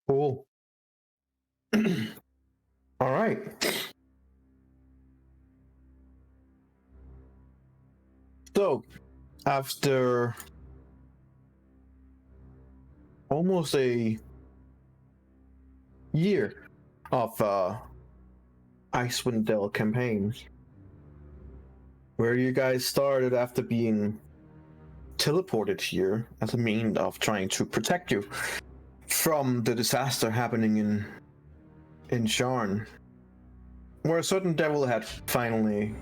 Cool. All right. So, after almost a year of Icewind Dale campaign, where you guys started after being teleported here as a means of trying to protect you from the disaster happening in Sharn, where a certain devil had finally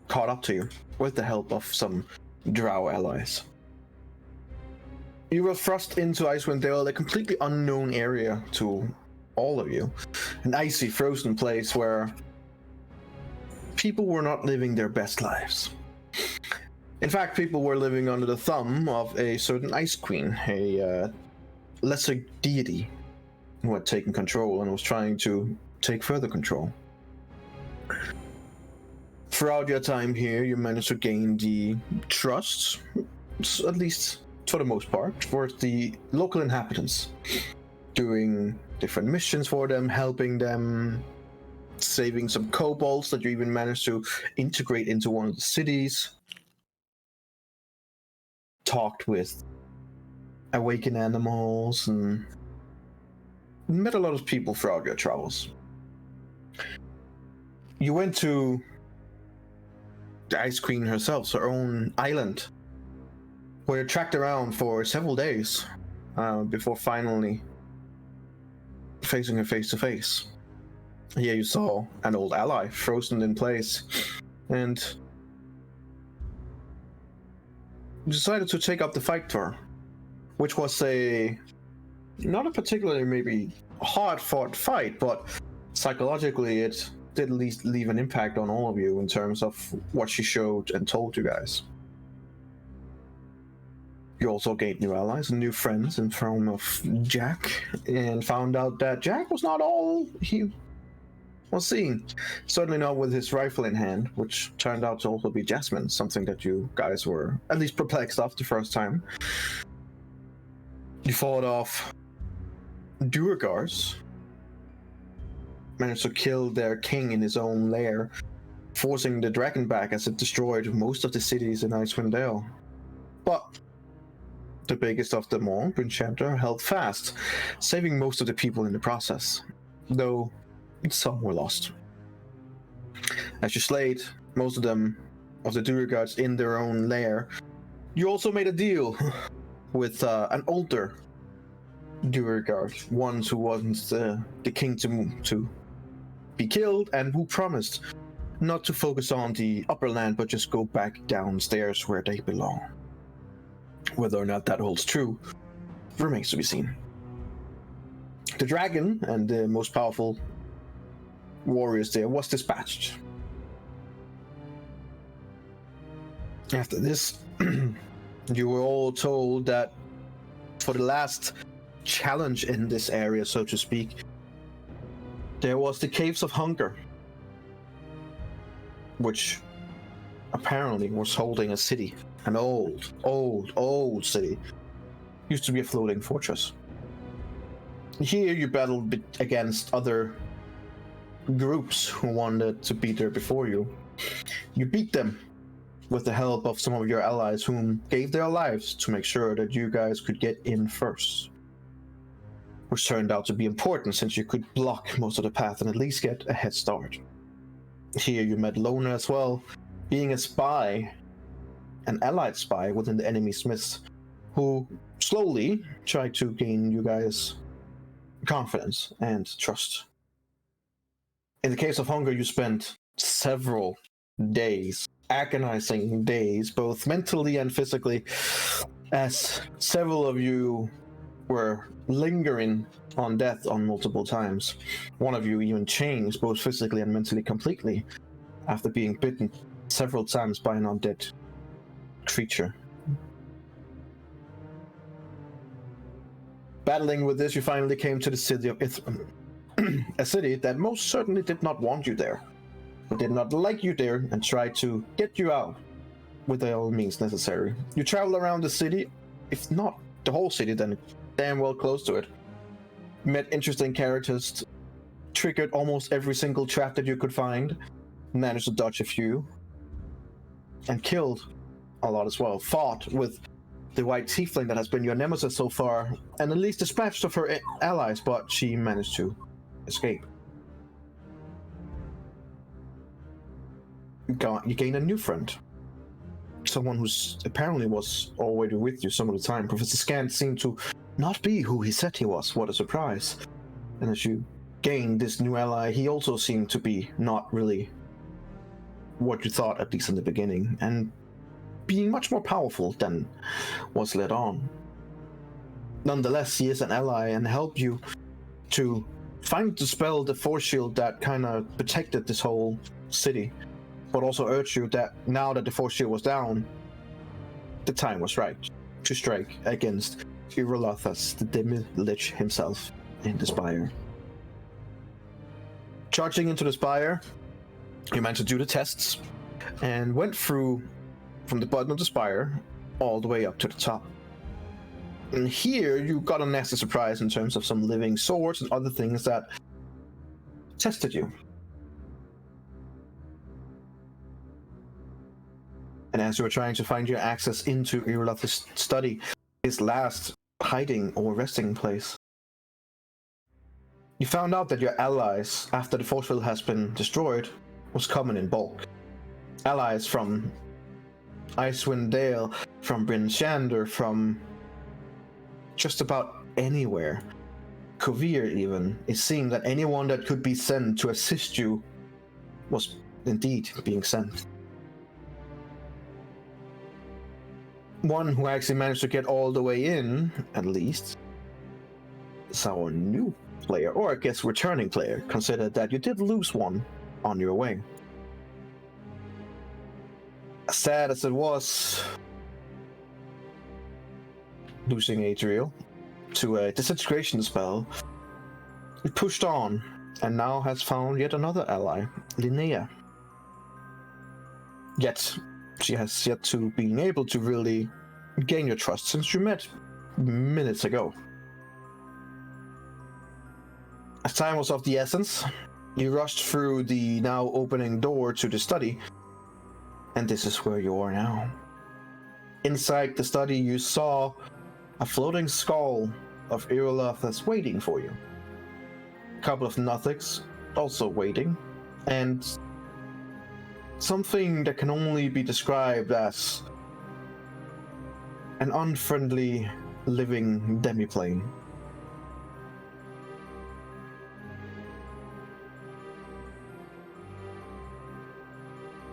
caught up to you with the help of some drow allies. You were thrust into Icewind Dale, a completely unknown area to all of you. An icy, frozen place where people were not living their best lives. In fact, people were living under the thumb of a certain Ice Queen, a lesser deity who had taken control and was trying to take further control. Throughout your time here, you managed to gain the trust, at least for the most part, for the local inhabitants, doing different missions for them, helping them, saving some kobolds that you even managed to integrate into one of the cities, talked with awakened animals, and met a lot of people throughout your travels. You went to the Ice Queen herself, her own island, where you tracked around for several days before finally facing her face to face. Here you saw an old ally frozen in place, and decided to take up the fight for her, which was not a particularly maybe hard-fought fight, but psychologically it did at least leave an impact on all of you in terms of what she showed and told you guys. You also gained new allies and new friends in form of Jack, and found out that Jack was not all he was seen. Certainly not with his rifle in hand, which turned out to also be Jasmine, something that you guys were at least perplexed of the first time. You fought off Duergars, managed to kill their king in his own lair, forcing the dragon back as it destroyed most of the cities in Icewind Dale. But the biggest of them all, Brynchapter, held fast, saving most of the people in the process, though some were lost. As you slayed most of them, of the Duergards in their own lair, you also made a deal with an older Duergard, one who wasn't the king to be killed, and who promised not to focus on the upper land, but just go back downstairs where they belong. Whether or not that holds true remains to be seen. The dragon and the most powerful warriors there was dispatched. After this, you were all told that for the last challenge in this area, so to speak, there was the Caves of Hunger, which apparently was holding a city, an old city. Used to be a floating fortress. Here you battled against other groups who wanted to be there before you. You beat them with the help of some of your allies, whom gave their lives to make sure that you guys could get in first, which turned out to be important since you could block most of the path and at least get a head start. Here you met Lona as well, being a spy, an allied spy within the enemy smiths, who slowly tried to gain you guys confidence and trust. In the case of Hunger, you spent several days, agonizing days, both mentally and physically, as several of you were lingering on death on multiple times. One of you even changed both physically and mentally completely after being bitten several times by an undead creature. Battling with this, you finally came to the city of Eberron, a city that most certainly did not want you there, but did not like you there and tried to get you out with all means necessary. You travel around the city, if not the whole city, then damn well close to it, met interesting characters, triggered almost every single trap that you could find, managed to dodge a few, and killed a lot as well. Fought with the white tiefling that has been your nemesis so far, and at least dispatched of her allies, but she managed to escape. You gain a new friend. Someone who's apparently was already with you some of the time. Professor Scant seemed to not be who he said he was. What a surprise. And as you gain this new ally, he also seemed to be not really what you thought, at least in the beginning, and being much more powerful than was let on. Nonetheless, he is an ally and helped you to find dispel the force shield that kind of protected this whole city, but also urged you that now that the force shield was down, the time was right to strike against Irolathas, the Demi-Lich himself, in the Spire. Charging into the Spire, you managed to do the tests and went through from the bottom of the Spire all the way up to the top. And here you got a nasty surprise in terms of some living swords and other things that tested you. And as you were trying to find your access into Irolath's study, his last hiding or resting place, you found out that your allies, after the force field has been destroyed, was coming in bulk. Allies from Icewind Dale, from Bryn Shander, from just about anywhere. Kovir even. It seemed that anyone that could be sent to assist you was indeed being sent. One who actually managed to get all the way in, at least, is our new player, or I guess returning player, consider that you did lose one on your way. As sad as it was, losing Adriel to a disintegration spell, it pushed on and now has found yet another ally, Linnea. Yet she has yet to be able to really gain your trust since you met minutes ago. As time was of the essence, you rushed through the now opening door to the study, and this is where you are now. Inside the study, you saw a floating skull of Irolathas waiting for you. A couple of Nothics also waiting, and something that can only be described as an unfriendly living demiplane.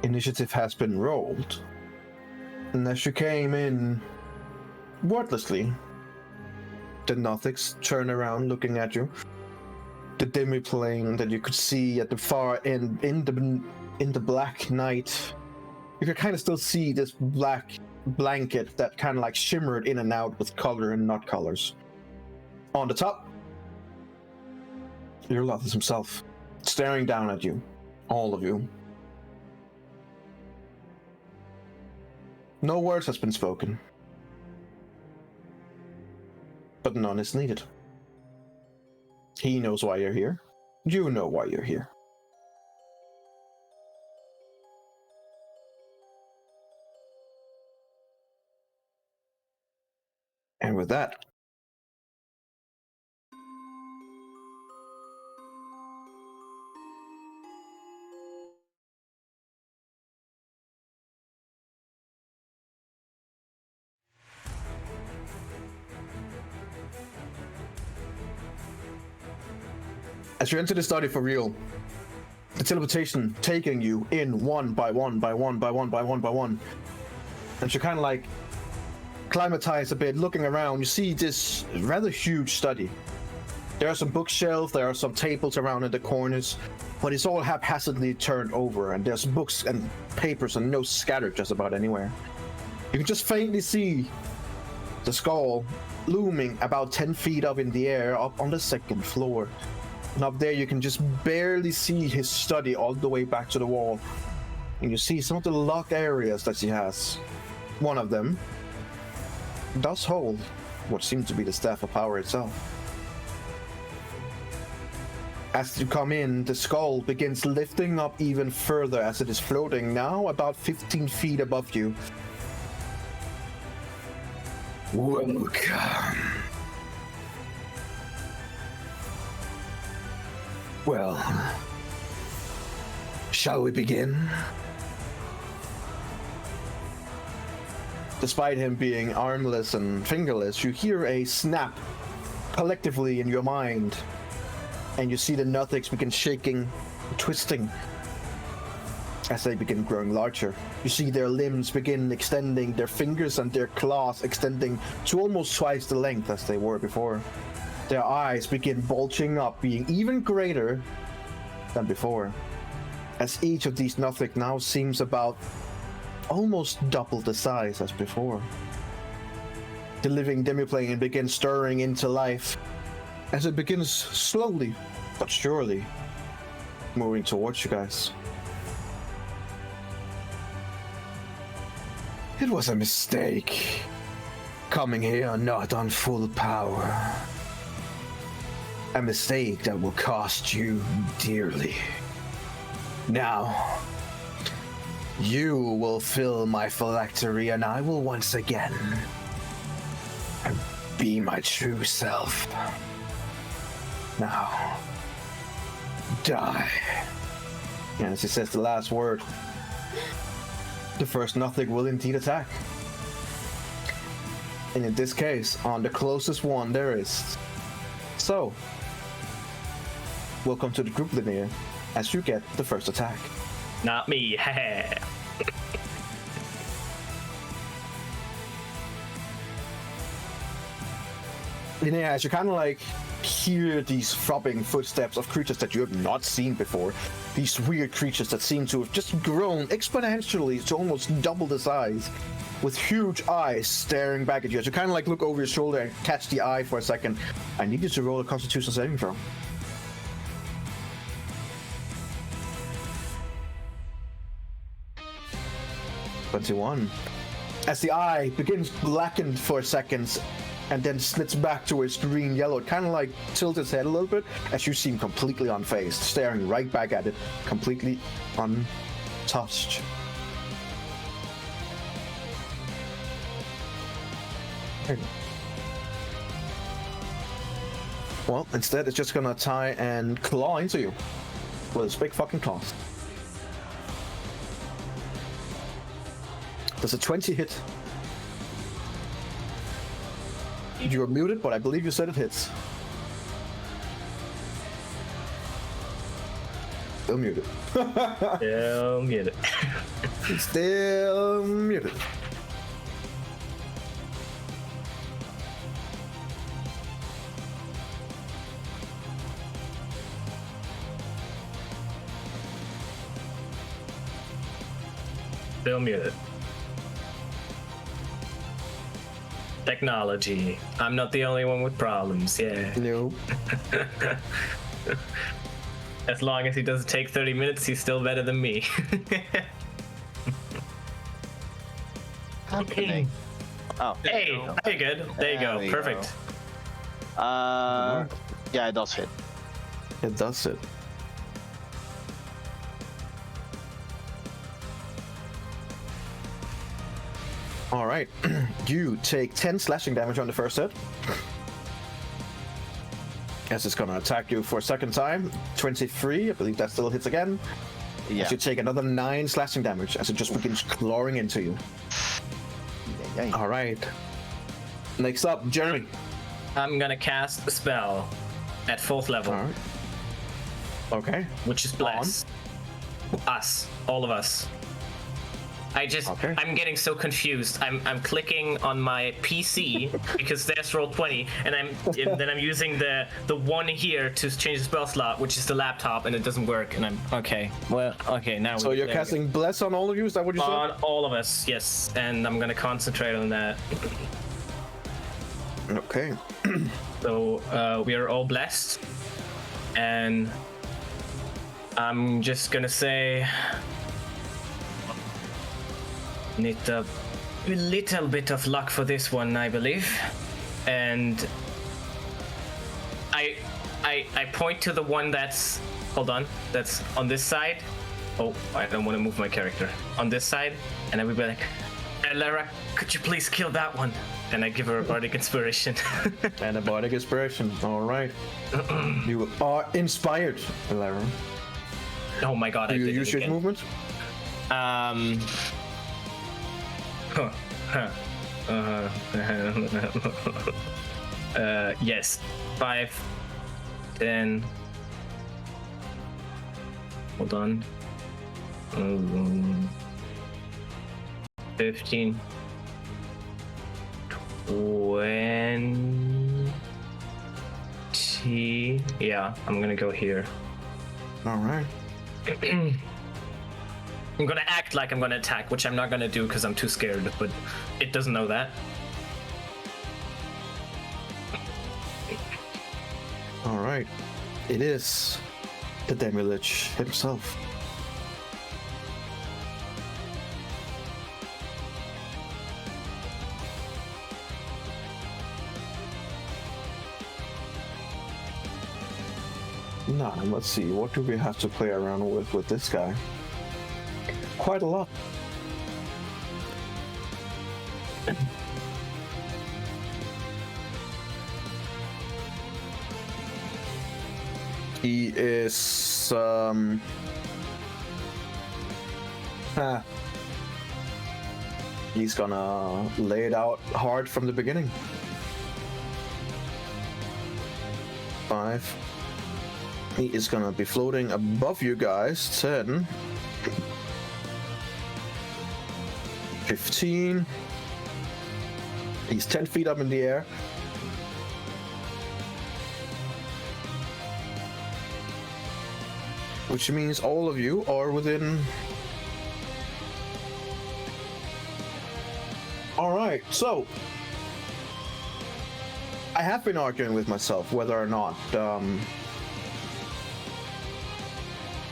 Initiative has been rolled, and as you came in wordlessly, the Nothics turn around looking at you. The demiplane that you could see at the far end in the black night, you could kind of still see this black blanket that kind of like shimmered in and out with color and not colors. On the top, Irolathas himself, staring down at you, all of you. No words has been spoken, but none is needed. He knows why you're here. You know why you're here. And with that, as you enter the study for real, the teleportation taking you in one by one by one by one by one by one, and you kind of like acclimatize a bit, looking around. You see this rather huge study. There are some bookshelves, there are some tables around in the corners, but it's all haphazardly turned over, and there's books and papers and notes scattered just about anywhere. You can just faintly see the skull looming about 10 feet up in the air, up on the second floor. And up there you can just barely see his study all the way back to the wall. And you see some of the locked areas that he has. One of them does hold what seems to be the Staff of Power itself. As you come in, the skull begins lifting up even further as it is floating now about 15 feet above you. Welcome. Well, shall we begin? Despite him being armless and fingerless, you hear a snap collectively in your mind, and you see the Nothics begin shaking, twisting, as they begin growing larger. You see their limbs begin extending, their fingers and their claws extending to almost twice the length as they were before. Their eyes begin bulging up, being even greater than before, as each of these Nothic now seems about almost double the size as before. The living demiplane begins stirring into life as it begins slowly but surely moving towards you guys. It was a mistake coming here not on full power. A mistake that will cost you dearly. Now, you will fill my phylactery and I will once again be my true self. Now, die. And as he says the last word, the first Nothic will indeed attack. And in this case, on the closest one there is. So, welcome to the group, Linnea, as you get the first attack. Not me, Linnea, as you kind of like hear these throbbing footsteps of creatures that you have not seen before, these weird creatures that seem to have just grown exponentially to almost double the size, with huge eyes staring back at you. As you kind of like look over your shoulder and catch the eye for a second, I need you to roll a Constitution saving throw. '21. As the eye begins blackened for seconds and then splits back towards green yellow, it kind of like tilts its head a little bit as you seem completely unfazed, staring right back at it, completely untouched. Well, instead it's just gonna try and claw into you with its big fucking claws. Does a 20 hit? You are muted, but I believe you said it hits. Still muted. Still muted. Still muted. Still muted. Technology. I'm not the only one with problems, yeah. No. As long as he doesn't take 30 minutes, he's still better than me. Okay. Oh. Hey, very good. There you go. Perfect. Yeah, it does hit. It does hit. All right, you take 10 slashing damage on the first hit. As it's gonna attack you for a second time. 23, I believe that still hits again. Yeah. As you take another 9 slashing damage as it just begins clawing into you. All right. Next up, Jeremy. I'm gonna cast a spell at 4th level. All right. Okay. Which is Bless. Us. All of us. I'm getting so confused. I'm clicking on my PC because there's Roll20, and then I'm using the one here to change the spell slot, which is the laptop, and it doesn't work. And I'm okay. Well, okay now. So you're casting Bless on all of you? Is that what you said? On all of us, yes. And I'm gonna concentrate on that. Okay. So we are all blessed, and I'm just gonna say. Need a little bit of luck for this one, I believe. And I point to the one that's, hold on, that's on this side. Oh, I don't want to move my character. On this side, and I will be like, Lara, could you please kill that one? And I give her a bardic inspiration. And a bardic inspiration. All right. You are inspired, Lara. Oh my god, Do I you did use it your again. movement? Yes. 5, 10. Hold on. 15. 20. Yeah, I'm gonna go here. All right. I'm gonna act like I'm gonna attack, which I'm not gonna do because I'm too scared, but it doesn't know that. All right. It is the Demi-Lich himself. Now, let's see. What do we have to play around with this guy? Quite a lot. He is he's gonna lay it out hard from the beginning. 5. He is gonna be floating above you guys. 10. 15. He's 10 feet up in the air. Which means all of you are within... Alright, so... I have been arguing with myself whether or not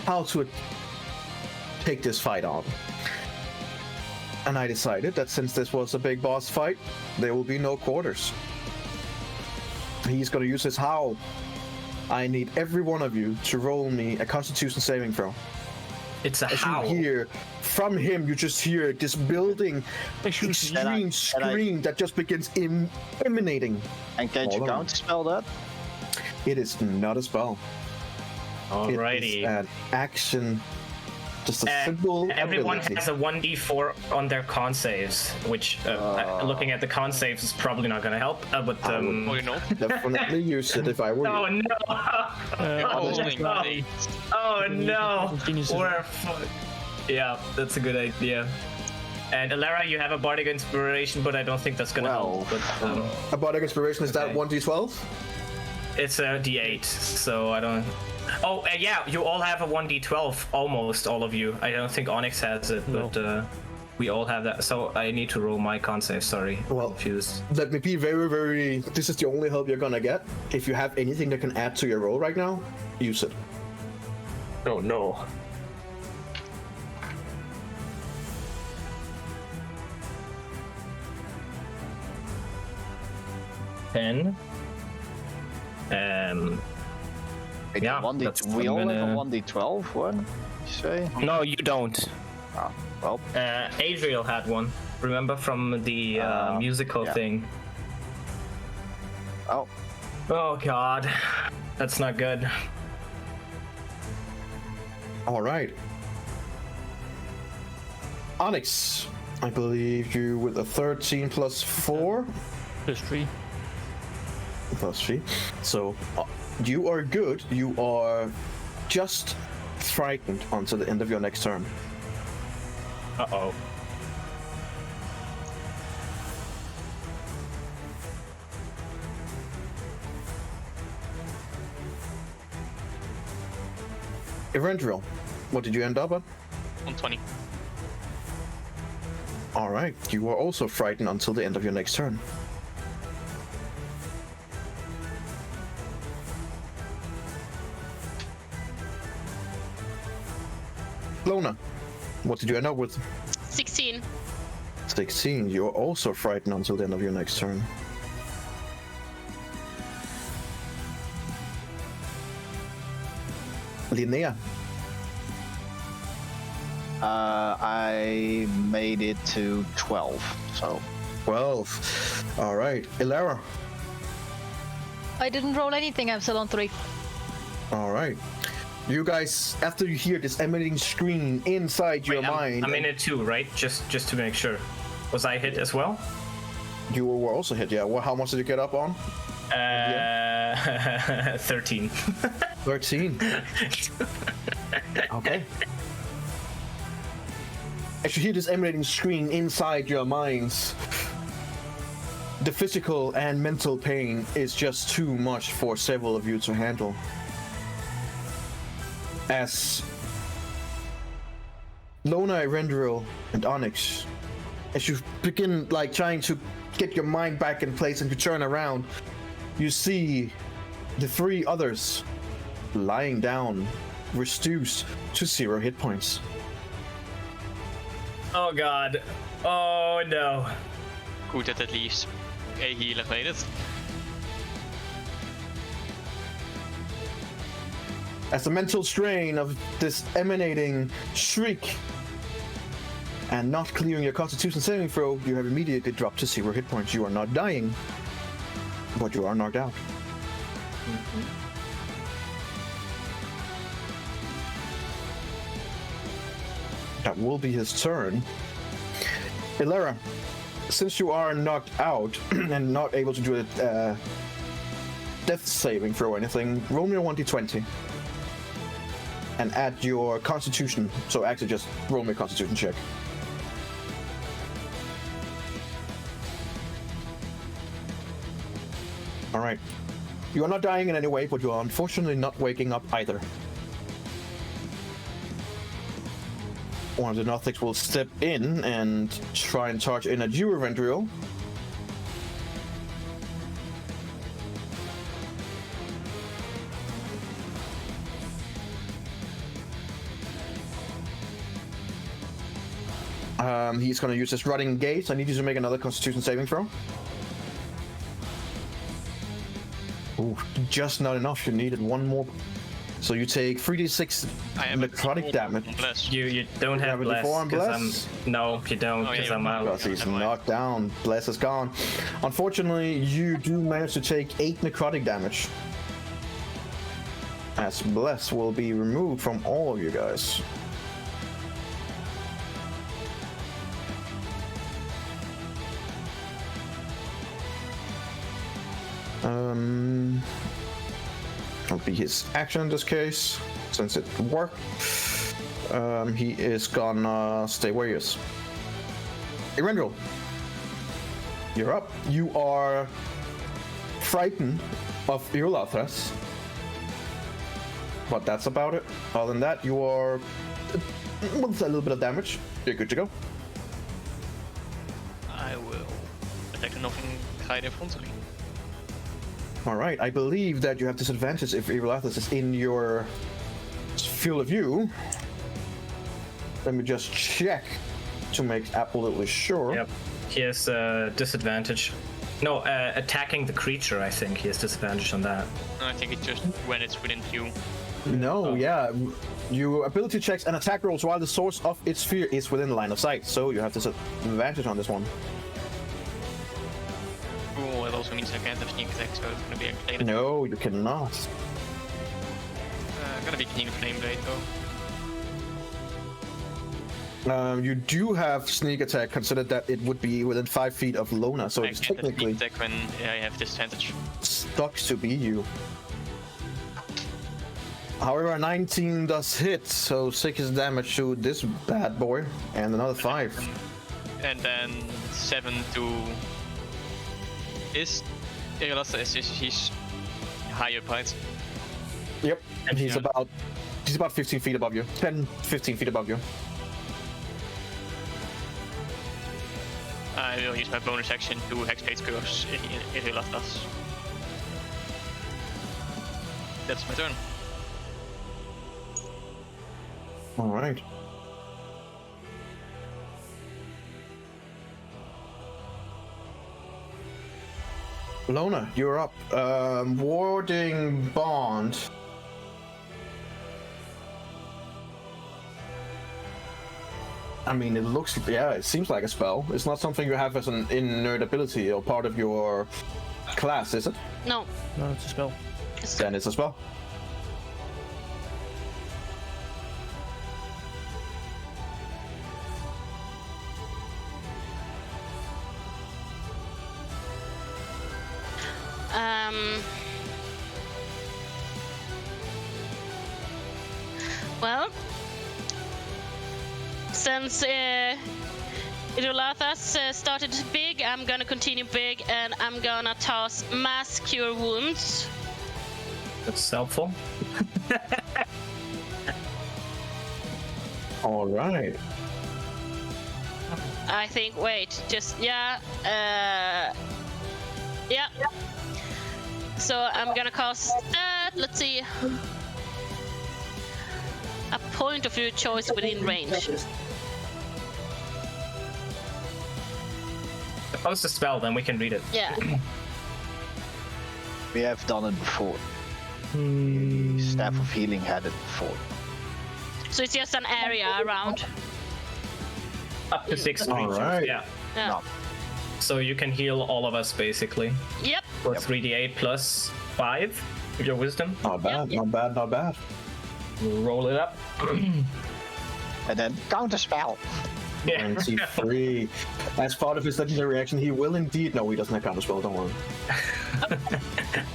how to take this fight on. And I decided that since this was a big boss fight, there will be no quarters. He's gonna use his howl. I need every one of you to roll me a Constitution saving throw. It's a As howl. you hear from him, you just hear this building extreme scream that just begins emanating. And can't you Hold on. counterspell that? It is not a spell. It Alrighty. is an action, just a simple Everyone ability. has a 1d4 on their con saves, which looking at the con saves is probably not going to help. But Oh, you know? Definitely use it if I were oh you. no! Oh no! We're yeah, that's a good idea. And Alara, you have a bardic inspiration, but I don't think that's gonna help. But A bardic inspiration, is that Okay. 1d12? it's a d8, so I don't. Oh yeah, you all have a 1d12, almost all of you. I don't think Onyx has it, but we all have that. So I need to roll my con save. Sorry, Well, confused. let me be very, very... This is the only help you're gonna get. If you have anything that can add to your roll right now, use it. Oh no. Ten. Wait, Yeah, 1D, that's we all have a gonna- 1d12 one, you say? No, you don't. Ah, well, Adriel had one. Remember from the musical yeah. thing? oh, Oh god, that's not good. All right. Onyx, I believe you with a 13 plus 4. +3. Plus 3. So you are good. You are just frightened until the end of your next turn. Uh-oh. Eberron, what did you end up at? 120. All right. You are also frightened until the end of your next turn. Lona, what did you end up with? 16. 16. You're also frightened until the end of your next turn. Linnea. I made it to 12, so 12. All right. Elara. I didn't roll anything. I'm still on 3. All right. You guys, after you hear this emanating scream inside your Wait, mind, I'm in it too, right? Just to make sure. Was I hit as well? you were also hit. Yeah. Well, how much did you get up on? 13. 13. Okay. As you hear this emanating scream inside your minds, the physical and mental pain is just too much for several of you to handle. As Lona, Erendril, and Onyx, as you begin trying to get your mind back in place and you turn around, you see the 3 others lying down, reduced to 0 hit points. Oh god. Oh no. Good that at least a healer made it. As the mental strain of this emanating shriek and not clearing your Constitution saving throw, you have immediately dropped to 0 hit points. You are not dying, but you are knocked out. That will be his turn. Elara, since you are knocked out and not able to do a death saving throw or anything, roll me a 1d20 and add your Constitution. So actually just roll me a Constitution check. Alright. You are not dying in any way, but you are unfortunately not waking up either. One of the Nothics will step in and try and charge in at you, Erendril. He's going to use his running gaze. I need you to make another Constitution saving throw. Ooh, just not enough. You needed one more. So you take 3d6 necrotic damage. You don't have a bless. D4 on 'cause bless? No, you don't, because I'm out. Because he's knocked down. Bless is gone. Unfortunately, you do manage to take 8 necrotic damage. As Bless will be removed from all of you guys. That'll be his action in this case, since it worked. He is gonna stay where he is. Erendril, you're up. You are frightened of Iolathras, but that's about it. Other than that, you are with a little bit of damage. You're good to go. I will attack nothing hide in front of me. All right, I believe that you have disadvantage if Iolathras is in your field of view. Let me just check to make absolutely sure. Yep. He has disadvantage. No, attacking the creature, I think he has disadvantage on that. I think it's just when it's within view. No, yeah. Your ability checks and attack rolls while the source of its sphere is within the line of sight, so you have disadvantage on this one. Oh, it also means I can't have sneak attack, so it's gonna be activated. No, you cannot. Gonna be Keen Flame Blade though. You do have sneak attack, considered that it would be within 5 feet of Lona, so I it's can't have technically sneak attack when I have disadvantage. stuck to be you. However, 19 does hit, so 6 damage to this bad boy, and another 5. And then 7 to... Is he's higher, right? Yep, and he's Yeah. about 15 feet above you. 10, 15 feet above you. I will use my bonus action to Hexblade Curse if he left us. That's my turn. All right. Lona, you're up. Warding Bond I mean, it looks, yeah, it seems like a spell. It's not something you have as an innate ability or part of your class, is it? No. No, it's a spell. Then it's a spell. Well, since Idolathas started big, I'm gonna continue big, and I'm gonna toss Mass Cure Wounds. That's helpful. All right. I think. Wait, just yeah. Yeah. So I'm gonna cast that. Let's see. A point of your choice within range. If it's a spell, then we can read it. Yeah. We have done it before. Hmm. The Staff of Healing had it before. So it's just an area around. Up to 6 All creatures. right. Yeah. Yeah. No. So you can heal all of us basically. Yep. For 3d8 plus 5 with your wisdom. Not bad, not bad, not bad. Roll it up. And then counter spell. 23. As part of his legendary action, he will indeed. No, he doesn't have counter spell. Don't worry.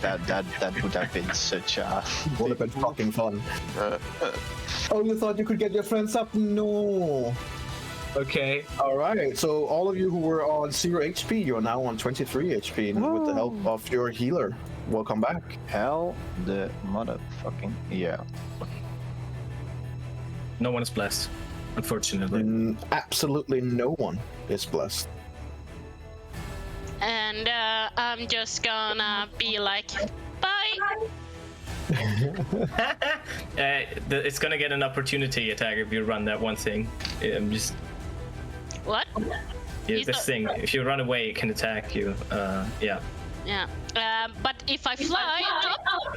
That would have been such a. Would have been fucking fun. Oh, you thought you could get your friends up? No. Okay. All right. So all of you who were on 0 HP, you're now on 23 HP with the help of your healer. Welcome back. Hell the motherfucking yeah. No one is blessed, unfortunately. Absolutely no one is blessed. And I'm just gonna be like, bye. It's gonna get an opportunity attack if you run that one thing. Just What? yeah, this thing. If you run away, it can attack you. Yeah. Yeah. But if I fly up,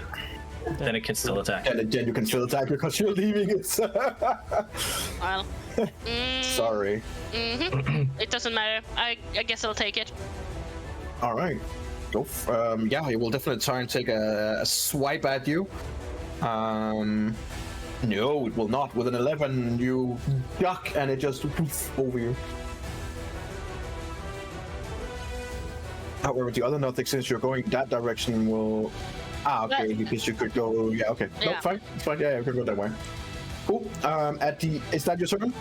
Then it can still attack. And then you can still attack because you're leaving it. well, Sorry. it doesn't matter. I guess I'll take it. All right. Go. Yeah, he will definitely try and take a swipe at you. No, it will not. With an 11, you duck and it just poof over you. However, the other nothing, since you're going that direction, will. Ah, okay, because you could go. Yeah, okay. No, Yeah. fine. It's fine. Yeah, you can go that way. Cool. Is that your turn?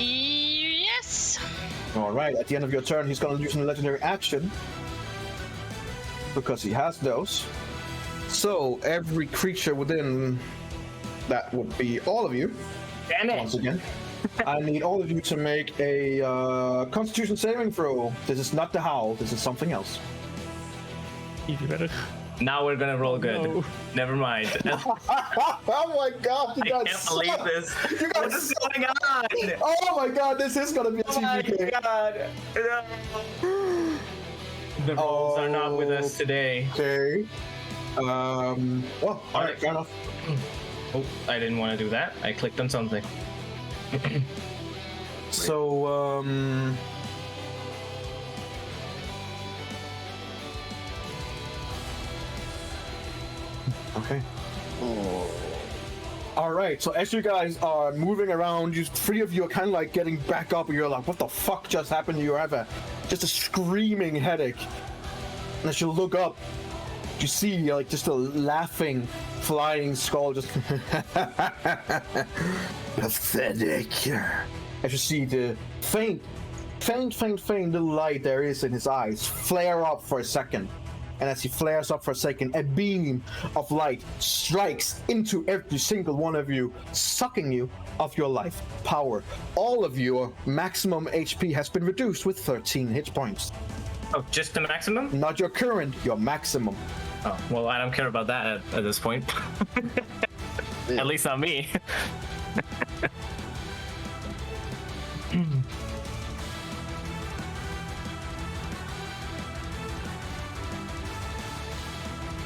Yes. All right. At the end of your turn, he's going to use a legendary action because he has those. So every creature within that would be all of you. Damn it! Once again, I need all of you to make a Constitution saving throw. This is not the howl. This is something else. Easy better. Now we're gonna roll good. No. Never mind. Oh my god! You I guys can't believe suck. this. You guys What is suck. going on? Oh my god! This is gonna be a Oh my TPK. god. The rolls are not with us today. Okay. Well, all right. Fair enough. Oh, I didn't want to do that. I clicked on something. So, okay. All right. So as you guys are moving around, you three of you are kind of like getting back up, and you're like, "What the fuck just happened?" You have just a screaming headache. And as you look up, you see like just a laughing, flying skull. Just pathetic. As you see the faint little light there is in his eyes flare up for a second. And as he flares up for a second, a beam of light strikes into every single one of you, sucking you of your life power. All of your maximum HP has been reduced with 13 hit points. Oh, just the maximum? Not your current, your maximum. Oh, well, I don't care about that at this point. At least not me.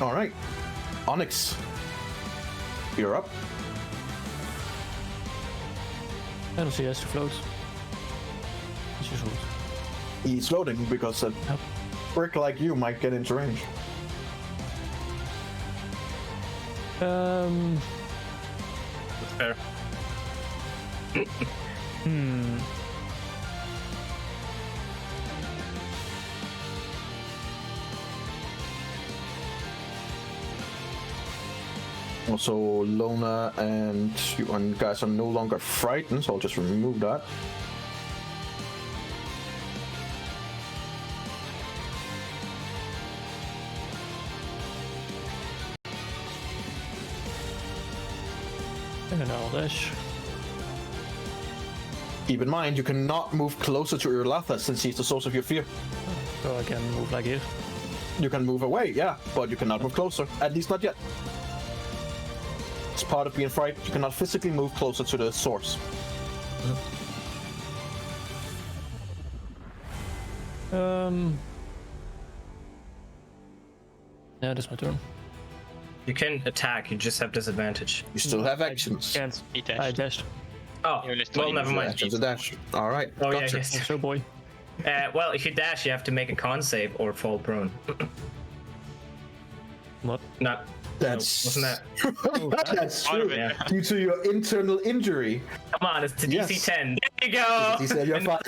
All right, Onyx, you're up. I don't see us to float. It's just wood. He's floating because a Yep. brick like you might get into range. Fair. Also, Lona and you guys are no longer frightened, so I'll just remove that. And I'll dash. Keep in mind, you cannot move closer to Urlatha since he's the source of your fear. So I can move like here. You can move away, yeah, but you cannot move closer. At least not yet. It's part of being frightened. You cannot physically move closer to the source. Yeah, that's my turn. You can attack, you just have disadvantage. You still have actions. Can't. He dashed. I dashed. Oh, You list well, 20. never mind. Actions a dash. All right. Oh, yeah, gotcha. yes. So boy. Well, if you dash, you have to make a con save or fall prone. What? Not. That's Wasn't that? that's Part true. of it. Due to your internal injury. Come on, it's a Yes. DC 10. There you go! He said you're And fine.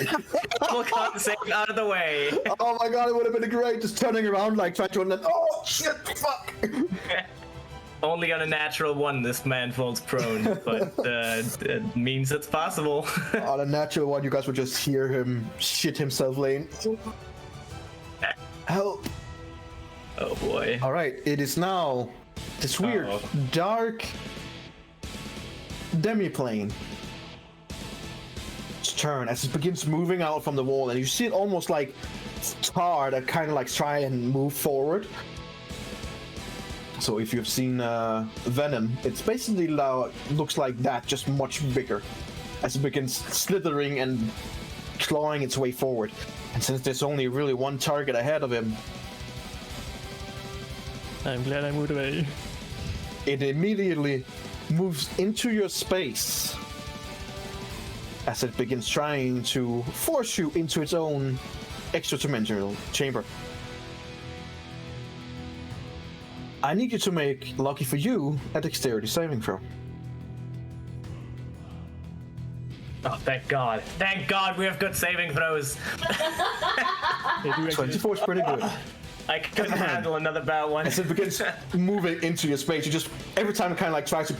double con save out of the way. Oh my god, it would have been great just turning around like trying to oh shit, fuck. Only on a natural one this man falls prone, but it means it's possible. On a natural one, you guys would just hear him shit himself laying. Help. Oh boy. All right, it is now this weird Uh-oh. dark demiplane. Its turn as it begins moving out from the wall, and you see it almost like tar that kind of like try and move forward. So if you've seen Venom, it's basically looks like that, just much bigger, as it begins slithering and clawing its way forward. And since there's only really one target ahead of him, I'm glad I moved away. it immediately moves into your space as it begins trying to force you into its own extra-dimensional chamber. I need you to make, lucky for you, a dexterity saving throw. Oh, thank God. Thank God we have good saving throws. They do actually. 24 is pretty good. I couldn't handle another bad one. As it begins moving into your space, you just, every time it kind of like tries to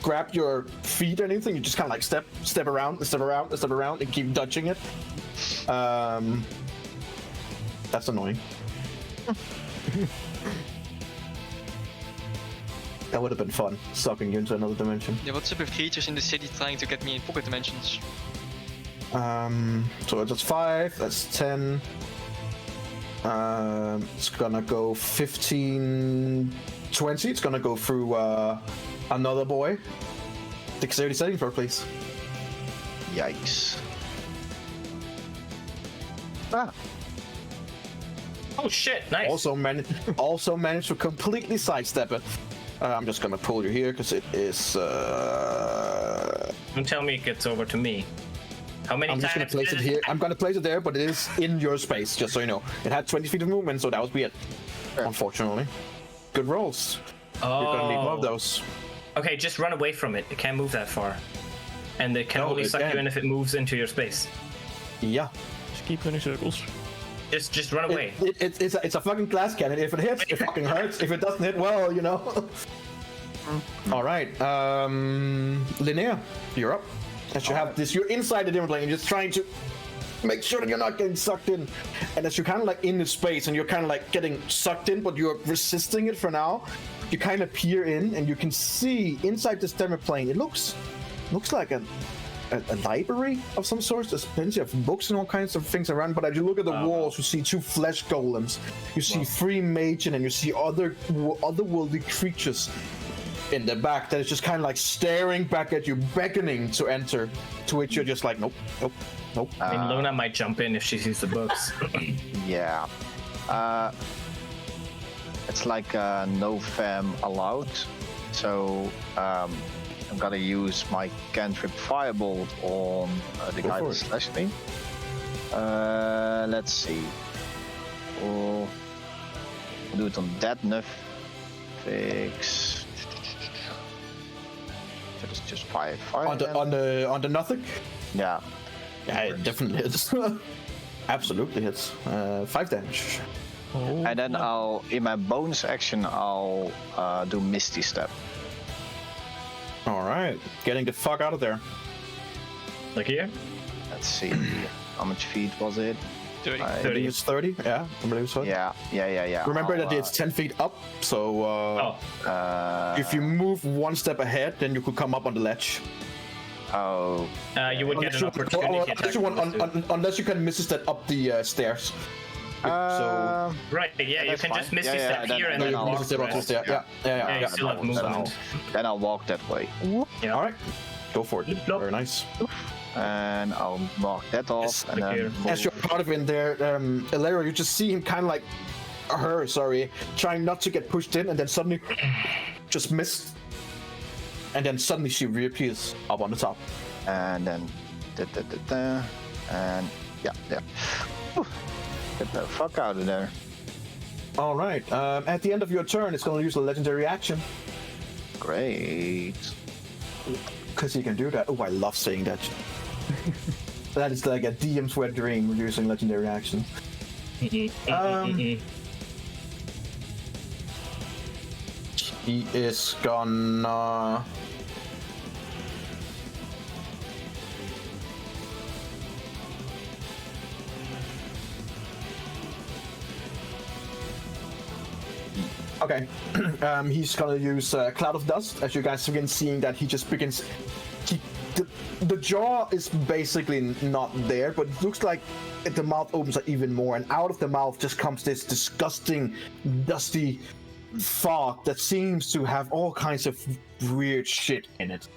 grab your feet or anything, you just kind of like step around, and keep dodging it. That's annoying. That would have been fun, sucking you into another dimension. Yeah, what's up with creatures in the city trying to get me in pocket dimensions? So that's 5, that's 10. It's gonna go 15, 20. It's gonna go through another boy. Dexterity saving throw, please. Yikes. Ah, Oh shit, nice. Also managed to completely sidestep it. I'm just gonna pull you here because it is. Don't tell me it gets over to me. How many I'm times just gonna place it did here. I'm gonna place it there, but it is in your space, just so you know. It had 20 feet of movement, so that was weird. Unfortunately. Good rolls. Oh. You're gonna need one of those. Okay, just run away from it. It can't move that far. And it can No, only it suck can. you in if it moves into your space. Yeah. Just keep running circles. Just run away. It's a fucking glass cannon. If it hits, it fucking hurts. If it doesn't hit, well, you know. All right, Linnea, you're up. As you have this, you're inside the different plane. You're just trying to make sure that you're not getting sucked in. And as you're kind of like in the space and you're kind of like getting sucked in, but you're resisting it for now, you kind of peer in and you can see inside this demo plane. It looks like a library of some sort. There's plenty of books and all kinds of things around, but as you look at the walls, you see 2 flesh golems. You see 3 mages, and you see otherworldly creatures in the back that is just kind of like staring back at you, beckoning to enter, to which you're just like, nope. I mean, Luna might jump in if she sees the books. yeah. It's like no fam allowed. So I'm gonna use my cantrip Firebolt on the Go guy for who it. slashed me. Let's see. Oh, I'll do it on that Nuff. Fix. That is just fire. On the nothing. Yeah. Yeah, it definitely hits. Absolutely hits. 5 damage. Oh, And then I'll, in my bonus action, I'll do Misty Step. All right, getting the fuck out of there. Look here. Let's see. How much feet was it? 30. I believe it's 30. Yeah, I believe so. Yeah. Remember I'll, that it's 10 feet up, so if you move 1 step ahead, then you could come up on the ledge. Oh, you would get an opportunity attack. Unless you can misty step up the stairs. So Right, yeah, you that's can just fine. misty Yeah, step then- here and then then I'll walk misty step the up the rest. stair. Yeah. you still have movement. Then I'll walk that way. Yeah. All right, go for it. Plop. Very nice. And I'll mark that off. Yes, and then As you're part of in there, Eberron, you just see him kind of like trying not to get pushed in, and then suddenly just miss, and then suddenly she reappears up on the top. And then and yeah. Whew. Get the fuck out of there. All right. At the end of your turn, it's going to use a legendary action Great. because he can do that. Oh, I love saying that. That is like a DM's wet dream using legendary action. He is gonna. Okay, he's gonna use Cloud of Dust. As you guys begin seeing that, he just begins. The jaw is basically not there, but it looks like the mouth opens up even more, and out of the mouth just comes this disgusting, dusty fog that seems to have all kinds of weird shit in it.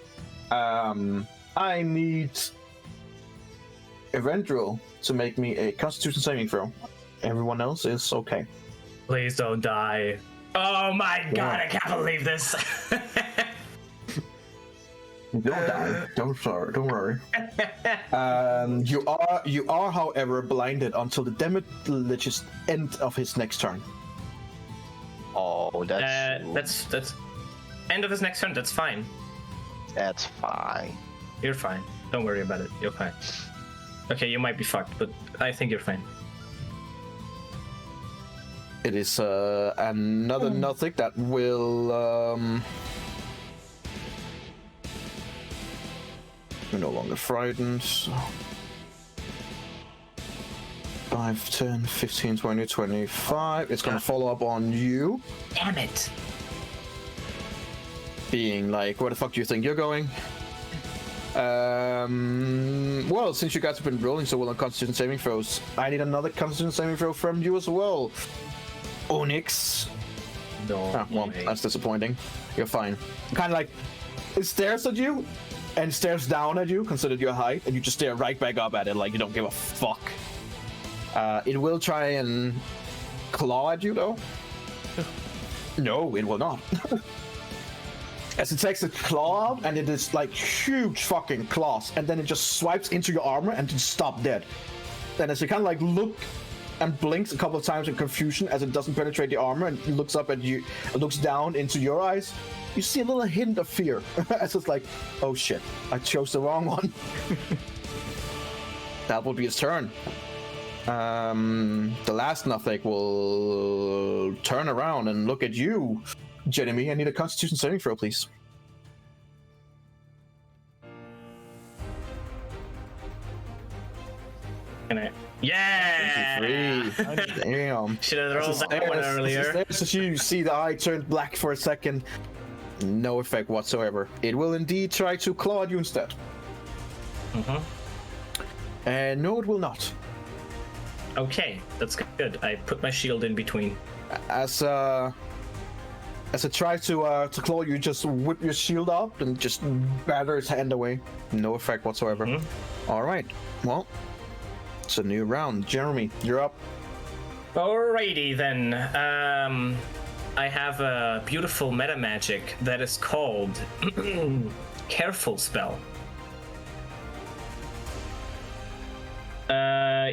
I need Eventual to make me a Constitution saving throw. Everyone else is okay. Please don't die. Oh my god, I can't believe this. Don't die. Don't worry. You are, however, blinded until the damage's end of his next turn. Oh, that's end of his next turn. That's fine. fine. You're fine. Don't worry about it. You're fine. Okay, you might be fucked, but I think you're fine. It is another nothing that will. You're no longer frightened. So. 5, 10, 15, 20, 25. It's gonna follow up on you. Damn it. Being like, where the fuck do you think you're going? Well, since you guys have been rolling so well on Constitution saving throws, I need another Constitution saving throw from you as well. Onyx. No. Ah, well, way. that's disappointing. You're fine. Kind of like, it stares at you and stares down at you, considered your height, and you just stare right back up at it like you don't give a fuck. It will try and claw at you, though. No, it will not. As it takes a claw out, and it is like huge fucking claws, and then it just swipes into your armor and just stop dead. Then as you kind of like look and blinks a couple of times in confusion as it doesn't penetrate the armor and looks up at you, looks down into your eyes, you see a little hint of fear. As it's like, oh shit, I chose the wrong one. That will be its turn. The last nothing will turn around and look at you, Jeremy. I need a Constitution saving throw, please. Can I? Yeah! 23. Damn. Should have rolled that one earlier. So you see the eye turned black for a second. No effect whatsoever. It will indeed try to claw at you instead. And no, it will not. Okay, that's good. I put my shield in between. As it tries to claw you, just whip your shield up and just batter its hand away. No effect whatsoever. All right. Well, it's a new round. Jeremy, you're up. Alrighty then. I have a beautiful meta magic that is called Careful Spell.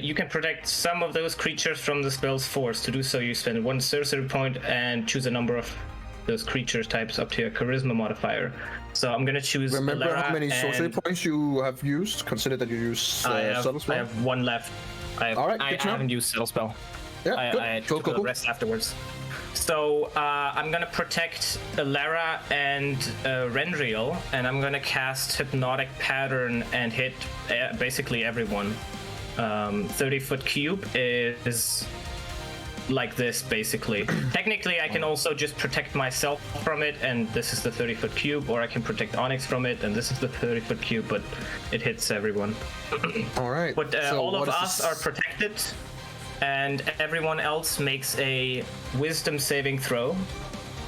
You can protect some of those creatures from the spell's force. To do so, you spend 1 sorcery point and choose a number of those creature types up to your charisma modifier. So I'm gonna choose. Remember Elara how many sorcery and points you have used? Consider that you use subtle I spell. have 1 left. All right, I good to know. haven't used Settle Spell. Yeah, good. I Cool, took the cool. rest afterwards. So I'm gonna protect Elara and Renriel, and I'm gonna cast Hypnotic Pattern and hit basically everyone. 30-foot cube is like this, basically. Technically, I can also just protect myself from it, and this is the 30-foot cube, or I can protect Onyx from it, and this is the 30-foot cube, but it hits everyone. All right. But so all of what is us this? are protected, and everyone else makes a Wisdom saving throw.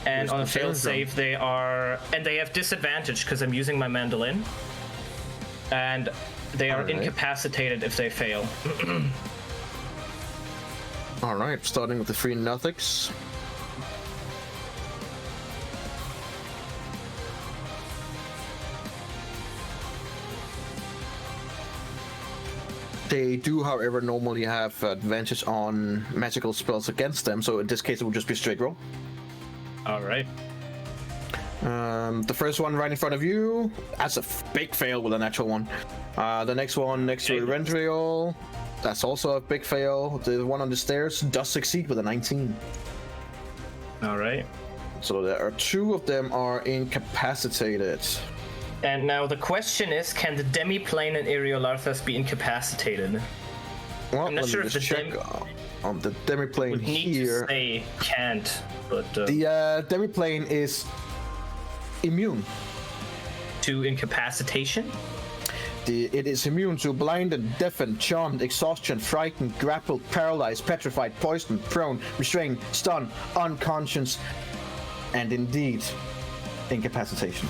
And on a Wisdom failed saving save, they have disadvantage because I'm using my mandolin, and they are Alright. incapacitated if they fail. All right, starting with the 3 Nothics. They do, however, normally have advantage on magical spells against them, so in this case it would just be a straight roll. All right. The first one right in front of you, that's a big fail with a natural one. The next one next to Rendriel, that's also a big fail. The one on the stairs does succeed with a 19. All right. So there are 2 of them are incapacitated. And now the question is, can the Demiplane and Eriolarthas be incapacitated? Well, I'm not let sure me if just the check on the demiplane Would need here. to say can't, but The demiplane is immune. to incapacitation. It is immune to blinded, deafened, charmed, exhaustion, frightened, grappled, paralyzed, petrified, poisoned, prone, restrained, stunned, unconscious, and indeed, incapacitation.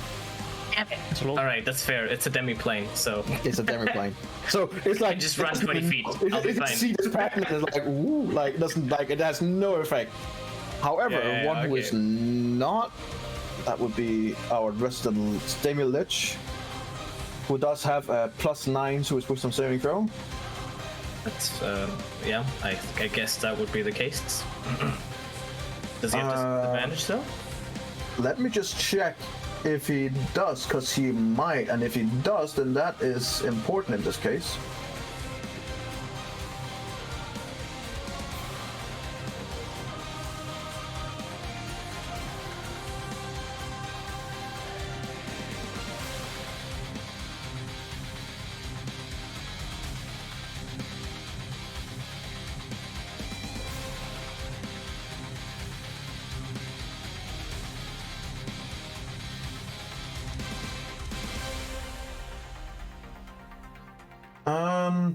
All right, that's fair. It's a Demiplane, so It's a demiplane. So it's like just run 20 feet. I'll be It fine. see this pattern is like ooh, like doesn't like it has no effect. However, Yeah, one who is okay. not, that would be our resident Demi Lich, who does have a +9 to his wisdom saving throw. that's yeah. I guess that would be the case. Does he have disadvantage though? Let me just check if he does, because he might, and if he does, then that is important in this case.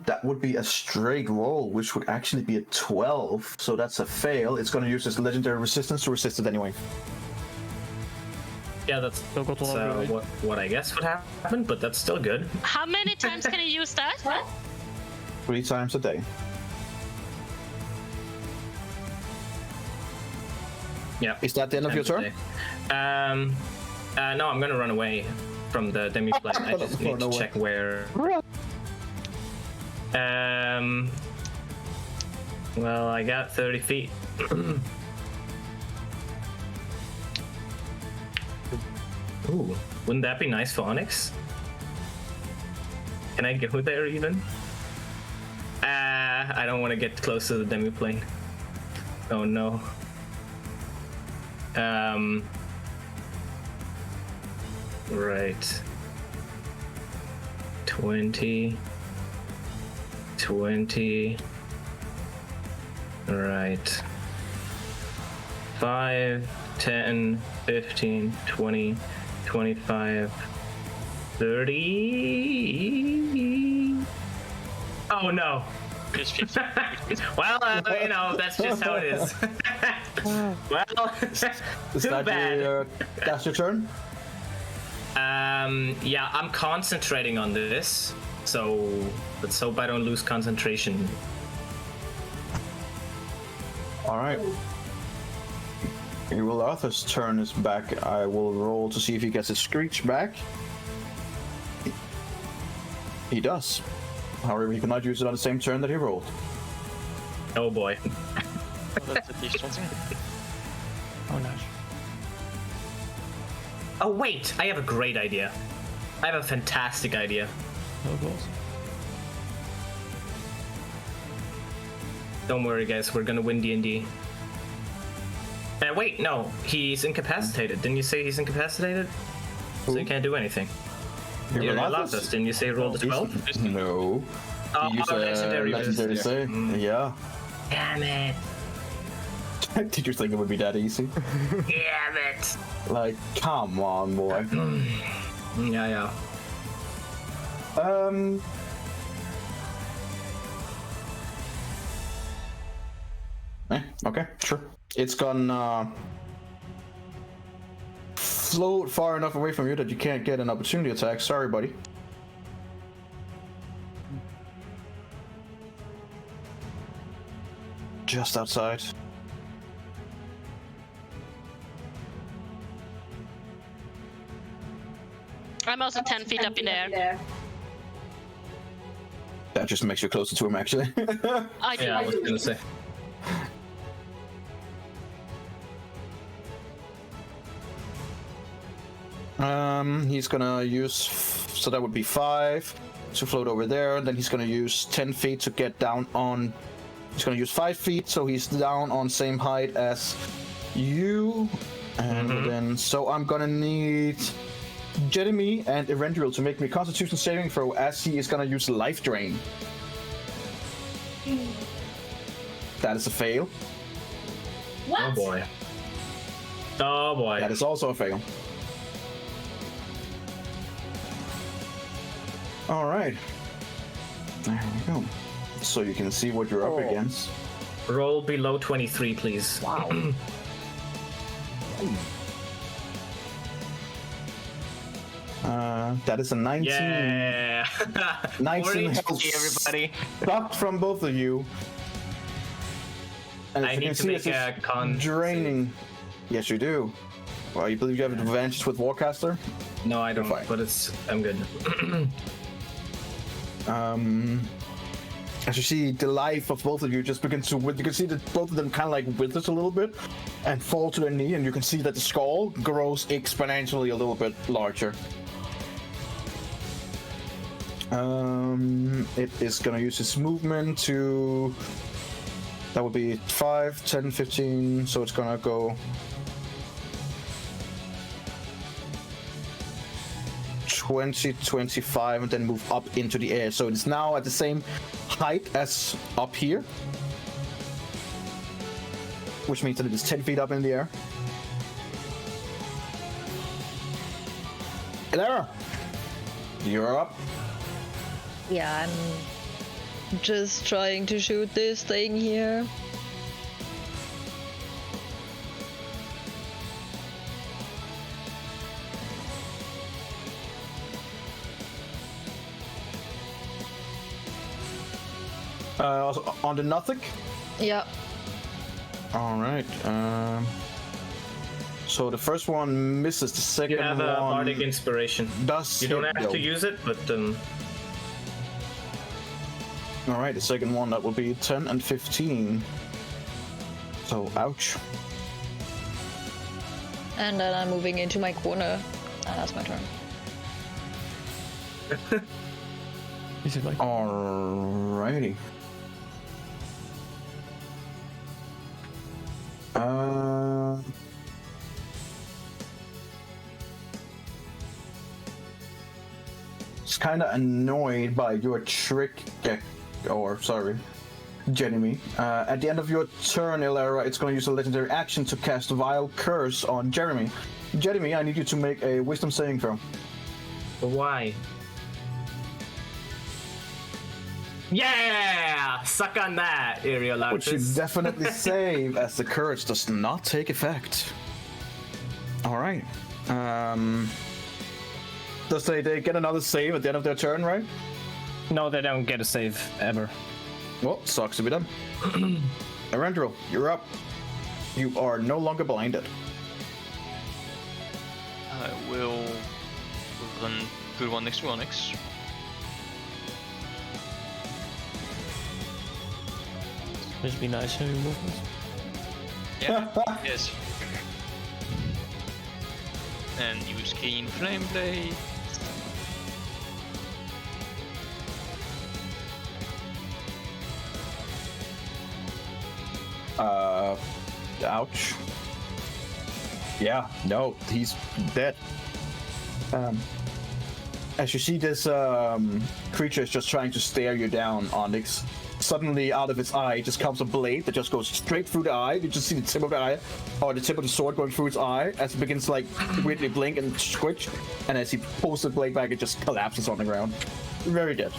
That would be a straight roll, which would actually be a 12. So that's a fail. It's going to use its legendary resistance to resist it anyway. Yeah, that's Still got a lot of really. what I guess would happen, but that's still good. How many times can you use that? 3 times a day. Yeah. Is that the end of your turn? No, I'm gonna run away from the Demiplane. I just need to check where. Well, I got 30 feet. Ooh, wouldn't that be nice for Onyx? Can I go there even? I don't want to get close to the Demiplane. Oh no. Right. 20. Right. 5, 10, 15, 20, 25, 30. Oh no. Plus 50. Well, you know, that's just how it is. Well, Is too that bad. that's your turn? Yeah, I'm concentrating on this, so let's hope I don't lose concentration. All right. Arthur's turn is back. I will roll to see if he gets his screech back. He does. However, he cannot use it on the same turn that he rolled. Oh boy. That's at least something. Oh, nice. Oh wait, I have a great idea. I have a fantastic idea. No balls. Don't worry, guys. We're gonna win D&D. Wait, no. He's incapacitated. Didn't you say he's incapacitated? So he can't do anything. You're Arthur, didn't you say he rolled a 12? No. Oh, He used a legendary save. Yeah. Damn it. Did you think it would be that easy? Damn it. Like, come on, boy. Yeah. Okay, sure. It's gonna float far enough away from you that you can't get an opportunity attack. Sorry, buddy. Just outside. I'm also 10 feet up in the air. That just makes you closer to him, actually. I do. Yeah, I was gonna say. He's gonna use, so that would be 5 to float over there. Then he's gonna use 10 feet to get down on. He's gonna use 5 feet, so he's down on same height as you. And then, so I'm gonna need Jeremy and Eberron to make me a Constitution saving throw, as he is gonna use Life Drain. That is a fail. Oh boy. Oh boy. That is also a fail. All right. There we go. So you can see what you're up against. Roll below 23, please. Wow. That is a 19. Yeah. 19 40 health everybody. sucked from both of you. And I as you need can to see, make it's a con draining. Yes, you do. Well, you believe you have an advantage with Warcaster? No, I don't. Fine. But I'm good. As you see, the life of both of you just begins to. You can see that both of them kind of like withers a little bit and fall to their knee, and you can see that the skull grows exponentially a little bit larger. It is gonna use its movement to. That would be 5, 10, 15. So it's gonna go 20, 25, and then move up into the air. So it's now at the same height as up here, which means that it is 10 feet up in the air. Elara, you're up. Yeah, I'm just trying to shoot this thing here. On the nothing. Yeah. All right. So the first one misses. The second You have one a bardic inspiration. does. You don't hit, have though. to use it, but All right. The second one, that will be 10 and 15. So ouch. And then I'm moving into my corner. And that's my turn. Is it like Alrighty. It's kind of annoyed by your trick, Jeremy. At the end of your turn, Elara, it's going to use a legendary action to cast Vile Curse on Jeremy. Jeremy, I need you to make a Wisdom saving throw. why? Yeah! Suck on that, Ariel Which you definitely save, as the curse does not take effect. Alright. Does they get another save at the end of their turn, right? No, they don't get a save ever. Well, sucks to be done. Eberron, you're up. You are no longer blinded. I will put one next to Onyx. Must be nice having movements. Yeah, yes. And use Keen Flame Blade. Ouch. Yeah, no, he's dead. As you see, this creature is just trying to stare you down, Onyx. Suddenly, out of its eye, just comes a blade that just goes straight through the eye. You just see the tip of the eye, or the tip of the sword going through its eye, as it begins to like weirdly blink and twitch. And as he pulls the blade back, it just collapses on the ground. Very dead.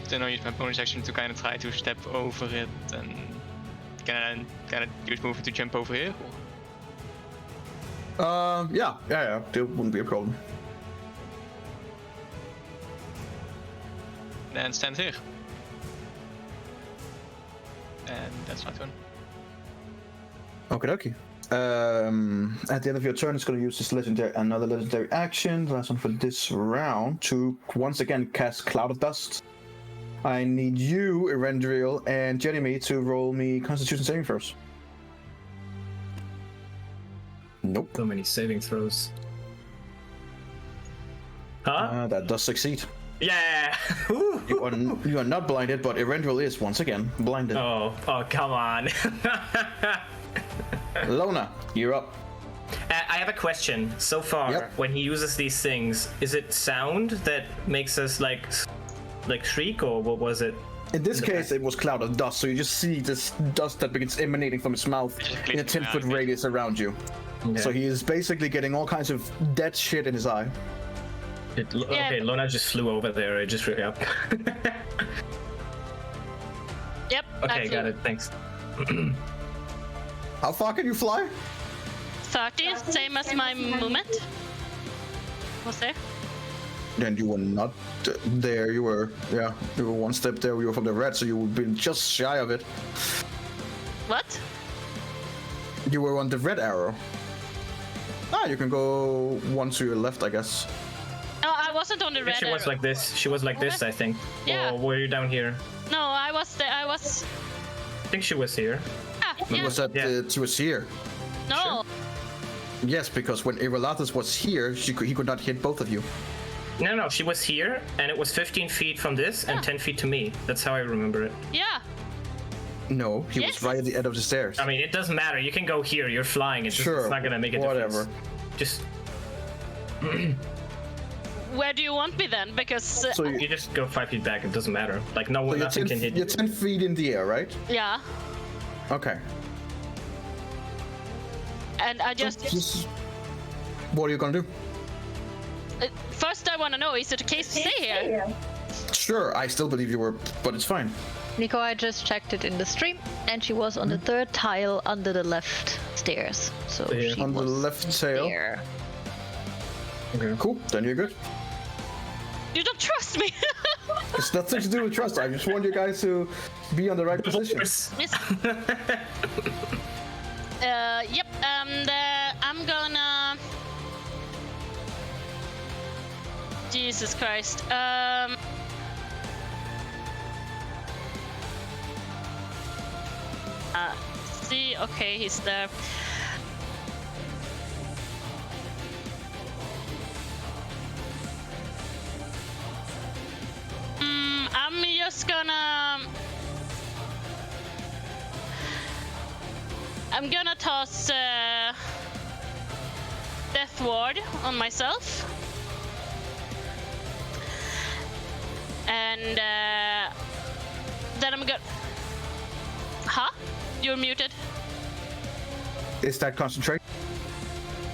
Then I use my bonus action to kind of try to step over it, and can I use movement to jump over here? Yeah, there wouldn't be a problem. Then stand here. And that's my turn. Okie dokie. At the end of your turn, it's going to use this another legendary action, the last one for this round, to once again cast Cloud of Dust. I need you, Erendriel, and Jeremy to roll me Constitution saving throws. Nope. So many saving throws. Huh? That does succeed. Yeah! You are not blinded, but Erendriel is once again blinded. Oh, come on. Lona, you're up. I have a question. So far, Yep. when he uses these things, is it sound that makes us like shriek, or what was it? In this case, it was Cloud of Dust, so you just see this dust that begins emanating from his mouth in a 10-foot radius around you. Okay. So he is basically getting all kinds of dead shit in his eye. Okay, Lona just flew over there. I just yep. Yep. Okay, got it. Thanks. How far can you fly? 30, same as my movement. Was there? Then you were not there. You were one step there. You were from the red, so you would be just shy of it. What? You were on the red arrow. You can go one to your left, I guess. No, I wasn't on the red She was arrow. like this. She was like this, I think. Yeah. Or were you down here? No, I was there. I was. I think she was here. Yeah. Was that Yeah. she was here? No. Yes, because when Irelatus was here, he could not hit both of you. No, she was here, and it was 15 feet from this and 10 feet to me. That's how I remember it. Yeah. No, he Yes. was right at the end of the stairs. I mean, it doesn't matter. You can go here. You're flying. It's not gonna make a whatever. difference. Just Where do you want me then? Because So you just go 5 feet back. It doesn't matter. Like so you're nothing 10, can hit you're you. 10 feet in the air, right? yeah, Okay. and I just What are you gonna do? first I want to know, is it okay to stay here? Sure, I still believe you were, but it's fine. Nico, I just checked it in the stream, and she was on the third tile under the left stairs. So Yeah. she On the was left tail. there. Okay, cool. Then you're good. You don't trust me. It's nothing to do with trust. I just want you guys to be on the right position. Yes. Yep. And I'm gonna. Jesus Christ. See, okay, he's there. I'm just gonna. I'm gonna toss Death Ward on myself. And then I'm gonna. Huh? You're muted? Is that concentration?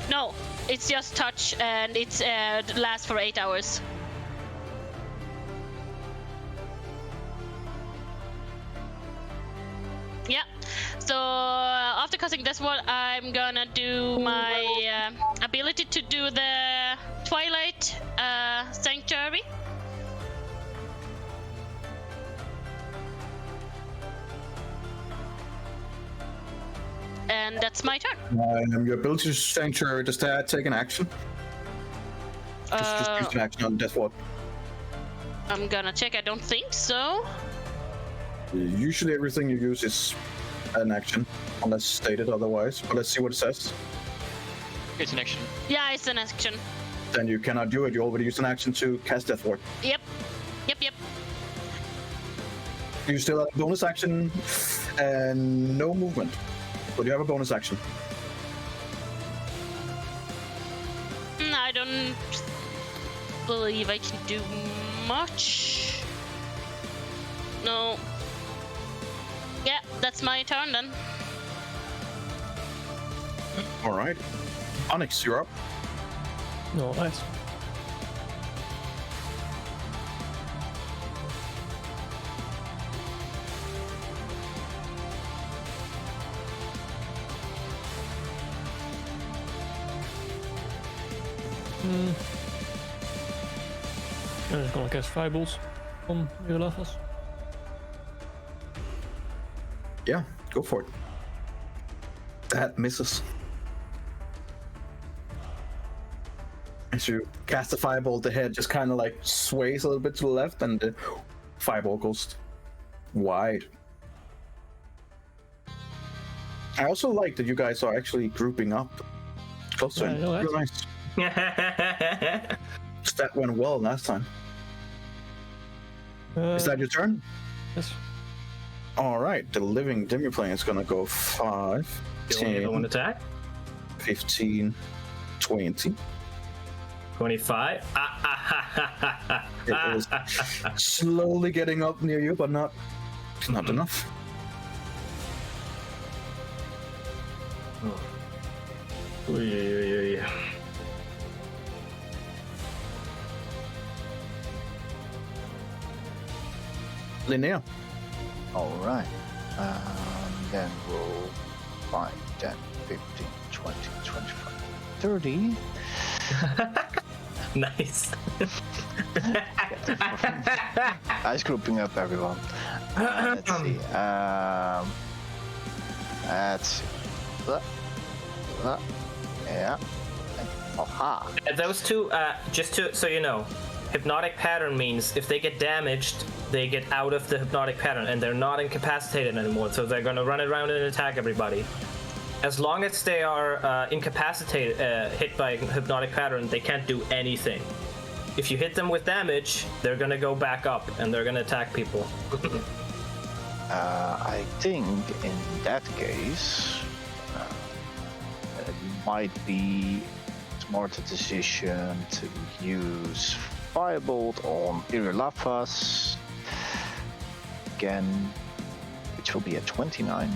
No, it's just touch and it's lasts for 8 hours. Yeah. So after casting this one, I'm gonna do my ability to do the Twilight Sanctuary. And that's my turn. Your ability to sanctuary, does that take an action? Just use an action on Death Ward. I'm gonna check. I don't think so. Usually everything you use is an action, unless stated otherwise. But let's see what it says. It's an action. Yeah, it's an action. Then you cannot do it. You already used an action to cast Death Ward. Yep. You still have a bonus action and no movement, but you have a bonus action. I don't believe I can do much. No. Yeah, that's my turn then. All right. Onyx, you're up. No, nice. I'm just gonna cast Firebolts on your levels. Yeah, go for it. That misses. As you cast the fireball, the head just kind of like sways a little bit to the left, and the fireball goes wide. I also like that you guys are actually grouping up closer. Yeah, I know that. Real nice. That went well last time. Is that your turn? Yes. All right, the living demiplane is gonna go 5, You only have 10, one attack. 15, 20. 25. It is slowly getting up near you, but not enough. Oy. Linnea. Alright. Then roll 5, 10, 15, 20, 25, 30. Nice. Nice grouping up, everyone. Let's see. Let's see. Yeah. Aha. Those two, just so you know, hypnotic pattern means if they get damaged, they get out of the hypnotic pattern and they're not incapacitated anymore. So they're gonna run around and attack everybody. As long as they are incapacitated, hit by hypnotic pattern, they can't do anything. If you hit them with damage, they're gonna go back up and they're gonna attack people. I think in that case, it might be a smarter decision to use Firebolt on Irilafas again, which will be a 29.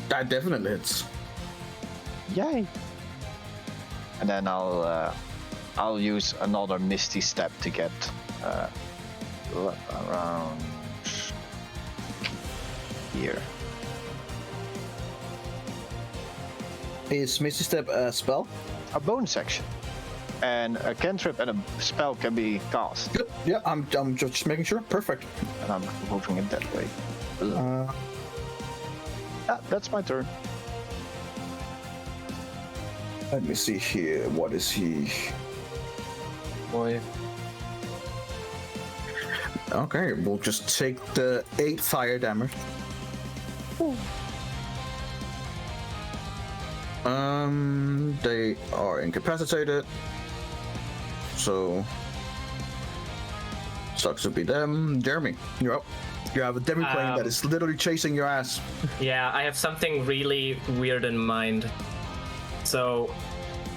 That definitely hits. Yay! And then I'll use another Misty Step to get around here. Is Misty Step a spell? A bonus action. And a cantrip and a spell can be cast. Good. Yeah, I'm just making sure. Perfect. And I'm moving it that way. That's my turn. Let me see here. What is he? Boy. Okay, we'll just take the 8 fire damage. They are incapacitated. So sucks to be them. Jeremy, you're up. You have a demiplane that is literally chasing your ass. Yeah, I have something really weird in mind. So,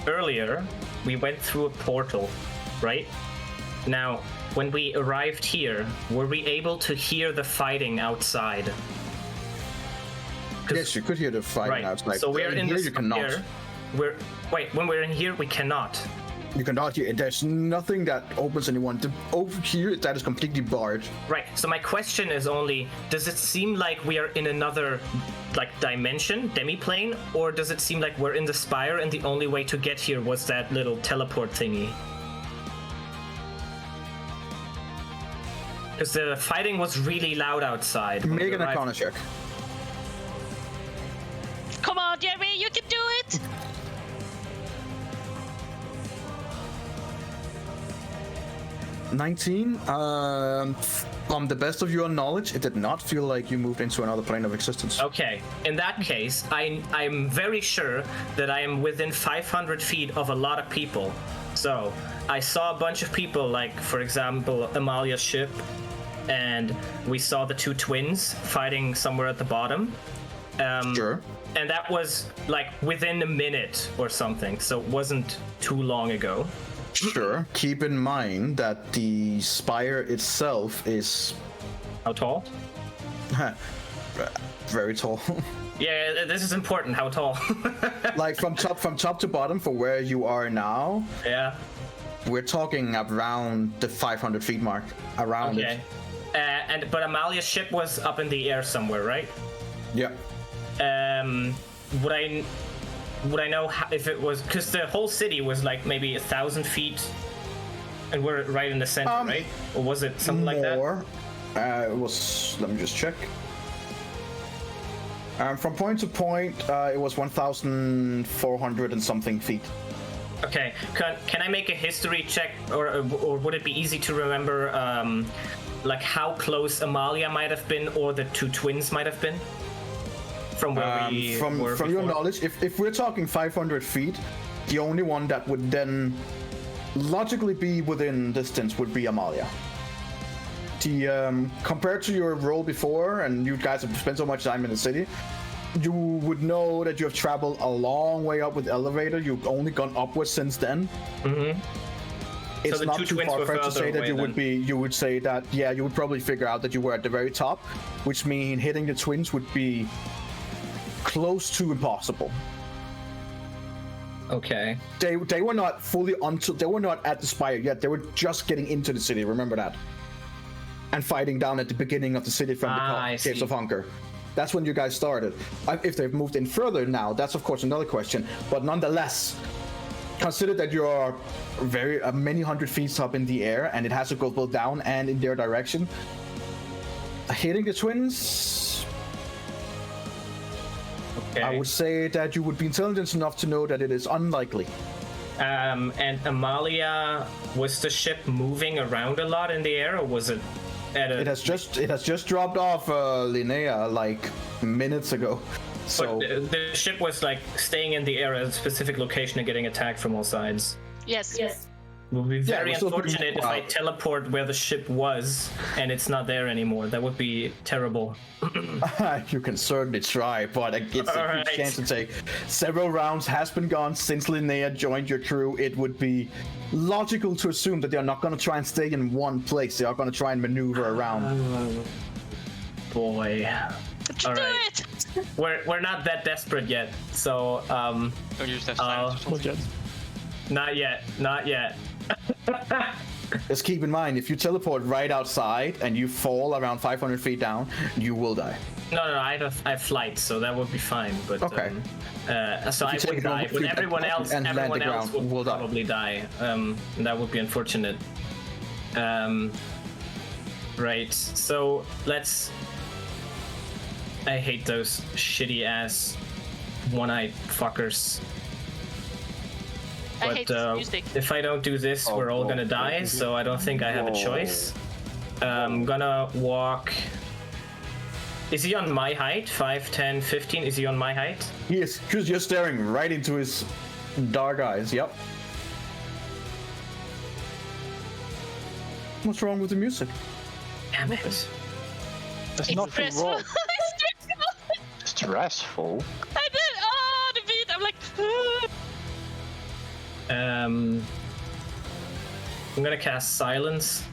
earlier, we went through a portal, right? Now, when we arrived here, were we able to hear the fighting outside? Yes, you could hear the fighting Right, outside. so we're in here. this You cannot. When we're in here, we cannot. You cannot hear. There's nothing that opens anyone. Over here, that is completely barred. Right, so my question is only, does it seem like we are in another, dimension, demiplane, or does it seem like we're in the spire and the only way to get here was that little teleport thingy? Because the fighting was really loud outside. when we Make an arrived. Arcana check. it? 19. From the best of your knowledge, it did not feel like you moved into another plane of existence. Okay, in that case, I'm very sure that I am within 500 feet of a lot of people. So I saw a bunch of people, like, for example, Amalia's ship, and we saw the two twins fighting somewhere at the bottom. Sure. And that was, like, within a minute or something, so it wasn't too long ago. Sure. Keep in mind that the spire itself is... How tall? very tall. Yeah, this is important, how tall. Like, from top to bottom, for where you are now, Yeah. we're talking around the 500 feet mark. Around Okay. it. But Amalia's ship was up in the air somewhere, right? Yeah. Would I know if it was, because the whole city was like maybe 1,000 feet, and we're right in the center, right? Or was it something like that? More. It was. Let me just check. From point to point, it was 1,400 and something feet. Okay. Can I make a history check, or would it be easy to remember, like how close Amalia might have been, or the two twins might have been? From where we were from your before? knowledge, if we're talking 500 feet, the only one that would then logically be within distance would be Amalia. The compared to your role before, and you guys have spent so much time in the city, you would know that you have traveled a long way up with elevator. You've only gone upwards since then. Mm-hmm. It's the not two too twins were far-fetched to say further that away you would say that, yeah, you would probably figure out that you were at the very top, which means hitting the twins would be close to impossible. Okay. They were not fully onto, they were not at the spire yet. They were just getting into the city, remember that? And fighting down at the beginning of the city from the Caves of Hunger. That's when you guys started. If they've moved in further now, that's of course another question. But nonetheless, consider that you're very many hundred feet up in the air, and it has to go both down and in their direction. Hitting the twins, Okay. I would say that you would be intelligent enough to know that it is unlikely. And Amalia, was the ship moving around a lot in the air, or was it at a... It has just dropped off Linnea like minutes ago. So But the ship was like staying in the air at a specific location and getting attacked from all sides. Yes. It would be very we're still pretty unfortunate if I wild. teleport where the ship was and it's not there anymore. That would be terrible. you can certainly try, but it's a huge Alright. chance to take. Several rounds has been gone since Linnea joined your crew. It would be logical to assume that they're not going to try and stay in one place. They are going to try and maneuver around. Boy. Do Alright. it! We're not that desperate yet, so Don't you just have silence or Not something? yet. not yet. Just keep in mind, if you teleport right outside and you fall around 500 feet down, you will die. No, I have flight, so that would be fine. But Okay. So I you take would it die. over But feet everyone else and land the would ground, will die. probably die. And that would be unfortunate. Right. So let's. I hate those shitty ass one-eyed fuckers. I hate this music. If I don't do this, we're all gonna die, so I don't think I have a choice. I'm gonna walk. Is he on my height? 5, 10, 15? Is he on my height? He is just staring right into his dark eyes. Yep. What's wrong with the music? Damn it. There's It's nothing stressful. wrong. It's stressful. Stressful? I did. Oh, the beat. I'm like. I'm gonna cast Silence.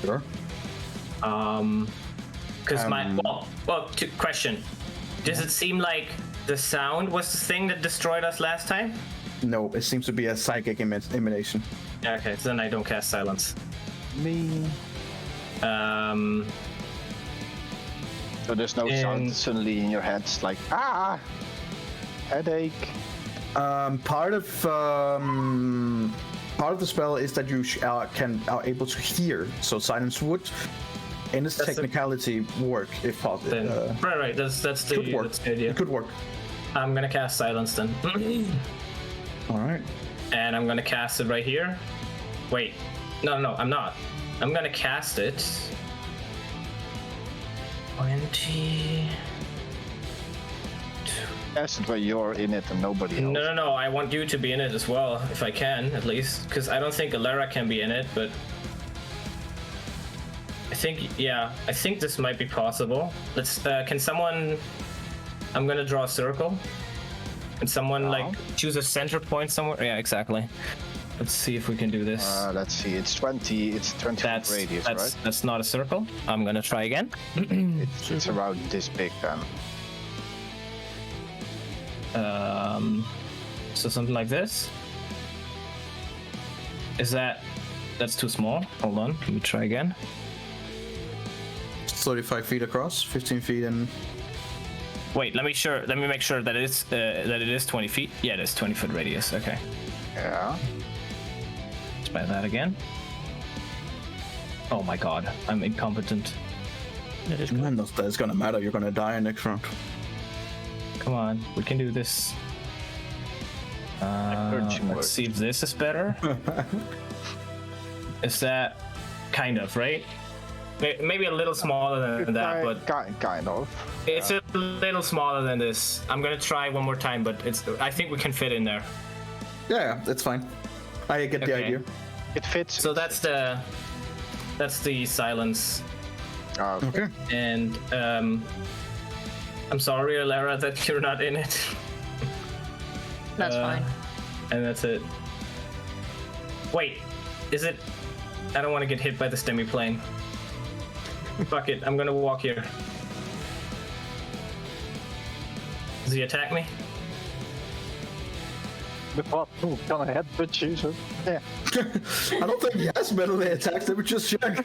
Sure. Because question. Does it seem like the sound was the thing that destroyed us last time? No, it seems to be a psychic emanation. Okay, so then I don't cast Silence. Me. So there's no sound suddenly in your head, it's like, headache. Part of the spell is that you are able to hear. So silence would in this That's technicality work if possible. Then, right. That's the Could work. that's the idea. It could work. I'm gonna cast Silence then. All right. And I'm gonna cast it right here. Wait. No, I'm not. I'm gonna cast it. 20. Cast it where you're in it and nobody else. No. I want you to be in it as well, if I can, at least. Because I don't think Alara can be in it, but... I think this might be possible. Let's, can someone... I'm gonna draw a circle. Can someone, like, choose a center point somewhere? Yeah, exactly. Let's see if we can do this. Let's see, it's 20 foot radius, right? That's not a circle. I'm gonna try again. It's around this big then. So something like this. That's too small? Hold on, let me try again. 35 feet across, 15 feet in. Wait, let me make sure that it is 20 feet. Yeah, it is 20 foot radius. Okay. Yeah. Let's try that again. Oh my god, I'm incompetent. Man, that's gonna matter. You're gonna die in next round. Come on, we can do this. Let's see if this is better. Is that kind of right? Maybe a little smaller than that, but kind of. It's a little smaller than this. I'm gonna try one more time, but I think we can fit in there. Yeah, that's fine. I get the idea. It fits. So that's the silence. Okay. And I'm sorry, Alara, that you're not in it. That's fine. And that's it. Wait, is it? I don't want to get hit by the stemmy plane. Fuck it, I'm gonna walk here. Does he attack me? Before gonna headbutt you, so yeah. I don't think he has melee attacks. Let me just check.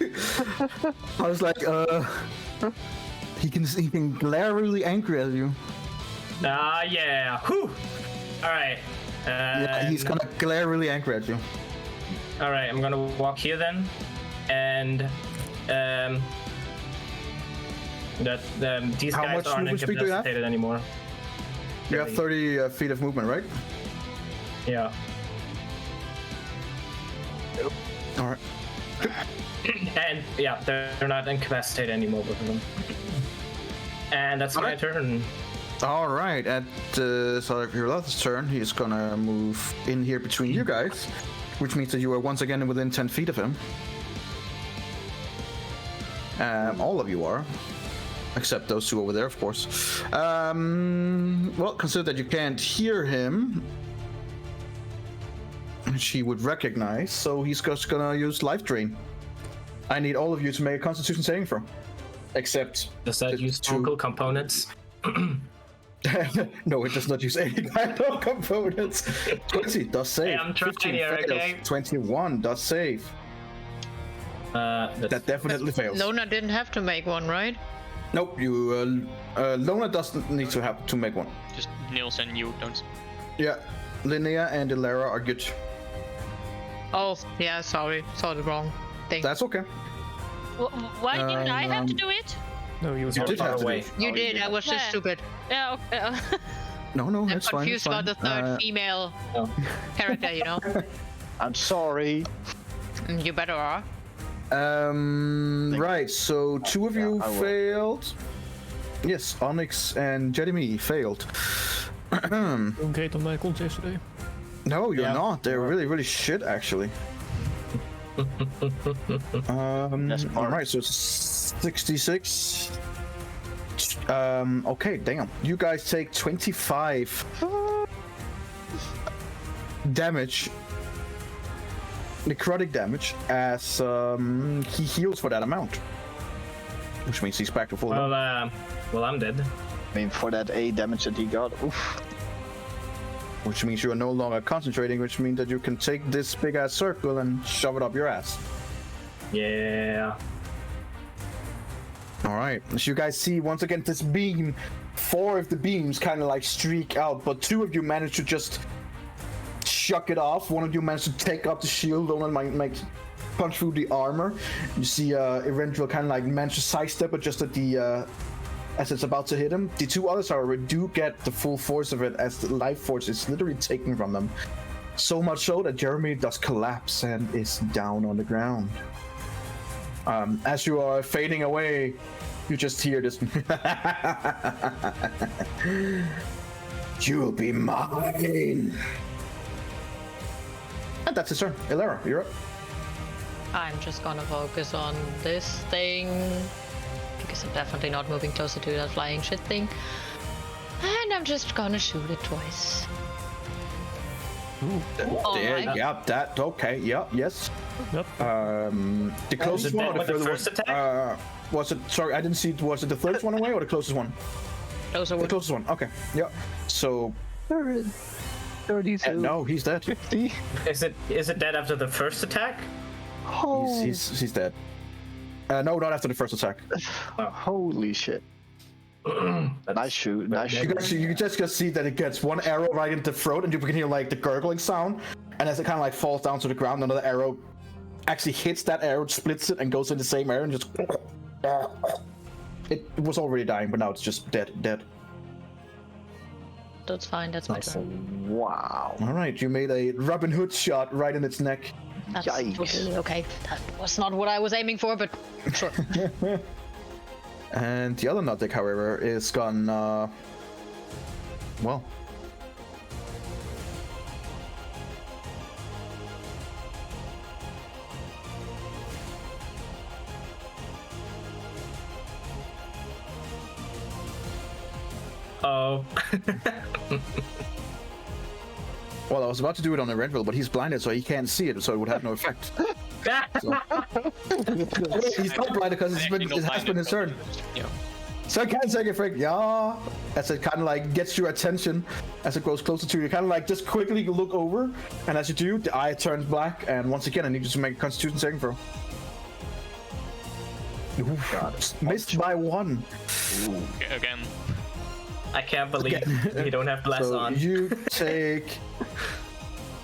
I was like, he can glare really angry at you. Yeah. Whew. All right. Yeah, he's gonna glare really angry at you. All right, I'm gonna walk here then, and these How guys much aren't movement speed do you have? incapacitated anymore. You have 30 feet of movement, right? Yeah. All right. And yeah, they're not incapacitated anymore, both of them. And that's my turn. All right. At your last turn, he's gonna move in here between you guys, which means that you are once again within 10 feet of him. All of you are, except those two over there, of course. Well, consider that you can't hear him, which he would recognize, so he's just gonna use Life Drain. I need all of you to make a Constitution saving throw, except. Does that use vocal components? No, it does not use any kind of components. 20 does save. Hey, I'm trying 15 here, fails. okay? 21 does save. That definitely fails. Lona didn't have to make one, right? Nope, you Lona doesn't need to have to make one. Just Niels and you don't. Yeah, Linnea and Alara are good. Oh, yeah, sorry. Saw the wrong thing. That's okay. Why didn't I have to do it? No, you You did have to do it. You did, I was just Yeah. stupid. Yeah, okay. No, I'm it's fine. It's confused about fine. the third female character, you know? I'm sorry. You better are. Right, so two of you I will. failed. Yes, Onyx and Jeremy failed. Doing great on my cons yesterday. No, you're Yeah. not. They're really shit, actually. Alright, so it's 66. Okay, damn. You guys take 25 damage. Necrotic damage as he heals for that amount. Which means he's back to full health. Well, I'm dead. I mean, for that 8 damage that he got, oof. Which means you are no longer concentrating, which means that you can take this big ass circle and shove it up your ass. Yeah. Alright, so you guys see once again this beam, 4 of the beams kind of like streak out, but 2 of you manage to just shuck it off. One of you managed to take up the shield, one might punch through the armor. You see Eberron kind of like manage to sidestep it just at the as it's about to hit him. The two others, however, do get the full force of it as the life force is literally taken from them. So much so that Jeremy does collapse and is down on the ground. As you are fading away, you just hear this. You'll be mine. And that's his turn. Elara, you're up. I'm just gonna focus on this thing because I'm definitely not moving closer to that flying shit thing. And I'm just gonna shoot it twice. Yeah, that okay. Yep, yes. Yep. The closest one or the further first one? attack? Was it? Sorry, I didn't see. Was it the furthest one away or the closest one? Closer The one. closest one. Okay. Yeah. So 32. no, he's dead. 50. Is it dead after the first attack? Oh, He's dead. No, not after the first attack. holy shit. Nice shoot. Nice shoot. You just see that it gets one arrow right into the throat, and you can hear like the gurgling sound. And as it kind of like falls down to the ground, another arrow actually hits that arrow, splits it, and goes in the same arrow, and just. It was already dying, but now it's just dead. That's fine, that's my turn. Wow. All right, you made a Robin Hood shot right in its neck. That's Yikes. totally okay. That was not what I was aiming for, but sure. And the other Nutdick, however, is gone. Well. Oh. Well, I was about to do it on a Renville, but he's blinded, so he can't see it, so it would have no effect. So. He's not blinded because it has been his turn. Yeah. So I can't take effect, yeah. As it kind of like gets your attention as it grows closer to you. You kind of like just quickly look over, and as you do, the eye turns black, and once again, I need you to make a Constitution saving throw. Missed by 1. Again. I can't believe you don't have glass So on. you take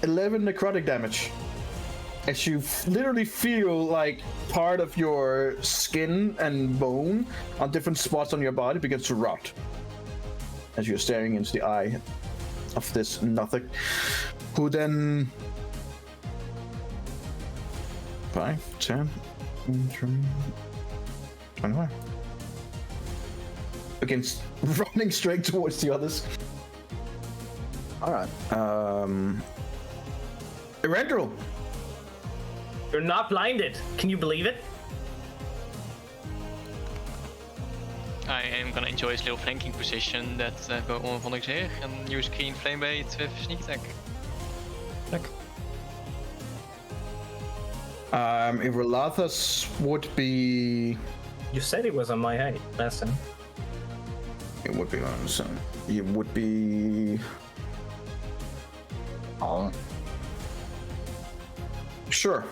11 necrotic damage. As you literally feel like part of your skin and bone on different spots on your body begins to rot. As you're staring into the eye of this nothing. Who then... 5, 10, 21. Against running straight towards the others. Alright. Eberron. You're not blinded. Can you believe it? I am gonna enjoy his little flanking position that go on van here and use Green Flame Bait with sneak attack. Irelathas would be... You said it was on my height last time. It would be on some. It would be... Oh. Sure.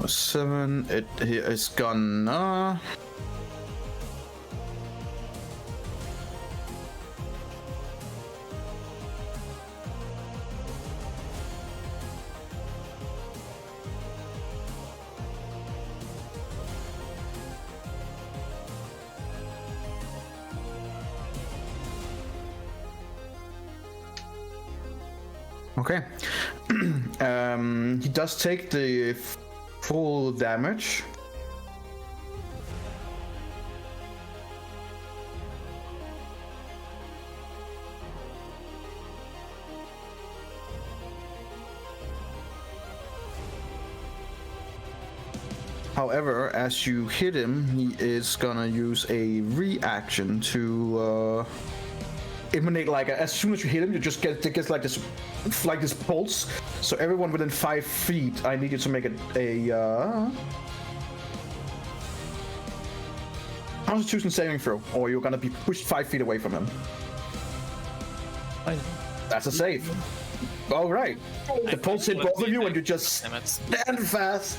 Was 7. It is gonna. Okay. He does take the full damage. However, as you hit him, he is gonna use a reaction to emanate like as soon as you hit him, you just gets like this pulse. So everyone within 5 feet, I need you to make a Constitution saving throw, or you're gonna be pushed 5 feet away from him. Fine. That's a save. All right. The pulse hit both of you, and you just stand fast.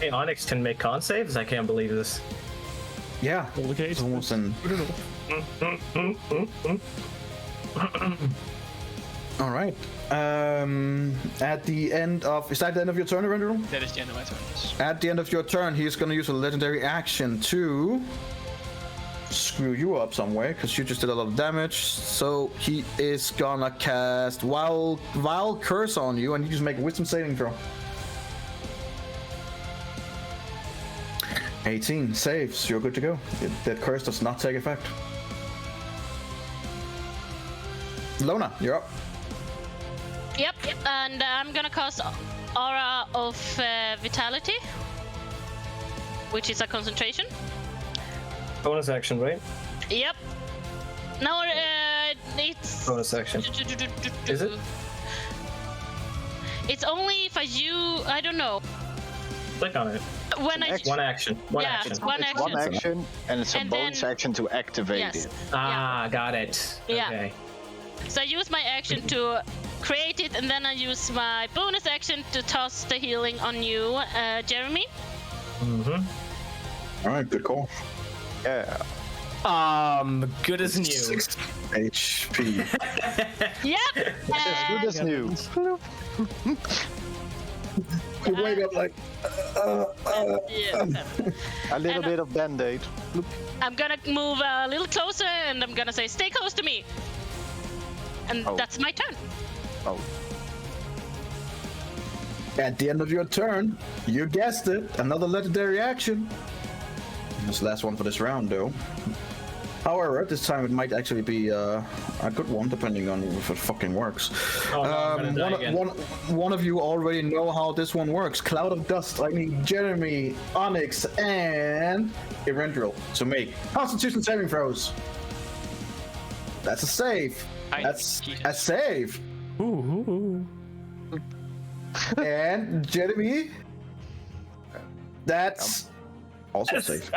Hey, Onyx can make con saves? I can't believe this. Yeah. All the case. It's almost an All right. At the end of is that the end of your turn, Eberron? That is the end of my turn. Yes. At the end of your turn, he's gonna use a legendary action to screw you up some way because you just did a lot of damage. So he is gonna cast Vile Curse on you, and you just make a Wisdom saving throw. 18 saves. You're good to go. That curse does not take effect. Lona, you're up. Yep, and I'm gonna cast Aura of Vitality, which is a concentration. Bonus action, right? Yep. No, it's... Bonus action. Is it? It's only if I use... I don't know. Click on it. When I... One action. One Yeah, action. it's one It's action. one action, and it's a And bonus then- action to activate Yes. it. Ah, got it. Yeah. Okay. So I use my action to create it, and then I use my bonus action to toss the healing on you, Jeremy. Mm-hmm. All right, good call. Yeah. Good as new. 6 HP. Yep. As good as new. You wake up like. Yeah. A little bit of band-aid. I'm gonna move a little closer, and I'm gonna say, "Stay close to me." And Oh. that's my turn. Oh. At the end of your turn, you guessed it, another legendary action. This last one for this round, though. However, this time it might actually be a good one, depending on if it fucking works. Oh, no, I'm gonna die again. One of you already know how this one works. Cloud of Dust, I need Jeremy, Onyx, and Eberron to make Constitution saving throws. That's a save. That's a save. Ooh. And Jeremy, that's also safe.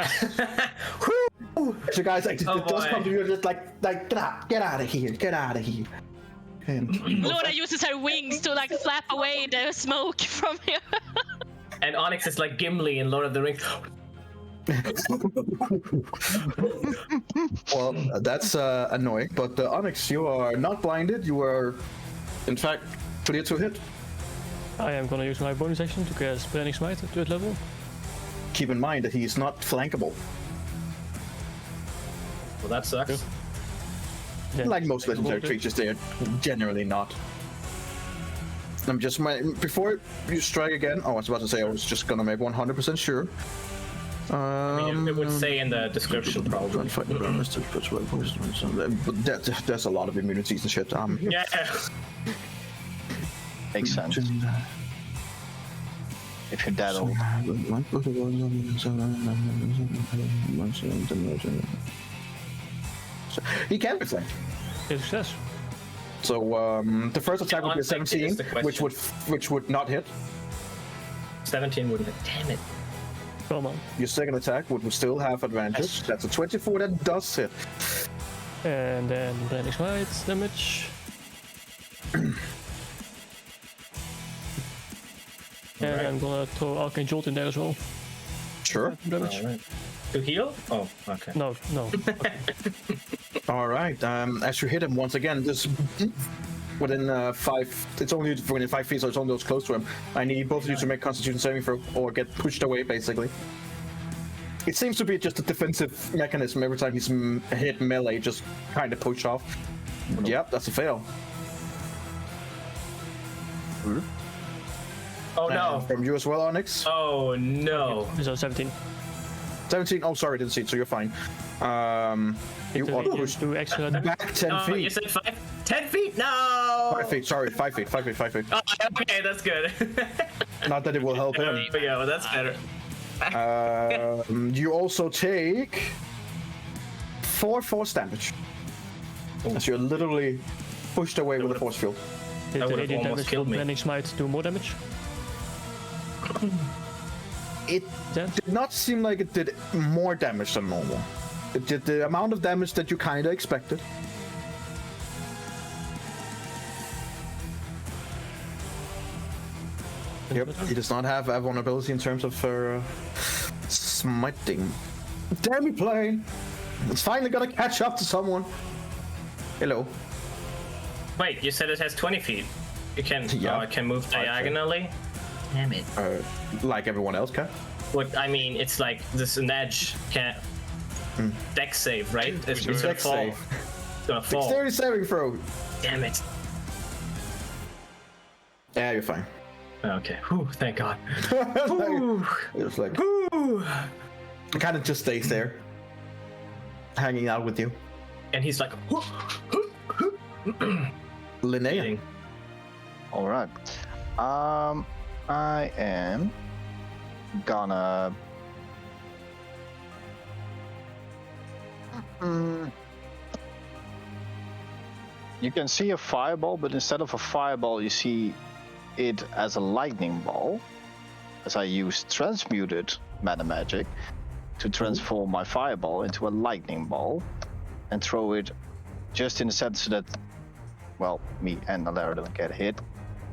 So guys, like, Oh, it does boy. come to you just like get out of here, get out of here. And Luna uses her wings to like flap away the smoke from here. And Onyx is like Gimli in Lord of the Rings. well, that's annoying. But Onyx, you are not blinded. You are, in fact, clear to hit. I am gonna use my bonus action to cast Burning Smite at 3rd level. Keep in mind that he is not flankable. Well, that sucks. Then Like most make a legendary roll to- creatures, they are generally not. I'm just before you strike again. Oh, I was about to say I was just gonna make 100% sure. I mean, it would say in the description probably. But there's a lot of immunities and shit. Yeah. Makes sense. If you're that old. He can reflect. It's a success. So the first attack would be a Unflanked is 17, the question. which would not hit. 17 wouldn't hit. Damn it. Come on. Your second attack would still have advantage. That's a 24 that does hit. And then Burning Smite damage. And I'm gonna throw Arcane Jolt in there as well. Sure. Damage. Alright. To heal? Oh, okay. No. All right. As you hit him once again, just within 5. It's only within 5 feet, so it's almost close to him. I need both of you to make Constitution saving throw or get pushed away, basically. It seems to be just a defensive mechanism. Every time he's hit melee, just kind of push off. Yep, that's a fail. Oh no. And from you as well, Onyx. Oh no. So 17. 17. Oh, sorry, didn't see it. So you're fine. You So are you pushed do extra damage. back 10 Oh, you feet. said 5? 10 feet? No! 5 feet. Sorry, 5 feet. 5 feet. 5 feet. Oh, okay, that's good. Not that it will help him. There we go, that's better. You also take 4 force damage. As you're literally pushed away with a force field. Did That the would've radiant almost damage killed from me. Burning Smite do more damage? It Then? did not seem like it did more damage than normal. It did the amount of damage that you kind of expected. Yep, he does not have a vulnerability in terms of smiting. Damn it, plane! It's finally gonna catch up to someone. Hello. Wait, you said it has 20 feet. You can. Yeah. Oh, it can move diagonally. Damn it. Like everyone else can. What I mean, it's like this an edge. Can't. Dex save, right? It's gonna Dex fall. save. It's gonna fall. Dexterity saving throw. Damn it. Yeah, you're fine. Okay. Whew, thank God. It's like it kind of just stays there, hanging out with you. And he's like, Linnea. All right. I am gonna. You can see a fireball, but instead of a fireball, you see it as a lightning ball. As I use transmuted mana magic to transform my fireball into a lightning ball and throw it just in the sense that, well, me and Nalara don't get hit,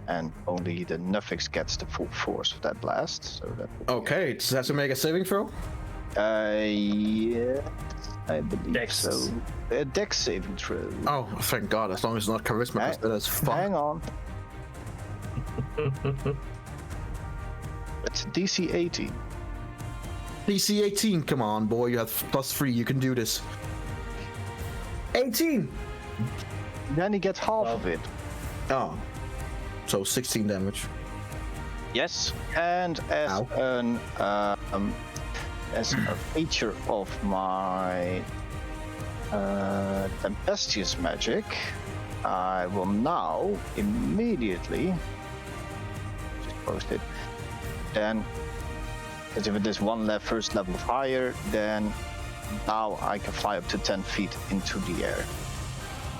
and only the Nuffix gets the full force of that blast. So that. Okay, does it have to make a saving throw? Yeah, I believe Dex. so. A Dex saving throw. Oh, thank God! As long as it's not charisma, because that is fun. Hang on. It's DC 18. DC 18. Come on, boy! You have +3. You can do this. 18. Then he gets half of it. Oh, so 16 damage. Yes, and as as a feature of my tempestuous magic, I will now immediately just post it. Then, because if it is first level higher, then now I can fly up to 10 feet into the air.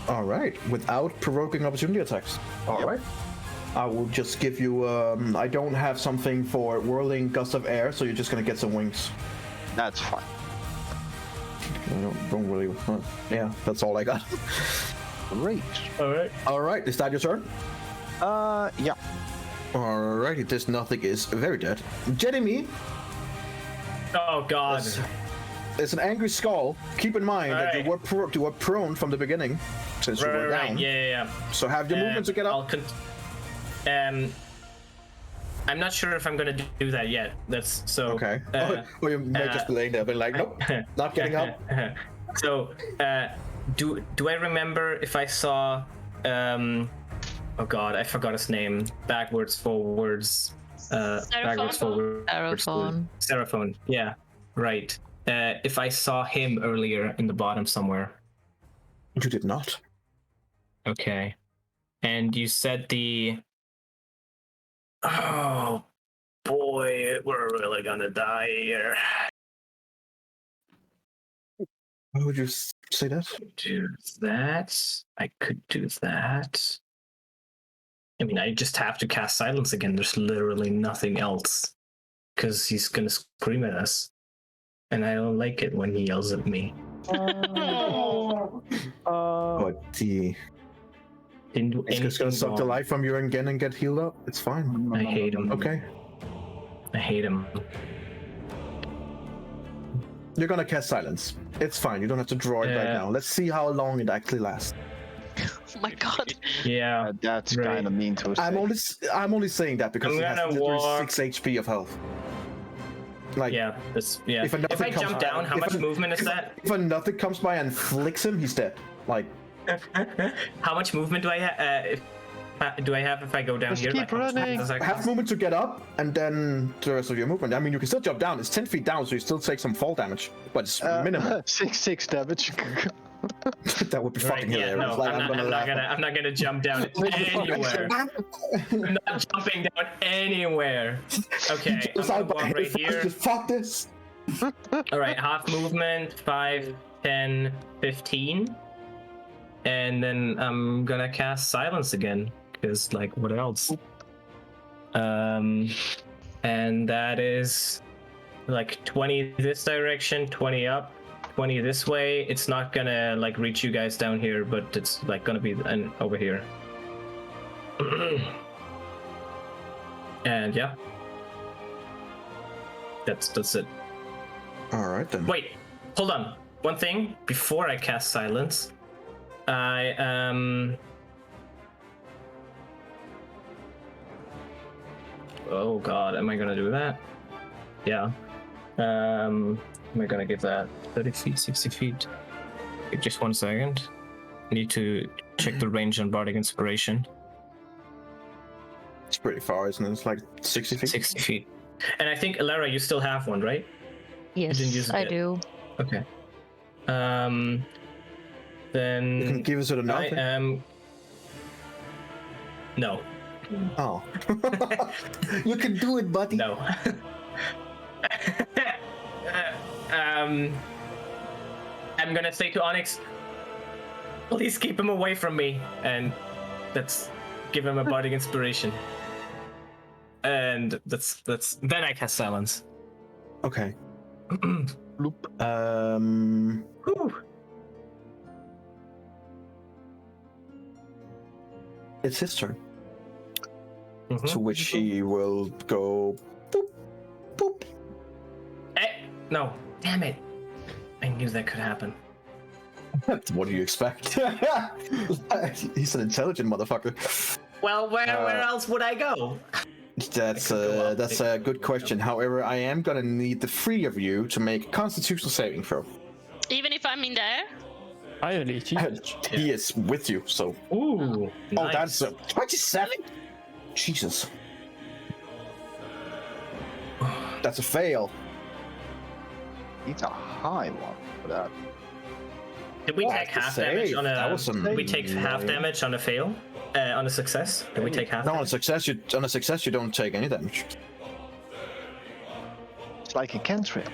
All right, without provoking opportunity attacks. All right. I will just give you. I don't have something for whirling gust of air, so you're just gonna get some wings. That's fine. I don't really. Yeah, that's all I got. Great. All right. Is that your turn? Yeah. Alrighty, this nothing is very dead. Jeremy, oh God. it's an angry skull. Keep in mind that you were prone from the beginning, since you were down. Yeah. So have your movement to get up. I'm not sure if I'm gonna do that yet. That's so. Okay. Or you may just be laying there, but like, nope, not getting up. So, do I remember if I saw? Oh God, I forgot his name. Backwards, forwards. Backwards, forwards. Seraphon. Yeah, right. If I saw him earlier in the bottom somewhere. You did not. Okay. And you said the. Oh boy, we're really gonna die here. Why would you say that? Do that. I could do that. I mean, I just have to cast silence again. There's literally nothing else. Because he's gonna scream at us. And I don't like it when he yells at me. But the. It's just gonna suck the life from you again and get healed up. It's fine. I hate him. Okay. I hate him. You're gonna cast silence. It's fine. You don't have to draw it right now. Let's see how long it actually lasts. Oh my God. Yeah. That's kind of mean to say. I'm only saying that because I'm it has gonna literally walk. 6 HP of health. Like, Yeah. That's yeah. If If I jump down, how much movement is that? if another comes by and flicks him, he's dead. Like, How much movement do I have? Do I have if I go down Just here? keep Like, how much movement running. does that half cost? movement to get up, and then the rest of your movement. I mean, you can still jump down. It's 10 feet down, so you still take some fall damage, but it's minimal. 6 damage. That would be fucking Right, yeah, hilarious. no, Like, I'm not gonna jump down anywhere. I'm not jumping down anywhere. Okay, I'm Just gonna out by walk right his face, here. just fuck this. All right, half movement, 5, 10, 15. And then I'm gonna cast silence again, because like, what else? And that is like 20 this direction, 20 up, 20 this way. It's not gonna like reach you guys down here, but it's like gonna be over here. And yeah, that's it. All right then. Wait, hold on. one thing before I cast silence. I Oh god, am I gonna do that? Yeah. Am I gonna give that 30 feet, 60 feet? Just 1 second. Need to check the range on Bardic Inspiration. It's pretty far, isn't it? It's like 60 feet. 60 feet. And I think, Alara, you still have one, right? Yes, didn't use it I yet. do. Okay. Then You can give us it I another. am. No. Oh. You can do it, buddy. No. I'm gonna say to Onyx, please keep him away from me, and let's give him a bardic inspiration. And that's then I cast silence. Okay. Whew. It's his turn. Mhm. To which he will go. Boop, boop. No, damn it! I knew that could happen. What do you expect? He's an intelligent motherfucker. Well, where else would I go? That's a good question. However, I am gonna need the 3 of you to make a Constitution saving throw. Even if I'm in there? I only He is with you, so. Ooh, Oh, nice. that's a 27. Jesus. That's a fail. It's a high one for that. Did we Oh, take that's a half damage save. on a? That was some- Did we take half damage on a fail? On a success? Did we take half? No, on a damage? success you don't take any damage. It's like a cantrip.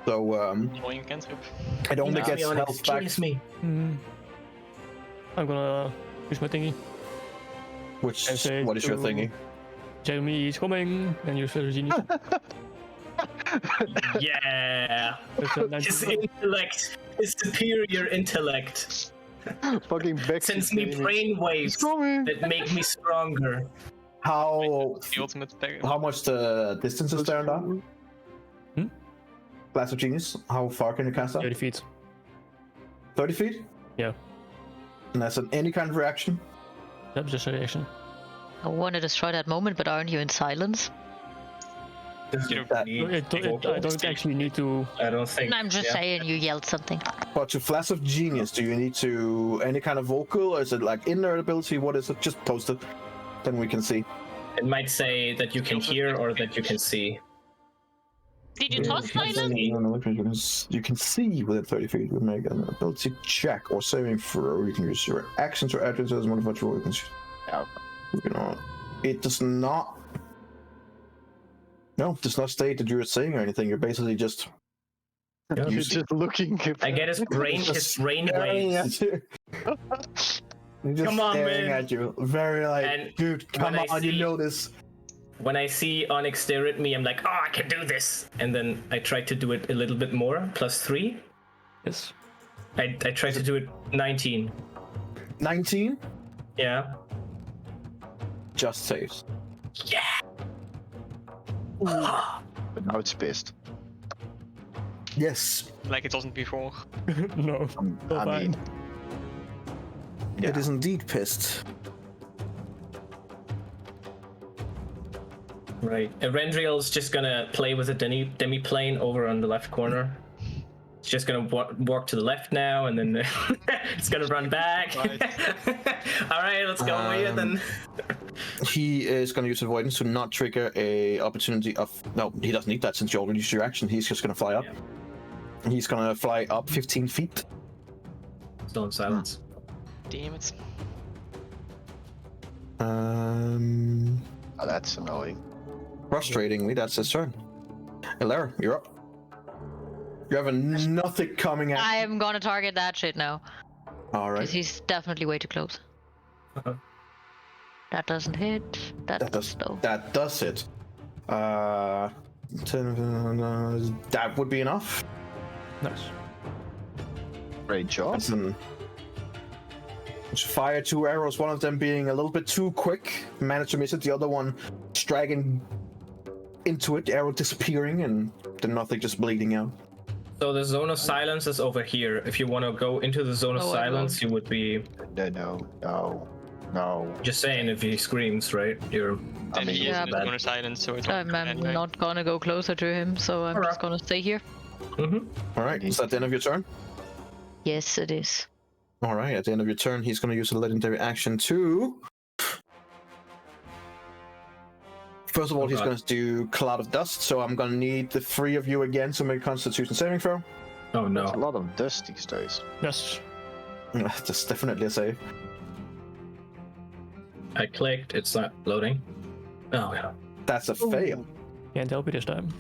So Annoying cantrip. it only Genius gets me, Onyx. health back. Genius me. I'm gonna use my thingy. Which And say what is your to- thingy? Jeremy is coming, and use the genius. Yeah. That's a nice- His intellect, his superior intellect, Fucking back. sends me brainwaves that make me stronger. How The ultimate attack. how much the distance is there on that? Glass of Genius. How far can you cast that? 30 feet. 30 feet? Yeah. And that's an any kind of reaction? That's just a reaction. I want to destroy that moment, but aren't you in silence? You That- I don't actually need to. I don't think. I'm just saying you yelled something. But to Flash of Genius, do you need to any kind of vocal, or is it like inner ability? What is it? Just post it, then we can see. It might say that you can hear or that you can see. Did you toss silence? You can see within 30 feet. You make an ability check or saving throw. You can use your actions or attributes as modified roll. You can. Yeah. You know, it does not. No, it does not state that you're saying or anything. You're basically just. You're using- just looking. I get his brain staring waves. at you. He's just Come on, staring man. at you. Very like, And dude, come when I on, you see- know this. When I see Onyx stare at me, I'm like, oh, I can do this. And then I try to do it a little bit more, +3. Yes. I try to do it 19. 19 Yeah. just saves. Yeah. But now it's pissed. Yes, Like it wasn't before. No. I mean, it is indeed pissed. Right. Erendriel's just gonna play with a demi-plane over on the left corner. It's just gonna walk to the left now, and then it's gonna run back. All right, let's go with then. He is going to use avoidance to not trigger a opportunity of. No, he doesn't need that since you already used your action. He's just going to fly up. He's going to fly up 15 feet. Still in silence. Damn it. oh, that's annoying. Frustratingly, that's his turn. Elara, you're up. You have a nothing coming at. I am gonna target that shit now. All right. Because he's definitely way too close. Uh-huh. That doesn't hit. That does though. That does it. 10, that would be enough. Nice. Great job. That's an. Fire 2 arrows, one of them being a little bit too quick, managed to miss it, the other one striking into it, the arrow disappearing, and then nothing just bleeding out. So the zone of silence is over here. If you want to go into the zone of No, I silence, you would be No. just saying if he screams, right? You're. Then he is in the bad. zone of silence, so it's I'm anyway. not gonna go closer to him, so I'm just gonna stay here. All right. Is that the end of your turn? Yes, it is. All right. At the end of your turn, he's going to use a legendary action to. First of all, he's going to do Cloud of Dust. So I'm going to need the 3 of you again to make a Constitution saving throw. Oh There's a no. lot of dust these days. Yes. That's definitely a save. I clicked. It's not loading. Oh yeah. That's a fail. Can't help you this time.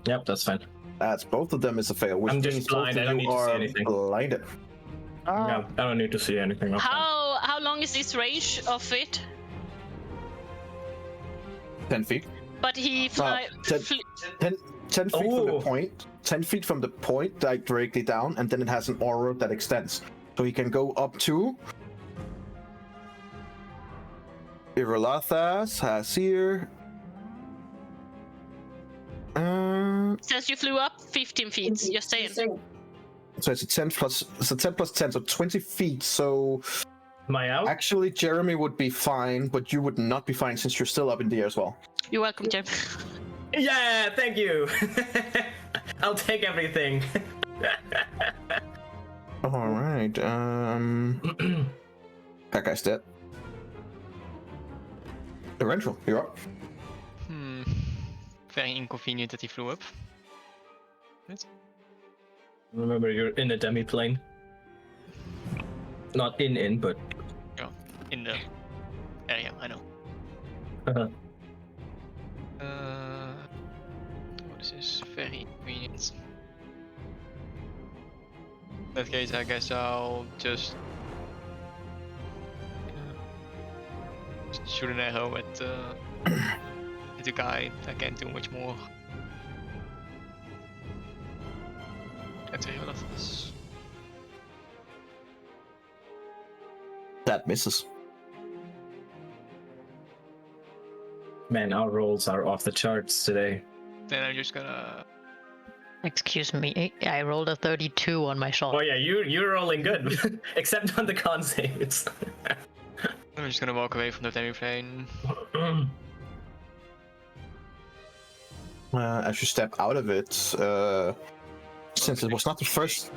Yep, that's fine. That's both of them is a fail. Which I'm just means blind, both I of don't you need to see are anything. blinded. Yeah, I don't need to see anything. Else. How long is this range of it? 10 feet. But he fly. 10 feet from the Oh. point. 10 feet from the point, like directly down, and then it has an aura that extends. So he can go up to. Irolathas has here. Since you flew up 15 feet, you're saying. So it's a 10 plus. It's a 10 plus 10, so 20 feet. So Am I out? actually, Jeremy would be fine, but you would not be fine since you're still up in the air as well. You're welcome, Jim. Yeah, thank you. I'll take everything. All right. That guy's dead. The Rental, you're up. Very inconvenient that he flew up. Remember, you're in a demi plane. Not in, but. Yeah, in the area, I know. Uh-huh. This is very inconvenient. In that case, I guess I'll just shoot an arrow at the guy. I can't do much more. Let's see what this. That misses. Man, our rolls are off the charts today. Then I'm just gonna. Excuse me, I rolled a 32 on my shot. Oh yeah, you're rolling good, except on the con saves. I'm just gonna walk away from the demi-plane. As you step out of it, since it was not the first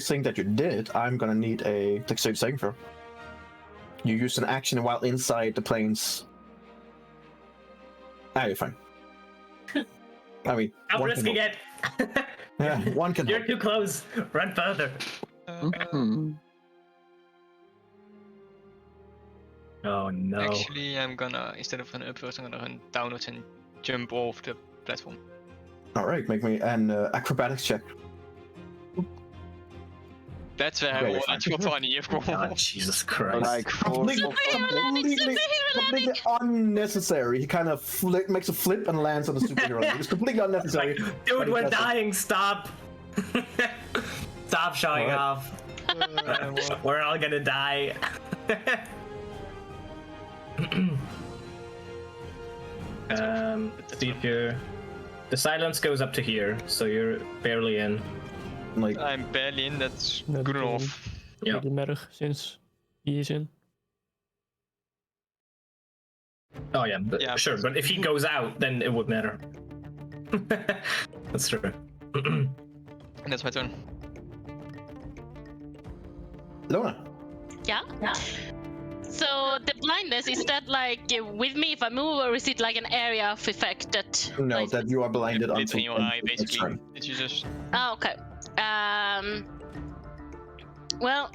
thing that you did, I'm gonna need a dexterity saving throw. You used an action while inside the planes. You're fine. I mean, I'm one can risking help. it. Yeah, one can You're help. too close. Run further. Oh no. Actually, I'm gonna, instead of run upwards, I'm gonna run downwards and jump off the platform. All right, make me an acrobatics check. That's where I Okay, roll fine. natural 20, of course. Oh, Jesus Christ. Like Completely unnecessary. He kind of makes a flip and lands on the superhero. It's completely It's unnecessary. like, but dude, he we're does it. dying. Stop. Stop showing Alright. off. We're all gonna die. See if you're. The silence goes up to here, so you're barely in. Like, I'm barely in, that's That good will enough. Yeah. really matter since he is in. Oh yeah, Yeah. sure. But if he goes out, then it would matter. That's true. And that's my turn. Lona. Yeah. So the blindness, is that like with me if I move, or is it like an area of effect that? No, like- that you are blinded It's in until your eye, next basically. turn. It's you just. Oh, okay. Well.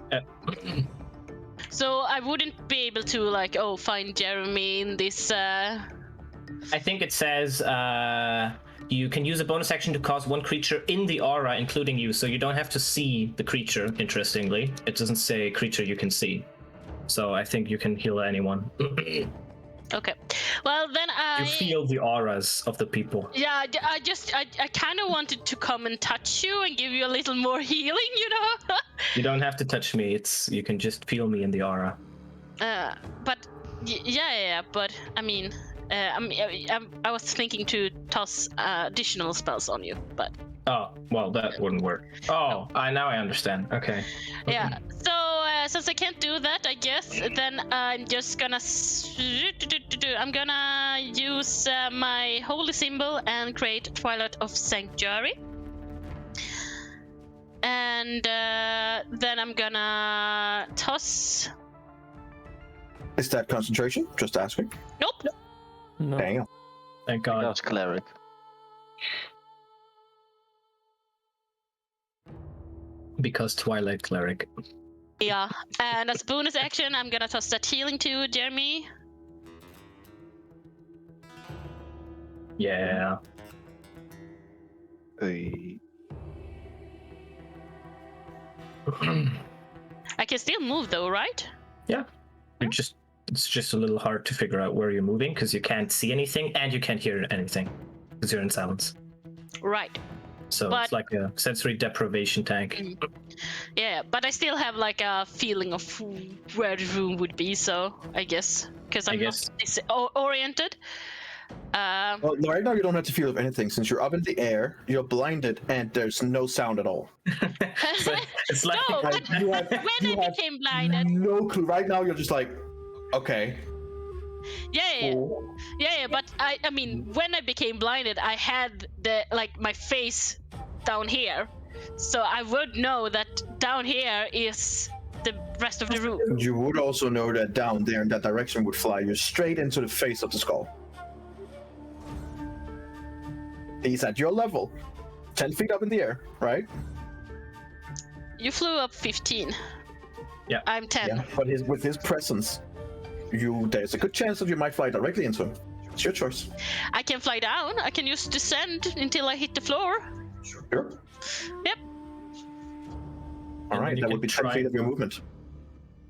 So I wouldn't be able to like find Jeremy in this. I think it says you can use a bonus action to cause one creature in the aura, including you, so you don't have to see the creature. Interestingly, it doesn't say creature you can see, so I think you can heal anyone. Okay. Well then You feel the auras of the people. Yeah, I kind of wanted to come and touch you and give you a little more healing, you know. You don't have to touch me. You can just feel me in the aura. But yeah. But I mean, I was thinking to toss additional spells on you, but Oh, well, that wouldn't work. Oh, now I understand. Okay. Yeah. So since I can't do that, I guess then I'm just gonna I'm gonna use my holy symbol and create Twilight of Sanctuary. And then I'm gonna toss. Is that concentration? Just asking. Nope. No. Damn. Thank God. That's cleric. Because Twilight Cleric. Yeah. And as bonus action, I'm gonna toss that healing to Jeremy. Yeah. Hey. I can still move though, right? Yeah. It's just a little hard to figure out where you're moving because you can't see anything and you can't hear anything because you're in silence. Right. So But- it's like a sensory deprivation tank. Yeah, but I still have like a feeling of where the room would be, so I guess because I'm guess. not oriented. Well, right now you don't have to feel of anything since you're up in the air, you're blinded, and there's no sound at all. So it's like No, but You have, when you I have became blinded, no clue. Right now you're just like, okay. yeah. But I mean, when I became blinded, I had my face down here, so I would know that down here is the rest of the room. You would also know that down there in that direction would fly you straight into the face of the skull. He's at your level, 10 feet up in the air, right? You flew up 15. Yeah. I'm 10. Yeah. But with his presence, there's a good chance that you might fly directly into him. It's your choice. I can fly down. I can just descend until I hit the floor. Sure. Yep. All right, you that can would be 10 try- feet of your movement.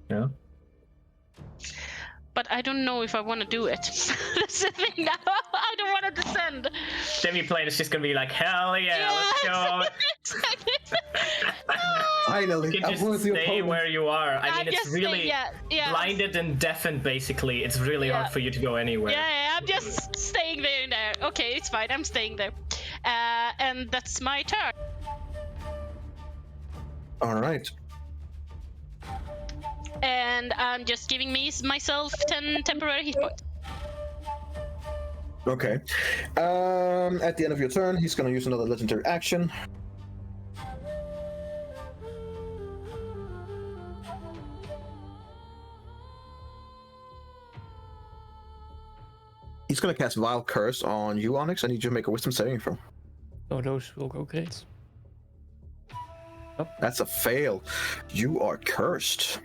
Yeah. But I don't know if I want to do it. That's the thing now. I don't want to descend. Demiplane is just gonna be like, hell yeah, let's go. Exactly. Finally, You can I'm with just the stay opponent. where you are. I I'm mean, it's just really saying, yeah. blinded and deafened, basically. It's really Yeah. hard for you to go anywhere. Yeah, I'm just staying there and there. Okay, it's fine. I'm staying there. And that's my turn. All right. And I'm just giving myself 10 temporary hit points. Okay. At the end of your turn, he's going to use another legendary action. He's going to cast Vile Curse on you, Onyx. I need you to make a Wisdom saving throw. Oh, those will go great. That's a fail. You are cursed.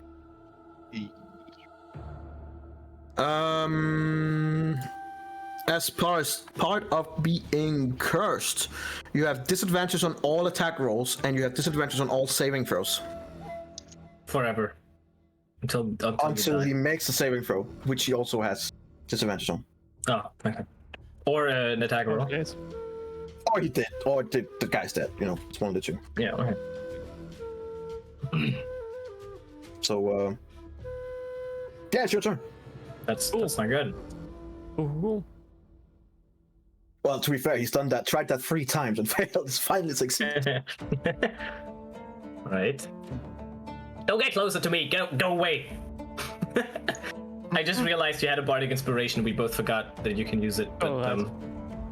As part of being cursed, you have disadvantage on all attack rolls, and you have disadvantage on all saving throws. Forever. Until Until you he die. makes a saving throw, which he also has disadvantage on. Oh, okay. Or an attack roll. Great. Or he did, or the guy's dead. You know, it's one of the two. Yeah, okay. So, yeah, it's your turn. That's not good. Ooh. Well, to be fair, he's tried that 3 times and failed. It's finally succeeded. Right. Don't get closer to me. Go away. I just realized you had a bardic inspiration. We both forgot that you can use it. But Oh,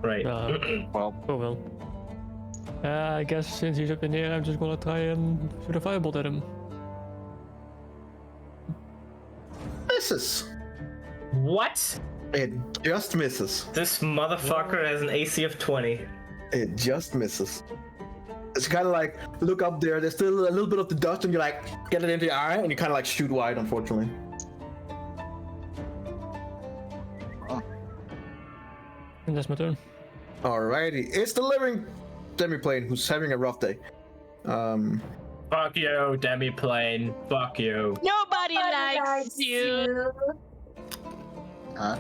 right. right. Well, Oh well. I guess since he's up in the air, I'm just gonna try and shoot a firebolt at him. Misses. What? It just misses. This motherfucker has an AC of 20. It just misses. It's kind of like, look up there, there's still a little bit of the dust, and you like, get it into your eye, and you kind of like shoot wide, unfortunately. And that's my turn. Alrighty, it's the living Demiplane who's having a rough day. Fuck you, Demiplane. Fuck you. Nobody likes you. huh?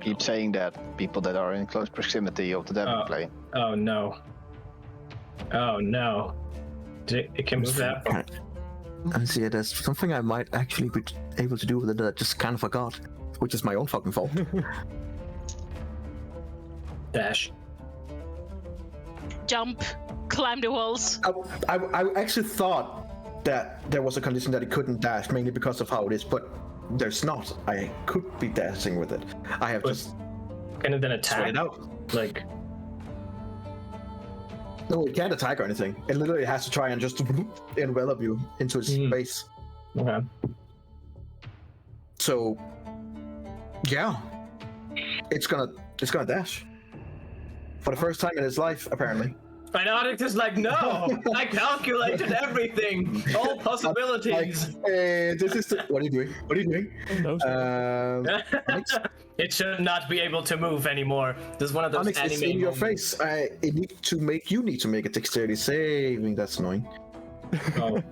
Keep saying that. People that are in close proximity of the devil plane. Oh no. Oh no. It can move that far. And see, there's something I might actually be able to do with it that I just kind of forgot, which is my own fucking fault. Dash. jump, climb the walls. I actually thought that there was a condition that it couldn't dash, mainly because of how it is, but there's not. I could be dashing with it. I have just Can it then sweat attack? it out. Like, No, it can't attack or anything. It literally has to try and just envelop you into its base. okay. So, yeah, it's gonna dash for the first time in its life, apparently. Onyx is like, no, I calculated everything, all possibilities. This is what are you doing? What are you doing? No, Onyx, It should not be able to move anymore. This is one of those Onyx, it's anime in your moments. face. You need to make a dexterity saving. That's annoying. Oh,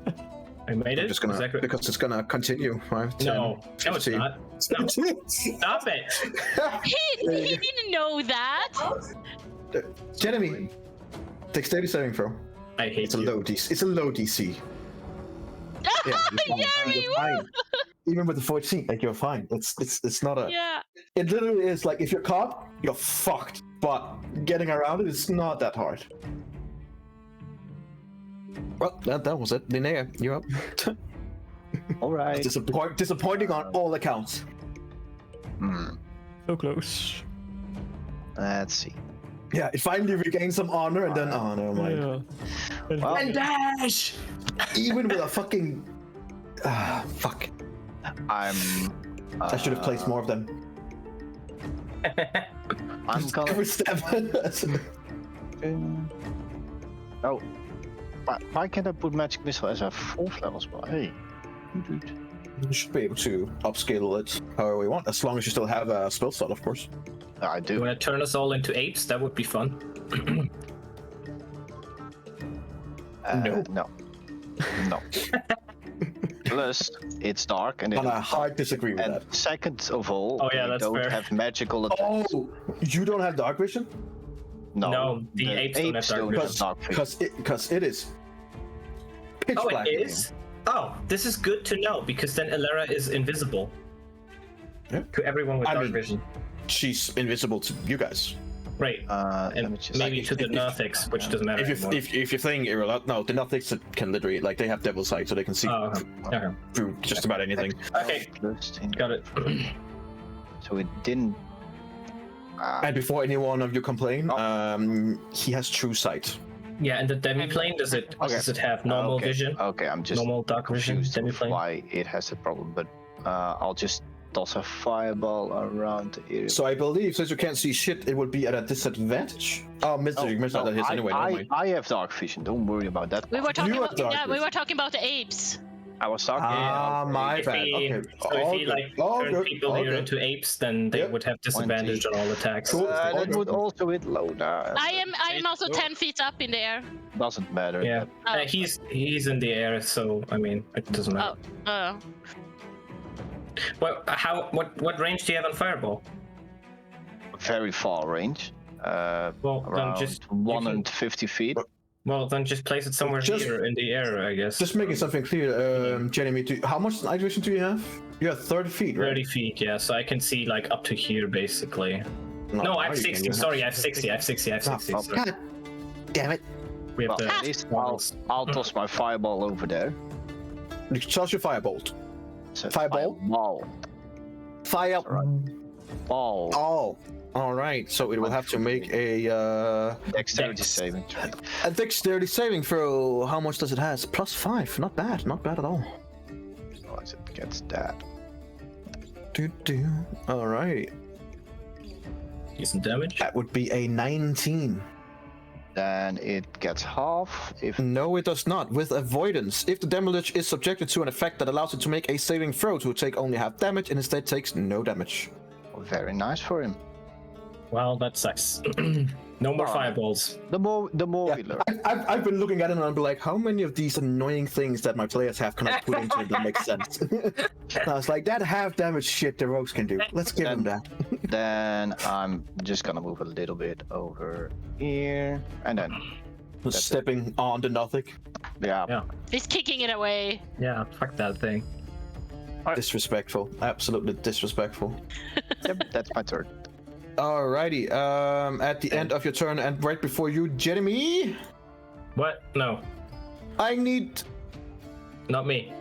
I made it. I'm just gonna Is that good? because it's gonna continue. 5, 10, No, no, it's 15. not. No, stop it. He didn't know that. Jeremy, dexterity saving throw. I hate It's a you. low DC. It's a low DC. Yeah, Jeremy, you're fine. Even with the 14, like you're fine. It's not a. Yeah. It literally is like if you're caught, you're fucked. But getting around it is not that hard. Well, that was it. Linnea, you're up. All right. Disappointing on all accounts. so close. Let's see. Yeah, it finally regained some honor, and then never mind. Yeah. Well, And dash. Even with a fucking fuck. I'm. I should have placed more of them. I'm gonna. Every step. Oh. Why can't I put magic missile as a 4th level spell? Hey. You should be able to upscale it however we want, as long as you still have a spell slot, of course. I You do. want to turn us all into apes? That would be fun. No. No. Plus, it's dark and And I hard disagree with that. and second of all, Oh, yeah, they that's don't fair. have magical attacks. Oh, you don't have dark vision? No, the apes don't have dark vision. dark vision. Because it is pitch Oh, black. it is? Oh, this is good to know because then Elara is invisible Yeah. to everyone with I dark mean- vision. She's invisible to you guys. Right. Let me And just. maybe to the Nothics, which doesn't matter If you anymore. if you're saying Eberron, no, the Nothics can literally like they have devil sight, so they can see Oh, okay. through just about anything. Okay, Plus 10. got it. So it didn't. And before any one of you complain, he has true sight. Yeah, and the demi-plane, does it have normal okay. vision? Okay, I'm just Normal dark vision, confused with demi-plane? why it has a problem, but I'll just toss a fireball around the area. So I believe since you can't see shit, it would be at a disadvantage. Oh, Mr. No, that hits anyway. Never mind. I have dark vision. Don't worry about that. We were talking You about have dark we vision. were talking about the apes. I was talking. My If bad. he, Okay. so if he like turned people here good. into apes, then they Yep. would have disadvantage on all attacks. Cool. That would also hit loader. I am also 10 feet up in the air. Doesn't matter. Yeah, Oh. he's in the air, so I mean it doesn't matter. Oh. Well, what range do you have on fireball? Very far range. Well, then Around just 150 feet. Well, then just place it somewhere Just- here in the air, I guess. Just making something clear, Jeremy. How much night vision do you have? You have 30 feet, right? 30 feet, yeah. So I can see like up to here, basically. No, I have 60. Sorry, I have 60. I have 60. I have 60. Oh, sorry. God damn it! We have Well, the at least I'll toss my fireball over there. You toss your firebolt. So Fireball? Fireball. Fire. Ball. Oh, all right. So it will have to make a Dexterity Dex. saving throw. dexterity saving throw. How much does it have? +5. Not bad. Not bad at all. Once it gets that. Do. All right. decent damage. That would be a 19. Then it gets half. If No, it does not. With avoidance, if the damage is subjected to an effect that allows it to make a saving throw to take only half damage and instead takes no damage. very nice for him. Well, that sucks. No more fireballs. The more we learn. I've been looking at it and I'm like, how many of these annoying things that my players have can I put into it that makes sense? And I was like, that half damage shit the rogues can do. Let's give them that. Then I'm just gonna move a little bit over here, and then Stepping on the nothing. Yeah. He's kicking it away. Yeah, fuck that thing. Disrespectful. Absolutely disrespectful. yep, that's my turn. Alrighty. At the end of your turn and right before you, Jeremy, What? No, I need not me.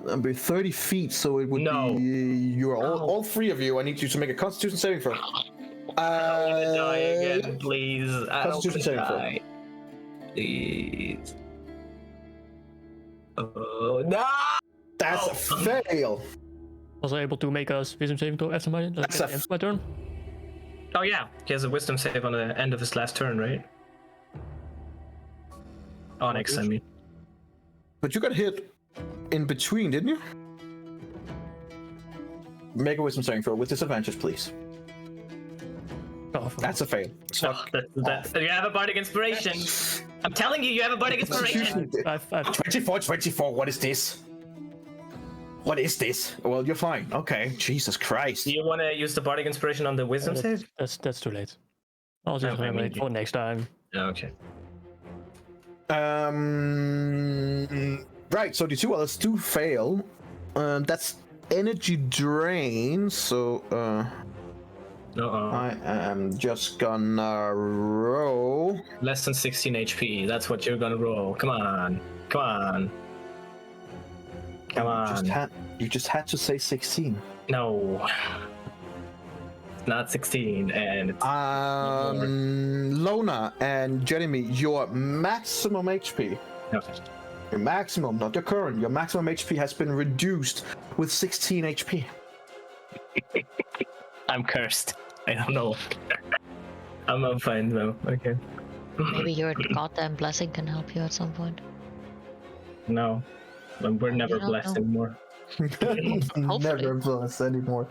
number 30 feet, so it would No. be you're No. all three of you. I need you to make a Constitution saving throw. I don't want to die again, please. I don't want Constitution to saving throw. die. Please. Oh no! That's a fail. Was I able to make a wisdom saving throw after my, That's a at the end of my turn? Oh yeah, he has a wisdom save on the end of his last turn, right? Onyx, I mean. But you got hit in between, didn't you? Make a wisdom saving throw with disadvantage, please. Oh, That's a fail. No, you have a bardic inspiration. I'm telling you, you have a bardic inspiration. I've 24. What is this? What is this? Well, you're fine. Okay. Jesus Christ. Do you want to use the bardic inspiration on the wisdom save? that's too late. I'll just Okay, remember it maybe. for next time. Okay. Right. So the two others do fail. That's energy drain. So I am just gonna roll. Less than 16 HP. That's what you're gonna roll. Come on. Come on. Come on. You just had to say 16. No. It's not 16, and it's Lona and Jeremy, your maximum HP. okay. Your maximum, not your current. Your maximum HP has been reduced with 16 HP. I'm cursed. I don't know. I'm fine though. Okay. Maybe your goddamn blessing can help you at some point. No. We're never don't blessed know. anymore. Never blessed anymore.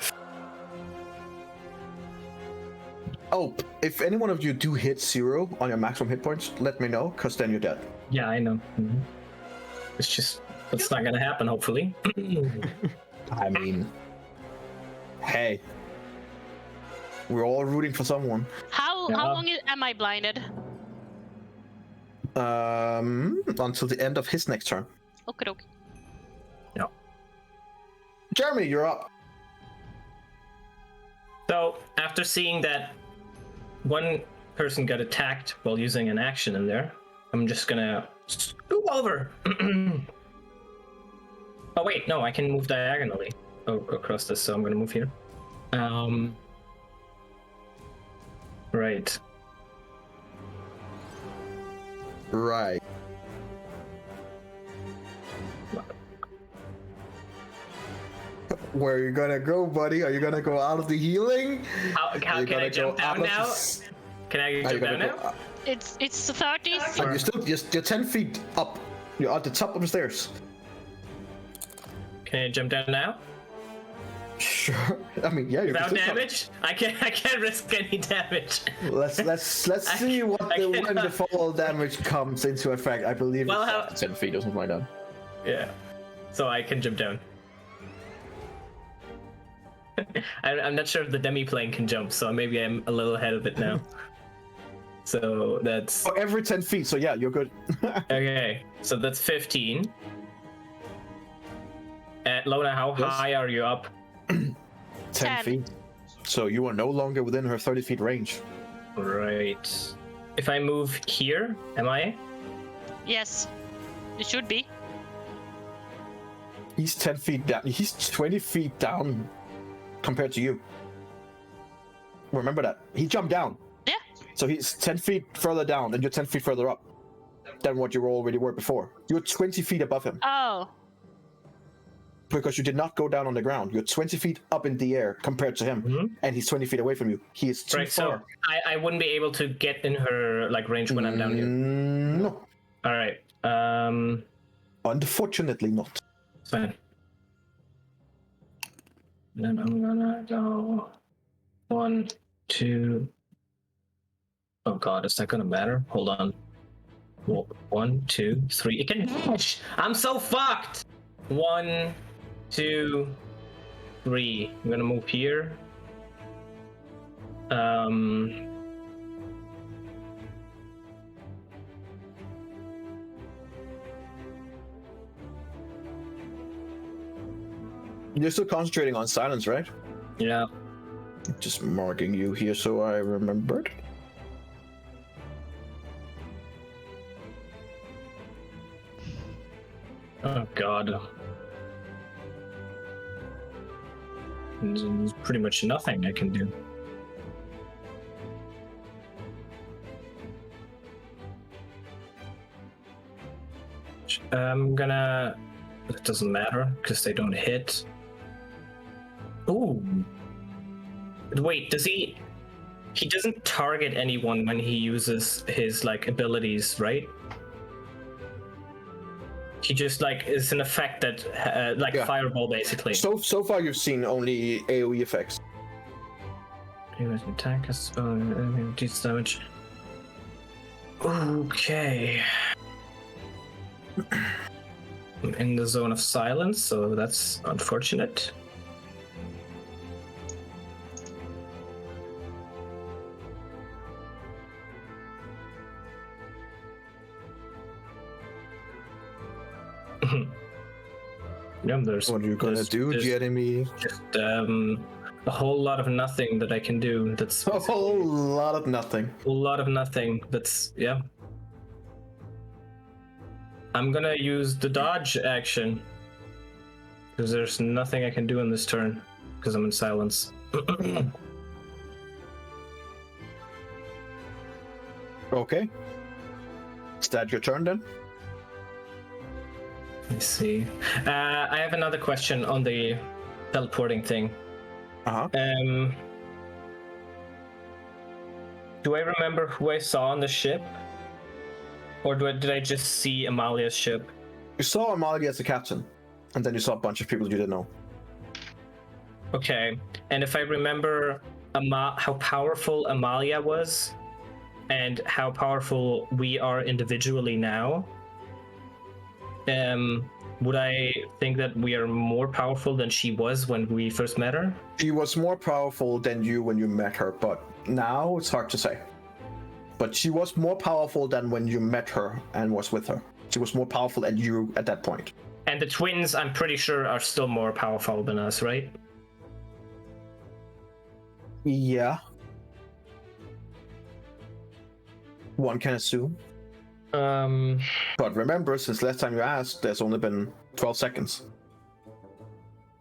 Oh, if any one of you do hit 0 on your maximum hit points, let me know, because then you're dead. Yeah, I know. It's just, it's not gonna happen, hopefully. I mean, hey, we're all rooting for someone. How long am I blinded? Until the end of his next turn. Okay, okay. Jeremy, you're up. So, after seeing that one person got attacked while using an action in there, I'm just gonna scoop over. Oh wait, no, I can move diagonally across this, so I'm gonna move here. Right. Right. Where are you gonna go, buddy? Are you gonna go out of the healing? How can I jump down now? Can I jump down now? It's 30. You're still you're 10 feet up. You're at the top of the stairs. Can I jump down now? Sure. I mean, yeah. You Without can still damage? I can't risk any damage. Let's see when the fall damage comes into effect. I believe Well, it's how- up to 10 feet or something like that. Yeah. So I can jump down. I'm not sure if the demi-plane can jump, so maybe I'm a little ahead of it now. So that's... Oh, every 10 feet, so yeah, you're good. Okay, so that's 15. Lona, how Yes. high are you up? 10 10. feet. So you are no longer within her 30 feet range. Right. If I move here, am I? Yes, it should be. He's 10 feet down. He's 20 feet down compared to you. Remember that. He jumped down. Yeah. So he's 10 feet further down, and you're 10 feet further up than what you already were before. You're 20 feet above him. Oh. Because you did not go down on the ground. You're 20 feet up in the air compared to him, and he's 20 feet away from you. He is too Right, far. so I wouldn't be able to get in her range when I'm down here. No. All right. Unfortunately not. Fine. Then I'm gonna go 1, 2. Oh god, is that gonna matter? Hold on. 1, 2, 3. It can dash. I'm so fucked. 1, 2, 3. I'm gonna move here. You're still concentrating on silence, right? Yeah. Just marking you here so I remembered. Oh god. There's pretty much nothing I can do. I'm gonna... It doesn't matter, because they don't hit. Ooh. Wait, does he... He doesn't target anyone when he uses his, like, abilities, right? He just, like, is an effect that, like, Yeah. Fireball, basically. So far you've seen only AoE effects. Attack has deals damage. Okay. I'm in the zone of silence, so that's unfortunate. Yeah, there's, What are you gonna do, Jeremy? Just a whole lot of nothing that I can do. That's A whole lot of nothing. a lot of nothing. That's yeah. I'm gonna use the dodge action because there's nothing I can do in this turn because I'm in silence. Okay. Is that your turn then? Let me see. I have another question on the teleporting thing. Uh-huh. Do I remember who I saw on the ship? Or did I just see Amalia's ship? You saw Amalia as a captain, and then you saw a bunch of people you didn't know. Okay, and if I remember how powerful Amalia was, and how powerful we are individually now, would I think that we are more powerful than she was when we first met her? She was more powerful than you when you met her, but now it's hard to say. But she was more powerful than when you met her and was with her. She was more powerful than you at that point. And the twins, I'm pretty sure, are still more powerful than us, right? Yeah. One can assume. But remember, since last time you asked, there's only been 12 seconds.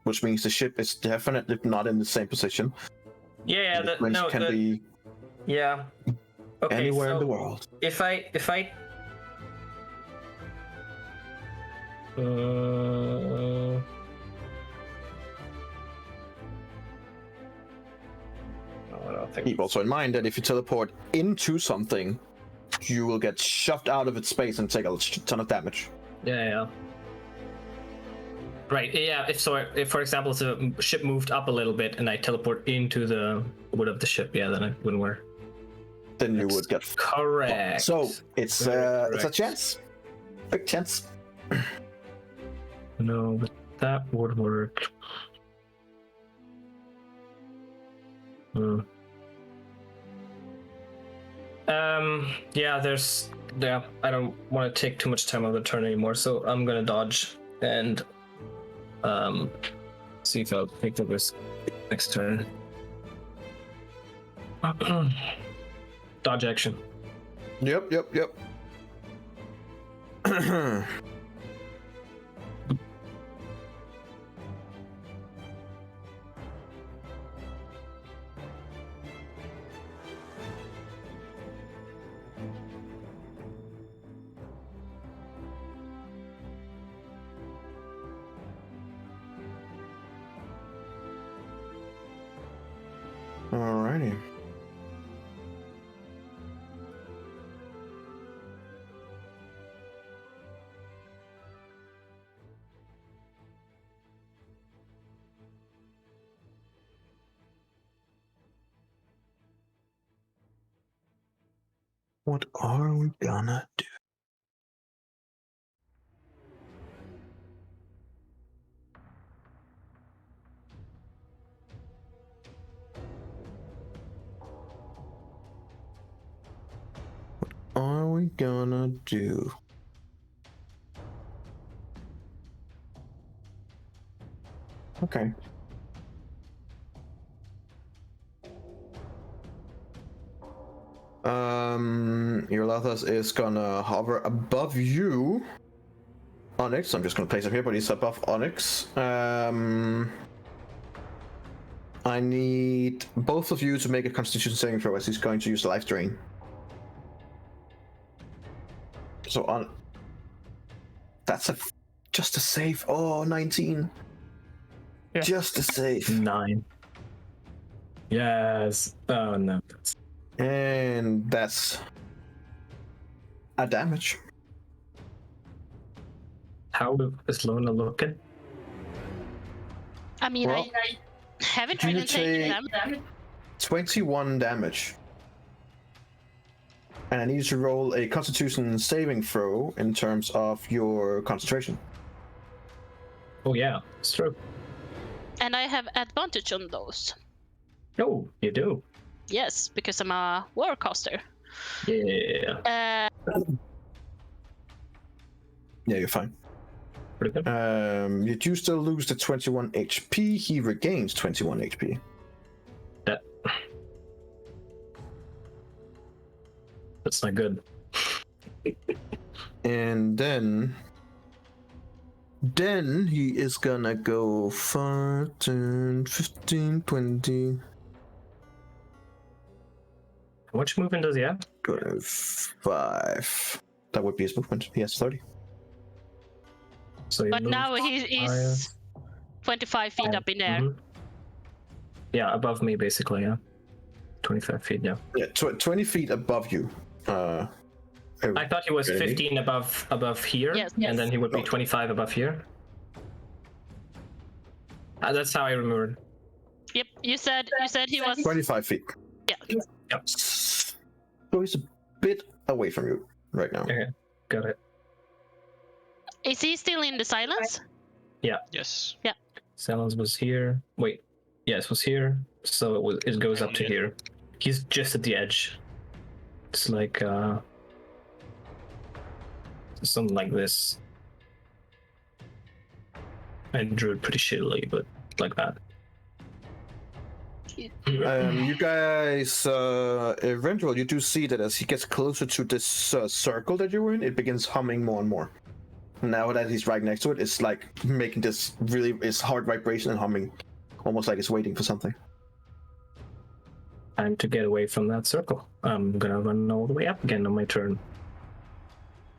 Which means the ship is definitely not in the same position. Yeah, The twins can be yeah. Okay, anywhere so in the world. If I I don't think Keep also in mind that if you teleport into something, you will get shoved out of its space and take a ton of damage. Yeah. Right, yeah, if for example the ship moved up a little bit and I teleport into the wood of the ship, yeah, then it wouldn't work. Then you would get correct. So it's a Correct. chance. Big chance. No, but that would work. Yeah, I don't want to take too much time on the turn anymore, so I'm gonna dodge and see if I'll take the risk next turn. Dodge action. Yep. Alrighty. What are we gonna do? What are we gonna do? Okay. Your Lathas is gonna hover above you. Onyx, I'm just gonna place him here, but he's above Onyx. I need both of you to make a Constitution saving throw as he's going to use Life Drain. So on. That's just a save. Oh, 19. Yeah. Just a save. 9. Yes. Oh no. And that's a damage. How is Lona looking? I mean, Well, I haven't you really taken take- them. 21 damage. And I need you to roll a Constitution saving throw in terms of your concentration. Oh yeah, it's true. And I have advantage on those. Oh, you do. Yes, because I'm a warcaster. Yeah. Yeah, you're fine. Pretty good. You do still lose the 21 HP. He regains 21 HP. That's not good. And then he is gonna go 5, 10, 15, 20. How much movement does he have? 5. That would be his movement. He has 30. So he But moves now he's 25 feet up in the air. Mhm. Yeah, above me basically, yeah. 25 feet, yeah. Yeah, 20 feet above you. I thought he was Okay. 15 above here, Yes. and then he would be No. 25 above here. That's how I remembered. Yep, you said he was. 25 feet. Yeah. So he's a bit away from you right now. Okay, got it. Is he still in the silence? Yes. Silence was here. Wait, yes, was here. So it goes up to here. He's just at the edge. It's like something like this. I drew it pretty shittily, but like that. You guys, eventually, you do see that as he gets closer to this circle that you're in, it begins humming more and more. Now that he's right next to it, it's like making this it's hard vibration and humming, almost like it's waiting for something. Time to get away from that circle. I'm gonna run all the way up again on my turn.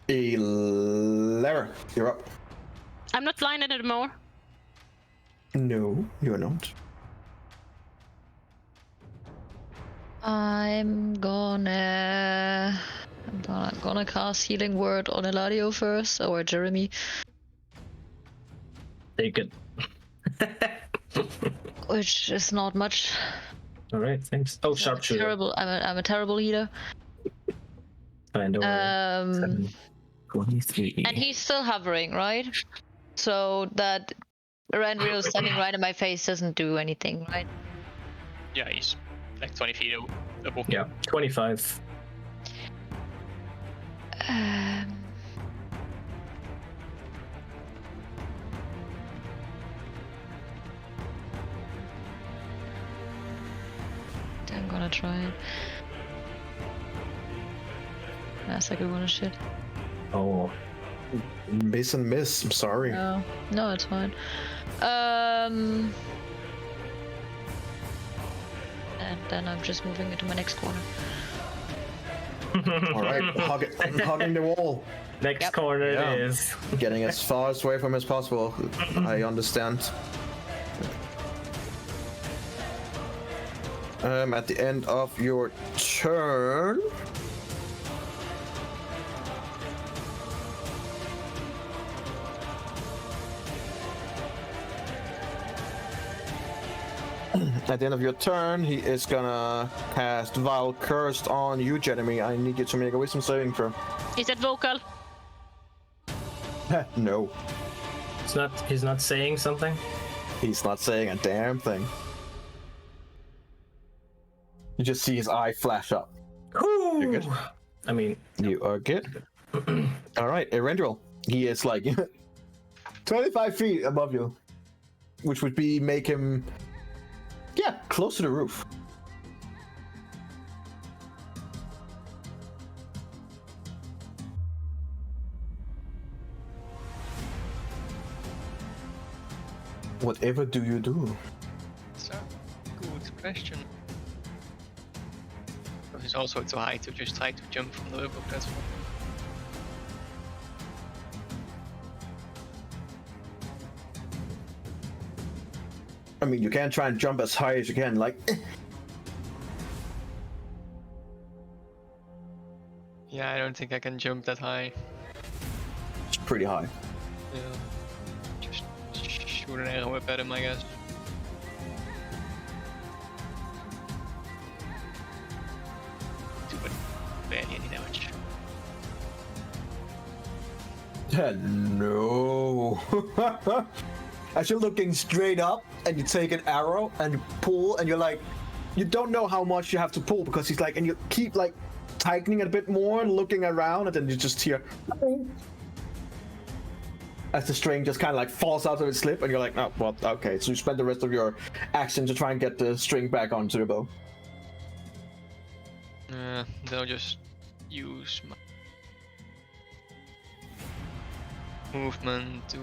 Lara, you're up. I'm not blinded anymore. No, you're not. I'm gonna cast Healing Word on Eladio first, or Jeremy. Take it. Which is not much. All right, thanks. Oh, sharpshooter. Terrible. I'm a terrible healer. Fine, don't worry. 7, 23. And he's still hovering, right? So that Randriel standing right in my face doesn't do anything, right? Yeah, he's like 20 feet above. Yeah, 25. I'm gonna try it. That's like a one shit. Oh, Miss and miss. I'm sorry. No, it's fine. And then I'm just moving into my next corner. All right, hugging the wall, next Yep. corner Yeah. it is. getting as far away from as possible. I understand. At the end of your turn, he is gonna cast Vile Cursed on you, Jeremy. I need you to make a wisdom saving throw. Is that vocal? No, He's not saying something. he's not saying a damn thing. You just see his eye flash up. You're good. I mean, You are good. All right, Erendril. He is like 25 feet above you, which would be make him, close to the roof. Whatever do you do? It's a good question. But it's also too high to just try to jump from the upper platform. I mean, you can try and jump as high as you can, like. Yeah, I don't think I can jump that high. It's pretty high. Yeah. Just shoot an arrow up at him, I guess. Barely any damage. No. As you're looking straight up and you take an arrow and you pull and you're like, you don't know how much you have to pull because he's like, and you keep like tightening it a bit more and looking around and then you just hear as the string just kind of like falls out of its slip and you're like, oh, well, okay. So you spend the rest of your action to try and get the string back onto your bow. They'll just use my movement to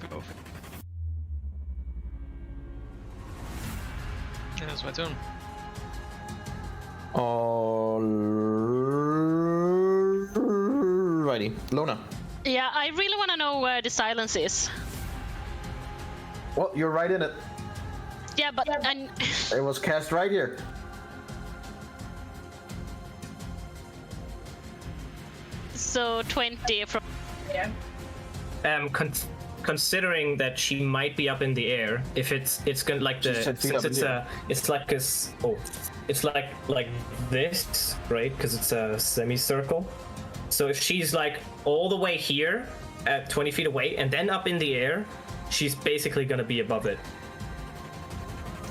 go for it. Yeah, that's my turn. Alrighty, Lona. Yeah, I really want to know where the silence is. Well, you're right in it. Yeah, but It was cast right here. So 20 from. Yeah. Considering that she might be up in the air, if it's gonna like the Just 10 feet since up in it's the a air. it's like a it's like this, right? Because it's a semicircle. So if she's like all the way here at 20 feet away and then up in the air, she's basically gonna be above it.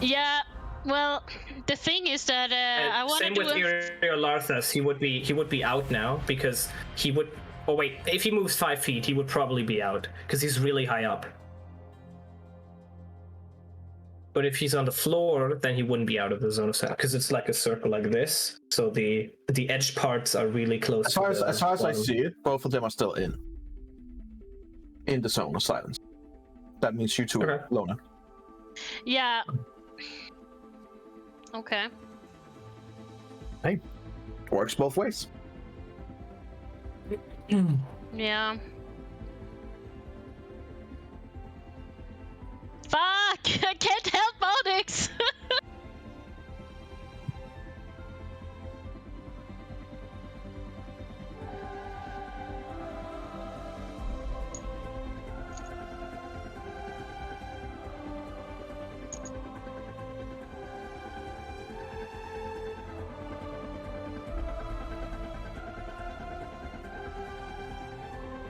Yeah, well, the thing is that I want to Same do with Iriel Larthas. He would be out now because he would. Oh wait, if he moves 5 feet, he would probably be out because he's really high up. But if he's on the floor, then he wouldn't be out of the zone of silence because it's like a circle like this. So the edged parts are really close. As far as I see it, both of them are still in the zone of silence. That means you two, Okay. Lona. Yeah. Okay. Hey, works both ways. Yeah. Fuck! I can't help Onyx!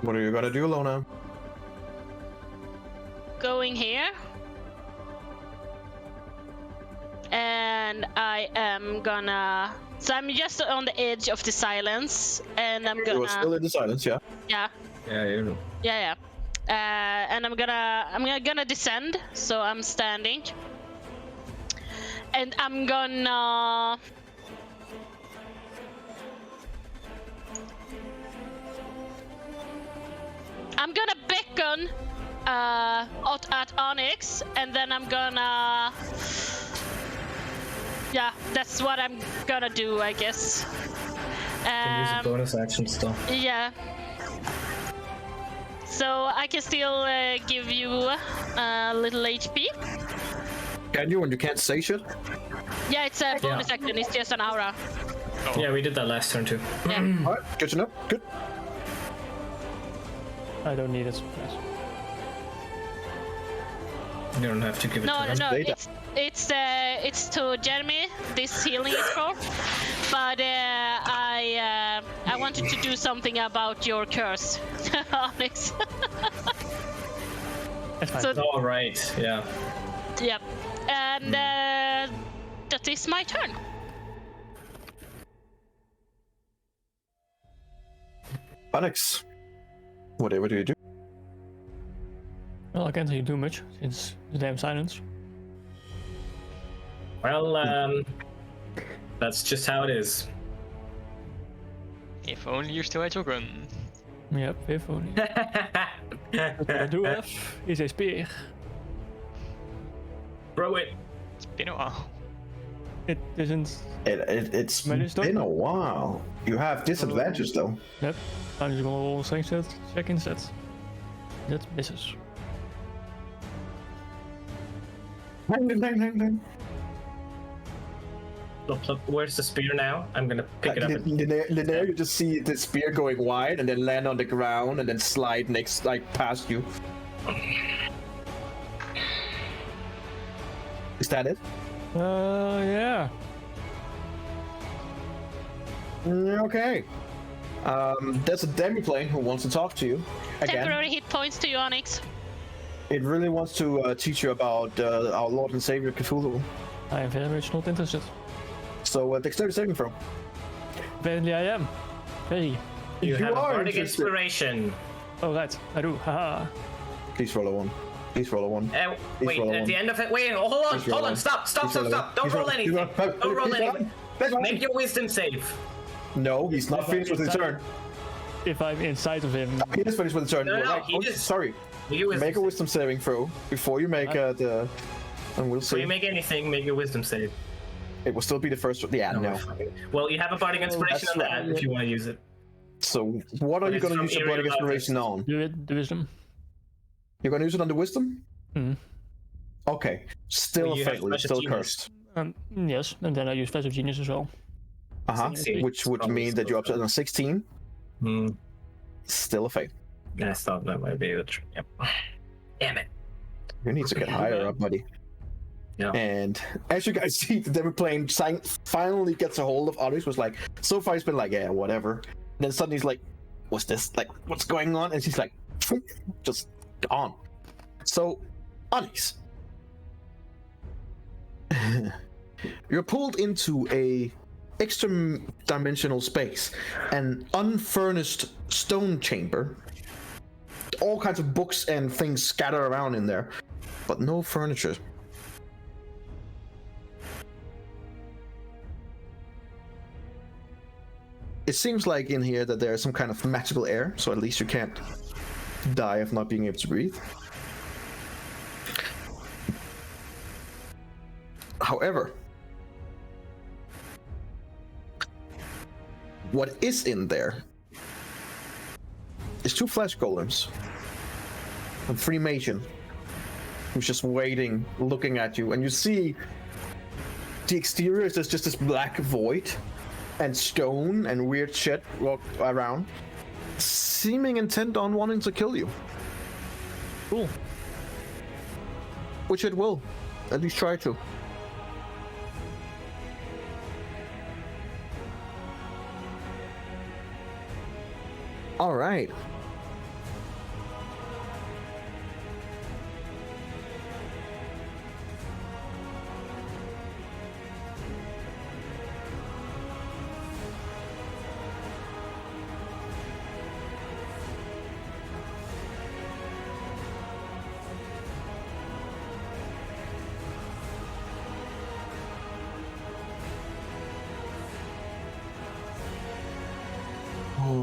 What are you gonna do, Lona? Going here. And I am gonna. So I'm just on the edge of the silence, and I'm You are still gonna. in the silence, yeah. Yeah, Yeah, you know. yeah. And I'm gonna descend. So I'm standing, and I'm gonna. I'm gonna beckon at Onyx, and then I'm gonna. Yeah, that's what I'm gonna do, I guess. Can use a bonus action still. Yeah. So I can still give you a little HP. Can you when you can't say shit? Yeah, it's a bonus Yeah. action. It's just an aura. Yeah, we did that last turn too. Yeah. Alright, good to know. Good. I don't need it. You don't have to give it No, to her. no, data. it's to Jeremy. This healing is for. But I wanted to do something about your curse, Onyx. That's fine. So All right. Yeah. yep, and that is my turn. Onyx. Whatever do you do? Well, I can't really do much since the damn silence. Well, that's just how it is. If only you still had your gun. Yep, if only. What I do have is a spear. Throw it. It's been a while. It isn't. It's Melee stock? been a while. You have disadvantage though. Yep. I'm just gonna roll a strength check instead. That misses. Where's the spear now? I'm gonna pick it up. Linnea, you just see the spear going wide and then land on the ground and then slide next, like past you. Is that it? Yeah. Okay. There's a demiplane who wants to talk to you again. Temporary hit points to you, Onyx. It really wants to teach you about our Lord and Savior Cthulhu. I am very much not interested. So dexterity saving throw. Apparently I am. Very. You have a are bardic interested. inspiration. Oh, right. I do. Haha. Please roll a 1. Please roll a 1. Wait, roll a at one. the end of it. Wait, hold on, Please roll hold on. one. Stop. Please roll Don't Please roll anything. Don't roll anything. Make your wisdom save. No, he's not finished with his turn. If I'm inside of him. He is finished with his turn. No, You're no, right. he Oh, just- sorry. Make a wisdom saving throw before you make the. And we'll Before see. you make anything, make your wisdom save. It will still be the first. Yeah, no. Well, you have a bardic inspiration that's on that if you want to use it. So, what are But you it's going to from use your area bardic inspiration on? Do it. The wisdom. You're going to use it on the wisdom? Mhm. Okay. Still Well, you a have failure. Flash of Still Genius. cursed. Yes, and then I use Flash of Genius as well. Uh huh. 16. Which would Probably mean that still you're up to 16. Hmm. Still a fail. I thought that might be the Yep. Damn it. You need to get higher up, buddy. Yeah. And as you guys see, the devil plane finally gets a hold of Onyx. Was like, so far he's been like, yeah, whatever. And then suddenly he's like, what's this? Like, what's going on? And she's like, just gone. So, Onyx, you're pulled into a extra-dimensional space, an unfurnished stone chamber. All kinds of books and things scatter around in there, but no furniture. It seems like in here that there's some kind of magical air, so at least you can't die of not being able to breathe. However, what is in there is 2 flesh golems and 3 magen who's just waiting, looking at you, and you see the exterior is just this black void and stone and weird shit walk around, seeming intent on wanting to kill you. Cool. Which it will, at least try to. All right.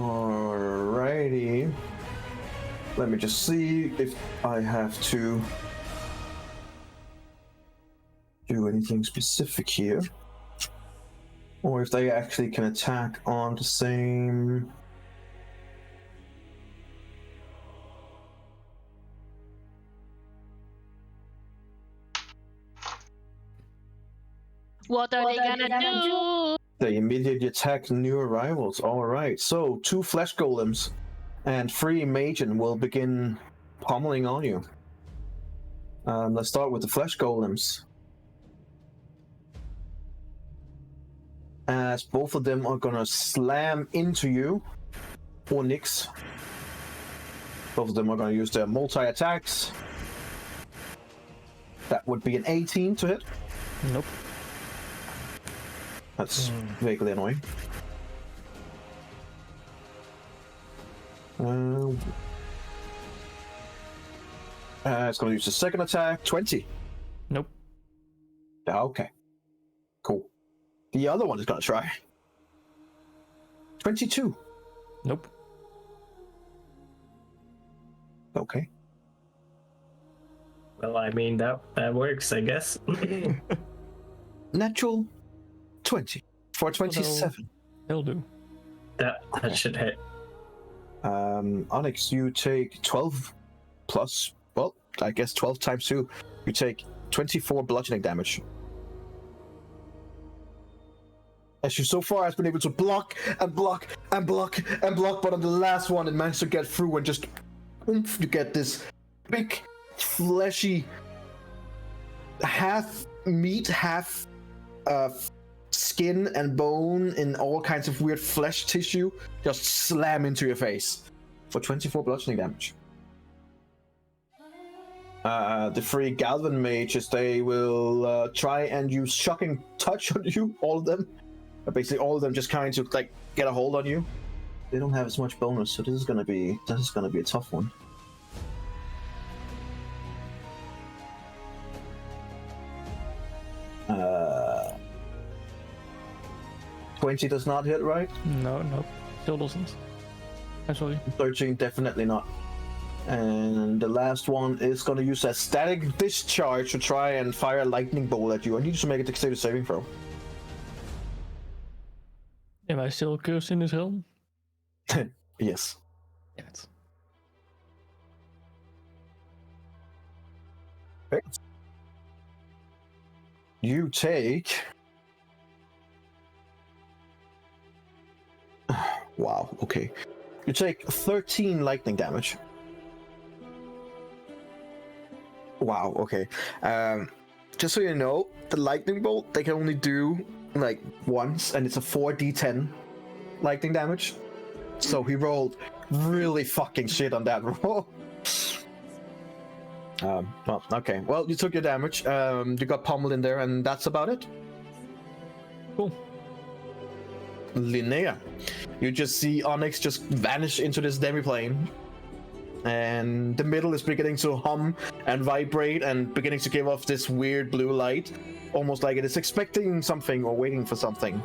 Alrighty. Let me just see if I have to do anything specific here. Or if they actually can attack on the same... What are they gonna do? They immediately attack new arrivals. Alright, so 2 flesh golems and 3 magen will begin pummeling on you. Let's start with the flesh golems. As both of them are gonna slam into you, or Nyx. Both of them are gonna use their multi-attacks. That would be an 18 to hit. Nope. That's vaguely annoying. It's going to use the second attack. 20. Nope. Okay. Cool. The other one is going to try. 22. Nope. Okay. Well, I mean that works, I guess. Natural 20 for 27. He'll do. that should hit. Onyx, you take 12 plus, well, I guess 12 times 2. You take 24 bludgeoning damage. As you so far has been able to block and block and block and block, but on the last one it managed to get through and just oomph, you get this big, fleshy, half meat, half skin and bone in all kinds of weird flesh tissue just slam into your face for 24 bludgeoning damage. The 3 Galvan mages, they will try and use shocking touch on you, all of them. Basically all of them just kind of like get a hold on you. They don't have as much bonus, so this is gonna be a tough one. Uh, 20 does not hit, right? No, still doesn't. I'm sorry. 13 definitely not. And the last one is gonna use a static discharge to try and fire a lightning bolt at you. I need you to make a dexterity saving throw. Am I still cursed in this realm? Yes. Damn it. Okay. You take... Wow, okay. You take 13 lightning damage. Wow, okay. Just so you know, the lightning bolt, they can only do like once, and it's a 4d10 lightning damage. So he rolled really fucking shit on that roll. Well, okay. Well, you took your damage. You got pummeled in there, and that's about it. Cool. Linnea, you just see Onyx just vanish into this demiplane, and the middle is beginning to hum and vibrate and beginning to give off this weird blue light, almost like it is expecting something or waiting for something.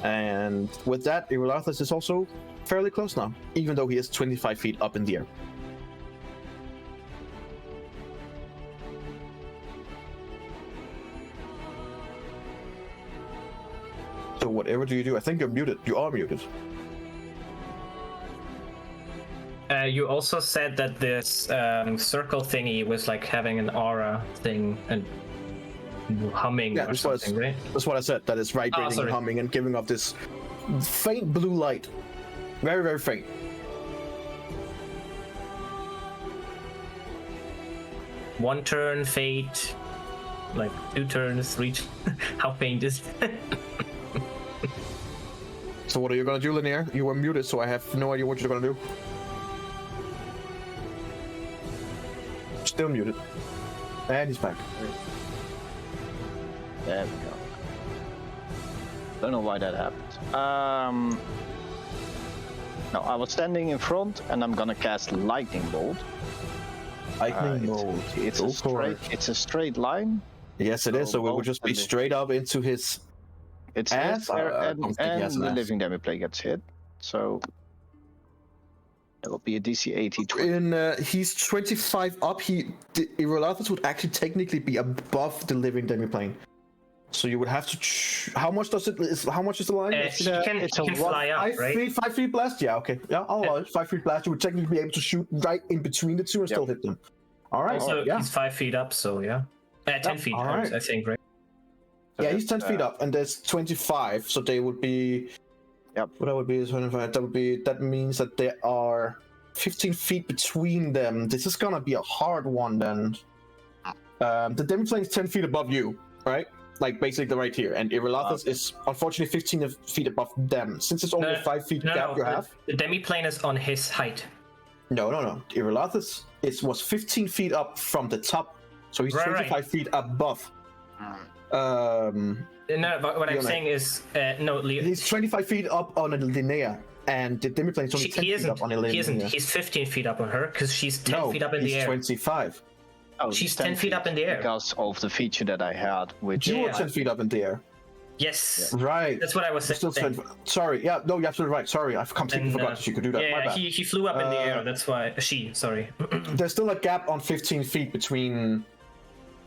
And with that, Irolathus is also fairly close now, even though he is 25 feet up in the air. So whatever do you do? I think you're muted. You are muted. You also said that this circle thingy was like having an aura thing and humming or something, right? That's what I said. That is vibrating and humming and giving off this faint blue light. Very, very faint. One turn, fate. Like 2 turns, 3. How faint is it? So what are you gonna do, Linear? You were muted, so I have no idea what you're gonna do. Still muted. And he's back. There we go. Don't know why that happened. No, I was standing in front, and I'm gonna cast Lightning Bolt. Lightning Bolt. It's a straight line. Yes, it is. So it will just be straight up into his ass. And the living demiplane gets hit. So it will be a DC 80. He's 25 up. Irolathus would actually technically be above the living demiplane. So you would have to. How much is the line? He can fly up, right? 5 feet blast. Yeah. Okay. Yeah. I'll allow it. 5 feet blast. You would technically be able to shoot right in between the two and still hit them. All right. Also, he's 5 feet up, so yeah. 10 feet, right. I think, right? Yeah, he's 10 feet up, and there's 25, so they would be. Yep. What that would be is 25. That means that there are 15 feet between them. This is gonna be a hard one then. The demiplane is 10 feet above you, right? Like basically right here, and Irolathus is unfortunately 15 feet above them. Since it's only a 5 feet gap you have. The demiplane is on his height. No. Irolathus was 15 feet up from the top, so he's 25 feet above. No, but what I'm saying is, he's 25 feet up on a Linnea, and the demiplane is only 10 feet up on a Linnea. He isn't. He's 15 feet up on her because she's 10 feet up in the air. He's 25. Oh, she's 10 feet up in the air because of the feature that I had, which you were 10 feet up in the air. Yes. Right. That's what I was Still saying. sorry. Yeah. No, you're absolutely right. Sorry, I completely forgot that she could do that. My Yeah, bad. he flew up in the air. That's why sorry. There's still a gap on 15 feet between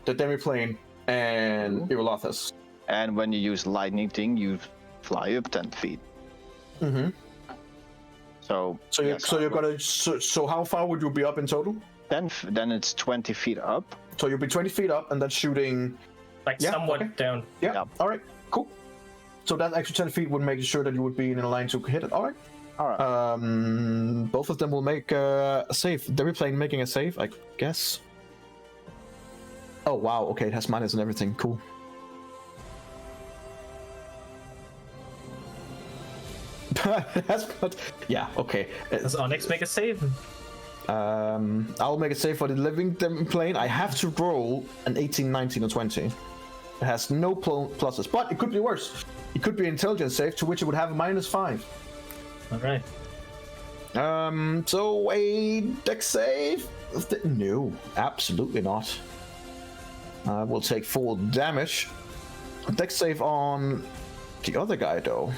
the demiplane and Irolathus. And when you use lightning thing, you fly up 10 feet. Mm-hmm. So you're gonna. So how far would you be up in total? then it's 20 feet up. So you'll be 20 feet up and then shooting. Like somewhat down. Yeah. Yeah. All right. Cool. So that extra 10 feet would make sure that you would be in a line to hit it. All right. All right. Both of them will make a save. Demiplane making a save, I guess. Oh wow. Okay, it has minus and everything. Cool. Yeah. Okay. Does Onyx make a save? I'll make a save for the living plane. I have to roll an 18, 19, or 20. It has no pluses, but it could be worse. It could be an intelligence save, to which it would have a -5. All right. So a dex save? No, absolutely not. We'll take 4 damage. A dex save on the other guy, though.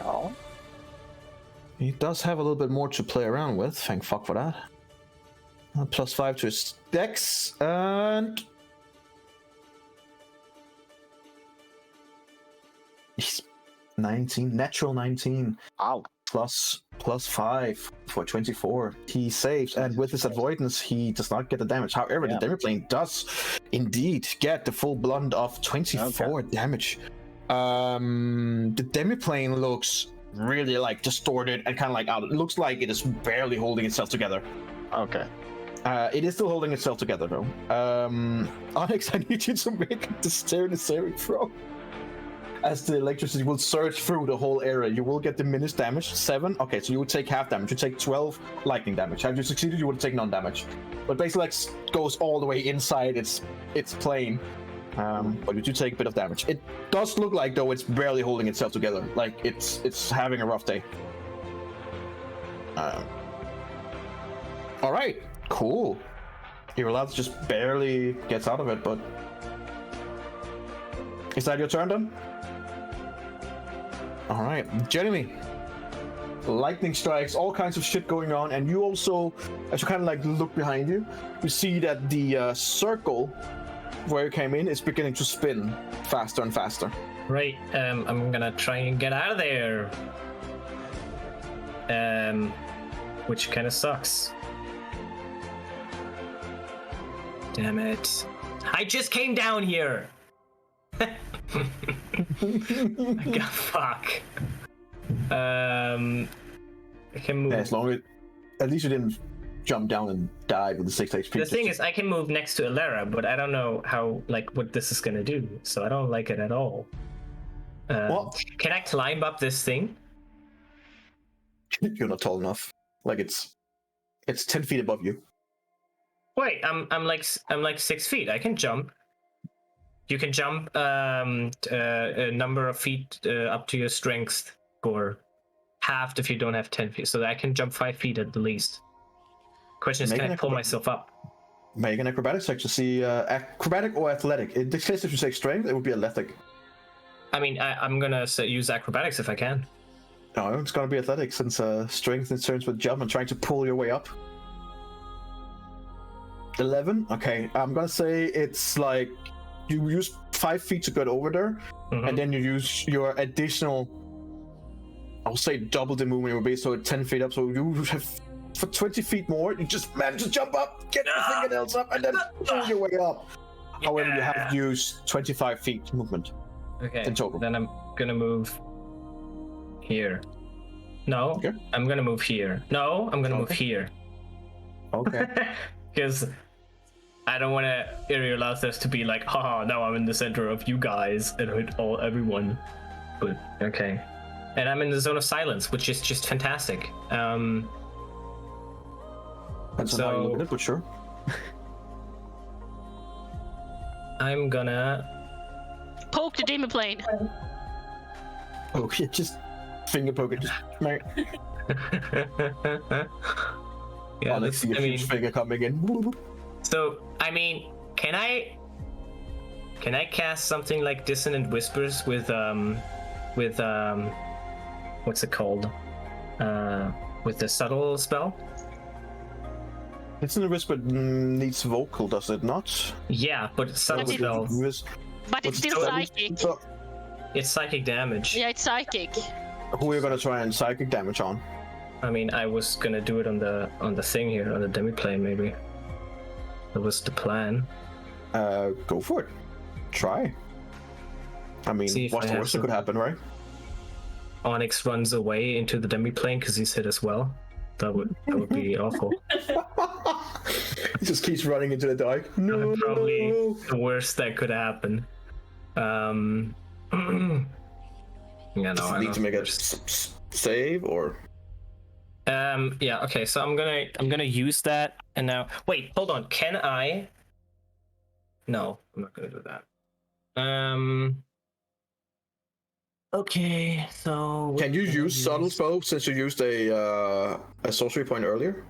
Oh. He does have a little bit more to play around with. Thank fuck for that. +5 to his dex, and he's 19, natural 19. Ow. +5 for 24. He saves, and with his avoidance, he does not get the damage. However, the demiplane does indeed get the full blunt of 24 damage. The demiplane looks really like distorted and kind of like out. It looks like it is barely holding itself together. Okay. It is still holding itself together though. Onyx, I need you to make a dexterity throw. As the electricity will surge through the whole area, you will get diminished damage. 7. Okay, so you would take half damage. You take 12 lightning damage. Had you succeeded, you would take none damage. But basically, like, goes all the way inside its plane. But you do take a bit of damage. It does look like though it's barely holding itself together. Like it's having a rough day. All right, cool. Irolathus just barely gets out of it, but is that your turn then? All right, Jeremy. Lightning strikes, all kinds of shit going on, and you also, as you kind of like look behind you, you see that the circle where you came in is beginning to spin faster and faster. Right. I'm gonna try and get out of there. Which kind of sucks. Damn it! I just came down here. God, fuck. I can move. Yeah, as long as at least you didn't jump down and die with the 6 HP. The thing is, I can move next to Elara, but I don't know how, like, what this is gonna do. So I don't like it at all. What? Can I climb up this thing? You're not tall enough. Like it's 10 feet above you. Wait, I'm like 6 feet. I can jump. You can jump a number of feet up to your strength score, halved if you don't have 10 feet. So I can jump 5 feet at the least. Question is, can I pull myself up? Make an acrobatics check to see acrobatic or athletic. In this case, if you say strength, it would be athletic. I mean, I'm gonna use acrobatics if I can. No, it's gonna be athletic since strength concerns with jump and trying to pull your way up. 11. Okay, I'm gonna say it's like you use 5 feet to get over there, and then you use your additional. I'll say double the movement it would be, so 10 feet up. So you have for 20 feet more. You just manage to jump up, get your fingernails up, and then pull your way up. Yeah. However, you have to use 25 feet movement. Okay. In total. Then I'm gonna move here. No, okay. I'm gonna move here. No, I'm gonna move here. Okay. Because I don't want Irolathus to be like, haha, now I'm in the center of you guys and hit everyone. But okay. And I'm in the zone of silence, which is just fantastic. That's how you look at it, but sure. I'm gonna poke the demon plane. Oh, yeah, just finger poke it. Just yeah, let's see a huge finger coming in. So, I mean, can I Can I cast something like Dissonant Whispers with what's it called? With the subtle spell? It's in the whisper needs vocal, does it not? Yeah, but it's subtle But spell. But it's still psychic. So, It's psychic damage. Yeah, it's psychic. who are you gonna try and psychic damage on? I mean, I was gonna do it on the thing here, on the demi-plane maybe. That was the plan. Go for it. Try. I mean, See if what's I the have worst that some- could happen, right? Onyx runs away into the demi-plane because he's hit as well. That would be awful. He just keeps running into the dark. No. Probably the worst that could happen. Yeah, no, Does it I need don't to make a think save or? yeah, okay, so I'm gonna use that, and now wait, hold on, can I? No, I'm not gonna do that. Okay, so Can you use subtle spell since you used a sorcery point earlier?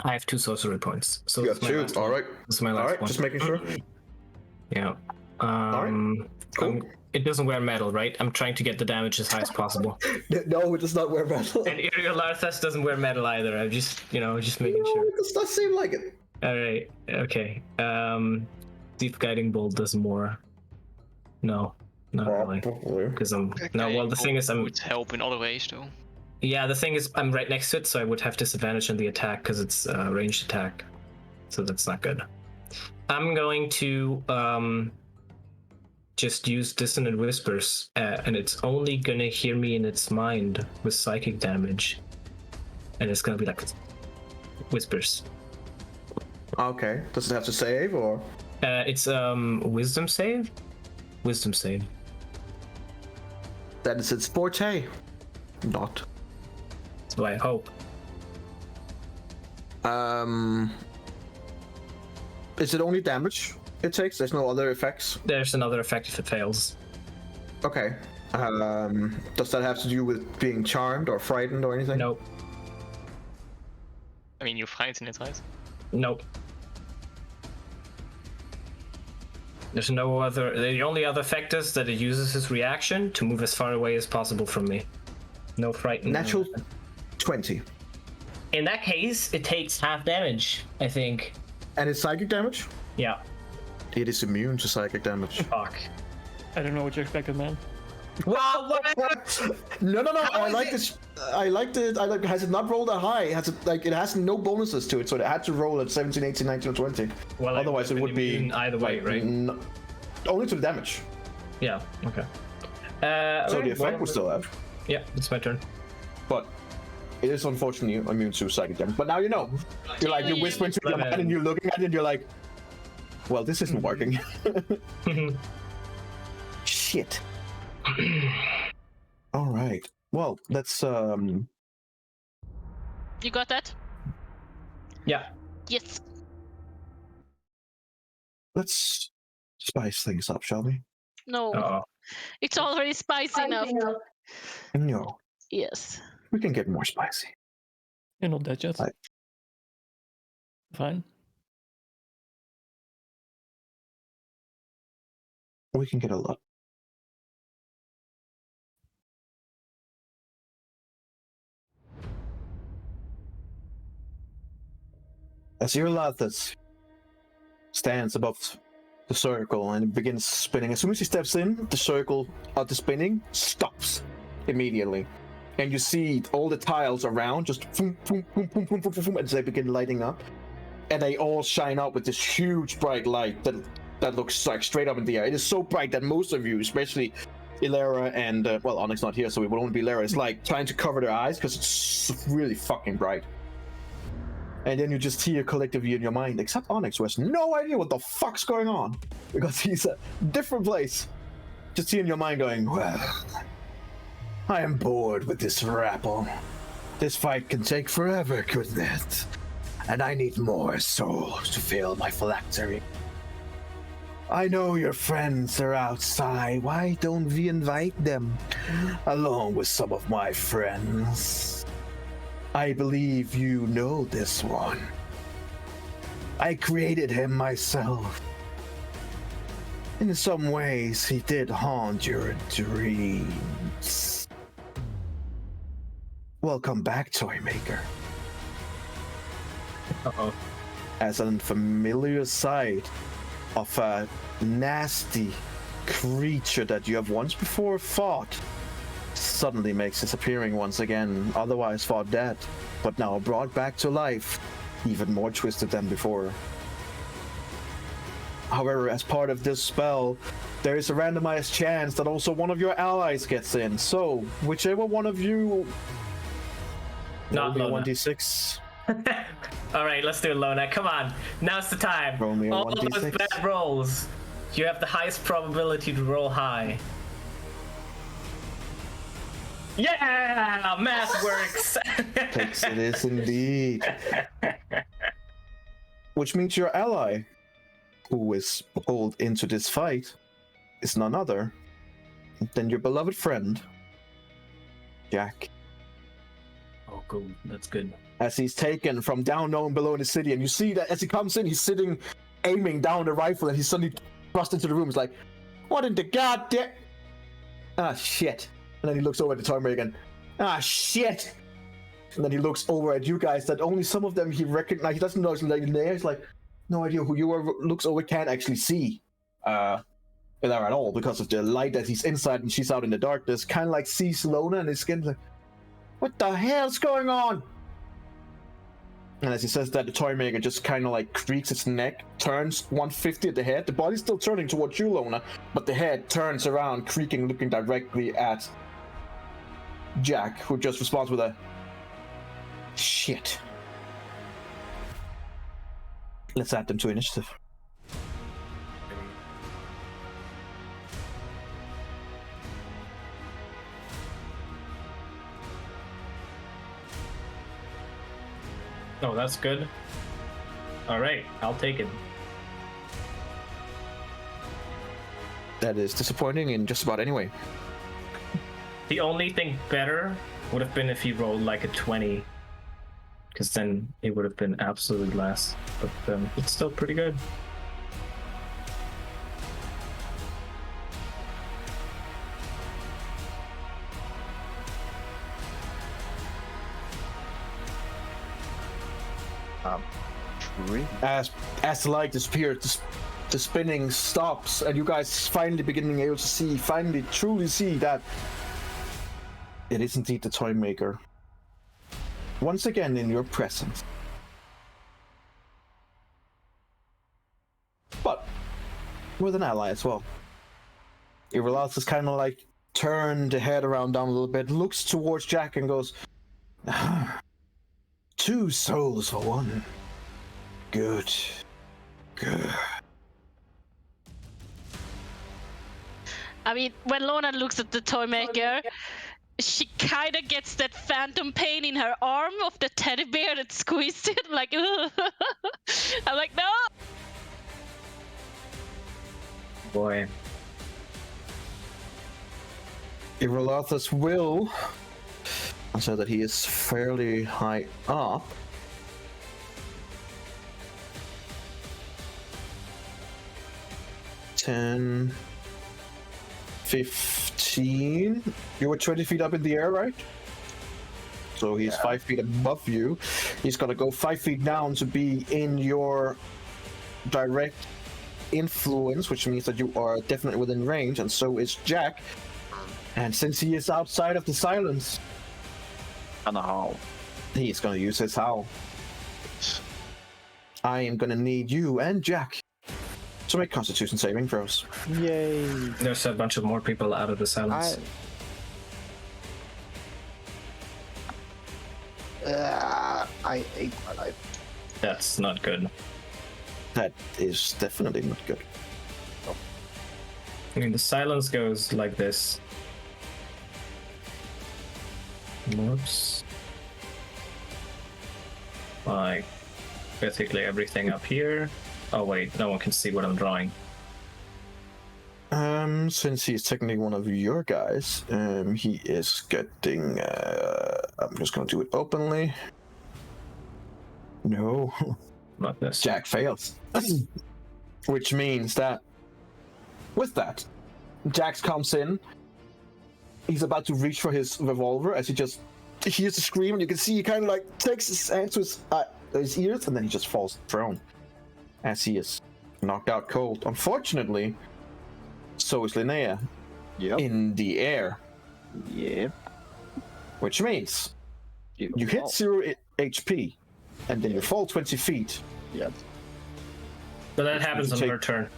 I have 2 sorcery points. So You this have is my 2. last All one. right. This is my All last right. one. Just making sure. Yeah. right. Cool. It doesn't wear metal, right? I'm trying to get the damage as high as possible. No, it does not wear metal. And Larthas doesn't wear metal either. I'm just making sure. It does not seem like it. All right. Okay. Deep guiding bolt does more. No, not really. Probably. Because well, the thing is, would help in other ways though. Yeah, the thing is, I'm right next to it, so I would have disadvantage on the attack because it's ranged attack. So that's not good. I'm going to just use Dissonant Whispers, and it's only gonna hear me in its mind with psychic damage, and it's gonna be like whispers. Okay. Does it have to save or? It's wisdom save. Wisdom save. That is its forte. Not. So I hope. Is it only damage it takes? There's no other effects? There's another effect if it fails. Okay. Does that have to do with being charmed or frightened or anything? Nope. I mean, you frighten it, right? Nope. There's no other. The only other effect is that it uses his reaction to move as far away as possible from me. No frighten. Natural 20. In that case, it takes half damage, I think. And it's psychic damage? Yeah. It is immune to psychic damage. Fuck. I don't know what you expected, man. Well, what? No. I like this. I liked it. Has it not rolled that high? It has no bonuses to it, so it had to roll at 17, 18, 19, or 20. Well, otherwise it would be either way, right? Only to the damage. Yeah. Okay. So the effect will still have. Yeah, it's my turn. But it is unfortunately immune to psychic damage. But now you know. You're whispering to your mind and you're looking at it and you're like, well, this isn't working. Shit. All right. Well, let's You got that? Yeah. Yes. let's spice things up, shall we? No. Uh-oh. It's already spicy enough. No, Yes. we can get more spicy. You're not dead yet. Right. Fine. We can get a lot. As your Lathas stands above the circle and it begins spinning, as soon as he steps in, the circle of the spinning stops immediately. And you see all the tiles around just boom, boom, boom, boom, boom, boom, boom, boom, as they begin lighting up. And they all shine up with this huge bright light that looks like straight up in the air. It is so bright that most of you, especially Ilera and, well, Onyx not here, so it will only be Ilera, is like trying to cover their eyes because it's really fucking bright. And then you just hear collectively in your mind, except Onyx, who has no idea what the fuck's going on, because he's a different place. Just hear in your mind going, well, I am bored with this rabble. This fight can take forever, couldn't it? And I need more souls to fill my phylactery. I know your friends are outside. Why don't we invite them, along with some of my friends? I believe you know this one. I created him myself. In some ways, he did haunt your dreams. Welcome back, Toymaker. Uh-oh. As an unfamiliar sight of a nasty creature that you have once before fought suddenly makes its appearing once again, otherwise thought dead, but now brought back to life, even more twisted than before. However, as part of this spell, there is a randomized chance that also one of your allies gets in. So, whichever one of you... Not roll me a Lona. 1d6. Alright, let's do it, Lona. Come on. Now's the time. Roll me a All those 1d6. bad rolls. You have the highest probability to roll high. Yeah! Math works! Yes, it is indeed. Which means your ally, who is pulled into this fight, is none other than your beloved friend, Jack. Oh, cool. That's good. As he's taken from down known below in the city, and you see that as he comes in, he's sitting, aiming down the rifle, and he's suddenly thrust into the room. He's like, "What in the goddamn? Ah, shit!" And then he looks over at the timer again. "Ah, shit!" And then he looks over at you guys. That only some of them he recognizes. He doesn't know it's like there. He's like, no idea who you are. Looks over, can't actually see Eberron at all because of the light that he's inside and she's out in the darkness. Kind of like sees Lona, and his skin's like, "What the hell's going on?" And as he says that, the Toymaker just kind of like creaks its neck, turns 150 at the head. The body's still turning towards you, Lona, but the head turns around, creaking, looking directly at Jack, who just responds with a shit. Let's add them to initiative. Oh, that's good. Alright, I'll take it. That is disappointing in just about any way. The only thing better would have been if he rolled like a 20. Because then it would have been absolute last. But it's still pretty good. As the light disappears, the spinning stops, and you guys finally beginning able to see, finally truly see that it is indeed the Toymaker. Once again in your presence. But with an ally as well. Irelas is kind of like turned the head around down a little bit, looks towards Jack and goes, "Two souls for one. Good. Good." I mean, when Lorna looks at the Toymaker, she kind of gets that phantom pain in her arm of the teddy bear that squeezed it. Like, ugh. I'm like, no. Boy. Irelas will, so that he is fairly high up. $10, 15. You were 20 feet up in the air, right? So he's 5 feet above you. He's gonna go 5 feet down to be in your direct influence, which means that you are definitely within range, and so is Jack. And since he is outside of the silence, And a howl. he is gonna use his howl. I am gonna need you and Jack to make Constitution saving throws. Yay. There's a bunch of more people out of the silence. I ate my life. That's not good. That is definitely not good. I mean, the silence goes like this. Whoops. Like, basically everything up here. Oh wait, no one can see what I'm drawing. Since he's technically one of your guys, he is getting, I'm just gonna do it openly. No. Not this. Jack fails. Which means that With that, Jax comes in. He's about to reach for his revolver as he just hears the scream, and you can see he kind of like takes his hand to his ears, and then he just falls prone as he is knocked out cold. Unfortunately, so is Linnea in the air. Yep. Which means you hit 0 HP, and then you fall 20 feet. Yep. But that happens on her turn.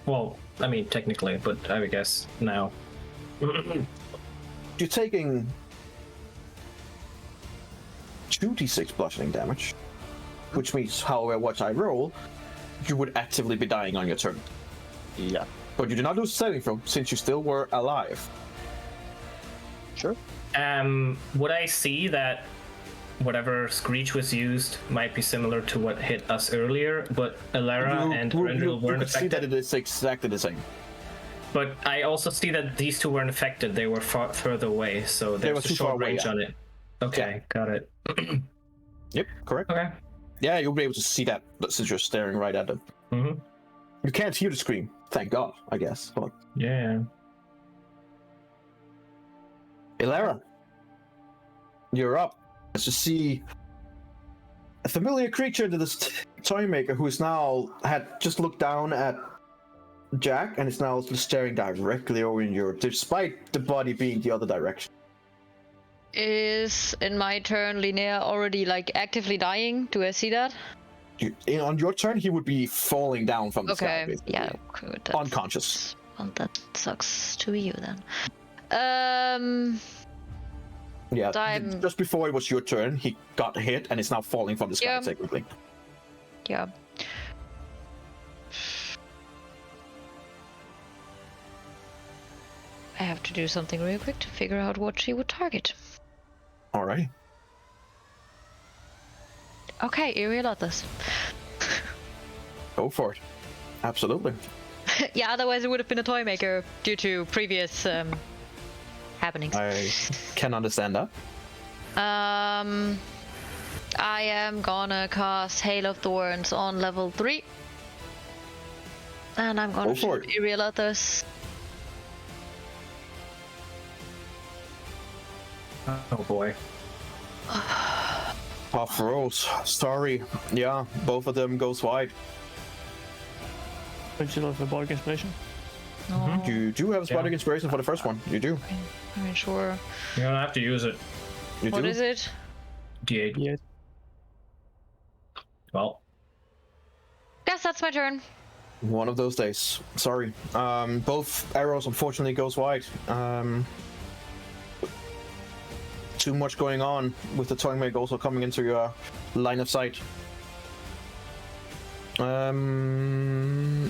Well, I mean, technically, but I would guess now. You're taking 2d6 bludgeoning damage, which means, however much I roll, you would actively be dying on your turn. Yeah. But you do not lose saving throw since you still were alive. Sure. Would I see that whatever Screech was used might be similar to what hit us earlier, but Elara and Rendril weren't you see affected? that it is exactly the same. But I also see that these two weren't affected. They were further away, so They were there's a too far short away, range yeah. on it. Okay, got it. Yep, correct. Okay. Yeah, you'll be able to see that since you're staring right at them. Mm-hmm. You can't hear the scream, thank God, I guess. But Yeah. Elara, you're up. As you see a familiar creature to this toy maker who is now had just looked down at Jack and is now staring directly over in you, despite the body being the other direction. Is in my turn Linnea already like actively dying? Do I see that? On your turn, he would be falling down from the sky. Okay. Basically. Yeah. Good. Unconscious. Well, that sucks to you then. Yeah. I'm- Just before it was your turn, he got hit and is now falling from the sky. Yeah. Technically. Yeah. I have to do something real quick to figure out what she would target. All right. Okay, Ariel Atlas. Go for it. Absolutely. Yeah, otherwise it would have been a toy maker due to previous happenings. I can understand that. I am gonna cast Hail of Thorns on level 3. And I'm gonna Go for shoot Ariel Atlas. Oh boy. Tough rolls. Sorry. Yeah, both of them goes wide. Don't you love the bardic inspiration? No. You do have a Bardic Inspiration for the first one. You do. I'm sure. You don't have to use it. You What do. is it? D8. Yeah. Well, Guess that's my turn. One of those days. Sorry. Both arrows unfortunately goes wide. Too much going on with the toy maker also coming into your line of sight.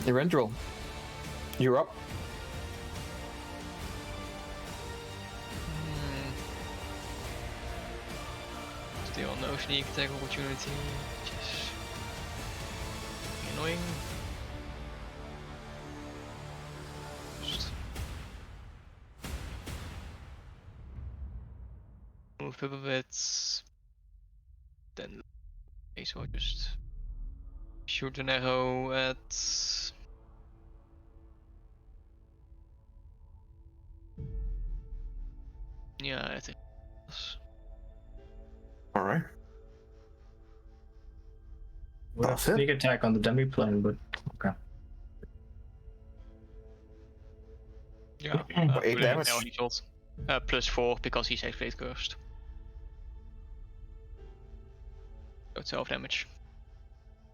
Erendril, you're up. Still no sneak attack opportunity, which is annoying. Just move up a bit. Then okay, so I just shoot an arrow at I think All right. we'll have That's it. sneak attack on the dummy plane, but okay. yeah, For 8 damage. now he shot. +4 because he's X-Blade cursed. So it's 12 damage.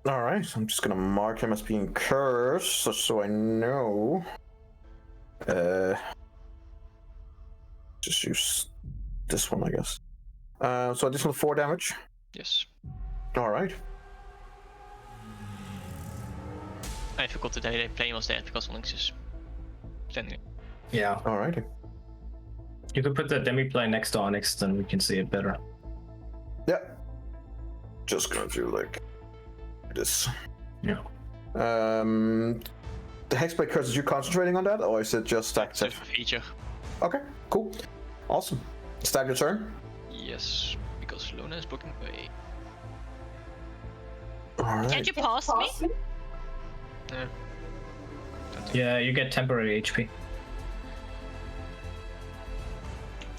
All right. I'm just gonna mark him as being cursed, so I know. Just use this one, I guess. So additional 4 damage. Yes. All right. I forgot that the plane was there because Onyx is standing. Yeah. All righty. You could put the demi plane next to Onyx, then we can see it better. Yeah. Just gonna do like this. Yeah. The Hexblade Curse, is you concentrating on that, or is it just It's a active? feature. Okay, cool. Awesome. Start your turn. Yes, because Luna is blocking away. All right. Can't you pause me? Yeah. Yeah, you get temporary HP.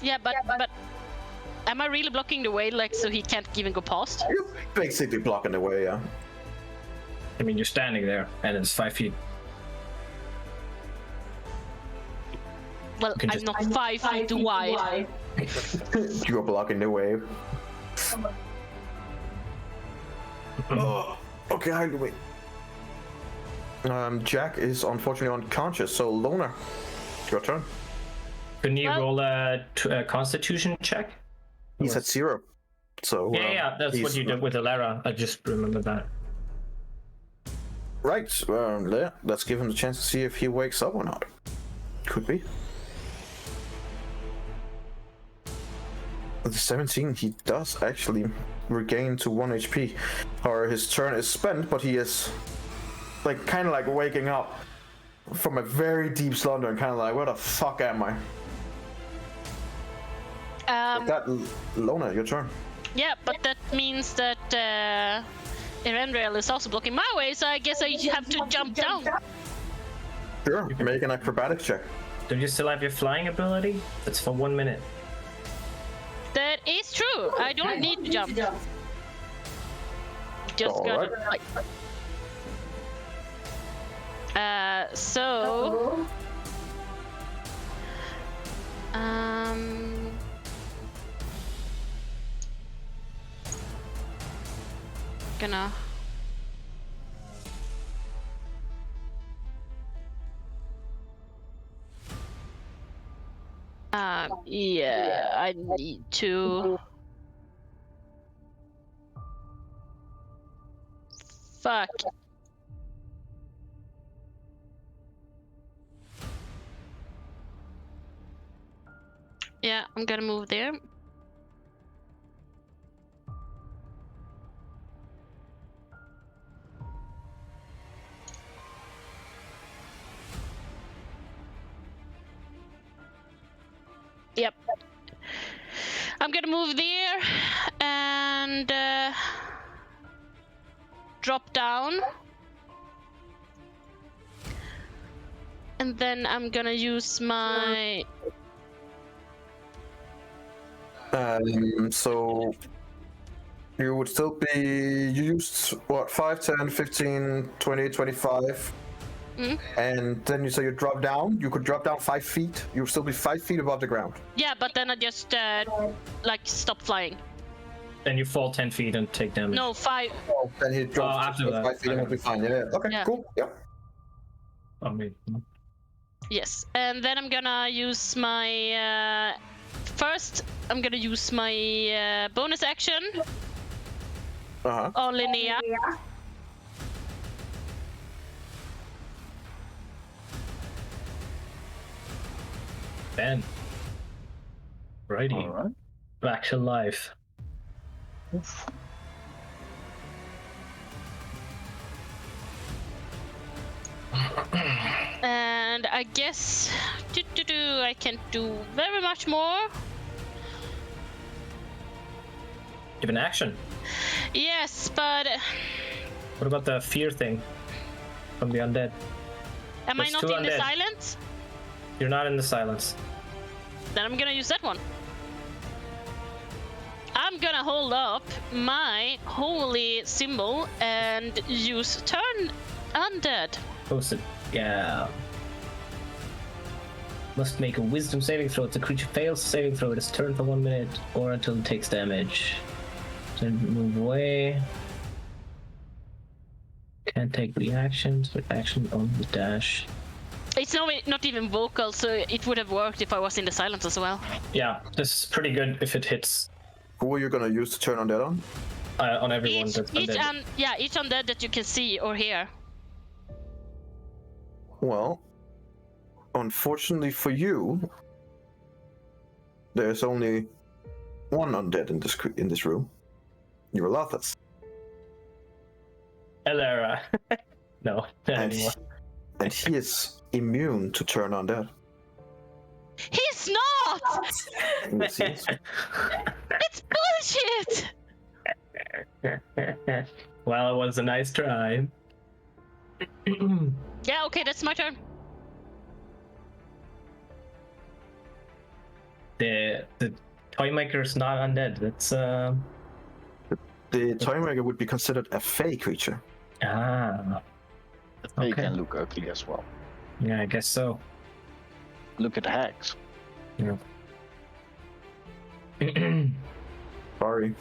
Yeah, but am I really blocking the way, like, so he can't even go past? You're basically blocking the way, yeah. I mean, you're standing there, and it's 5 feet. Well, can I'm just- not 5 feet wide. You're blocking the way. Oh, okay, hide away. Jack is unfortunately unconscious, so Loner, your turn. Couldn't you Well- roll a Constitution check? He's at 0. So Yeah, that's what he's- you did with Alara. I just remember that. Right, yeah, let's give him the chance to see if he wakes up or not. Could be. With the 17, he does actually regain to 1 HP. Or his turn is spent, but he is like kind of like waking up from a very deep slumber and kind of like, where the fuck am I? That Lona, your turn. Yeah, but that means that Erendrail is also blocking my way, so I guess I have to jump down. Sure, make an acrobatics check. Don't you still have your flying ability? That's for 1 minute. That is true. I don't need to jump. Just Alright. gotta like. So. Gonna. Yeah, I need to. Fuck. Yeah, I'm gonna move there. Yep. I'm gonna move there and drop down. And then I'm gonna use my... So you would still be, you used what, 5, 10, 15, 20, 25, and then you say you drop down, you could drop down 5 feet, you would still be 5 feet above the ground. Yeah, but then I just like stop flying. Then you fall 10 feet and take damage. No, 5. Oh, then he drops after to that. 5 feet and it'll be fine. Yeah, okay, Yeah. cool, yeah. I mean, Yes, and then I'm gonna use my first. I'm gonna use my bonus action Uh-huh. on Linnea. Ben. Righty. Alright. Back to life. And I guess I can't do very much more. You have an action. Yes, but What about the fear thing from the undead? am I That's not too in the undead. silence? You're not in the silence. Then I'm gonna use that one. I'm gonna hold up my holy symbol and use turn undead. Post it. Yeah. Must make a wisdom saving throw. If the creature fails saving throw, it is turned for 1 minute or until it takes damage. Then move away. Can't take reactions, but action on the dash. It's not even vocal, so it would have worked if I was in the silence as well. Yeah, this is pretty good if it hits Who are you gonna use to turn on that on? on everyone that's Each undead. each undead that you can see or hear. Well, unfortunately for you, there's only one undead in this room. You're Lothas. Elara. No, not And anymore. and he is immune to turn on that. He's not! Yes, he is. It's bullshit! Well, it was a nice try. Yeah, okay, that's my turn. The Toymaker is not undead. That's The Toymaker would be considered a fey creature. ah. They Okay. can look ugly as well. Yeah, I guess so. Look at hags. Yeah. Sorry.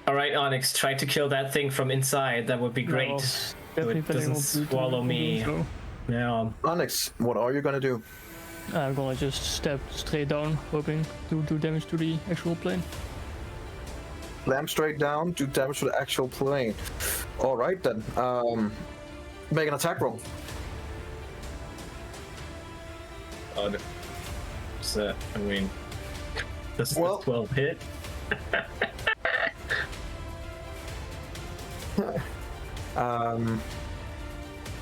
All right, Onyx, try to kill that thing from inside. That would be great. No, So definitely it planning doesn't on to swallow do me. so. Yeah. Onyx, what are you gonna do? I'm gonna just step straight down, hoping to do damage to the actual plane. Slam straight down, do damage to the actual plane. All right then. Make an attack roll. God. So, I mean, does Well- the 12 hit?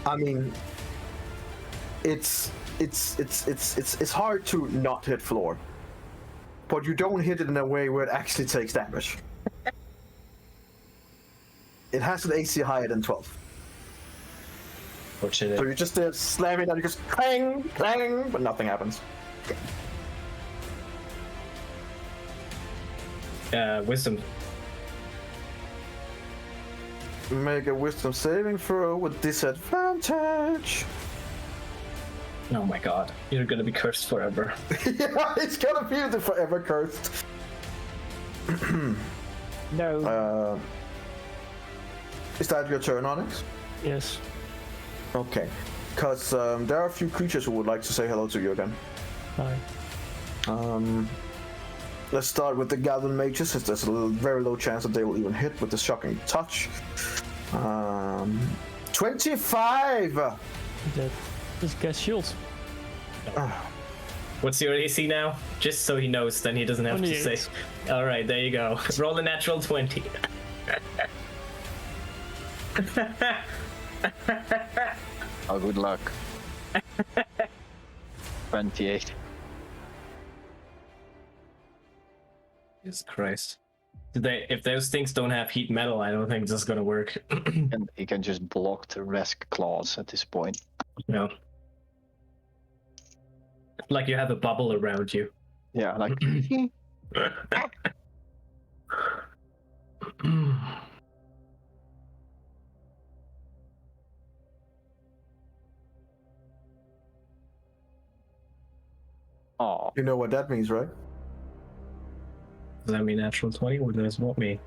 I mean, it's hard to not hit floor, but you don't hit it in a way where it actually takes damage. It has an AC higher than 12, so Fortunate. you just slam it and you just clang, clang, but nothing happens. Wisdom. Make a wisdom saving throw with disadvantage. Oh my god. You're gonna be cursed forever. Yeah, it's gonna be the forever cursed. No. Is that your turn, Onyx? Yes. Okay, because there are a few creatures who would like to say hello to you again. Hi. Let's start with the Goblin Mages, since there's a very low chance that they will even hit with the Shocking Touch. 25! That is gas shield. What's your AC now? Just so he knows, then he doesn't have to 28. say. Alright, there you go. Roll a natural 20. Oh, good luck. 28. Jesus Christ. If those things don't have heat metal, I don't think this is gonna work. And he can just block the Resk claws at this point. No. Like you have a bubble around you. Yeah, like oh, You know what that means, right? Does that mean natural 20? What does what mean?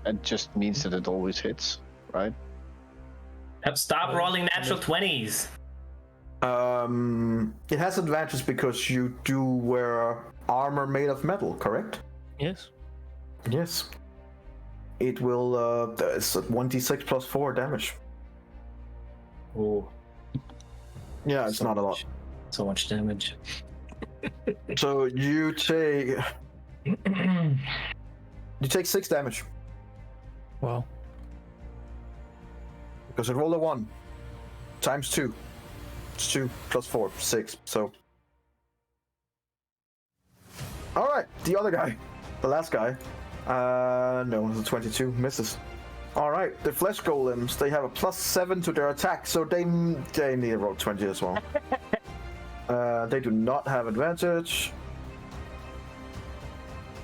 it just means that it always hits, right? Stop rolling natural 20s! It has advantage because you do wear armor made of metal, correct? Yes. Yes. It will, it's 1d6 plus 4 damage. Oh, Yeah, it's not a lot. so much damage. So you take... You take 6 damage, Wow. because it rolled a 1. Times 2. It's 2 plus 4, 6, so... Alright, the other guy. The last guy. No, it's a 22. Misses. Alright, the flesh golems, they have a +7 to their attack, so they need to roll 20 as well. They do not have advantage.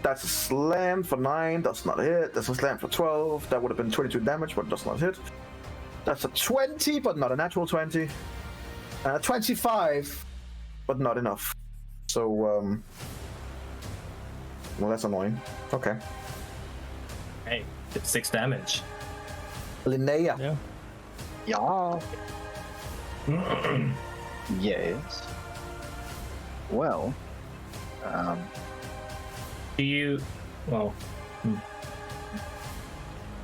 That's a slam for 9, does not hit. That's a slam for 12, that would have been 22 damage, but does not hit. That's a 20, but not a natural 20. 25, but not enough. So, well, that's annoying. Okay. Hey, it's 6 damage. Linnea. Yeah. Yeah. Yes. Well, Do you... Well...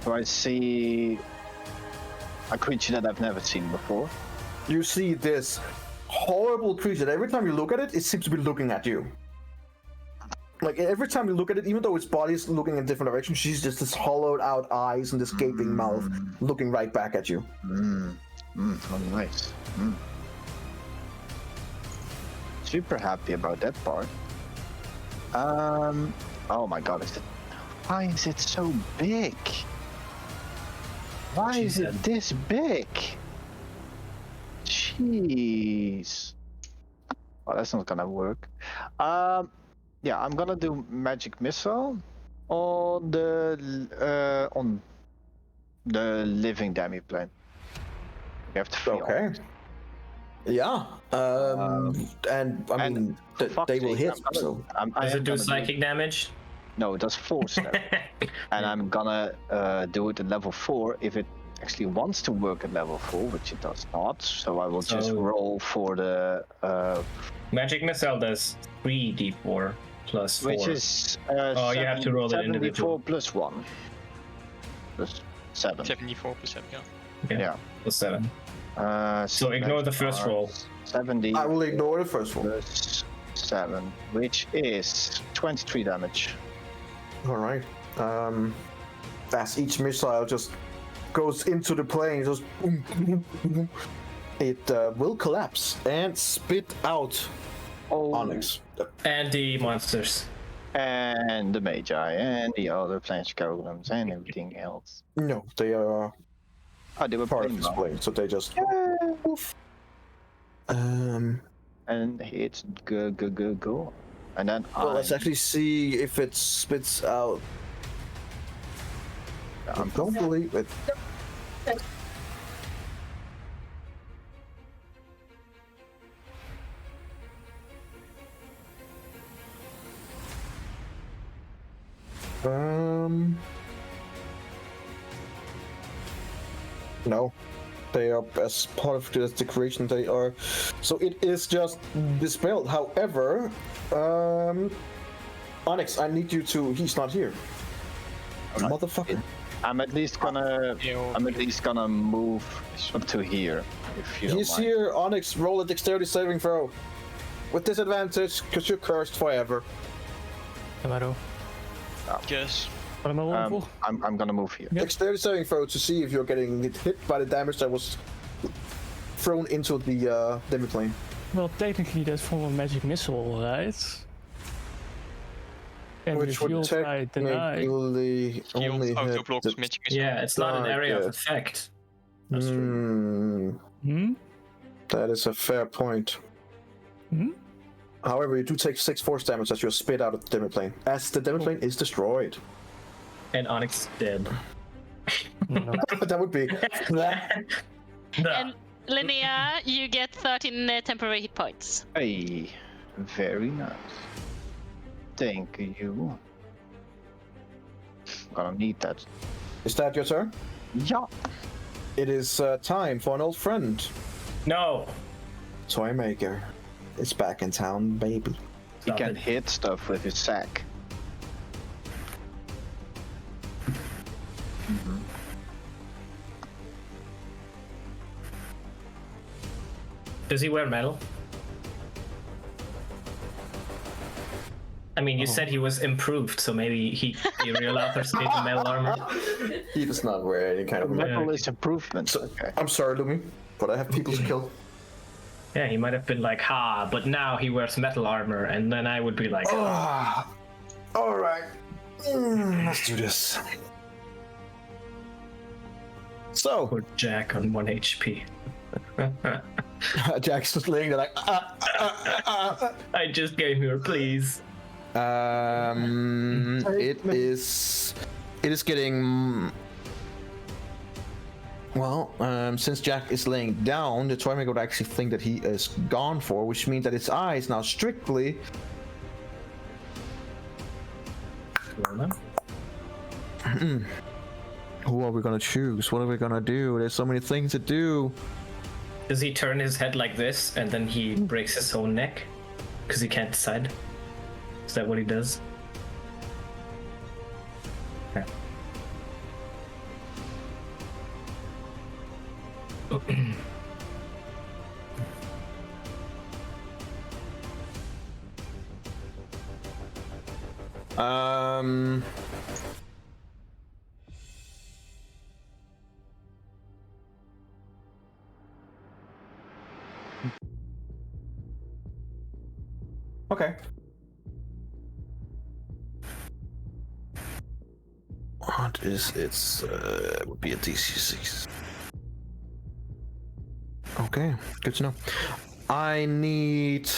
do I see a creature that I've never seen before? You see this horrible creature. Every time you look at it, it seems to be looking at you. Like, every time you look at it, even though its body is looking in different directions, she's just this hollowed out eyes and this gaping mouth looking right back at you. Oh, nice. Super happy about that part. Oh my god, why is it so big? Why is it this big? Jeez. Oh, that's not gonna work. Yeah, Yeah, I'm gonna do magic missile on the living demiplane. You have to feel. Okay. Yeah. And I mean, they will hit. So Does it do psychic damage? No, it does force damage. And I'm gonna do it at level 4 if it actually wants to work at level 4, which it does not. So I will just roll for the magic missile does 3d4 plus 4. which is you have to roll it 74 individually. plus 1. Plus 7. 74 plus 7, yeah. Yeah. Plus 7. So So ignore the first roll. 70 I will ignore the first one. plus 7, which is 23 damage. All right. As each missile just goes into the plane, just boom, boom, boom, it will collapse and spit out Onyx. And the monsters. And the Magi and the other planes golems and everything else. No, they are They were part of plain this now. plane, so they just. Oof. And it's go. And then Well, let's actually see if it spits out. I don't believe it. No, they are as part of this decoration. They are, so it is just dispelled. However, Onyx, I need you to. He's not here. Motherfucker. I'm at least gonna move up to here if you don't He's mind. here. Onyx, roll a dexterity saving throw with disadvantage because you're cursed forever. Camaro. Yes. What am I rolling for? I'm gonna move here. Yeah. Dexterity saving throw to see if you're getting hit by the damage that was thrown into the demiplane. Well, technically that's from a magic missile, right? And Which would revealed by deny. technically only Shield auto hit blocks the magic missile. Yeah, it's not an area of target. effect. That's true. That is a fair point. However, you do take 6 force damage as you're spit out of the demiplane, as the demiplane is destroyed. And Onyx is dead. That would be. And Linnea, you get 13 temporary hit points. Hey, very nice. Thank you. Gonna need that. Is that your turn? Yeah. It is time for an old friend. No! Toymaker is back in town, baby. He Stop can it. hit stuff with his sack. Does he wear metal? I mean, you said he was improved, so maybe he realized there's the metal armor. He does not wear any kind of Metal is improvement. So, Okay. I'm sorry, Lumi, but I have people to kill. Yeah, he might have been like, ha, but now he wears metal armor, and then I would be like, Ah, all right. Let's do this. So, poor Jack on 1 HP. Jack's just laying there like, I just came here, please. It is getting. Well, since Jack is laying down, the Toymaker would actually think that he is gone for, which means that its eye is now strictly. Who are we gonna choose? What are we gonna do? There's so many things to do. Does he turn his head like this, and then he breaks his own neck? Because he can't decide? Is that what he does? Okay. Okay. What is its? It would be a DC6. Okay, good to know. I need.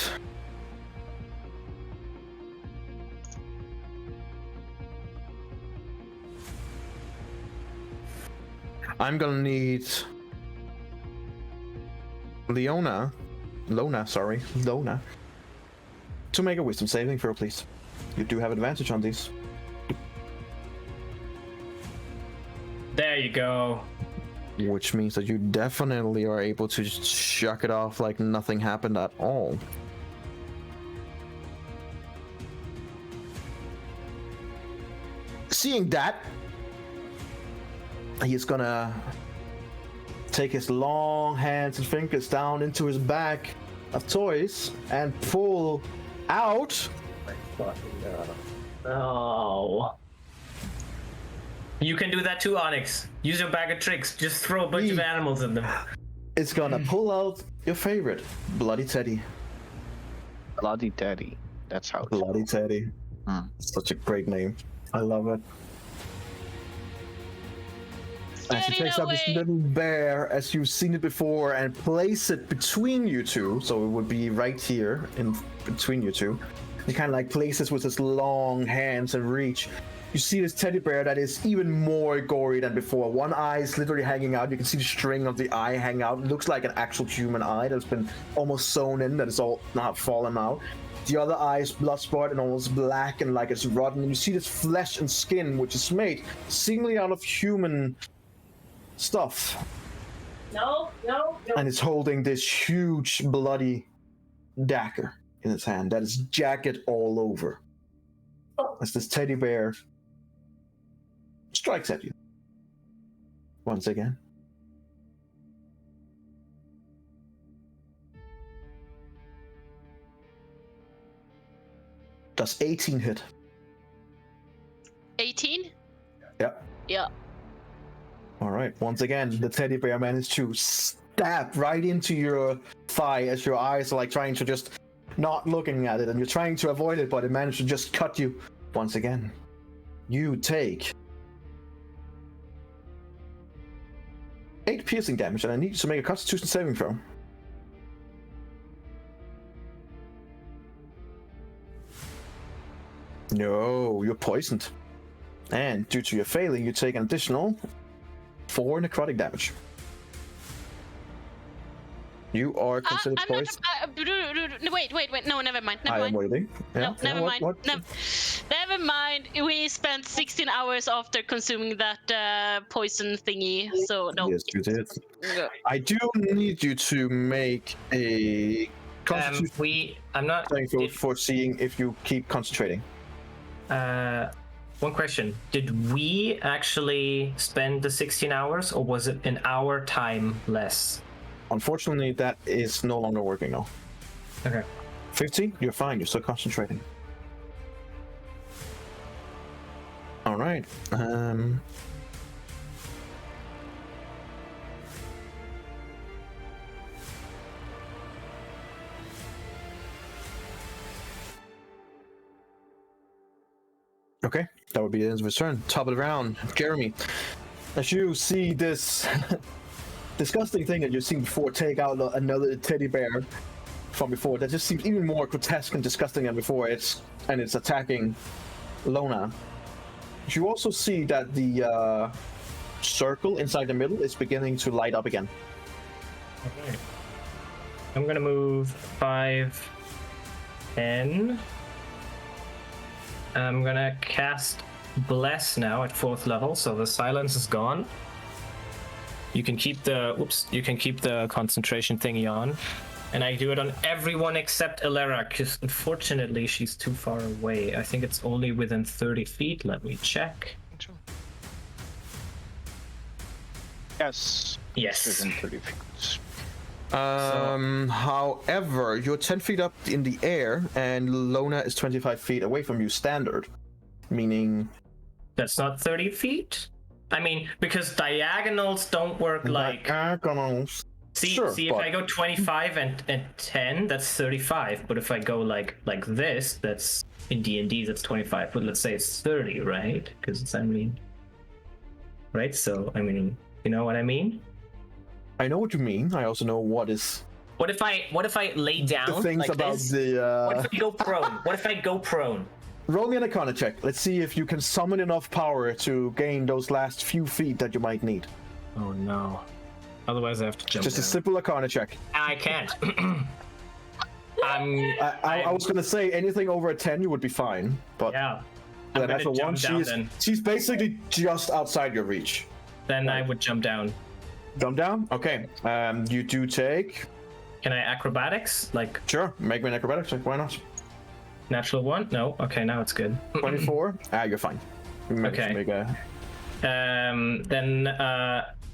I'm gonna need Lona, to make a wisdom saving throw, please. You do have advantage on these. There you go. Which means that you definitely are able to just shuck it off like nothing happened at all. Seeing that, he's gonna take his long hands and fingers down into his bag of toys and pull out. Oh. You can do that too, Onyx. Use your bag of tricks. Just throw a bunch of animals in them. It's gonna pull out your favorite, Bloody Teddy. Bloody Teddy. That's how it's Bloody Teddy. Hmm. Such a great name. I love it. As he takes up this little bear, as you've seen it before, and place it between you two, so it would be right here in between you two. He kind of like places with his long hands and reach. You see this teddy bear that is even more gory than before. One eye is literally hanging out. You can see the string of the eye hang out. It looks like an actual human eye that's been almost sewn in, that is all not fallen out. The other eye is blood spot and almost black and like it's rotten. And you see this flesh and skin, which is made seemingly out of human stuff. No. And it's holding this huge bloody dagger in its hand that is jagged all over. As this teddy bear strikes at you once again. Does 18 hit? 18? Yep. Yeah. All right. Once again, the teddy bear managed to stab right into your thigh as your eyes are like trying to just not looking at it, and you're trying to avoid it, but it managed to just cut you once again. You take 8 piercing damage, and I need you to make a Constitution saving throw. No, you're poisoned. And due to your failing, you take an additional 4 necrotic damage. You are considered poisoned. Wait. No, never mind. I am waiting. No, never mind. No, never mind. We spent 16 hours after consuming that poison thingy, so no. Yes, you did. I do need you to make a Constitution I'm not. for seeing if you keep concentrating. One question: did we actually spend the 16 hours, or was it an hour time less? Unfortunately, that is no longer working now. Okay. 15? You're fine. You're still concentrating. All right. Okay, that would be the end of his turn. Top of the round, Jeremy. As you see this disgusting thing that you've seen before take out another teddy bear from before, that just seems even more grotesque and disgusting than before. It's attacking Lona. You also see that the circle inside the middle is beginning to light up again. Okay. I'm gonna move 5, 10. I'm gonna cast Bless now at 4th level, so the silence is gone. You can keep the concentration thingy on, and I do it on everyone except Elera, because unfortunately she's too far away. I think it's only within 30 feet. Let me check. Yes. Yes. Within 30 feet. However, you're 10 feet up in the air, and Lona is 25 feet away from you standard, meaning that's not 30 feet. I mean, because diagonals don't work like diagonals. See, sure, if I go 25 and 10, that's 35. But if I go like this, that's in D&D, that's 25. But let's say it's 30, right? Because it's right. So I mean, you know what I mean? I know what you mean. I also know what is. What if I lay down? The things like about this? the. What if I go prone? What if I go prone? Roll me an Arcana check. Let's see if you can summon enough power to gain those last few feet that you might need. Oh no. Otherwise I have to jump Just a down. simple Arcana check. I can't. I was gonna say anything over a 10 you would be fine, but Yeah. I'm then gonna after one, jump down then. she's basically just outside your reach. Then I would jump down. Jump down? Okay. You do take. Can I acrobatics? Like Sure, make me an acrobatics check. Why not? natural 1? No. Okay, now it's good. 24. You're fine. You managed to Okay. make a... Then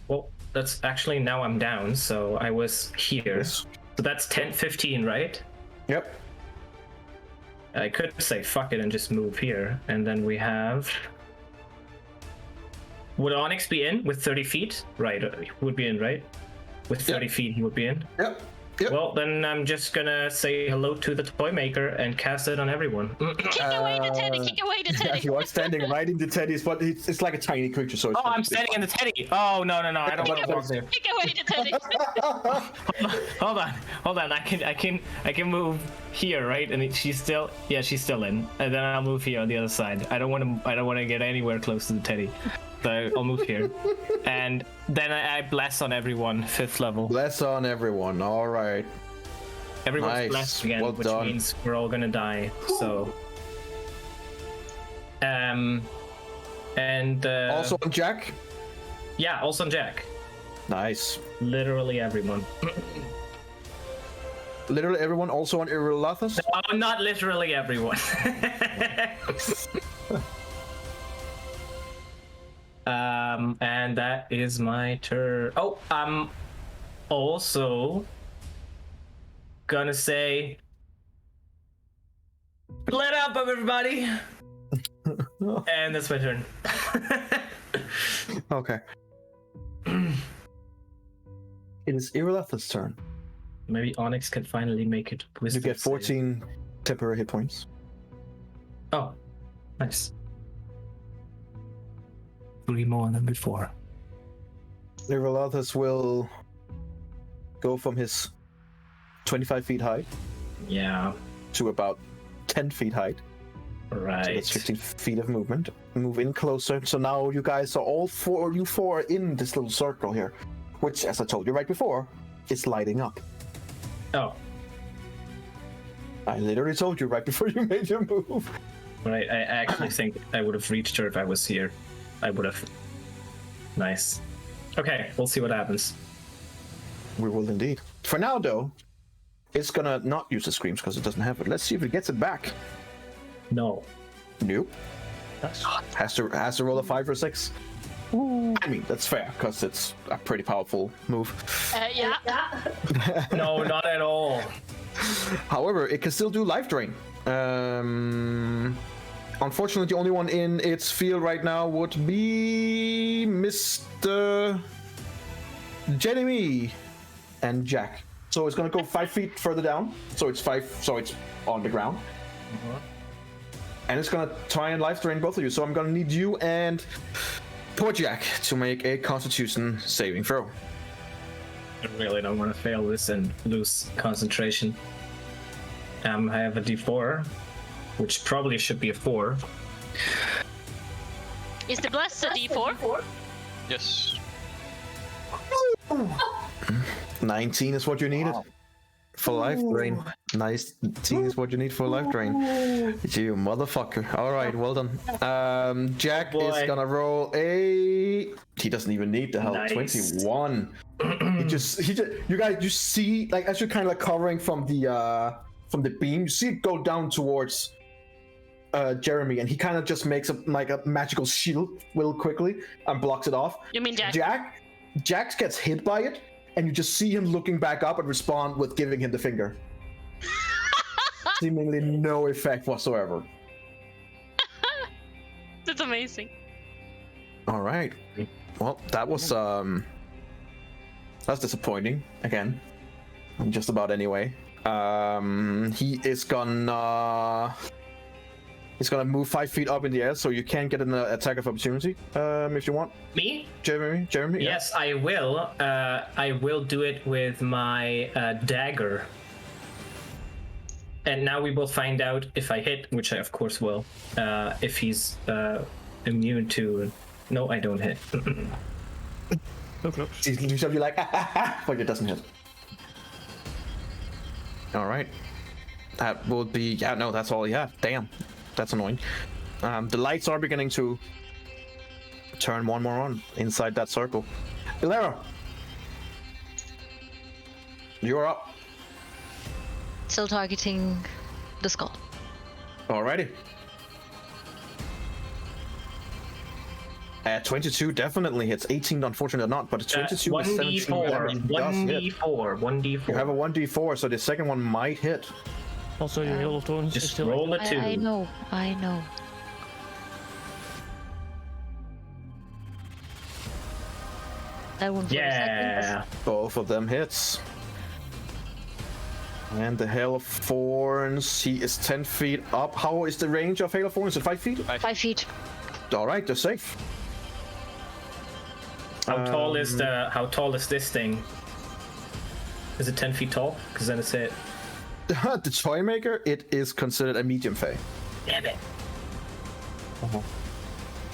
well, that's actually now I'm down, so I was here. Yes. So that's 10, 15, right? Yep. I could say fuck it and just move here, and then we have. Would Onyx be in with 30 feet? Right, he would be in, right? With 30 feet, he would be in. Yep. Yep. Well, then I'm just gonna say hello to the toy maker and cast it on everyone. Kick away the teddy, kick away the teddy. You are standing right in the teddies, but it's like a tiny creature, so it's Oh, I'm standing in the teddy. Oh no, I don't want to walk there. Kick away the teddy. Hold on. I can move here, right? And she's still in. And then I'll move here on the other side. I don't want to get anywhere close to the teddy. So I'll move here, and then I bless on everyone, 5th level. Bless on everyone. All right. Everyone's Nice. blessed again, Well which done. means we're all gonna die. So, and Also on Jack. yeah, also on Jack. Nice. Literally everyone. Literally everyone. Also on Irulathus. Oh, not literally everyone. And that is my turn. Oh, I'm also gonna say, let up, everybody. And that's my turn. Okay. It is Irulathus' turn. Maybe Onyx can finally make it. You Wisdom get save. 14 temporary hit points. Oh, nice. 3 more than before. Irulathus will go from his 25 feet height Yeah, to about 10 feet height. right. So that's 15 feet of movement. Move in closer. So now you guys are all you four are in this little circle here, which, as I told you right before, is lighting up. Oh, I literally told you right before you made your move. right. I actually think I would have reached her if I was here. I would have. Nice. Okay, we'll see what happens. We will indeed. For now, though, it's gonna not use the screams because it doesn't have it. Let's see if it gets it back. No. Nope. Has to roll a 5 or 6. I mean, that's fair because it's a pretty powerful move. Yeah. No, not at all. However, it can still do life drain. Unfortunately, the only one in its field right now would be Mr. Jeremy and Jack. So it's gonna go 5 feet further down. So it's 5. So it's on the ground. And it's gonna try and life drain both of you. So I'm gonna need you and poor Jack to make a Constitution saving throw. I really don't want to fail this and lose concentration. I have a D4, which probably should be a 4. Is the bless a D4? Yes. 19 is what you needed for life drain. 19 is what you need for life drain. You motherfucker. All right, well done. Jack is gonna roll a. He doesn't even need the help. Nice. 21. You guys, you see, like as you're kind of like covering from the beam, you see it go down towards Jeremy, and he kind of just makes a magical shield real quickly and blocks it off. You mean Jack? Jack gets hit by it, and you just see him looking back up and respond with giving him the finger. Seemingly no effect whatsoever. That's amazing. All right. Well, that was that's disappointing again. Just about anyway. He is gonna. He's gonna move 5 feet up in the air, so you can get an attack of opportunity if you want. Me? Jeremy? Yeah. Yes, I will. I will do it with my dagger. And now we will find out if I hit, which I of course will, if he's immune to... No, I don't hit. So close. You're like, but it doesn't hit. All right. That would be, yeah, no, that's all you have. Damn, that's annoying. The lights are beginning to turn one more on inside that circle. Eberron, you're up. Still targeting the skull. Alrighty. 22 definitely hits. 18 unfortunately not, but 22 with 17 damage does hit. 1d4. You have a 1d4, so the second one might hit. Also, your Hail of Thorns is Just still. roll a 2. I know. That one for the Yeah. second. Both of them hits. And the Hail of Thorns, he is 10 feet up. How is the range of Hail of Thorns? Is it 5 feet? 5 feet. Alright, they're safe. How tall is this thing? Is it 10 feet tall? Because then it's it. The Toy Maker, it is considered a medium fey. Damn it.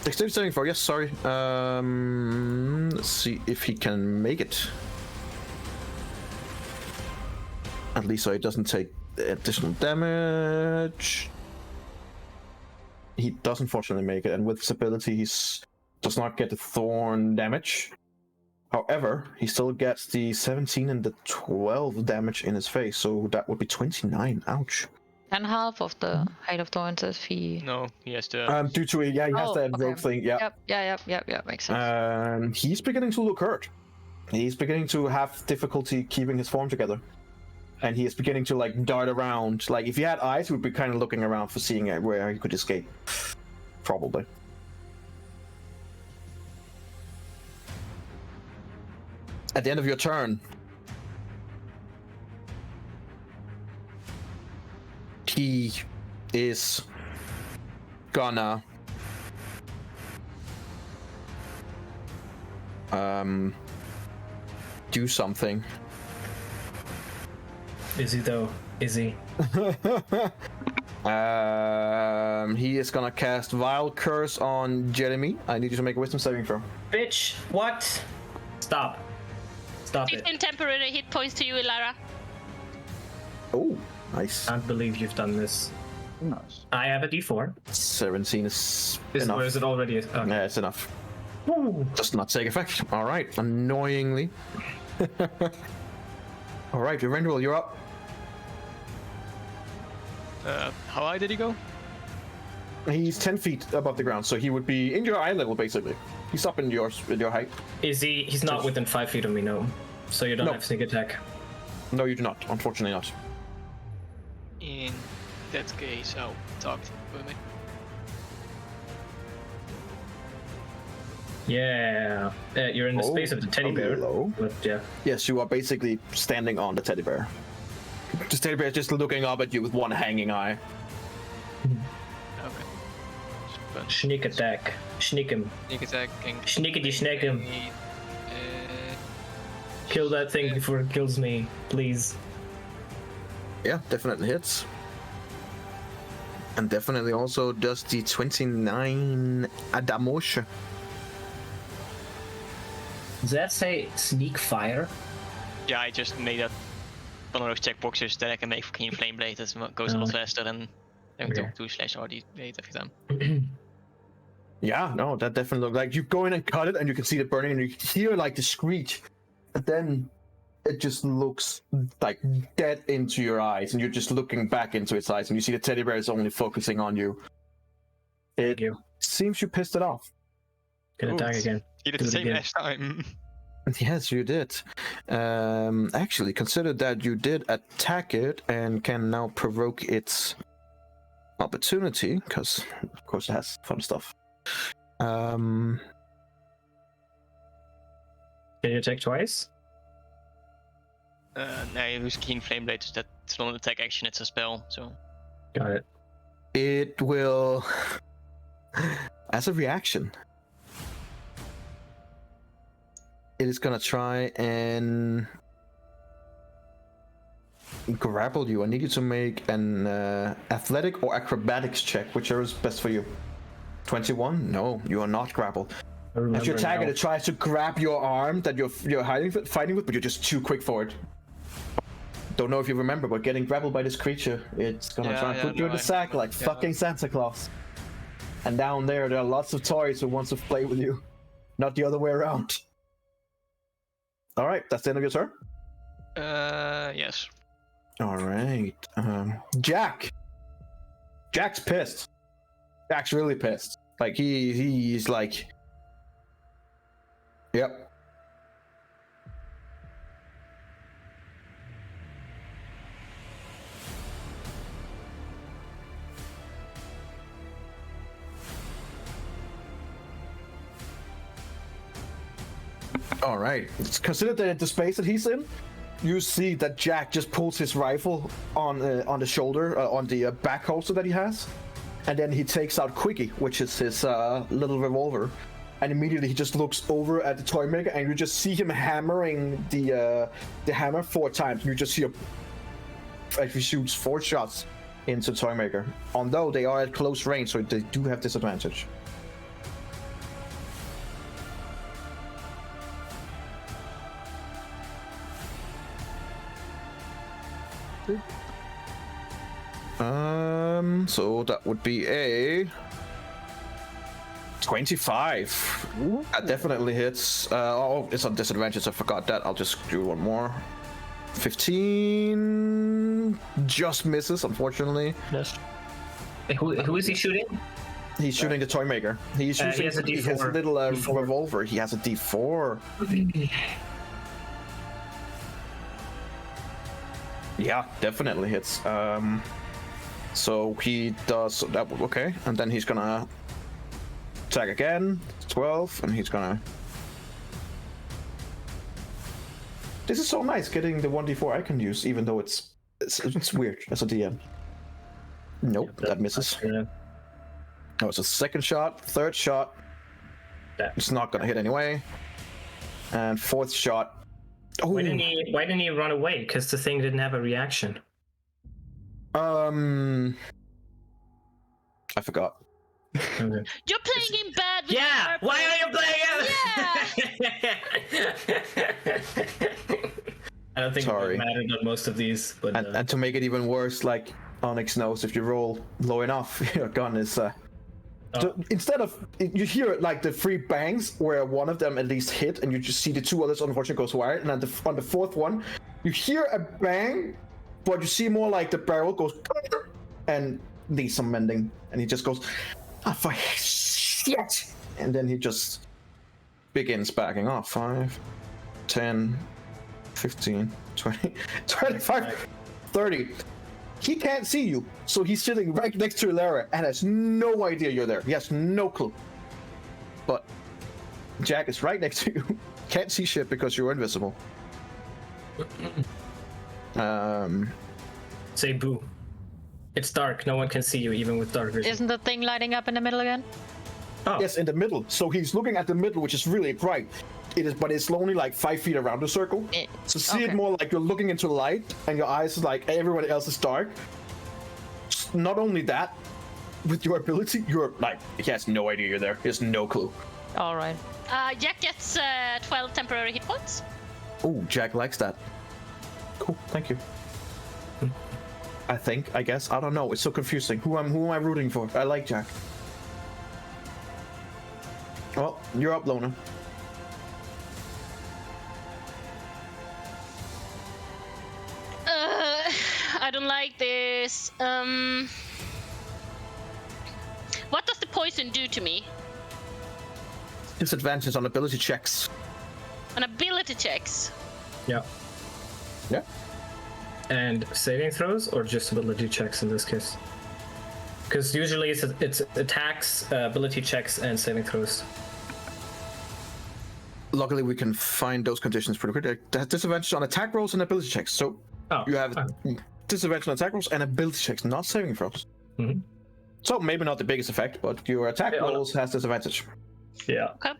Dexterity saving throw, yes, sorry. Let's see if he can make it. At least so he doesn't take additional damage. He does unfortunately make it, and with his ability, he does not get the thorn damage. However, he still gets the 17 and the 12 damage in his face, so that would be 29. Ouch. And half of the Hail of Thorns if he... No, he has to. Due to it, yeah, he has that rogue thing, yeah. Yep, makes sense. He's beginning to look hurt. He's beginning to have difficulty keeping his form together. And he is beginning to like dart around. Like if he had eyes, he would be kind of looking around for seeing where he could escape. Probably. At the end of your turn, he is gonna do something. Is he though? Is he? He is gonna cast Vile Curse on Jeremy. I need you to make a wisdom saving throw. Bitch, what? Stop. Stop it. 15 temporary hit points to you, Ilara. Oh, nice. I can't believe you've done this. Nice. I have a d4. 17 is Or enough. is it already? Okay. Yeah, it's enough. Woo. Does not take effect. All right, annoyingly. All right, Rendrell, you're up. How high did he go? He's 10 feet above the ground, so he would be in your eye level, basically. He's up in your height. Is he? He's not within 5 feet of me, no. So you don't No. have sneak attack. No, you do not. Unfortunately not. In that case, I'll talk with me. Yeah. You're in the space of the teddy bear. hello. But yeah. Yes, you are basically standing on the teddy bear. The teddy bear is just looking up at you with one hanging eye. Okay. But Sneak attack. Sneak him. sneak attack and Sneakity snake him. Uh, Kill that thing before it kills me, please. Yeah, definitely hits. And definitely also does the 29 damage. Does that say sneak fire? yeah, I just made that one of those checkboxes that I can make for Keen Flame Blade. That goes a lot faster than having Okay. to slash RD blade every time. Yeah, no, that definitely looked like you go in and cut it and you can see it burning and you hear like the screech. But then it just looks like dead into your eyes and you're just looking back into its eyes and you see the teddy bear is only focusing on you. It you. seems you pissed it off. Gonna attack Oops. again. He did Do the it same again. last time. Yes, you did. Actually, consider that you did attack it and can now provoke its opportunity, because of course it has fun stuff. Can you attack twice? No, you use Keen Flame Blade, so that's not an attack action, it's a spell, so... Got it. It will, as a reaction, it is gonna try and grapple you. I need you to make an athletic or acrobatics check, whichever is best for you. 21? No, you are not grappled. As your attacker, now. it tries to grab your arm that you're fighting with, but you're just too quick for it. Don't know if you remember, but getting grappled by this creature, it's gonna try and put you in the sack like fucking Santa Claus. And down there are lots of toys who wants to play with you, not the other way around. All right, that's the end of your turn. Yes. All right, Jack. Jack's pissed. Jack's really pissed. Like he's like, yep. All right. Consider that the space that he's in, you see that Jack just pulls his rifle on the shoulder, on the back holster that he has, and then he takes out Quickie, which is his little revolver, and immediately he just looks over at the toy maker, and you just see him hammering the hammer 4 times. You just see he shoots 4 shots into the toy maker, although they are at close range, so they do have disadvantage. So that would be a 25. That definitely hits. Oh, it's on disadvantage. I forgot that. I'll just do one more. 15 just misses, unfortunately. Yes. Who is he shooting? He's shooting the toy maker. He's using he has a D4. his little revolver. He has a D4. Yeah, definitely hits. So he does that. Okay, and then he's gonna attack again. 12, and he's gonna. This is so nice getting the 1d4 I can use, even though it's weird as a DM. Nope, that misses. Oh, it's a second shot, third shot. It's not gonna hit anyway. And 4th shot. Oh. Why didn't he run away? Because the thing didn't have a reaction. I forgot. You're playing him bad. With Yeah. Why are you playing Yeah. I don't think Sorry. it mattered on most of these, but And to make it even worse, like Onyx knows, if you roll low enough, your gun is. So instead of you hear like the 3 bangs where one of them at least hit, and you just see the 2 others unfortunately goes wide, and on the 4th one, you hear a bang, but you see more like the barrel goes and needs some mending, and he just goes, "Ah, for shit!" And then he just begins backing off. 5, 10, 15, 20, 25, 30. He can't see you, so he's sitting right next to Lara and has no idea you're there. He has no clue. But Jack is right next to you. Can't see shit because you're invisible. say boo. It's dark. No one can see you even with dark vision. Isn't the thing lighting up in the middle again? Oh. Yes, in the middle. So he's looking at the middle, which is really bright. It is, but it's only like 5 feet around the circle. So see it more like you're looking into light, and your eyes is like everyone else is dark. Not only that, with your ability, you're like he has no idea you're there. He has no clue. All right. Jack gets 12 temporary hit points. Oh, Jack likes that. Cool, thank you. I guess. I don't know. It's so confusing. Who am I rooting for? I like Jack. Well, you're up, Lona. I don't like this. What does the poison do to me? Disadvantage on ability checks. On ability checks? Yeah. Yeah. And saving throws, or just ability checks in this case? Because usually it's attacks, ability checks, and saving throws. Luckily, we can find those conditions pretty quickly. Disadvantage on attack rolls and ability checks. So you have disadvantage on attack rolls and ability checks, not saving throws. Mm-hmm. So maybe not the biggest effect, but your attack rolls has disadvantage. Yeah. Okay.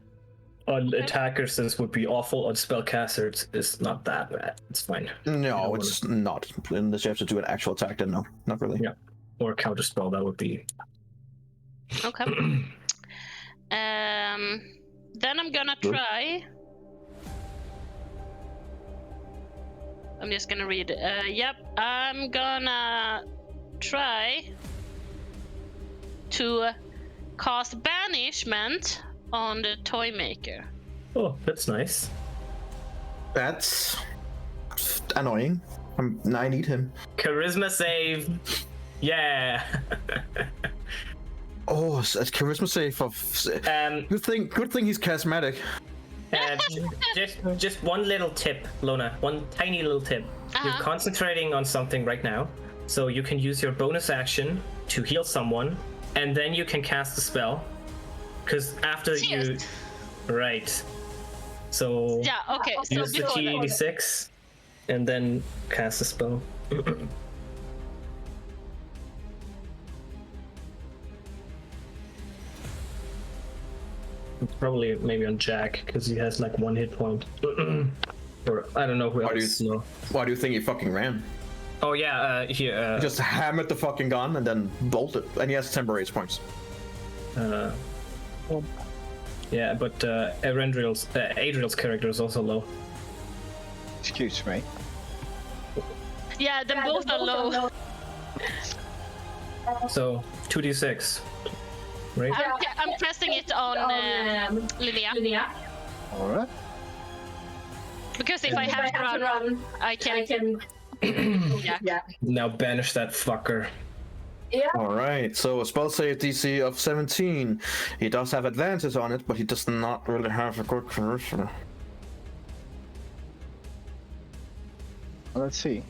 On attackers, this would be awful. On spellcasters, it's not that bad. It's fine. No, it's not. Unless you have to do an actual attack, then no, not really. Yeah. Or counterspell, that would be. Okay. Then I'm gonna try. I'm just gonna read. Yep, I'm gonna try to cast banishment on the toy maker. Oh, that's nice. That's annoying. I need him. Charisma save. Yeah. Oh, it's charisma save of. Good thing he's charismatic. Just one little tip, Lona. One tiny little tip. You're concentrating on something right now, so you can use your bonus action to heal someone, and then you can cast a spell. Because after you, right? So yeah, okay. So use the T86, and then cast a spell. Probably maybe on Jack because he has like 1 hit point. Or I don't know who else. Why do you think he fucking ran? Oh yeah, he just hammered the fucking gun and then bolted, and he has temporary points. Yeah, but Adriel's character is also low. Excuse me. Yeah, them both are low. So 2d6. Right? I'm pressing it on Linnea. Alright. Because if I have to run, I can. Yeah. Now banish that fucker. Yeah. Alright, so a spell save DC of 17. He does have advantage on it, but he does not really have a good charisma. Let's see.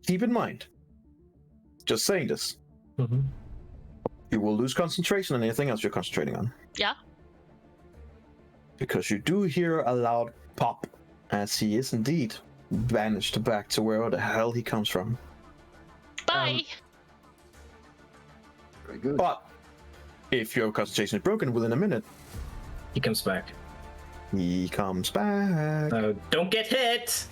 Keep in mind, just saying this, you will lose concentration on anything else you're concentrating on. Yeah. Because you do hear a loud pop, as he is indeed banished back to where the hell he comes from. Bye. Very good. But if your concentration is broken within a minute, He comes back. he comes back. Don't get hit.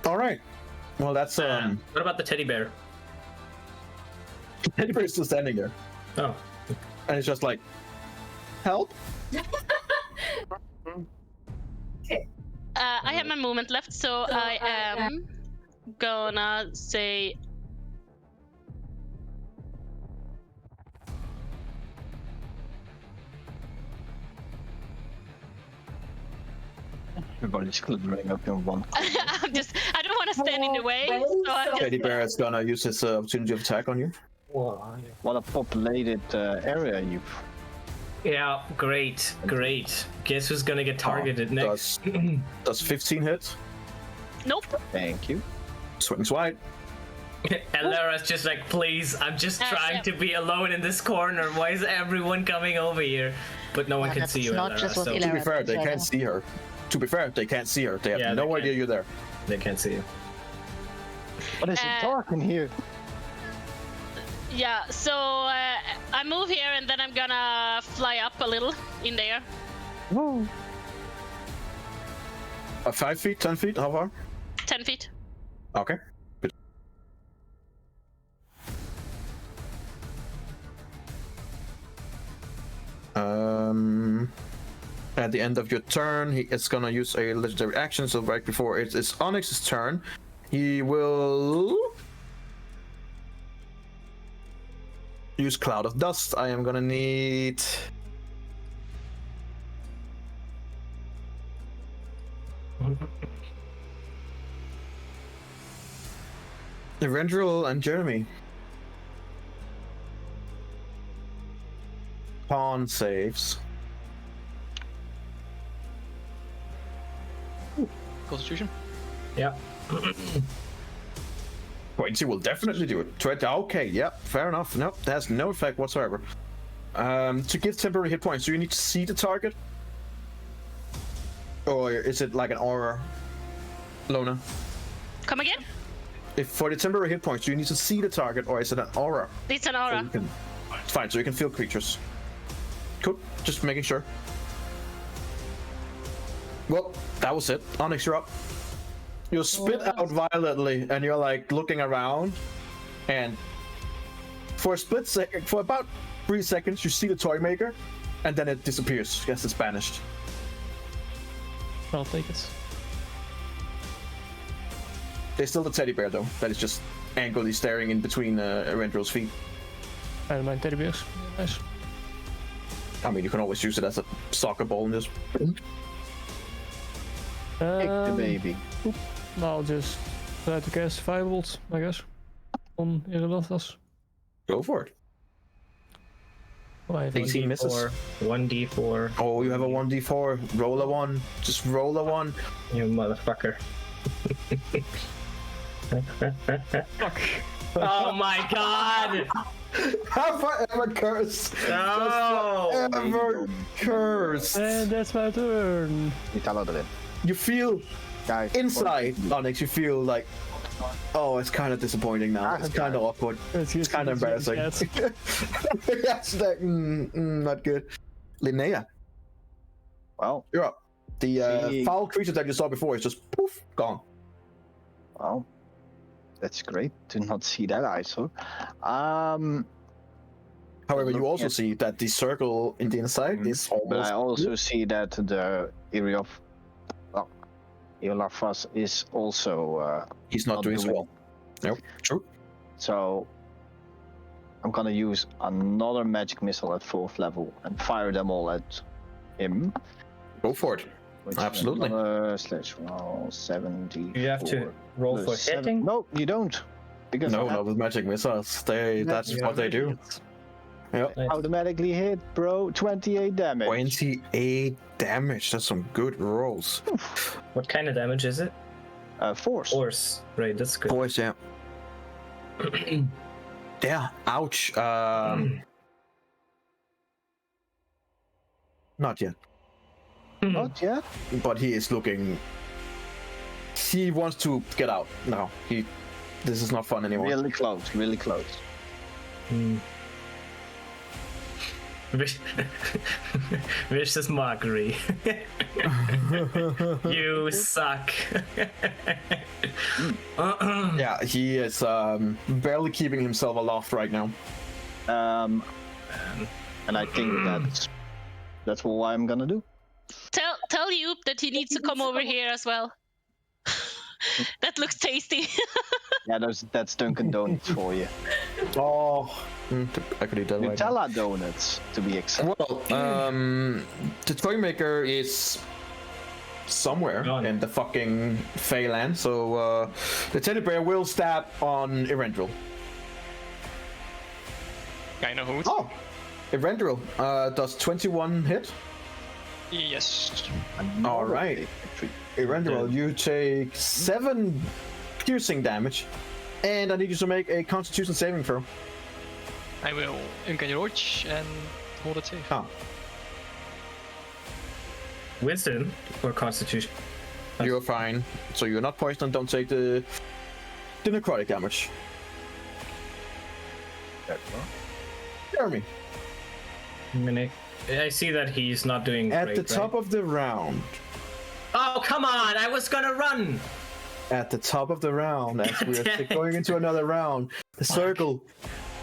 All right. Well, that's What about the teddy bear? Teddy bear's still standing there, Oh. and it's just like, help. I have my movement left, so I am gonna say. Everybody's climbing up in one. I don't want to stand in the way. So I Teddy bear is gonna use his opportunity of attack on you. What a populated area you've. Yeah, great. Guess who's gonna get targeted next? Does 15 hit? Nope. Thank you. Swings wide. And Lara's just like, please, I'm just trying to be alone in this corner. Why is everyone coming over here? But no one can see you, not Lara, just what so... To be fair, they can't see her. They have no idea you're there. They can't see you. What is it dark in here? Yeah. So I move here, and then I'm gonna fly up a little in there. Woo. 5 feet, 10 feet, how far? 10 feet. Okay. Good. At the end of your turn, he is gonna use a legendary action. So right before it is Onyx's turn, he will use Cloud of Dust. I am gonna need. Eberron and Jeremy. Pawn saves. Constitution? Yeah. 20 will definitely do it. 20, okay, yep, fair enough. Nope, that has no effect whatsoever. To give temporary hit points, do you need to see the target? Or is it like an aura, Lona? Come again? If for the temporary hit points, do you need to see the target, or is it an aura? It's an So aura. you can, it's fine, so you can feel creatures. Cool, just making sure. Well, that was it. Onyx, you're up. You spit out violently, and you're like looking around, and for a split second, for about 3 seconds, you see the toy maker, and then it disappears. Guess it's banished. I'll take it. There's still the teddy bear though, that is just angrily staring in between Erendril's feet. I don't mind teddy bears. Yeah, nice. I mean, you can always use it as a soccer ball in this. Kick the baby. I'll just try to cast Firebolt, I guess, on Irrelatas. Go for it. Oh, I have 18 misses. 1d4. Oh, you have a 1d4. Roll a 1. Just roll a 1. You motherfucker. Fuck. Oh my god! Have I ever cursed? No! Ever cursed? And that's my turn. You tell her You feel guys. inside, Onyx, you feel like, oh, it's kind of disappointing now. It's kind of awkward. It's kind of embarrassing. Yes, not good. Linnea, Well, you're up. The See- foul creature that you saw before is just poof, gone. well, that's great to not see that ISO. However, you Looking also at- see that the circle in the inside is But almost. I also see that the area of Iolafas is also He's not doing so well. Nope, true. so I'm gonna use another magic missile at 4th level and fire them all at him. Go for it. Which Absolutely. is another slash roll 70. You have to roll for hitting? No, you don't. Because No, I not with magic missiles. That's what they do. Yep. Nice. automatically hit, bro. 28 damage. 28 damage. That's some good rolls. What kind of damage is it? Force. Force. Right, that's good. Boys, yeah. Yeah, ouch. Not yet. Not yet. But he is looking. He wants to get out now. This is not fun anymore. Really close. Really close. Vicious mockery. You suck. Yeah, he is barely keeping himself aloft right now. And I think that's what I'm gonna do. Tell Yoop that he needs to come over here as well. That looks tasty. Yeah, that's Dunkin' Donuts for you. Oh, I could eat that right now. Nutella donuts, to be exact. Well, the toy maker is somewhere Gone. in the fucking Feyland, so the teddy bear will stab on Erendril. Kinda hoot. Oh, Erendril does 21 hit. Yes. All right, Erendril, you take 7 piercing damage, and I need you to make a Constitution saving throw. I will Uncanny Roach and hold it safe. Oh, Wisdom or Constitution? you're fine. So you're not poisoned. Don't take the necrotic damage. Jeremy, I see that he's not doing at great, the top of the round. Oh, come on! I was gonna run! At the top of the round, as we Damn are going into another round, the circle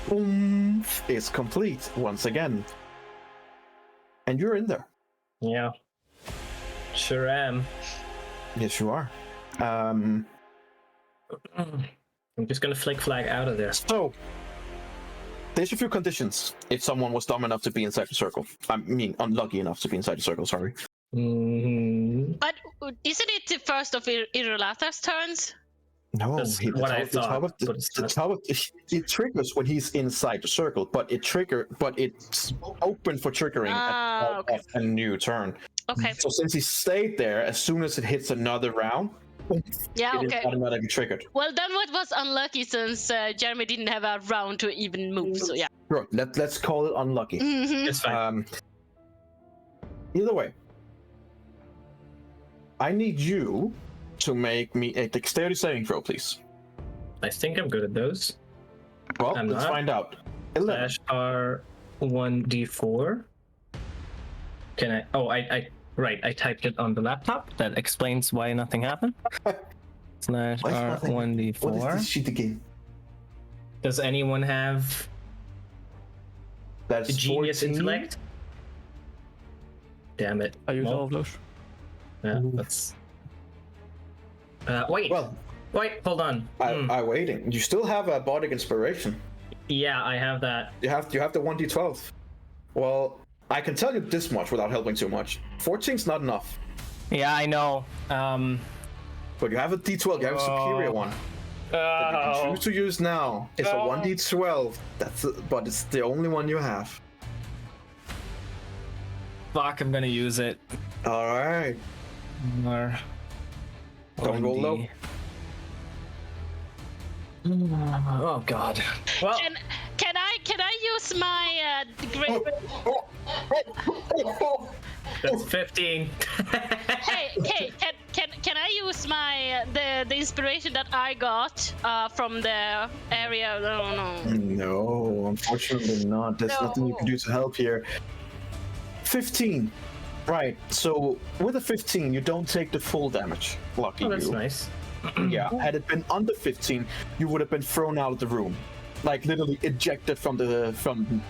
boom, is complete once again. And you're in there. Yeah. Sure am. Yes, you are. I'm just gonna flick flag out of there. So, there's a few conditions if someone was dumb enough to be inside the circle. I mean, unlucky enough to be inside the circle, sorry. But isn't it the first of Irrelatas' turns? No, That's what I thought, but it's not. It triggers when he's inside the circle, but it's open for triggering Ah, okay. at a new turn. Okay. So since he stayed there, as soon as it hits another round, Yeah, it is okay. automatically triggered. Well, then what was unlucky since Jeremy didn't have a round to even move, so yeah. Sure, let's call it unlucky. Mhm. It's fine. Either way, I need you to make me a dexterity saving throw, please. I think I'm good at those. Well, I'm let's not. find out. 11. Slash R1d4. Can I? Oh, I Right, I typed it on the laptop. That explains why nothing happened. Slash Why is nothing- What is R1d4. this shit again? Does anyone have That's a genius 14. intellect? Damn it. I use Well, all of those. Yeah, that's. Wait. Well, Wait. Hold on. I waiting. You still have a bardic inspiration. Yeah, I have that. You have the 1d12. Well, I can tell you this much without helping too much. 14's not enough. Yeah, I know. But you have a d12. You have a superior one that you can choose to use now. It's a 1d12. But it's the only one you have. Fuck, I'm gonna use it. All right. Or Don't roll low. 1D. Oh god. Well, Can I use my great? that's 15. Hey, can I use my the inspiration that I got from the area? No. No, unfortunately not. There's nothing you can do to help here. 15. Right, so with a 15, you don't take the full damage. Lucky Oh, that's you. nice. Yeah, had it been under 15, you would have been thrown out of the room. Like, literally ejected from the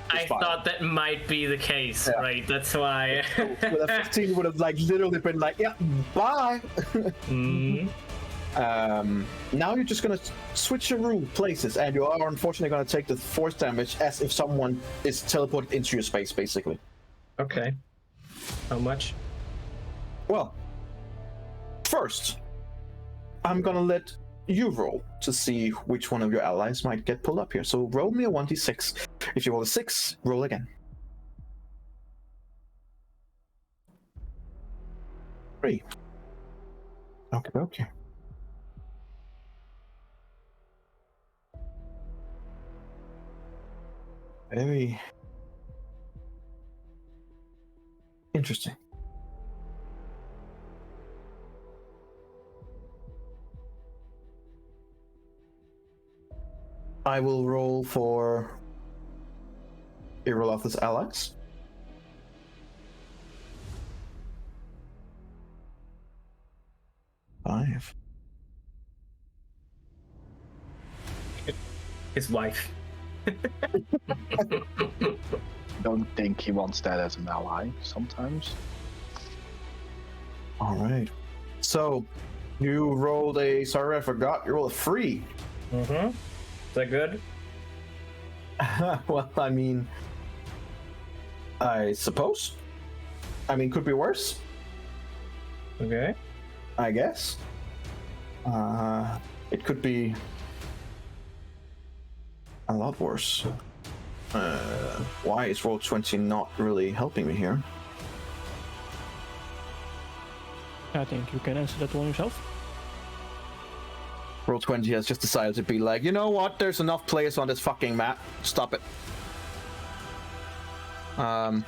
I spire. thought that might be the case, Yeah. right? That's why. With a 15, you would have, like, literally been like, yeah, bye! Mhm. Now you're just gonna switch your room places, and you are unfortunately gonna take the force damage as if someone is teleported into your space, basically. Okay. How much? Well, first, I'm gonna let you roll to see which one of your allies might get pulled up here. So roll me a 1d6. If you roll a 6, roll again. 3. Okay. Very interesting. I will roll for Irolotha's allies. Five. His wife. Don't think he wants that as an ally sometimes. All right. So you rolled a. Sorry, I forgot. You rolled a 3. Mm-hmm. Is that good? Well, I mean, I suppose. I mean, could be worse. Okay. I guess. It could be a lot worse. Why is roll 20 not really helping me here? I think you can answer that one yourself. Roll 20 has just decided to be like, you know what? There's enough players on this fucking map. Stop it. Oh,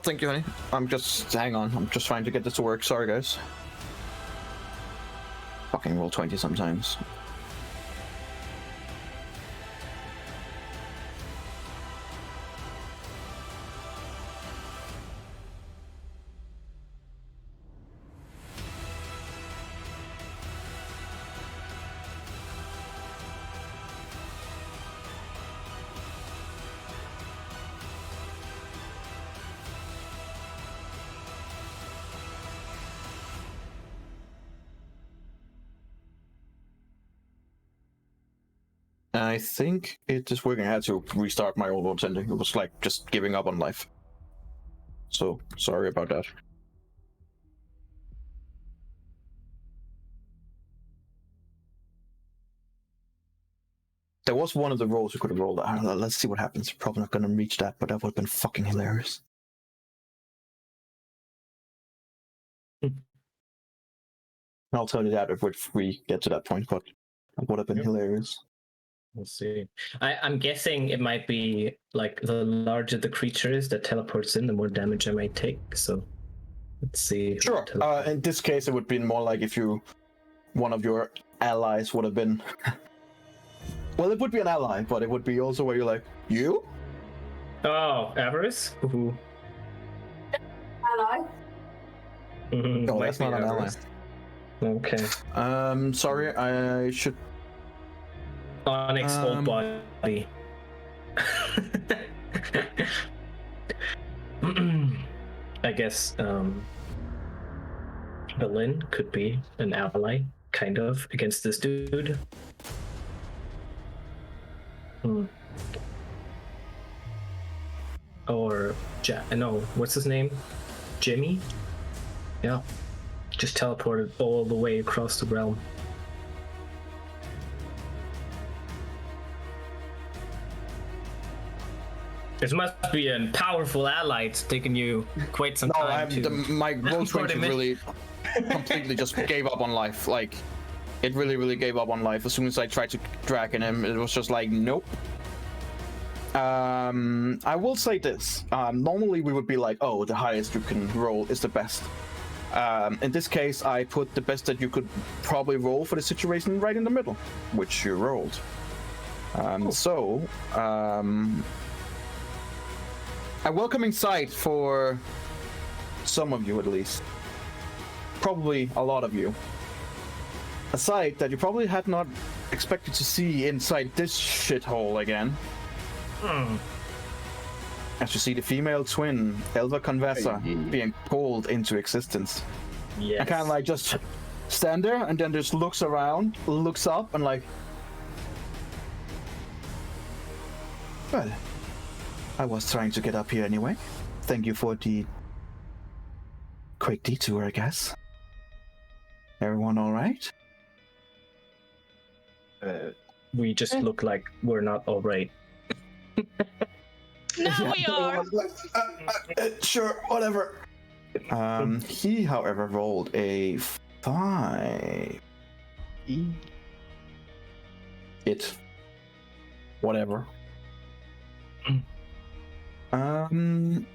thank you, honey. Hang on. I'm just trying to get this to work. Sorry, guys. Fucking roll 20 sometimes. I think it is working. I had to restart my old roll ending. It was like just giving up on life. So sorry about that. There was one of the rolls you could have rolled. Let's see what happens. Probably not gonna reach that, but that would have been fucking hilarious. I'll tell you that if we get to that point, but it would have been hilarious. We'll see. I'm guessing it might be like the larger the creature is that teleports in, the more damage I might take. So let's see. Sure. In this case, it would be more like if one of your allies would have been. Well, it would be an ally, but it would be also where you're like, you? Oh, Avarice? Ooh. Ally? No, Might that's be not an ally. Everest. Okay. Sorry, I should. Onyx old body. I guess Berlin could be an ally, kind of, against this dude. Or no, what's his name? Jimmy? Yeah. Just teleported all the way across the realm. This must be a powerful ally. It's taken you quite some No, time to... my roll 20 really completely just gave up on life. Like, it really gave up on life. As soon as I tried to drag in him, it was just like, nope. I will say this. Normally we would be like, oh, the highest you can roll is the best. In this case, I put the best that you could probably roll for the situation right in the middle, which you rolled. A welcoming sight for some of you at least. Probably a lot of you. A sight that you probably had not expected to see inside this shithole again. As you see the female twin, Elva Conversa, being pulled into existence. Yes. And kind of like just stand there and then just looks around, looks up and like... Well, I was trying to get up here anyway. Thank you for the quick detour, I guess. Everyone all right? We just look like we're not all right. Now we are. Sure, whatever. He, however, rolled a 5. It. Whatever. Well,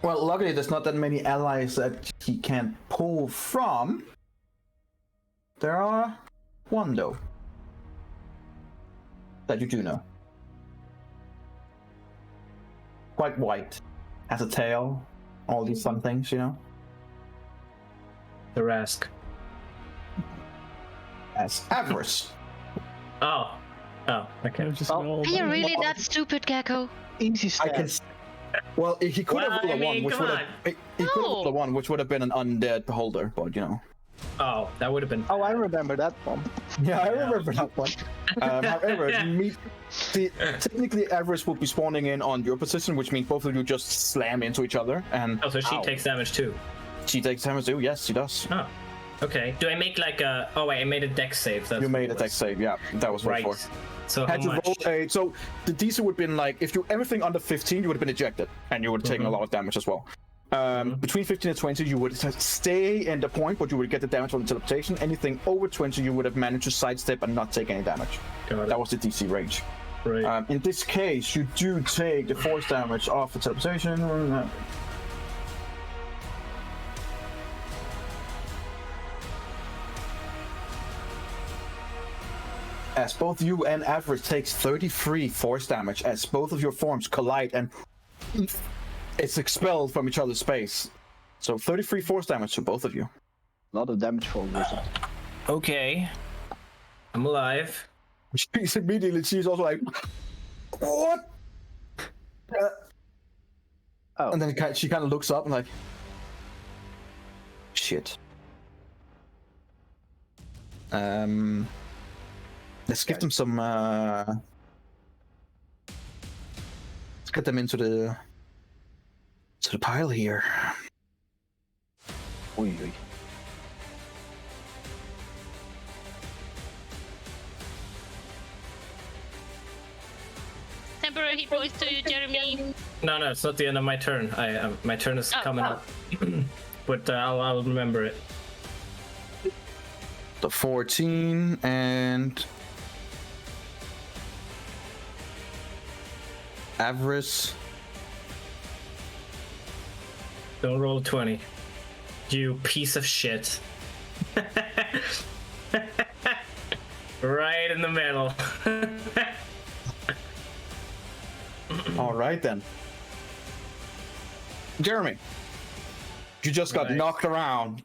luckily there's not that many allies that he can't pull from. There are one, though. That you do know. Quite white. Has a tail. All these fun things, you know? The Rask. As Avarice. Oh, okay. Are you really that stupid, Gecko? Easy I can. stat. Well, he could have Well, rolled I a 1, mean, which come would have. on. He could have rolled a 1, which would have been an undead beholder, but you know. Oh, that would have been... Oh, I remember that one. Yeah, I remember that one. However, technically Avarice will be spawning in on your position, which means both of you just slam into each other, and Oh, so she takes damage too. she takes damage too. Yes, she does. Oh, okay. Do I make like a... Oh wait, I made a dex save. That's You made a what it dex was. save, yeah. That was Right. right for. So how Had you much? rolled a, so the DC would have been like, if you everything under 15, you would have been ejected, and you would have taken a lot of damage as well. Between 15 and 20, you would stay in the point, but you would get the damage from the teleportation. Anything over 20, you would have managed to sidestep and not take any damage. Got it. That was the DC range. Right. In this case, you do take the force damage off the teleportation. As both you and Avarice takes 33 force damage as both of your forms collide and it's expelled from each other's space. So 33 force damage to both of you. A lot of damage for a wizard. Okay. I'm alive. She's also like, what? Oh. And then she kind of looks up and like, shit. Let's give them some. Let's get them into the pile here. Oy, oy. Temporary hit points to you, Jeremy. No, it's not the end of my turn. My turn is coming up. But I'll remember it. The 14 and Avarice. Don't roll 20. You piece of shit. Right in the middle. All right then. Jeremy, You just got Nice. knocked around.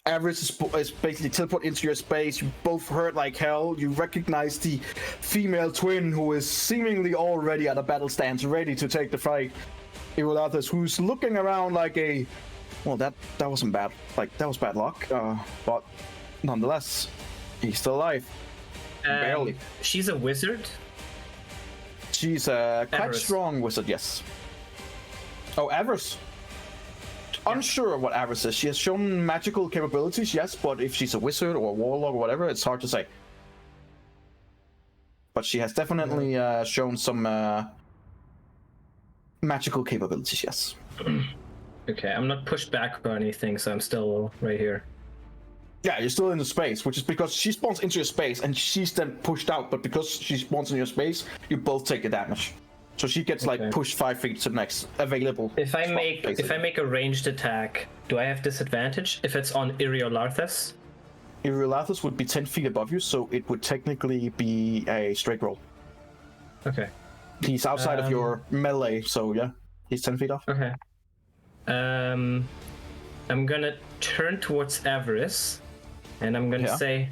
Avarice is basically teleported into your space. You both hurt like hell. You recognize the female twin who is seemingly already at a battle stance, ready to take the fight. Irolathus, who's looking around like a... Well, that wasn't bad. Like, that was bad luck. But nonetheless, he's still alive. Barely. She's a wizard. She's a quite Avarice. strong wizard, yes. Oh, Avarice. Unsure of what Avarice is. She has shown magical capabilities, yes, but if she's a wizard or a warlock or whatever, it's hard to say. But she has definitely shown some magical capabilities, yes. Okay, I'm not pushed back or anything, so I'm still right here. Yeah, you're still in the space, which is because she spawns into your space and she's then pushed out, but because she spawns in your space, you both take the damage. So she gets Okay. like pushed 5 feet to the next available. If I spot, make basically. a ranged attack, do I have disadvantage if it's on Iriolarthus? Irolathus would be 10 feet above you, so it would technically be a straight roll. Okay. He's outside of your melee, so yeah, he's 10 feet off. Okay. I'm gonna turn towards Avarice, and I'm gonna Yeah. say,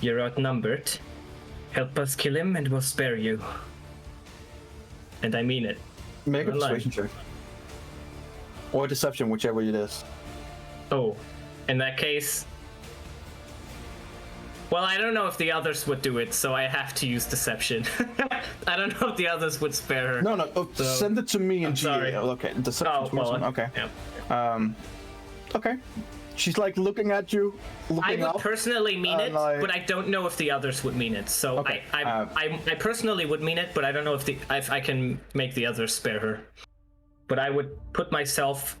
"You're outnumbered. Help us kill him, and we'll spare you." And I mean it. Make a You're lying. persuasion check. Or deception, whichever it is. Oh, in that case. Well, I don't know if the others would do it, so I have to use deception. I don't know if the others would spare her. No, So- send it to me in I'm GA. sorry. Okay, deception. Oh, well, okay. yeah. Okay. She's like looking at you, I looking would up. personally mean it, like- but I don't know if the others would mean it. So Okay, I personally would mean it, but I don't know if I can make the others spare her. But I would put myself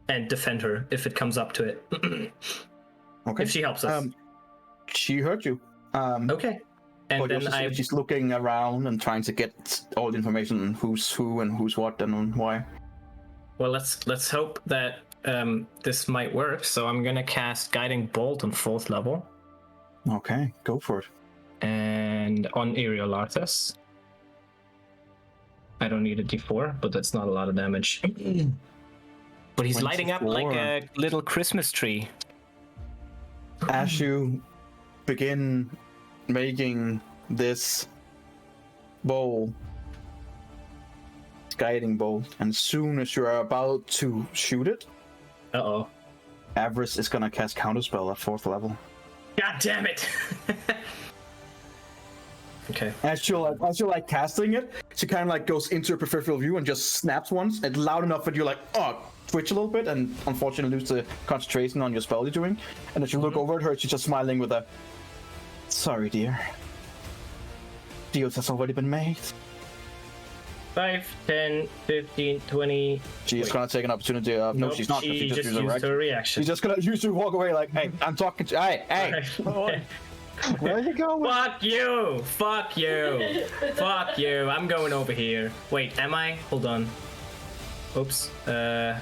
and defend her if it comes up to it. Okay. If she helps us. She hurt you. Okay. And But then she's looking around and trying to get all the information on who's who and who's what and why. well, let's hope that this might work. So I'm gonna cast Guiding Bolt on 4th level Okay, go for it. and on Iriolarthus. I don't need a D4, but that's not a lot of damage. But he's lighting up like 24. a little Christmas tree. As you begin making this bowl, guiding bolt, and as soon as you are about to shoot it, Uh-oh. Avarice is gonna cast Counterspell at 4th level. God damn it! Okay. As you're like casting it, she kind of like goes into your peripheral view and just snaps once, and loud enough that you're like, oh, twitch a little bit, and unfortunately lose the concentration on your spell you're doing. And as you look over at her, she's just smiling with a, sorry, dear. Deals has already been made. 5, 10, 15, 20. She is gonna take an opportunity. No, Nope, she's not. She just used used her reaction. She's just gonna use to walk away like, hey, I'm talking to, hey. Where are you going? Fuck you! Fuck you! Fuck you! I'm going over here. Wait, am I? Hold on. Oops. Am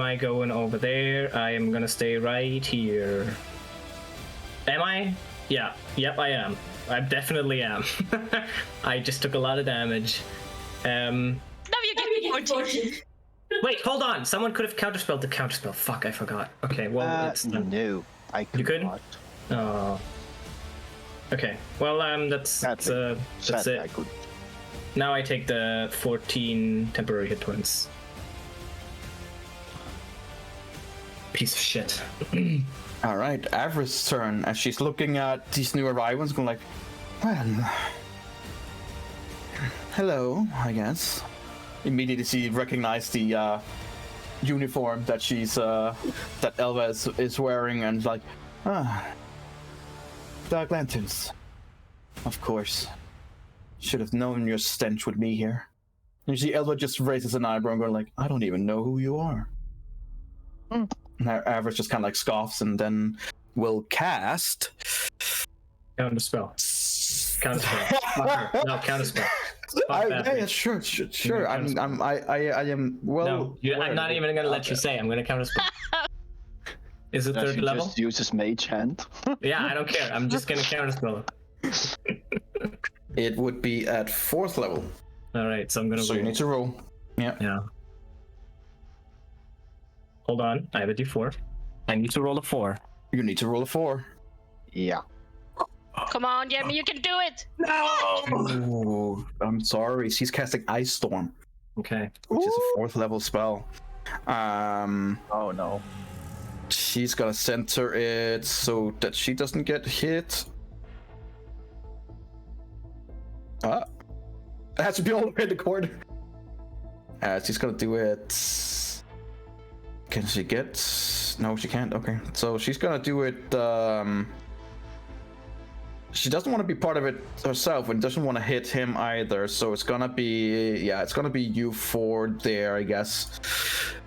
I going over there? I am gonna stay right here. Am I? Yeah. Yep, I am. I definitely am. I just took a lot of damage. Now you get me 14. Wait, hold on. Someone could have counterspelled the counterspell. Fuck, I forgot. Okay, well, it's done. No, I could couldn't? not. Oh. Okay. Well, that's Sadly it. I could. Now I take the 14 temporary hit points. Piece of shit. All right, Avarice's turn as she's looking at these new arrivals, going like, well, hello, I guess. Immediately she recognized the uniform that that Elva is wearing, and like, Dark Lanterns. Of course. Should have known your stench would be here. You see Elva just raises an eyebrow and going like, I don't even know who you are. And Avarice just kind of like scoffs and then will cast. Counterspell. Counterspell. Fuck her. No, counterspell. Fuck that Yeah, bitch. sure. I am well. No, I'm aware not of even it. gonna let you say. I'm gonna counterspell. Is it Does 3rd she level? just use his mage hand? Yeah, I don't care. I'm just gonna counterspell. It would be at 4th level, All right, so I'm gonna. so you need to roll. Yeah. Yeah. Hold on, I have a d4. I need to roll a 4. You need to roll a 4. Yeah. Come on, Yemi, you can do it. No! Oh, I'm sorry. She's casting Ice Storm, Okay. which is a 4th level spell. Oh no. She's gonna center it so that she doesn't get hit. It has to be all the way in the corner. She's gonna do it. Can she get? No, she can't. Okay, so she's gonna do it. She doesn't want to be part of it herself and doesn't want to hit him either. So it's gonna be, yeah, it's gonna be you 4 there, I guess.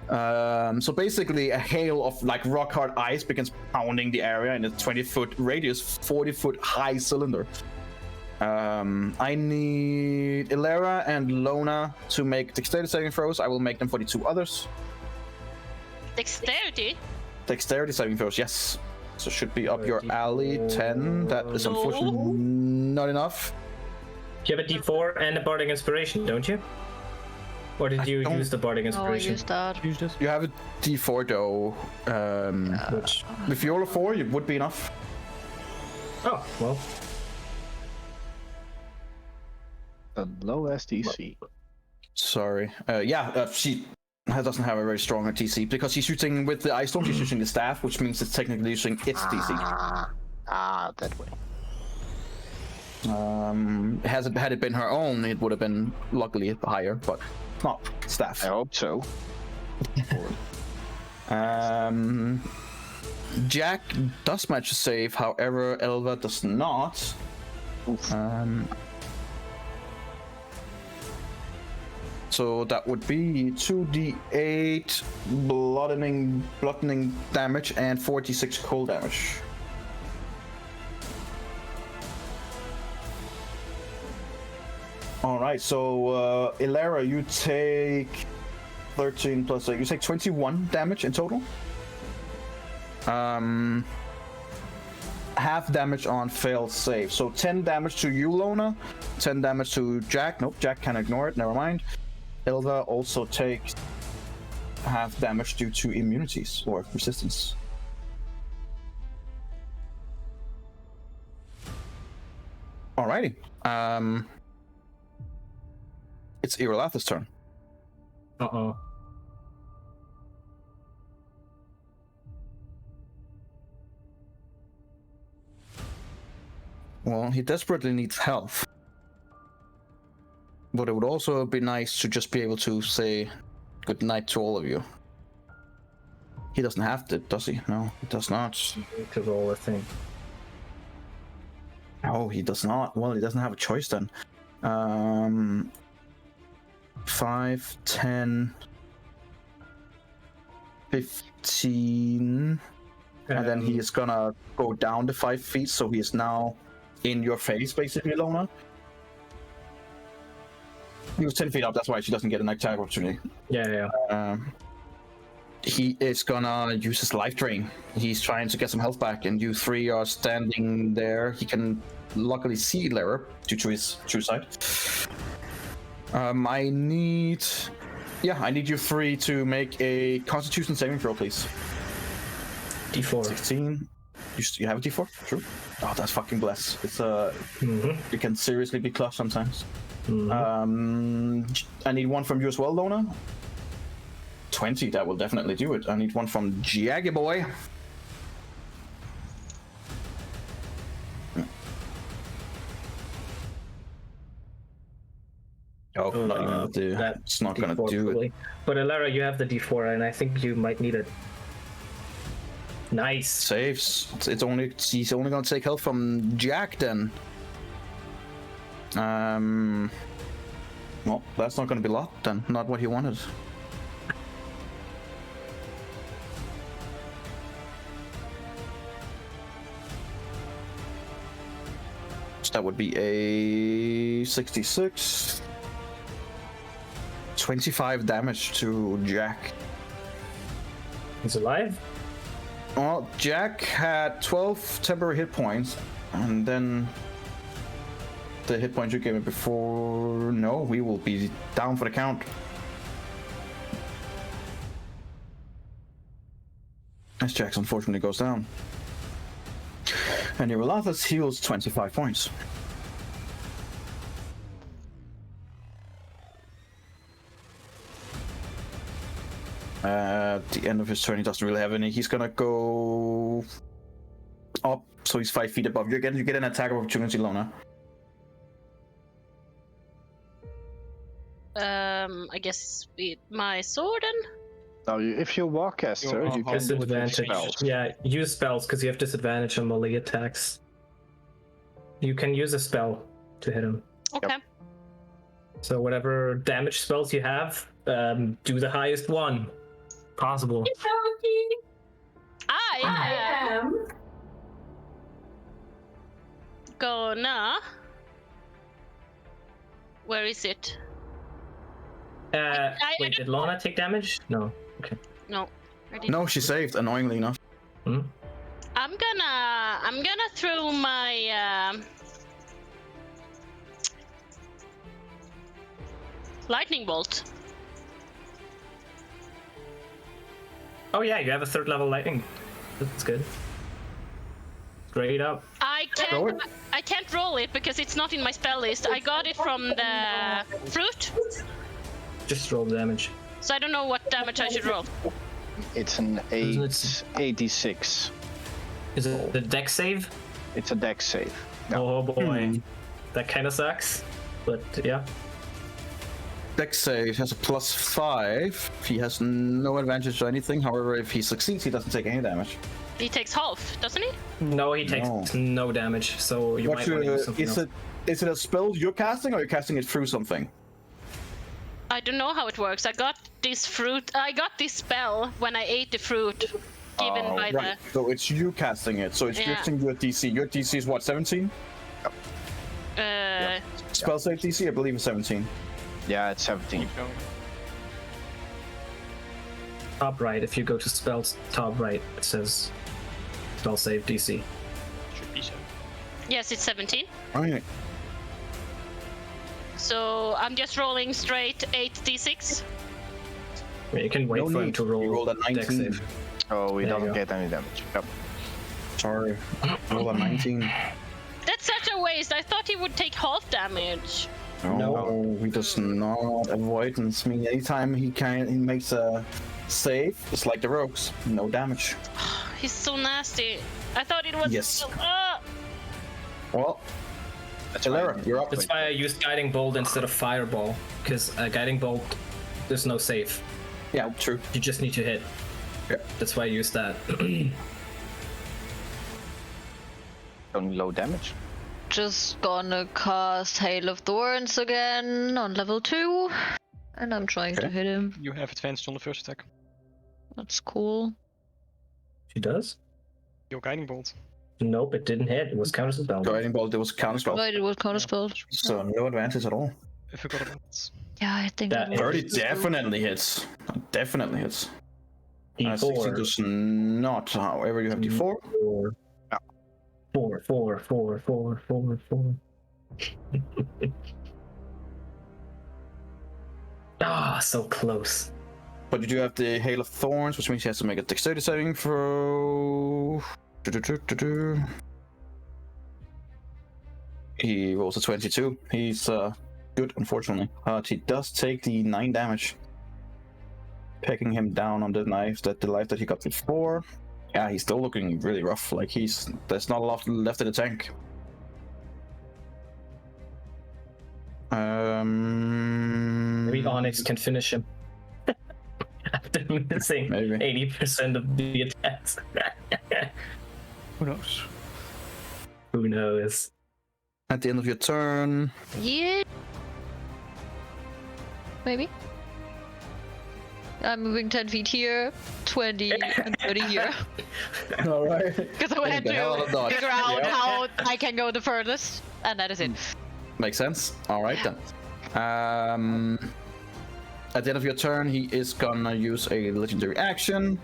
So basically, a hail of like rock hard ice begins pounding the area in a 20-foot radius, 40-foot high cylinder. I need Ilera and Lona to make dexterity saving throws. I will make them for the 2 others. Dexterity? Dexterity saving throws, yes. So should be up your alley. 10. That is unfortunately not enough. You have a d4 and a bardic inspiration, don't you? Or did you use the bardic Oh, I inspiration? used that. Use this. You have a D4 though. Which? If you roll a 4, it would be enough. Oh, well. The low SDC. Sorry. She doesn't have a very strong DC because she's shooting with the Ice Storm. She's using the staff, which means it's technically using its DC. That way. Had it been her own, it would have been luckily higher, but not staff. I hope so. Jack does manage to save, however, Elva does not. So that would be 2d8 bludgeoning damage and 46 cold damage. Alright, so Ilera, you take 13 plus 8. You take 21 damage in total. Half damage on failed save. So 10 damage to you, Lona. 10 damage to Jack. Nope, Jack can ignore it. Never mind. Ilva also takes half damage due to immunities or resistance. Alrighty. It's Irolatha's turn. Uh-oh. Well, he desperately needs health. But it would also be nice to just be able to say good night to all of you. He doesn't have to, does he? No, he does not. To roll a thing. Oh, he does not. Well, he doesn't have a choice then. 5, 10, 15. And then he is gonna go down the 5 feet, so he is now in your face, basically, Lona. He was 10 feet up, that's why she doesn't get an attack opportunity. Yeah. He is gonna use his life drain. He's trying to get some health back, and you 3 are standing there. He can luckily see Lara due to his true sight. I need you 3 to make a Constitution saving throw, please. D4. 16. You have a D4? True. Oh, that's fucking bless. It's You can seriously be clutch sometimes. I need one from you as well, Lona. 20, that will definitely do it. I need one from Jaggy Boy. Oh, not even gonna do. It's not gonna D4 do probably. it. But Alara, you have the D4, and I think you might need it. Nice. Saves. He's only gonna take health from Jack then. Well, that's not gonna be a lot then. Not what he wanted. So that would be a 66. 25 damage to Jack. He's alive? Well, Jack had 12 temporary hit points, and then the hit points you gave me before. No, we will be down for the count. As Jax unfortunately goes down. And Eurolathus heals 25 points. At the end of his turn, he doesn't really have any. He's gonna go up, so he's 5 feet above you again. You get an attack of opportunity, Lona. I guess with my sword then. Now, if you Warcaster, you can do it with Disadvantage. spells. Yeah, use spells because you have disadvantage on melee attacks. You can use a spell to hit him. Okay. So whatever damage spells you have, do the highest one possible. I am gonna. Where is it? Wait, did Lana take damage? No. Okay. No. I didn't. No, she saved, annoyingly enough. Hmm? I'm gonna throw my lightning bolt. Oh yeah, you have a 3rd level lightning. That's good. Straight up. I can't roll it because it's not in my spell list. I got it from the fruit, Just roll the damage. so I don't know what damage I should roll. It's an Isn't it- 86. Is it the deck save? It's a dex save. Oh boy. That kind of sucks. But yeah. Dex save has a +5. He has no advantage or anything. However, if he succeeds, he doesn't take any damage. He takes half, doesn't he? No, he takes no damage, so you might want to use something else. Is it a spell you're casting, or you're casting it through something? I don't know how it works. I got this fruit. I got this spell when I ate the fruit given by Right. So it's you casting it. So it's Yeah. using your DC. Your DC is what, 17? the. Spell save DC, I believe, is 17. Yeah, it's 17. Keep going. Top right, if you go to spells, top right, it says spell save DC. Should be so. Yes, it's 17. Alright. So I'm just rolling straight 8d6. I mean, you can wait No for him need. to roll You rolled a dex 19. save. Oh, we There you don't go. get any damage. Yep. Sorry. Roll a 19. That's such a waste. I thought he would take half damage. No, he does not. Avoidance. I mean, anytime he makes a save, it's like the rogues. No damage. He's so nasty. I thought it was. Yes. Ah! Well, Eberron, you're up. That's why I used Guiding Bolt instead of Fireball, because Guiding Bolt, there's no save. Yeah, true. You just need to hit. Yeah. That's why I used that. Only low damage. Just gonna cast Hail of Thorns again on level 2. And I'm trying to Okay. hit him. You have advantage on the first attack. That's cool. She does? Your guiding bolt. Nope, it didn't hit. It was counterspell. Guiding Bolt, there was a counterspell. Right, it was counterspelled. So no advantage at all. I forgot about it. Yeah, I think That that was 30 definitely hits. Definitely hits. 60 D4. does not. However, you have D4. 4. Ah, so close. But you do have the Hail of Thorns, which means he has to make a dexterity saving throw. He rolls a 22. He's good, unfortunately. He does take the 9 damage. Pecking him down on the life that he got before. Yeah, he's still looking really rough. Like there's not a lot left in the tank. Maybe Onyx can finish him. After missing Maybe. 80% of the attacks. Who knows? Who knows? At the end of your turn, Yeah. Maybe. I'm moving 10 feet here, 20 and 30 here. all right. Because I had the hell out of to dodge. figure out Yeah. how I can go the furthest. And that is it. Makes sense. All right then. At the end of your turn, he is gonna use a legendary action,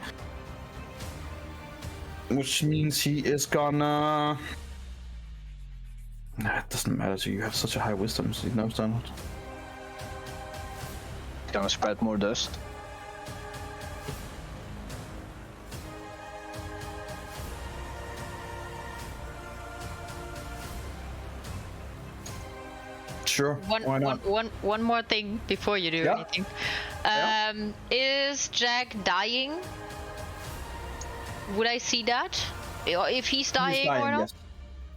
which means he is gonna. Nah, it doesn't matter to you. You have such a high wisdom, so he knows that. Gonna spread more dust. Sure. Why not? One more thing before you do Yeah. anything. Yeah. Is Jack dying? Would I see that? Or if he's dying, or not?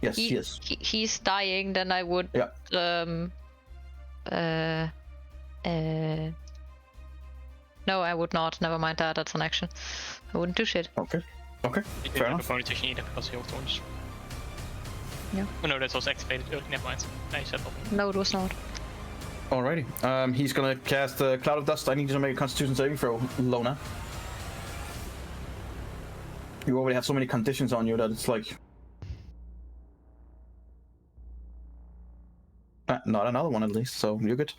Yes. Yes. He's dying, then I would. Yeah. No, I would not. Never mind that. That's an action. I wouldn't do shit. Okay. You Fair have a enough. bonus action either because he was thorns. Yeah. Oh no, that's also activated. Never mind. I said nothing. No, it was not. Alrighty. He's gonna cast Cloud of Dust. I need you to make a Constitution saving throw, Lona. You already have so many conditions on you that it's like... not another one at least, so you're good.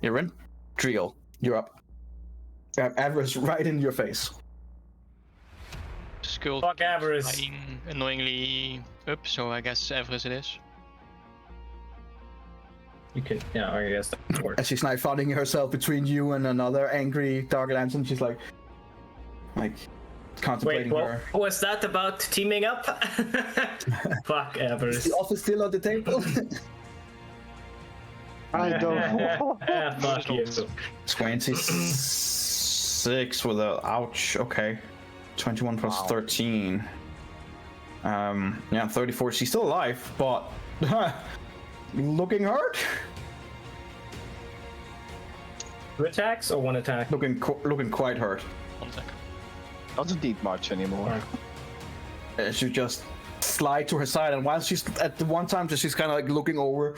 You're in. Trio, you're up. You have Avarice right in your face. Skull Fuck Avarice. flying annoyingly up, so I guess Avarice it is. You can, yeah, I guess that works. As she's now finding herself between you and another angry Dark Lantern, she's like Wait, contemplating her. what was that about teaming up? Fuck Is Avarice. the offer still on the table? I don't know. Fuck you. 26 with a ouch. Okay, 21 plus 13. Yeah, 34. She's still alive, but looking hurt. 2 attacks or 1 attack? Looking quite hurt. 1 second. Doesn't need much anymore. She just slide to her side, and while she's at the one time, she's kind of like looking over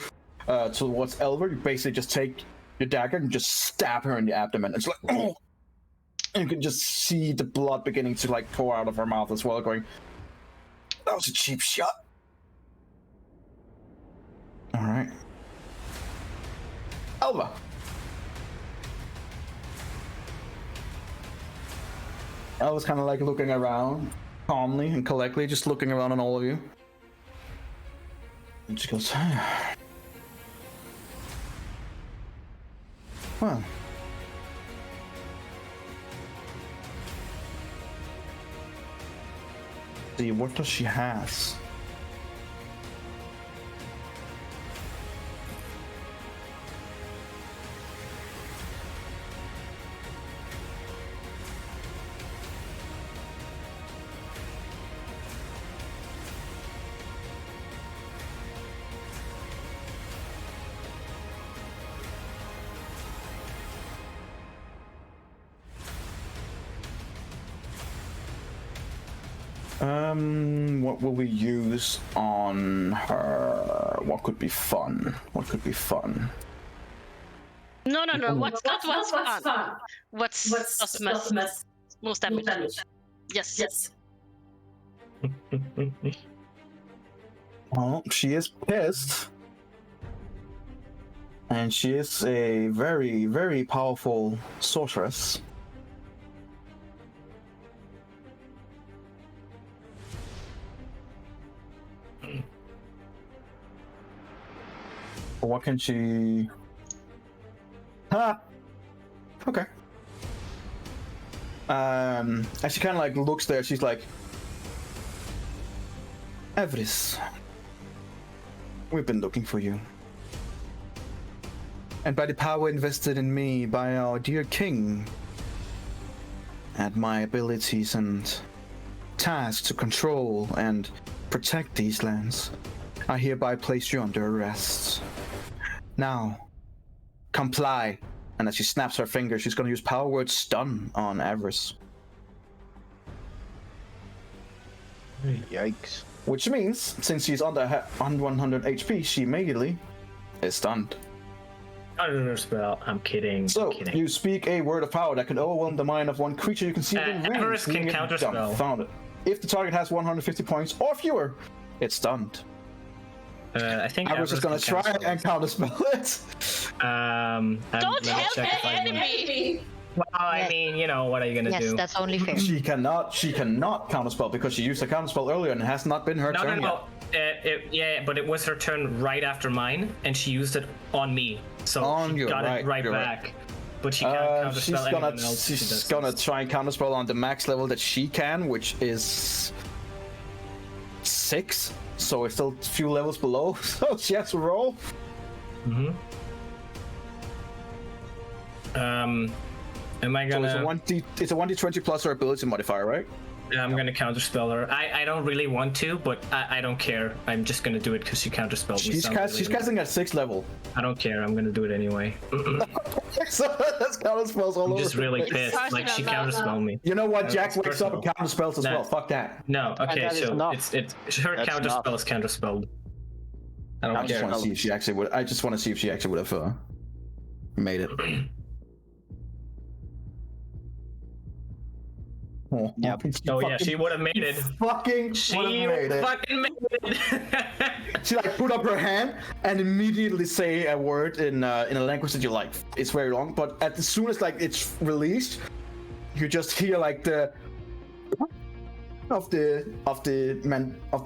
towards Elver. You basically just take your dagger and just stab her in the abdomen. It's like, oh! And you can just see the blood beginning to like pour out of her mouth as well, going, that was a cheap shot. All right, Elva. Elva's kind of like looking around calmly and collectedly, just looking around on all of you. And she goes, well, see, what does she has? What will we use on her? What could be fun? What could be fun? No. What's fun? What's most damage? Yes. Well, she is pissed. And she is a very, very powerful sorceress. What can she... Okay. As she kind of like looks there, she's like, Avarice, we've been looking for you. And by the power invested in me by our dear king, and my abilities and tasks to control and protect these lands, I hereby place you under arrest. Now, comply. And as she snaps her fingers, she's going to use power word stun on Avarice. Yikes. Which means, since she's under 100 HP, she immediately is stunned. Counterspell. I'm kidding. So, I'm kidding. you speak a word of power that can overwhelm the mind of one creature you can see within range. Avarice can leaving it counterspell. dumbfounded. If the target has 150 points or fewer, it's stunned. I think Avarice is going to try counterspell. and counterspell it. Don't help the enemy. Well, I mean, you know, what are you gonna Yes, do? that's only fair. She cannot counterspell because she used a counterspell earlier and it has not been her turn yet. Yeah, but it was her turn right after mine, and she used it on me, so On she you, got right, it right you're back. right. But she can't counterspell She's anyone gonna else. she she's does gonna this. try and counterspell on the max level that she can, which is 6. So it's still a few levels below. So she has to roll. Am I So gonna? it's a 1d20 plus her ability modifier, right? I'm gonna counterspell her. I don't really want to, but I don't care. I'm just gonna do it because she counterspelled me. She's Sounds casting at 6th level. I don't care. I'm gonna do it anyway. So that's counterspells all I'm over. just the really place. pissed. Like she counterspelled me. You know what? Jack It's wakes up personal. and counterspells as Nah. well. Fuck that. No. Okay. that is So enough. it's her That's counterspell enough. is counterspelled. I don't I just care. want to see if she actually would. I just want to see if she actually would have made it. Oh, Yep. Oh yeah, she would have made it. Fucking She would've made it. fucking made it. She like put up her hand and immediately say a word in a language that you like. It's very long, but as soon as like it's released, you just hear like the of the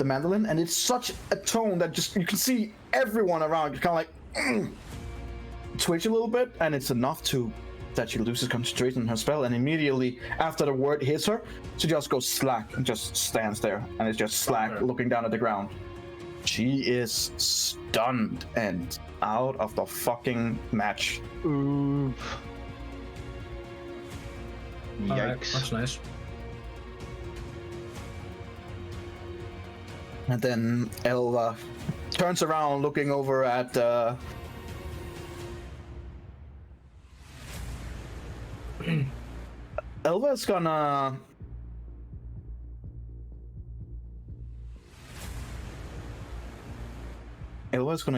mandolin, and it's such a tone that just you can see everyone around. You kind of like twitch a little bit, and it's enough to that she loses concentration on her spell, and immediately after the word hits her, she just goes slack and just stands there, and is just slack, looking down at the ground. She is stunned and out of the fucking match. Oof. Alright, Yikes. that's nice. And then Elva turns around, looking over at Elva's gonna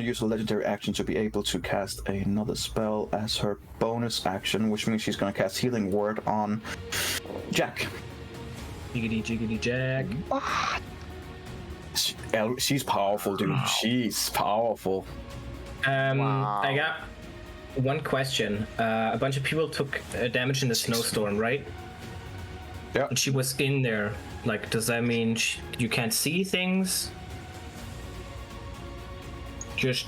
use a legendary action to be able to cast another spell as her bonus action, which means she's gonna cast Healing Word on Jack. Jiggity jack. She's powerful, dude. She's powerful. Wow. I got one question. A bunch of people took damage in the snowstorm, right? Yeah. And she was in there. Like, does that mean you can't see things? Just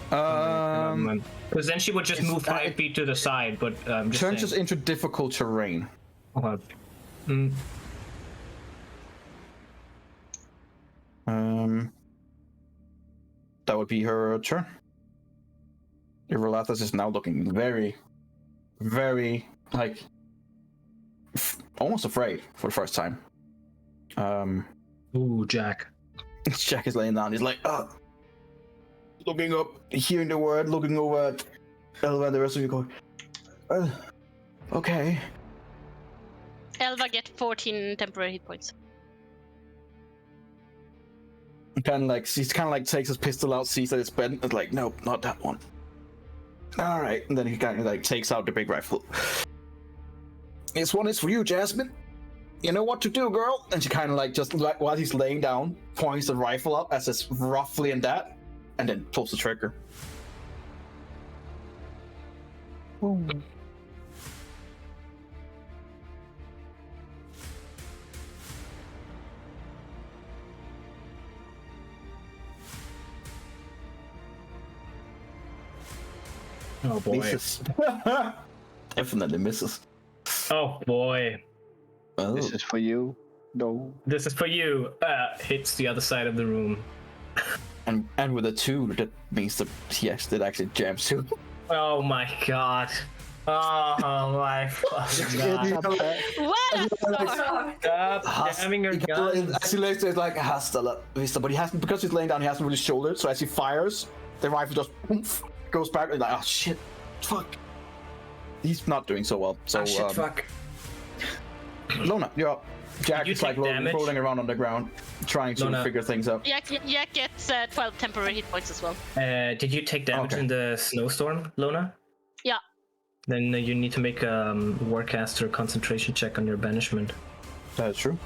because then she would just move 5 feet to the side. But just turns us saying. into difficult terrain. Okay. That would be her turn. Irolathas is now looking very, very like almost afraid for the first time. Ooh, Jack. Jack is laying down. He's like, looking up, hearing the word, looking over at Elva and the rest of you going, okay. Elva get 14 temporary hit points. Kind of like takes his pistol out, sees that it's bent, and like, nope, not that one. All right, and then he kind of like takes out the big rifle. This one is for you, Jasmine. You know what to do, girl. And she kind of like just like while he's laying down, points the rifle up as it's roughly in that, and then pulls the trigger. Ooh. Oh boy. Misses. Definitely misses. Oh boy. Oh. This is for you. No. This is for you. Hits the other side of the room. And with a 2, that means that yes, that actually jams too. Oh my god. Oh my fucking god. What a start! Stop jamming your gun. As he lays there, it's like hasta la vista, but he hasn't, because he's laying down, he hasn't really shouldered. So as he fires, the rifle just oomph, goes back and like, oh shit, fuck. He's not doing so well. So Oh shit, fuck. Lona, you're up. Jack you is like take damage? rolling around on the ground, trying to Lona. figure things out. Yak gets 12 temporary hit points as well. Did you take damage Okay. in the snowstorm, Lona? Yeah. Then you need to make a Warcaster concentration check on your banishment. That's true.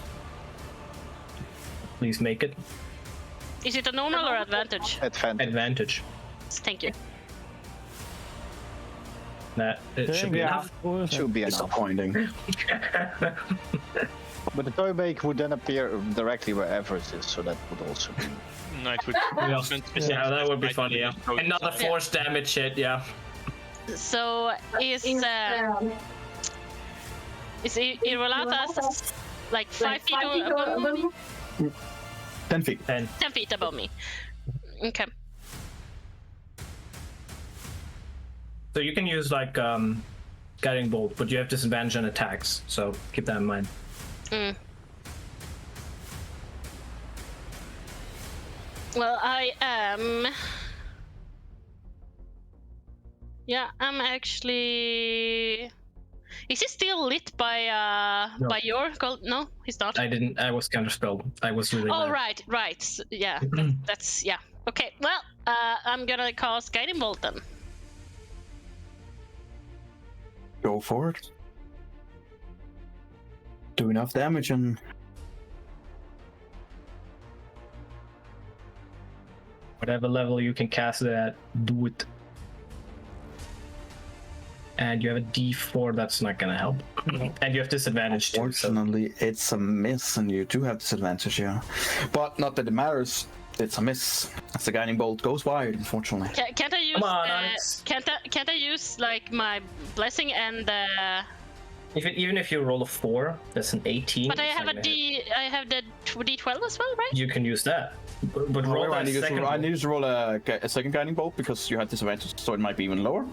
Please make it. Is it a normal or advantage? Advantage. Thank you. That it should be enough. Should be enough. Disappointing. But the toy bake would then appear directly where Everett is, so that would also be. No, it would. Yeah, that would be funny. Yeah. Another force damage hit. Yeah. So is Irolathas like 5 feet above me? 10 feet. 10 feet above me. Okay. So you can use like guiding bolt, but you have disadvantage on attacks, so keep that in mind. Well, I am. Yeah, I'm actually. Is he still lit by No. by your gold? No, he's not. I was counterspelled. I was really Oh, mad. right. Yeah, that's yeah. Okay, well, I'm gonna cast Guiding Bolt then. Go for it. Do enough damage and Whatever level you can cast it at, do it. And you have a D4, that's not gonna help. And you have disadvantage too. So. fortunately it's a miss and you do have disadvantage, yeah. But not that it matters. It's a miss. As the guiding bolt goes wide, unfortunately. Can't I use? Come on, Onyx. Can't I use like my blessing and? Even if you roll a 4, that's an 18. But I it's have not a gonna hit. I have the D12 as well, right? You can use that. But roll I that second I roll. need to roll a second guiding bolt because you had disadvantage, so it might be even lower.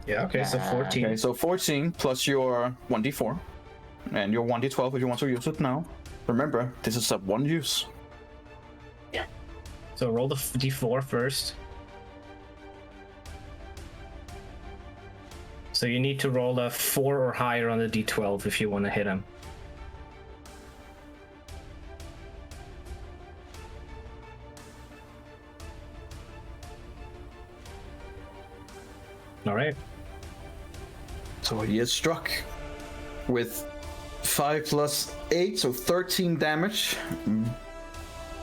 Yeah, okay, so 14. Okay, so 14 plus your 1d4 and your 1d12 if you want to use it now. Remember, this is a one use. So roll the D4 first. So you need to roll a 4 or higher on the D12 if you want to hit him. Alright. So he is struck with 5 plus 8, so 13 damage.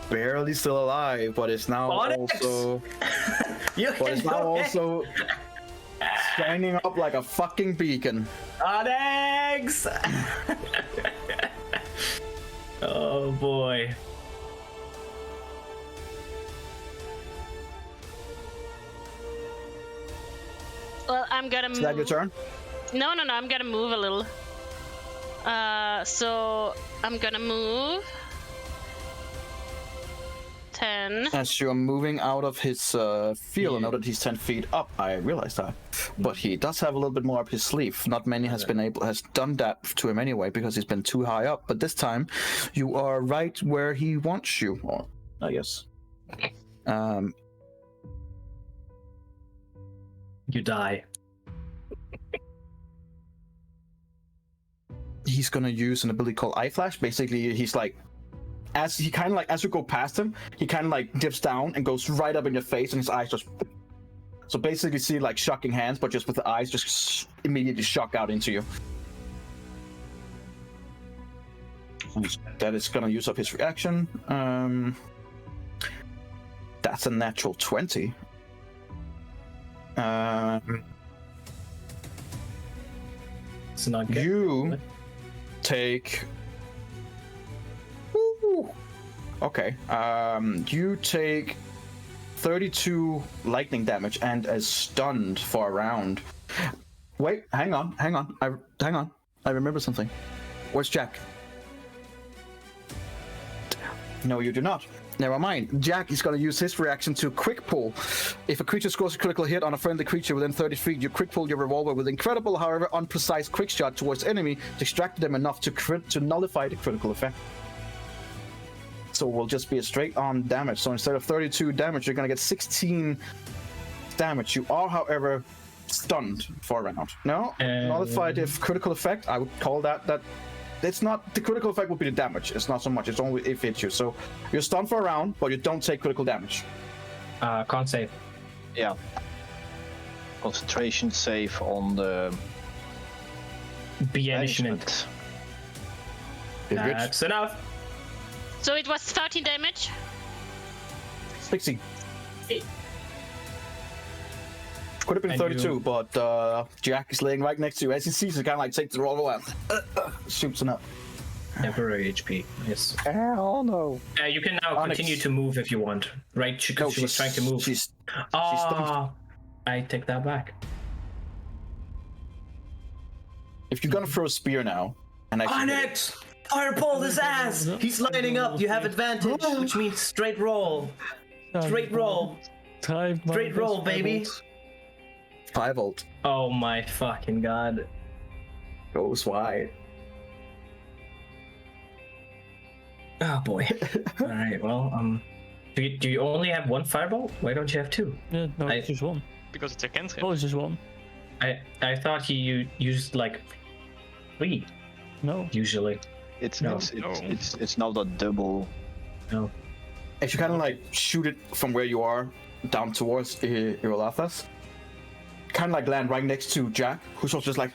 Barely still alive, but it's now Onyx! also You but it's now also shining up like a fucking beacon. Onyx! Oh boy. Well, I'm gonna move. Is that your turn? No, I'm gonna move a little. So I'm gonna move 10. As you're moving out of his field, now that he's 10 feet up, I realize that. But he does have a little bit more up his sleeve. Not many has done that to him anyway because he's been too high up. But this time, you are right where he wants you. Or, I guess. You die. He's gonna use an ability called Eye Flash. Basically, he's like, as you go past him, he kind of like dips down and goes right up in your face, and his eyes just. So basically, see like shocking hands, but just with the eyes just immediately shock out into you. That is gonna use up his reaction. That's a natural 20. It's not good. You take. Woo. Okay. You take 32 lightning damage and is stunned for a round. Wait, hang on. I remember something. Where's Jack? No, you do not. Never mind. Jack is going to use his reaction to quick pull. If a creature scores a critical hit on a friendly creature within 30 feet, you quick pull your revolver with incredible, however unprecise, quick shot towards enemy, distract them enough to nullify the critical effect. So it will just be a straight on damage. So instead of 32 damage, you're going to get 16 damage. You are, however, stunned for a round. No, nullified if critical effect. I would call that. It's not the critical effect will be the damage. It's not so much. It's only if it hits you. So you're stunned for a round, but you don't take critical damage. Can't save. Yeah. Concentration save on the Banishment. That's enough. So it was 13 damage. 60. Could have been And 32, but Jack is laying right next to you. As he sees it, kind of like takes the roll out, shoots him up. Temporary HP. Yes. Hell no. You can now Onyx. continue to move if you want, right? She was trying to move. She's Ah, I take that back. If you're gonna throw a spear now, and actually Onyx! Fireball his ass! He's lining up. You have advantage, which means straight roll. Straight roll. Straight roll, baby. 5-volt. Oh my fucking god. Goes wide. Oh boy. All right. Well, do you only have one fireball? Why don't you have two? Yeah, no, it's just one. Because it's a cantrip. Oh, it's just one. I thought he used like 3 No. usually. It's No. it's not a double. No. If you kind of like shoot it from where you are down towards Irolathas, kind of like land right next to Jack, who's also just like,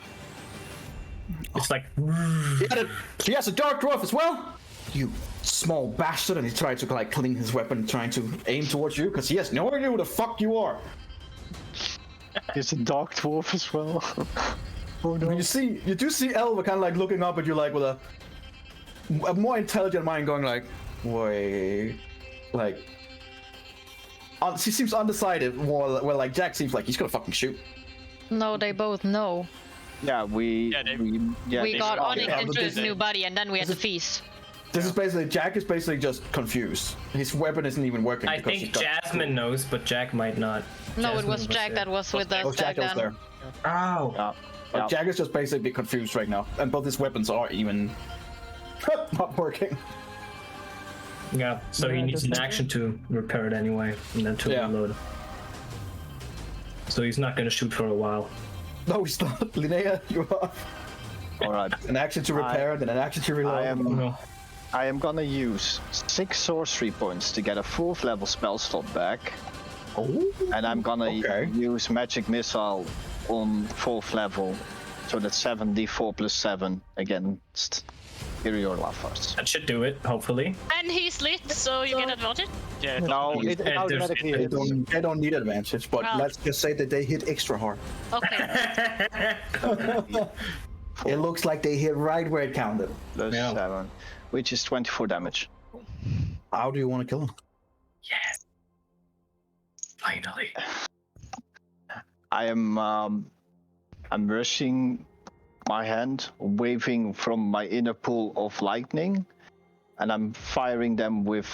It's like he has a dark dwarf as well. You small bastard! And he tried to like clean his weapon, trying to aim towards you because he has no idea who the fuck you are. It's a dark dwarf as well. Oh no. And you do see Elva kind of like looking up at you like with a more intelligent mind, going like, wait, like. She seems undecided. Well, like Jack seems like he's gonna fucking shoot. No, they both know. Yeah, we We got saw Onyx it. into his new body, and then we had the feast. This is basically Jack is basically just confused. His weapon isn't even working. I because think he's got- Jasmine knows, but Jack might not. No, it Jasmine was Jack that was with Oh, us Jack back was then. there. Oh. Yeah. But Jack is just basically confused right now, and both his weapons are even not working. Yeah. So he Yeah, needs an that's action to repair it anyway, and then to Yeah. reload. So he's not gonna shoot for a while. No, he's not. Linnea, you are. All right. An action to repair, then an action to reload. I am gonna use 6 sorcery points to get a 4th level spell slot back, Oh. and I'm gonna Okay. use magic missile on 4th level, so that's 7d4 plus 7 against superior lavas. That should do it, hopefully. And he's lit, so you get advantage. Yeah, No, it there's- automatically They hits. they don't need advantage, but Wow. let's just say that they hit extra hard. Okay. It looks like they hit right where it counted. Plus Yeah. 7, which is 24 damage. How do you want to kill him? Yes. Finally. I am I'm rushing my hand, waving from my inner pool of lightning, and I'm firing them with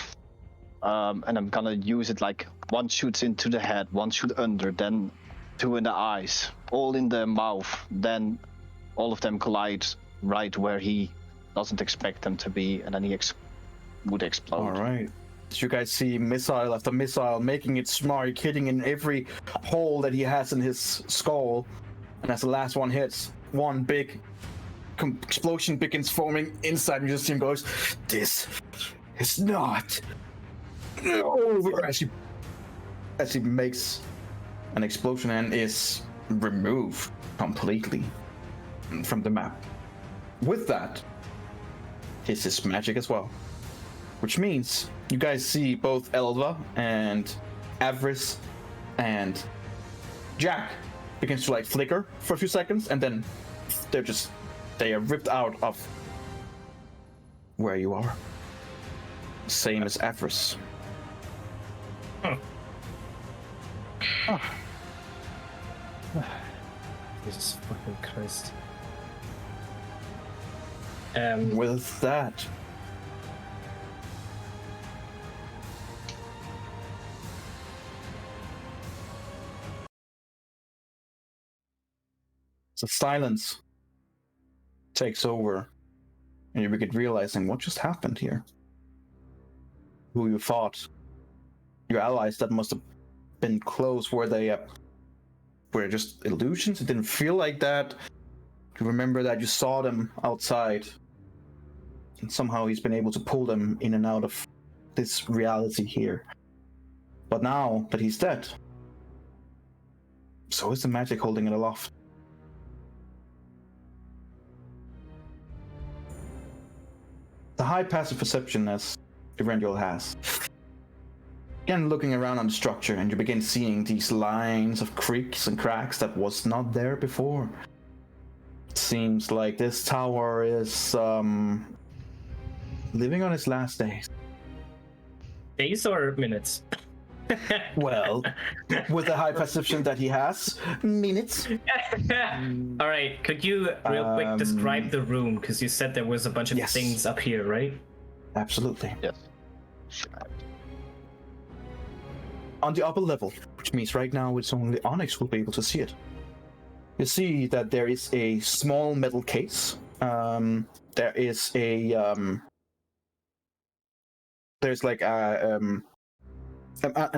and I'm gonna use it like one shoots into the head, one shoot under, then 2 in the eyes, all in the mouth, then all of them collide right where he doesn't expect them to be, and then he would explode. All right. So you guys see missile after missile making its mark, hitting in every hole that he has in his skull. And as the last one hits, one big explosion begins forming inside, and you just see him goes, "This is not over." As he makes an explosion and is removed completely from the map. With that, his is magic as well. Which means you guys see both Elva and Avarice and Jack begins to like flicker for a few seconds, and then they are ripped out of where you are. Same as Avarice. Jesus fucking Christ. With that, the silence takes over, and you begin realizing what just happened here. Who you fought, your allies that must have been close, were just illusions? It didn't feel like that. You remember that you saw them outside, and somehow he's been able to pull them in and out of this reality here. But now that he's dead, so is the magic holding it aloft. The high passive perception as Eberron has. Again, looking around on the structure, and you begin seeing these lines of creaks and cracks that was not there before. It seems like this tower is living on its last days. Days or minutes? Well, with the high perception that he has, minutes. All right, could you real quick describe the room? Because you said there was a bunch of Yes. things up here, right? Absolutely. Yes. On the upper level, which means right now it's only Onyx will be able to see it. You see that there is a small metal case. There is a there's like an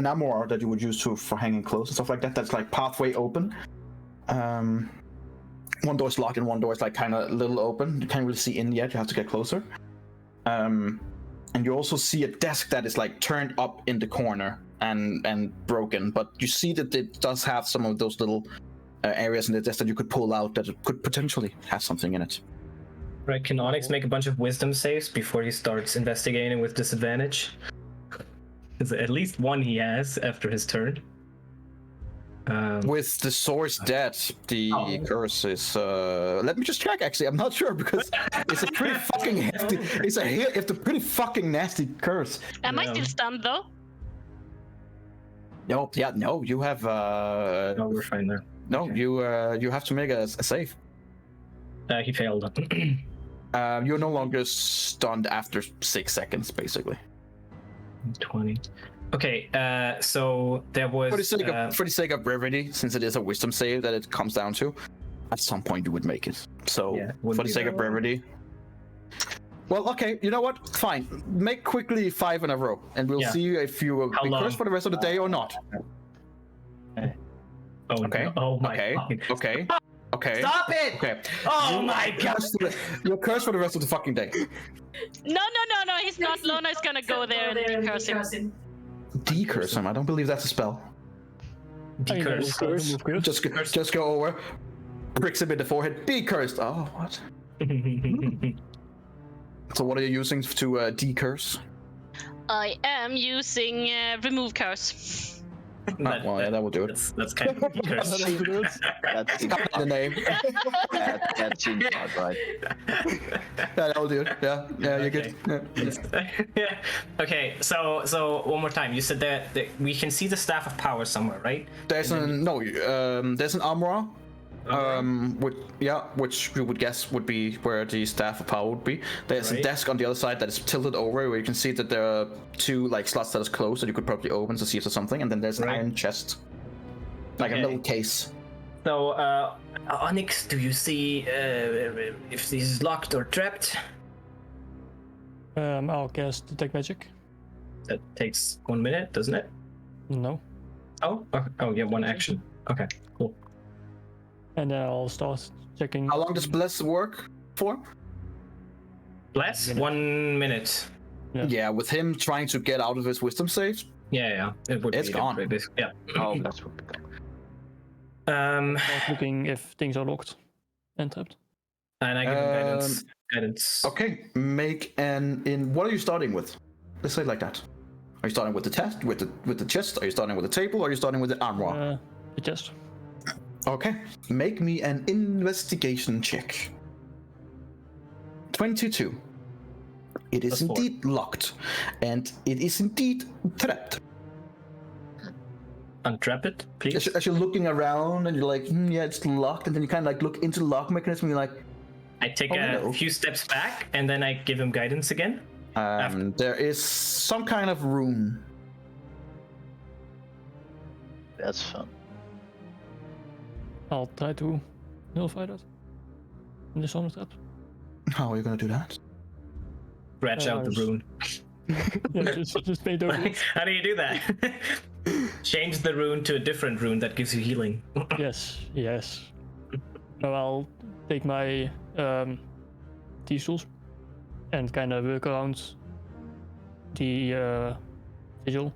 armor that you would use for hanging clothes and stuff like that. That's like pathway open. One door is locked and one door is like kind of a little open. You can't really see in yet. You have to get closer. And you also see a desk that is like turned up in the corner and broken. But you see that it does have some of those little areas in the desk that you could pull out that could potentially have something in it. Right, can Onyx make a bunch of wisdom saves before he starts investigating with disadvantage? Is at least one he has after his turn. With the source dead, the curse is. Let me just check. Actually, I'm not sure because it's a pretty fucking hefty. It's a pretty fucking nasty curse. Am I still stunned though? No, yeah, no. You have. No, we're fine there. No, Okay. you have to make a save. He failed. You're no longer stunned after 6 seconds, basically. 20. Okay, so there was. For the sake of brevity, since it is a wisdom save that it comes down to, at some point you would make it. So, Yeah, for wouldn't the be sake that of brevity. Well, okay, you know what? Fine. Make quickly 5 in a row, and we'll Yeah. see if you will How be long? cursed for the rest of the day or not. Oh, Okay. no. Oh my Okay. fucking- Okay. Okay. Stop it! Okay. Oh my god! You're cursed for the rest of the fucking day. No, he's not. Lona is gonna go there and curse him. Decurse him. I don't believe that's a spell. Decurse. Just go over, pricks him in the forehead. Be cursed. Oh, what? So what are you using to decurse? I am using remove curse. Well, yeah, that will do it. That's kind of decurse. That's The name. that seems about right. Yeah, that will do it. Yeah, you're good. Yeah. Okay, so one more time. You said that we can see the staff of power somewhere, right? There's there's an armor. Which you would guess would be where the staff of power would be. There's a Right. desk on the other side that is tilted over, where you can see that there are 2 like slots that is closed that you could probably open to see if there's something. And then there's an Right. iron chest, like Okay. a little case. So, Onyx, do you see if this is locked or trapped? I'll cast Detect Magic. That takes 1 minute, doesn't it? No. Oh, yeah, 1 action. Okay, cool. And then I'll start checking. How long does Bless work for? Bless, 1 minute. Yeah. Yeah, with him trying to get out of his wisdom saves. Yeah, it would It's be gone. Yeah. Oh, that's what we got. Start looking if things are locked and trapped. And I give him guidance. Okay, make what are you starting with? Let's say it like that. Are you starting with the test, with the chest? Are you starting with the table? Or are you starting with the armor? The chest. Okay, make me an investigation check. 22. It is Plus 4. indeed locked, and it is indeed trapped. Untrap it, please. As you're looking around, and you're like, yeah, it's locked, and then you kind of like look into the lock mechanism, and you're like, I take no. a few steps back, and then I give him guidance again. there is some kind of room. That's fun. I'll try to nullify that. In the Sonic Trap. How are you gonna do that? Scratch out the rune. Yeah, just paint over it. How do you do that? Change the rune to a different rune that gives you healing. Yes. Now I'll take my T-tools and kind of work around the sigil.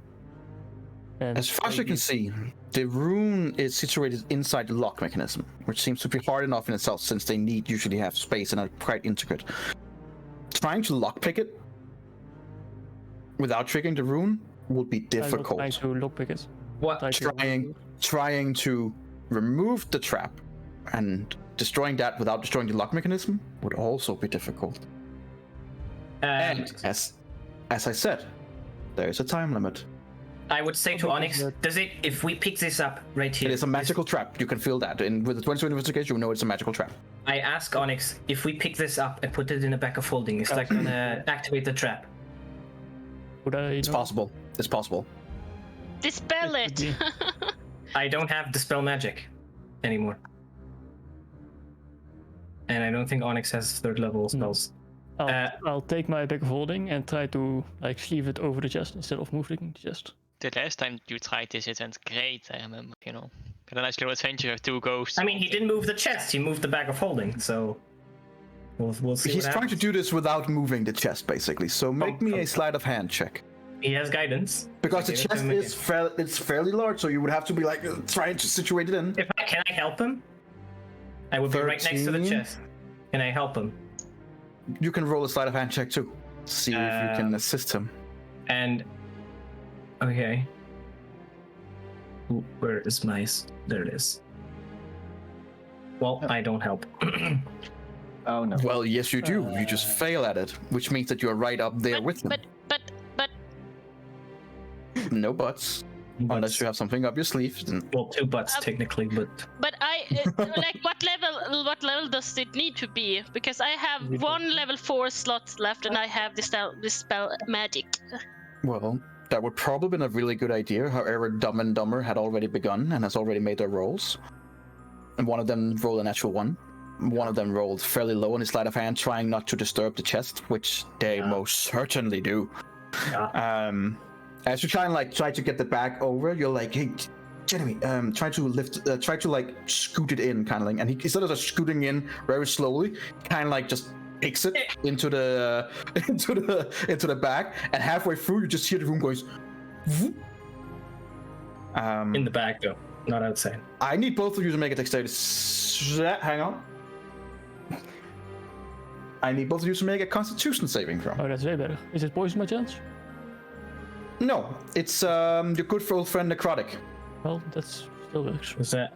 And As far as you can see, the rune is situated inside the lock mechanism, which seems to be hard enough in itself since they usually have space and are quite intricate. Trying to lockpick it without triggering the rune would be difficult. I'm not trying to lockpick it. What? Trying to remove the trap and destroying that without destroying the lock mechanism would also be difficult. And as I said, there is a time limit. I would say to Onyx, does it, if we pick this up right here... It is a magical trap, you can feel that. And with the 20 investigation, you know it's a magical trap. I ask Onyx, if we pick this up and put it in the back of holding, is that gonna activate the trap? It's possible. It's possible. Dispel it. I don't have Dispel Magic anymore. And I don't think Onyx has third level spells. I'll take my bag of holding and try to like sleeve it over the chest instead of moving the chest. The last time you tried this, it went great. I remember, you know, had a nice little adventure of 2 ghosts. I mean, he didn't move the chest; he moved the bag of holding. So we'll see. He's trying to do this without moving the chest, basically. So make me a sleight of hand check. He has guidance. Because the chest is it's fairly large, so you would have to be like trying to situate it in. Can I help him? I would be right next to the chest. Can I help him? You can roll a sleight of hand check too. See if you can assist him. And okay. Ooh, where is my? There it is. Well, I don't help. Oh no. Well, yes, you do. You just fail at it, which means that you're right up there with him. But No buts. Unless you have something up your sleeve. Then... Well, 2 butts technically, but. But I like what level does it need to be? Because I have 1 level 4 slot left, and I have dispel magic. Well, that would probably been a really good idea. However, Dumb and Dumber had already begun and has already made their rolls. And one of them rolled a natural 1. One of them rolled fairly low on his sleight of hand, trying not to disturb the chest, which they most certainly do. Yeah. As you try to get the bag over, you're like, hey, Jeremy, try to like scoot it in, kind of like, and he, instead of just scooting in very slowly, kind of like just picks it into the into the bag, and halfway through, you just hear the room goes. In the bag though, not outside. I need both of you to make a dexterity. Hang on. I need both of you to make a Constitution saving throw. Oh, that's way better. Is it poison by chance? No, it's your good old friend Necrotic. Well, that's still works. Is that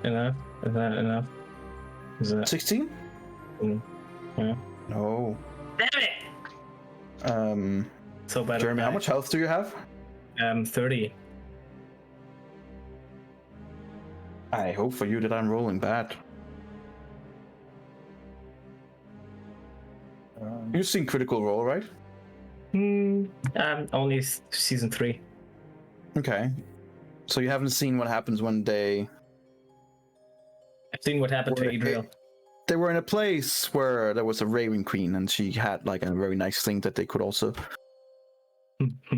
enough? Is that enough? Is that 16? Yeah. No. Damn it! So bad. Jeremy, how much health do you have? 30. I hope for you that I'm rolling bad. You've seen Critical Role, right? Only season 3. Okay. So you haven't seen what happens when they... I've seen what happened to Adriel. They were in a place where there was a Raven Queen, and she had like a very nice thing that they could also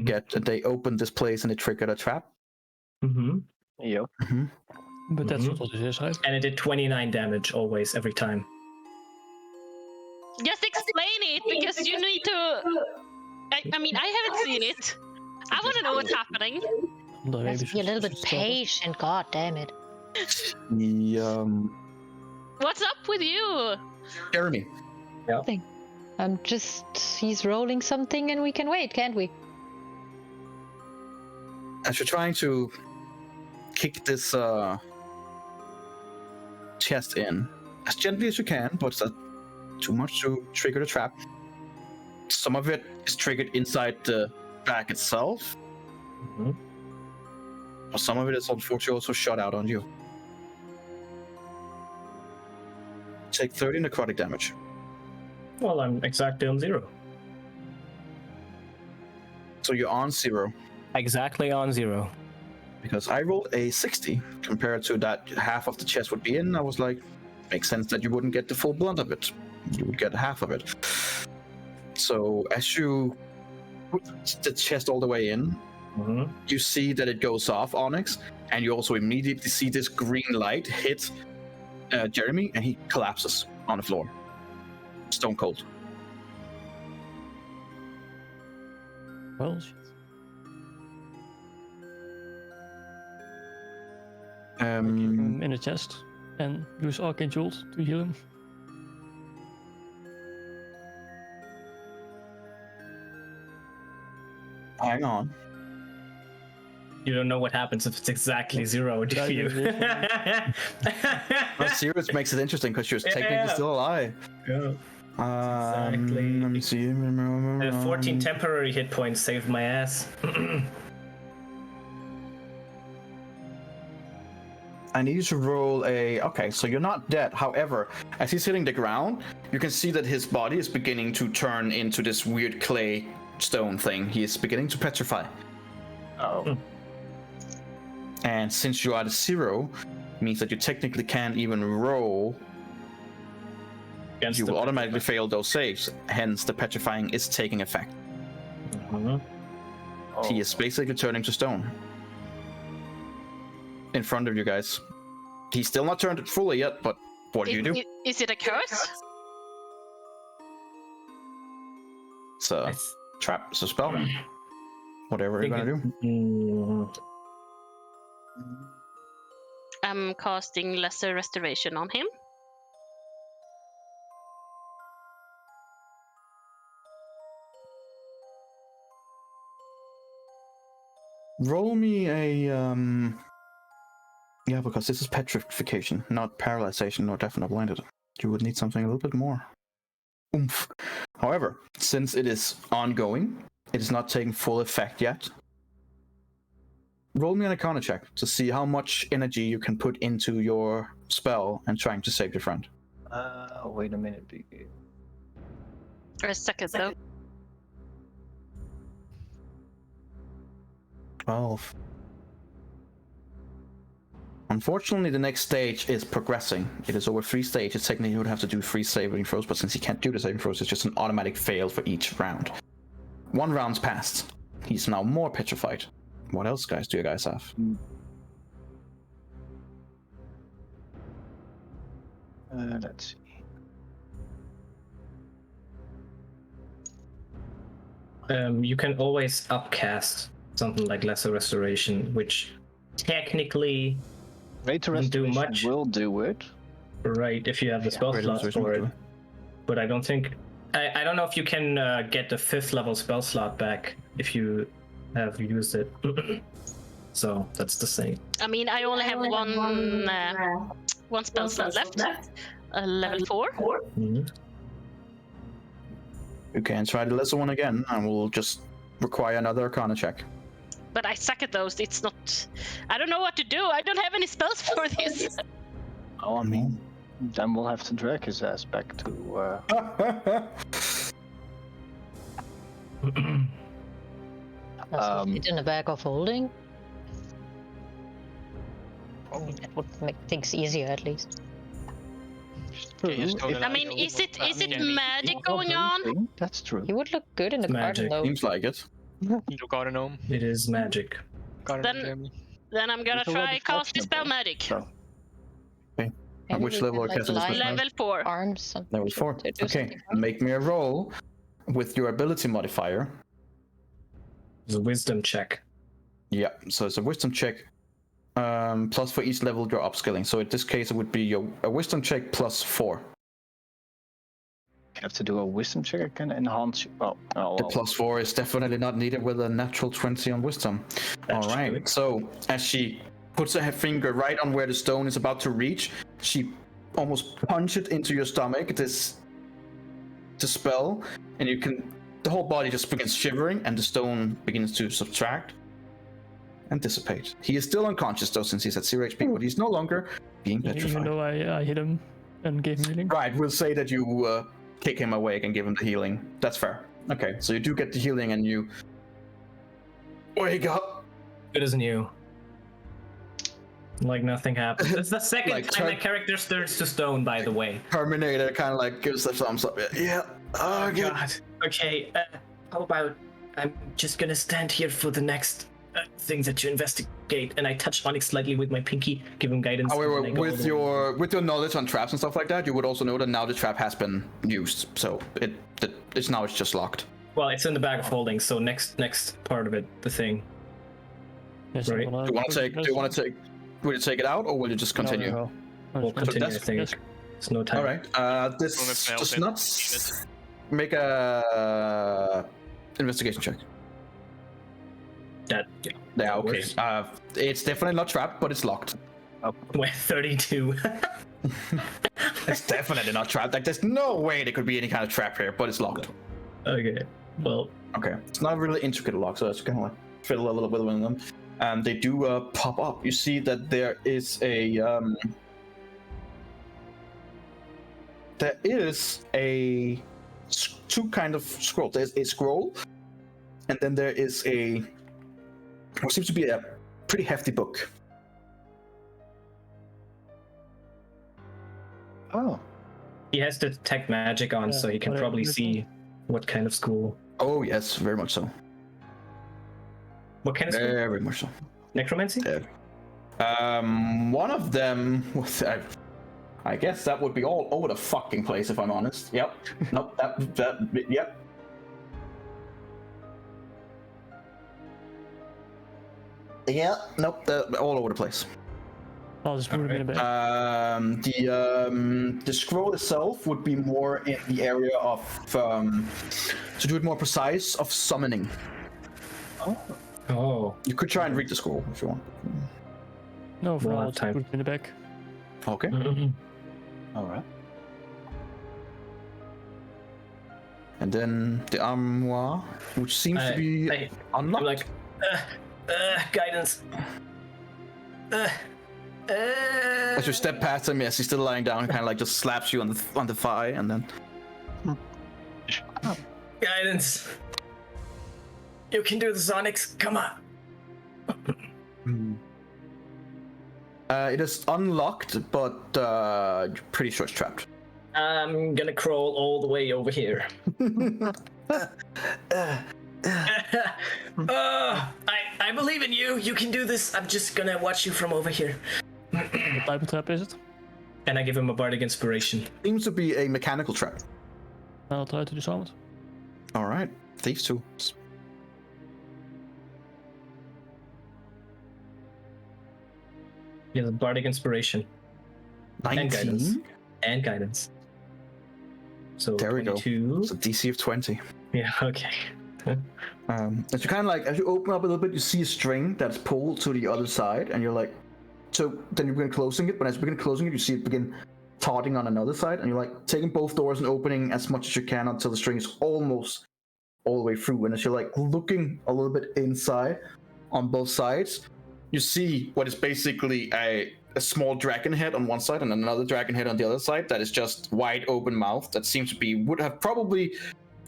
get. And they opened this place and it triggered a trap. Mm-hmm. Yep. Mm-hmm. But that's what it is, right? And it did 29 damage always, every time. Just explain it, because you need to. I mean, I haven't seen it. I want to know what's happening. Let's be a little bit patient. God damn it. What's up with you? Jeremy. Yeah. He's rolling something and we can wait, can't we? As you're trying to kick this chest in as gently as you can, but it's not too much to trigger the trap. Some of it is triggered inside the bag itself. Mm-hmm. But some of it is unfortunately also shot out on you. Take 30 necrotic damage. Well, I'm exactly on 0. So you're on 0. Exactly on 0. Because I rolled a 60 compared to that half of the chest would be in. I was like, makes sense that you wouldn't get the full blunt of it. You would get half of it. So as you put the chest all the way in, you see that it goes off, Onyx, and you also immediately see this green light hit Jeremy, and he collapses on the floor. Stone cold. Well, shit. In the chest and use Arcane Jolt to heal him. Hang on. You don't know what happens if it's exactly 0, do you? Well, 0 makes it interesting because you're technically still alive. Yeah. Exactly. Let me see. 14 temporary hit points saved my ass. I need you to roll a... Okay, so you're not dead. However, as he's hitting the ground, you can see that his body is beginning to turn into this weird clay stone thing. He is beginning to petrify. Oh. And since you are at 0, means that you technically can't even roll. Against You the will automatically fail those saves. Hence, the petrifying is taking effect. Mhm. He is basically turning to stone. In front of you guys. He's still not turned fully yet, but what do you do? Is it a curse? It's a trap, it's a spell. Whatever you're gonna do. Mm, I'm casting Lesser Restoration on him. Roll me a yeah, because this is petrification, not paralyzation or deaf and blinded. You would need something a little bit more oomph. However, since it is ongoing, it is not taking full effect yet. Roll me an Arcana check to see how much energy you can put into your spell and trying to save your friend. Wait a minute. For a second, though. 12. Unfortunately, the next stage is progressing. It is over 3 stages. Technically, you would have to do 3 saving throws, but since he can't do the saving throws, it's just an automatic fail for each round. 1 round's passed. He's now more petrified. What else, guys, do you guys have? Let's see. You can always upcast something like Lesser Restoration, which technically Greater Won't do Restoration much. will do it. right if you have the spell Greater slot Restoration for will it. do it. But I don't think I don't know if you can get the 5th level spell slot back if you have used it. So that's the same. I mean, I only have one spell slot left. Level 4. Mhm. You can try the lesser one again, and we'll just require another Arcana check. But I suck at those. It's not. I don't know what to do. I don't have any spells for this. Oh, I mean, then we'll have to drag his ass back to. It's in a bag of holding. I mean, that would make things easier at least. Okay, you stole I mean, is it magic going on? That's true. He would look good in the garden Magic. though. Seems like it. You got a gnome. It is magic. Got Then- a Jeremy. Then I'm gonna It's already try cast fashionable. Dispel Magic. So, Maybe which we level could, are casting lie this one? Level 4. arms and Level 4. to do Okay, something else. make me a roll with your ability modifier. It's a wisdom check. Yeah, so it's a wisdom check. Plus for each level you're upskilling. So in this case, it would be a wisdom check plus 4. you have to do a wisdom check. I can enhance you. Oh, oh, The well. plus 4 is definitely not needed with a natural 20 on wisdom. That's All right. true. So as she puts her finger right on where the stone is about to reach, she almost punches it into your stomach. This spell, and you can. The whole body just begins shivering, and the stone begins to subtract and dissipate. He is still unconscious though, since he's at 0 HP, but he's no longer being Even petrified. though I hit him and gave him healing. Right, we'll say that you kick him awake and give him the healing. That's fair. Okay, so you do get the healing and you wake up. Good as new. Like nothing happened. It's the second Like time my character turns to stone, by the way. Terminator kind of like gives the thumbs up. Yeah. Oh, good. God. Okay, how about I'm just gonna stand here for the next thing that you investigate, and I touch Onyx slightly with my pinky, give him guidance. However, and then I go with all the way. your knowledge on traps and stuff like that, you would also know that now the trap has been used. So it's now just locked. Well, it's in the bag of holding, so next part of it, the thing. Yes, Right. well, Do you want to take? Will you take it out, or will you just continue? No. We'll continue, I that's- think. that's- There's no time. All right. This Gonna fail does it. not make a investigation check. That, Yeah. Okay. works. It's definitely not trapped, but it's locked. With 32. It's definitely not trapped. Like, there's no way there could be any kind of trap here, but it's locked. Okay. Well, Okay. It's not really intricate lock, so it's kind of like fiddle a little bit with them. and they do pop up. You see that there is two kind of scroll. There's a scroll, and then there is what seems to be a pretty hefty book. Oh. He has the detect magic on, so he can probably see what kind of school. Oh yes, very much so. What kind of school? Very much so. Necromancy? Yeah. One of them was, I guess that would be all over the fucking place if I'm honest. Yep. Nope. Yep. Yeah. Nope. All over the place. I'll just move it in a bit. The scroll itself would be more in the area of, to do it more precise, of summoning. Oh. You could try and read the scroll if you want. No, for We'll now, have I'll just time. put it in the back. Okay. All right. And then the armoire, which seems to be I'm unlocked. like, guidance. As you step past him, yes, he's still lying down, kind of like just slaps you on the thigh, and then Guidance. You can do this, Onyx. Come on. it is unlocked, but you're pretty sure it's trapped. I'm gonna crawl all the way over here. I believe in you. You can do this. I'm just gonna watch you from over here. What type of trap is it? And I give him a bardic inspiration. Seems to be a mechanical trap. I'll try to disarm it. All right, thieves tools. He has a bardic inspiration 19. and guidance. So There we go. 22. It's a DC of 20. Yeah. Okay. As you kind of like, as you open up a little bit, you see a string that's pulled to the other side, and you're like, so then you begin closing it. But as you begin closing it, you see it begin tauting on another side, and you're like taking both doors and opening as much as you can until the string is almost all the way through. And as you're like looking a little bit inside on both sides, you see what is basically a small dragon head on one side and another dragon head on the other side that is just wide open mouth that seems to be would have probably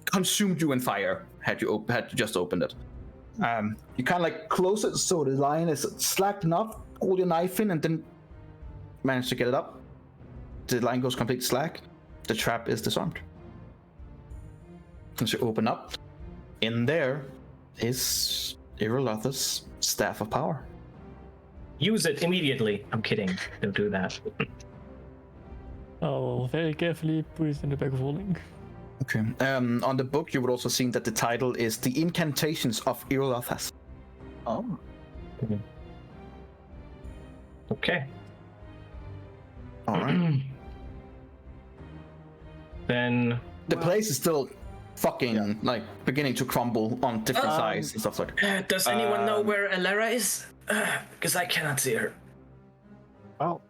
consumed you in fire had you just opened it. You kind of like close it so the line is slack enough, hold your knife in, and then manage to get it up. The line goes completely slack. The trap is disarmed. As you open up, in there is Irolotha's Staff of Power. Use it immediately. I'm kidding. Don't do that. I'll very carefully put it in the bag of holding. Okay. On the book, you would also see that the title is The Incantations of Irolothas. Oh. Okay. All right. Then The place is still fucking like beginning to crumble on different sides and stuff like that. does anyone know where Elara is? Because I cannot see her. Well,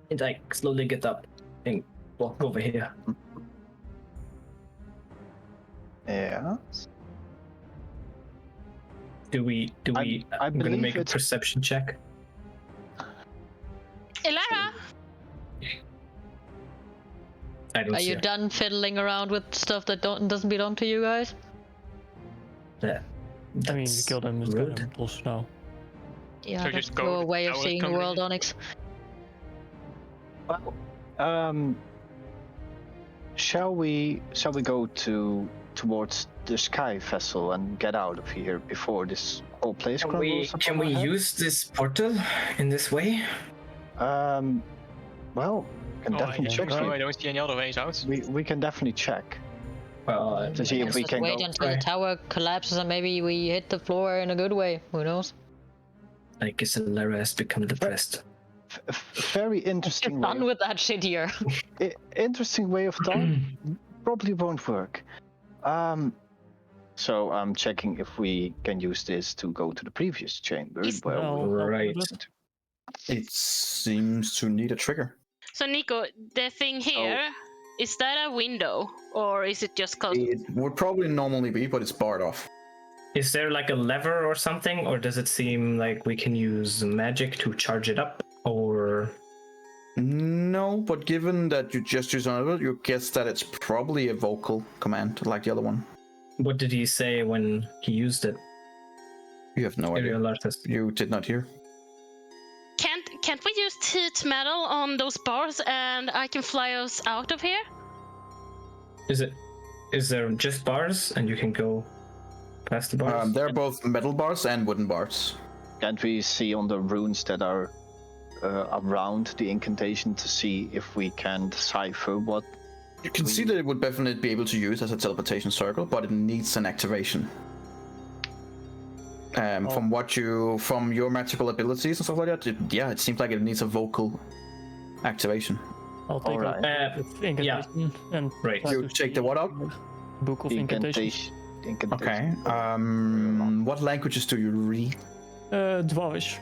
And I slowly get up and walk over here. yeah. Do we? I I'm gonna believe make a it's- perception check. Elara! I don't Are see you her. done fiddling around with stuff that doesn't belong to you guys? Yeah. I mean, we That's killed them, it's rude. kind of close now. Yeah, So that's just go your with way of our seeing the world, conversation. Onyx. Well, shall we go towards the sky vessel and get out of here before this whole place crumbles? Can we use this portal in this way? Well, we can definitely check. No, I don't see any other ways out. We can definitely check Well, to see if we Let's can wait go. until the Right. tower collapses and maybe we hit the floor in a good way. Who knows? I guess Elara has become depressed. Very interesting. You're way done with that shit here. interesting way of thought. Probably won't work. So I'm checking if we can use this to go to the previous chamber. Is- Well, Right. It seems to need a trigger. So Nico, the thing here, is that a window or is it just closed? It would probably normally be, but it's barred off. Is there like a lever or something, or does it seem like we can use magic to charge it up, or? No, but given that you just use another, you guess that it's probably a vocal command like the other one. What did he say when he used it? You have no idea. Aerial artist. You did not hear. Can't we use heat metal on those bars and I can fly us out of here? Is there just bars and you can go past the bars? They're both metal bars and wooden bars. Can't we see on the runes that are around the incantation to see if we can decipher what? You can see that it would definitely be able to use as a teleportation circle, but it needs an activation. From your magical abilities and stuff like that, it seems like it needs a vocal activation. I'll take Alright. out incantation and Right. try You to take the what out? Book of incantations. Okay. What languages do you read? Dwarvish.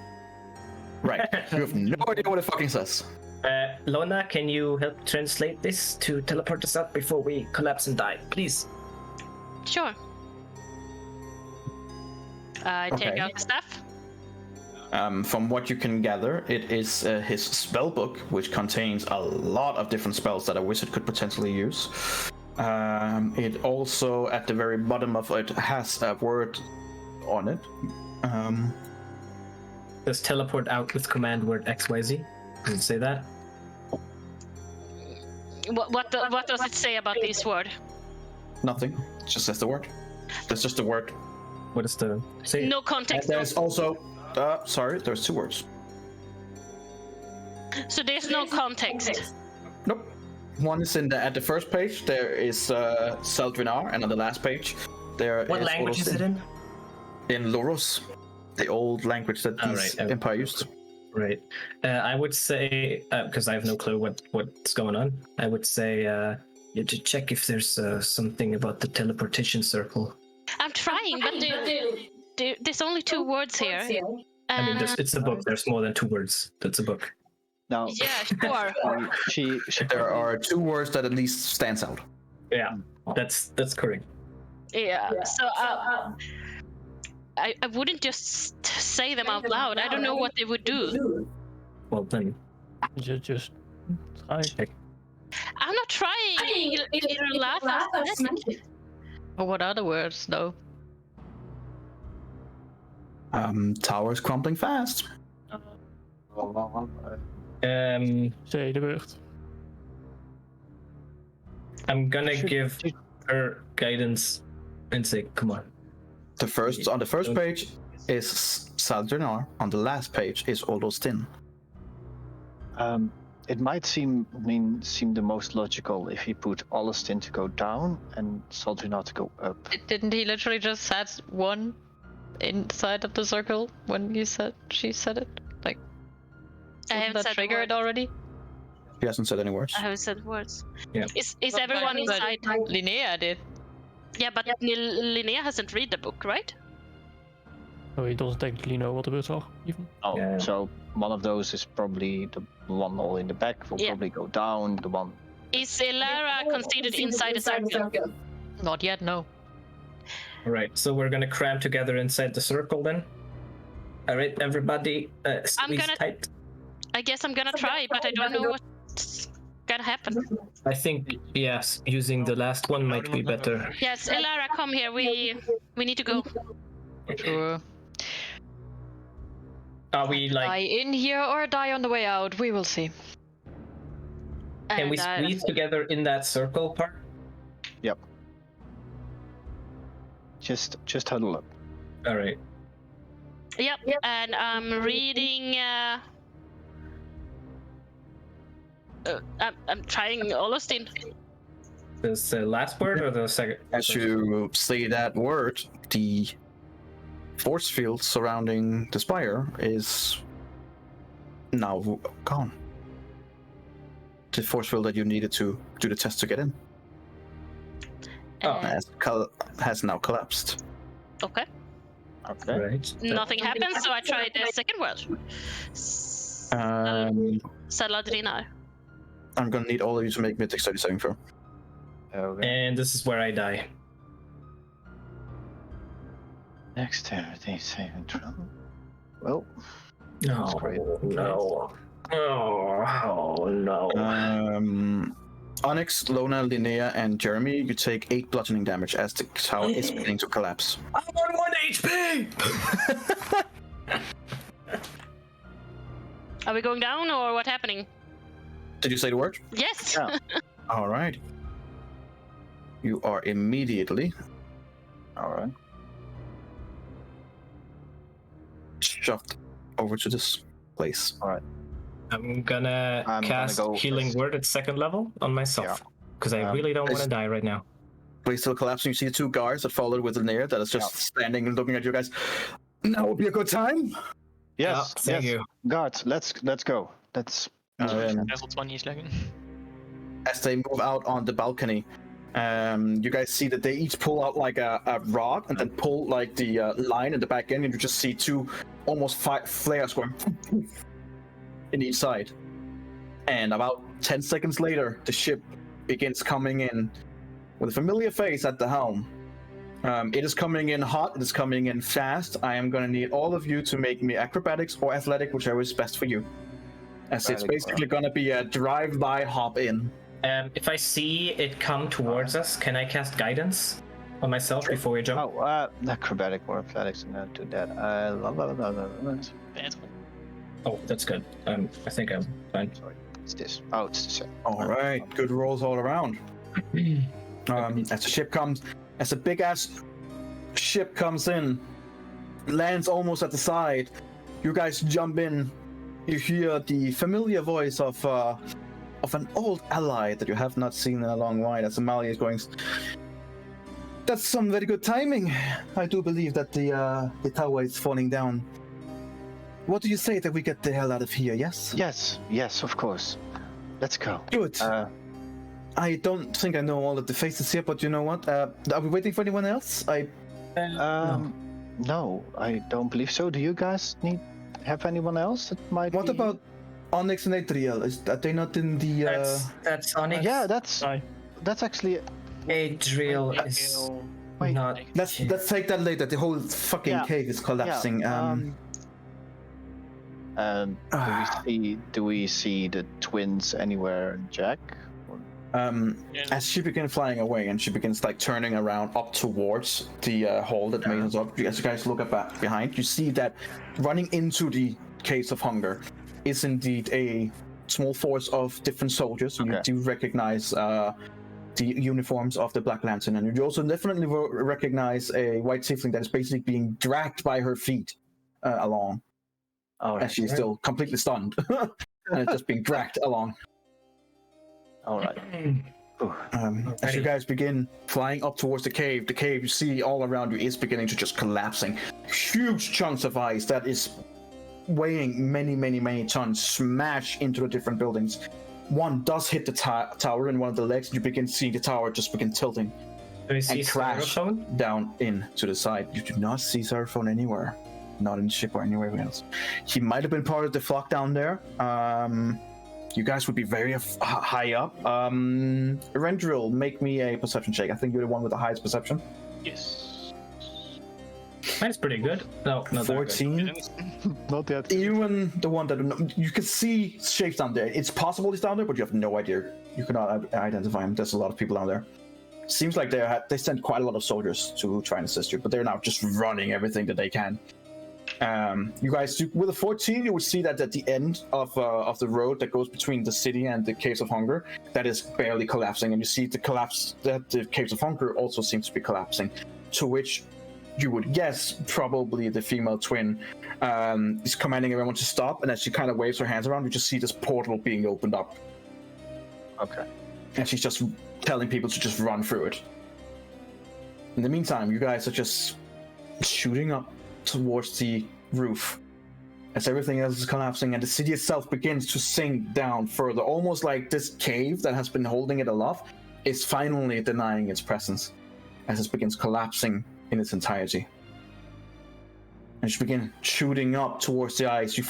Right. You have no idea what it fucking says. Lona, can you help translate this to teleport us out before we collapse and die, please? Sure. I take Okay. out the staff. From what you can gather, it is his spell book, which contains a lot of different spells that a wizard could potentially use. It also, at the very bottom of it, has a word on it. Does teleport out with command word XYZ? Does it say that? What does it say about this word? Nothing. It just says the word. That's just the word. What is the say? No context. There's also... there's two words. So there's no context. Nope. One is at the first page, there is Seldrinar, and on the last page, there What is language is it in? In Loros, the old language that this empire used. Right. I would say, because I have no clue what's going on, I would say you to check if there's something about the teleportation circle. I'm trying, but there's only two words here. I mean, it's a book. There's more than two words. That's a book. Now, Yeah, sure. There are two words that at least stands out. Yeah, that's correct. Yeah. So I wouldn't just say them out loud. I don't know what they would do. Well then, Just try. I'm not trying. It'll laugh after this. Or what are the words, though? Towers crumbling fast. Say the word. I'm gonna give her guidance and say, "Come on." On the first page is Saldrinar. On the last page is Olostin. it might seem the most logical if you put Olistin to go down and Saldrinar to go up. Didn't he literally just set one inside of the circle when she said it? Like, I didn't haven't that said trigger words. it already? He hasn't said any words. I haven't said words. Yeah. Is everyone inside? Linnea did. Yeah, but Linnea hasn't read the book, right? Oh, he doesn't technically know what the words are, even. Oh, Yeah. so one of those is probably the one all in the back will probably go down. The one. Is Elara considered inside the circle? Not yet, no. All right, so we're gonna cram together inside the circle then. All right, everybody, squeeze gonna- tight. I guess I'm gonna try, but I don't know what's gonna happen. I think yes, using the last one might be better. Yes, Elara, come here. We need to go. Sure. Are we Die like? in here or die on the way out, we will see. Can we And, squeeze together in that circle part? Yep. Just huddle up. All right. Yep. And I'm reading. I'm trying Olostin. Is the last word or the second? As you say that word, the force field surrounding the spire is now gone. The force field that you needed to do the test to get in has now collapsed. Okay. Okay. Right. Nothing happens, so I tried the second word. Saladrinar. I'm gonna need all of you to make me a dexterity saving throw. Okay. And this is where I die. Dexterity saving throw. Well, No, great. no. Oh, no. Onyx, Lona, Linnea, and Jeremy, you take 8 bludgeoning damage as the tower is beginning to collapse. I'm on 1 HP! Are we going down or what happening? Did you say the word? Yes. Yeah. All right. You are immediately Alright. shoved over to this place. I'm gonna cast go Healing first. Word at 2nd level on myself. Because I really don't want to die right now. Place still collapsing. You see the 2 guards that followed with Linnea that is just standing and looking at you guys. Now would be a good time. Yes, thank you. Guards, let's go. Let's. Level 20 is lagging. As they move out on the balcony, you guys see that they each pull out like a rod and then pull like the line in the back end, and you just see 2 almost flares going in each side. And about 10 seconds later, the ship begins coming in with a familiar face at the helm. It is coming in hot, it is coming in fast. I am going to need all of you to make me acrobatics or athletic, whichever is best for you. As it's basically going to be a drive-by hop in. If I see it come towards us, can I cast Guidance on myself before we jump? Oh, acrobatic or athletics, and not do that. Oh, that's good. I think I'm fine. Sorry, it's this. Oh, it's the same. All right, good rolls all around. As the ship comes, as a big-ass ship comes in, lands almost at the side, you guys jump in. You hear the familiar voice of an old ally that you have not seen in a long while. As Amalia is going, that's some very good timing. I do believe that the tower is falling down. What do you say that we get the hell out of here? Yes. Yes, of course. Let's go. Good. I don't think I know all of the faces here, but you know what? Are we waiting for anyone else? No, I don't believe so. Do you guys have anyone else that might? What be... about Onyx and Adriel? Are they not in the? That's Onyx. Yeah, that's actually. Adriel is Wait, not. Let's take that later. The whole fucking cave is collapsing. Yeah, do we see the twins anywhere, Jack? As she begins flying away and she begins like turning around up towards the hall that made us up, as you guys look up behind, you see that running into the Caves of Hunger is indeed a small force of different soldiers. You do recognize the uniforms of the Black Lantern, and you also definitely recognize a white tiefling that is basically being dragged by her feet along. As she's still completely stunned and it's just being dragged along. All right. As you guys begin flying up towards the cave you see all around you is beginning to just collapsing. Huge chunks of ice that is weighing many tons smash into the different buildings. One does hit the tower in one of the legs, and you begin seeing the tower just begin tilting and crash down into the side. You do not see Seraphone anywhere. Not in the ship or anywhere else. He might have been part of the flock down there. You guys would be very high up. Rendril, make me a perception check. I think you're the one with the highest perception. Yes. Mine's pretty good. No, not 14. Not yet. Even the one that you can see shapes down there. It's possible he's down there, but you have no idea. You cannot identify him. There's a lot of people down there. Seems like they sent quite a lot of soldiers to try and assist you, but they're now just running everything that they can. You guys, with a 14, you would see that at the end of the road that goes between the city and the Caves of Hunger, that is barely collapsing, and you see the Caves of Hunger also seems to be collapsing. To which you would guess probably the female twin is commanding everyone to stop, and as she kind of waves her hands around, you just see this portal being opened up. Okay. And she's just telling people to just run through it. In the meantime, you guys are just shooting up towards the roof as everything else is collapsing and the city itself begins to sink down further, almost like this cave that has been holding it aloft is finally denying its presence as it begins collapsing in its entirety. As you begin shooting up towards the ice, you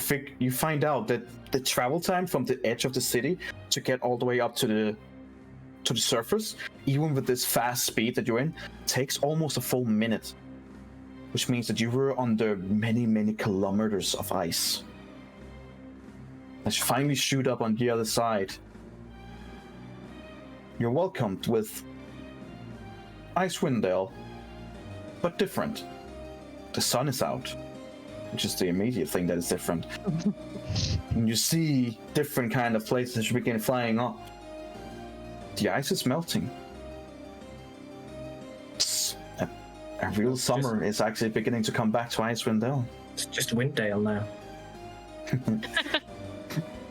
find out that the travel time from the edge of the city to get all the way up to the surface, even with this fast speed that you're in, takes almost a full minute. which means that you were under many, many kilometers of ice. As you finally shoot up on the other side, you're welcomed with Icewind Dale, but different. The sun is out, which is the immediate thing that is different. And you see different kind of places as you begin flying up. The ice is melting. A real summer is actually beginning to come back to Icewind Dale. It's just Winddale now.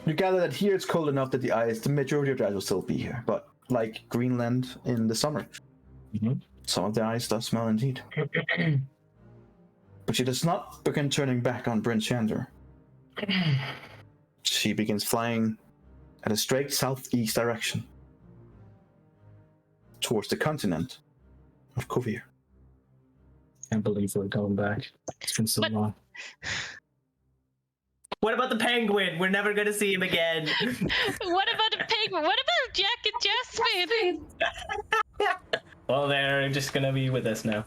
You gather that here it's cold enough that the majority of the ice will still be here, but like Greenland in the summer, some of the ice does melt indeed. But she does not begin turning back on Bryn Shander. She begins flying at a straight southeast direction towards the continent of Kovir. Can't believe we're going back. It's been so long. What about the penguin? We're never gonna see him again. What about the penguin? What about Jack and Jasmine? Well, they're just gonna be with us now.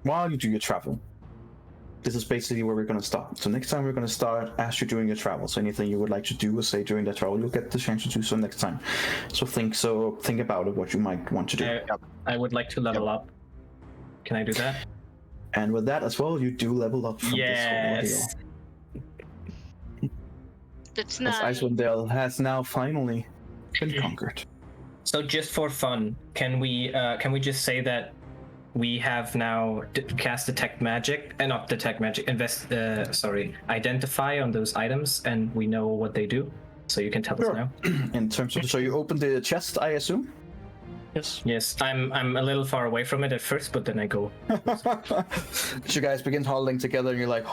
While you do your travel, this is basically where we're going to stop. So next time we're going to start as you're doing your travel. So anything you would like to do or say during that travel, you'll get the chance to do so next time. So think about it, what you might want to do. I would like to level up. Can I do that? And with that as well, you do level up from this whole ordeal. That's As nice. Icewind Dale has now finally been conquered. So just for fun, can we just say that we have now cast detect magic, not detect magic, identify on those items, and we know what they do. So you can tell us now. In terms of, so you open the chest, I assume? Yes. Yes, I'm a little far away from it at first, but then I go. So you guys begin huddling together, and you're like,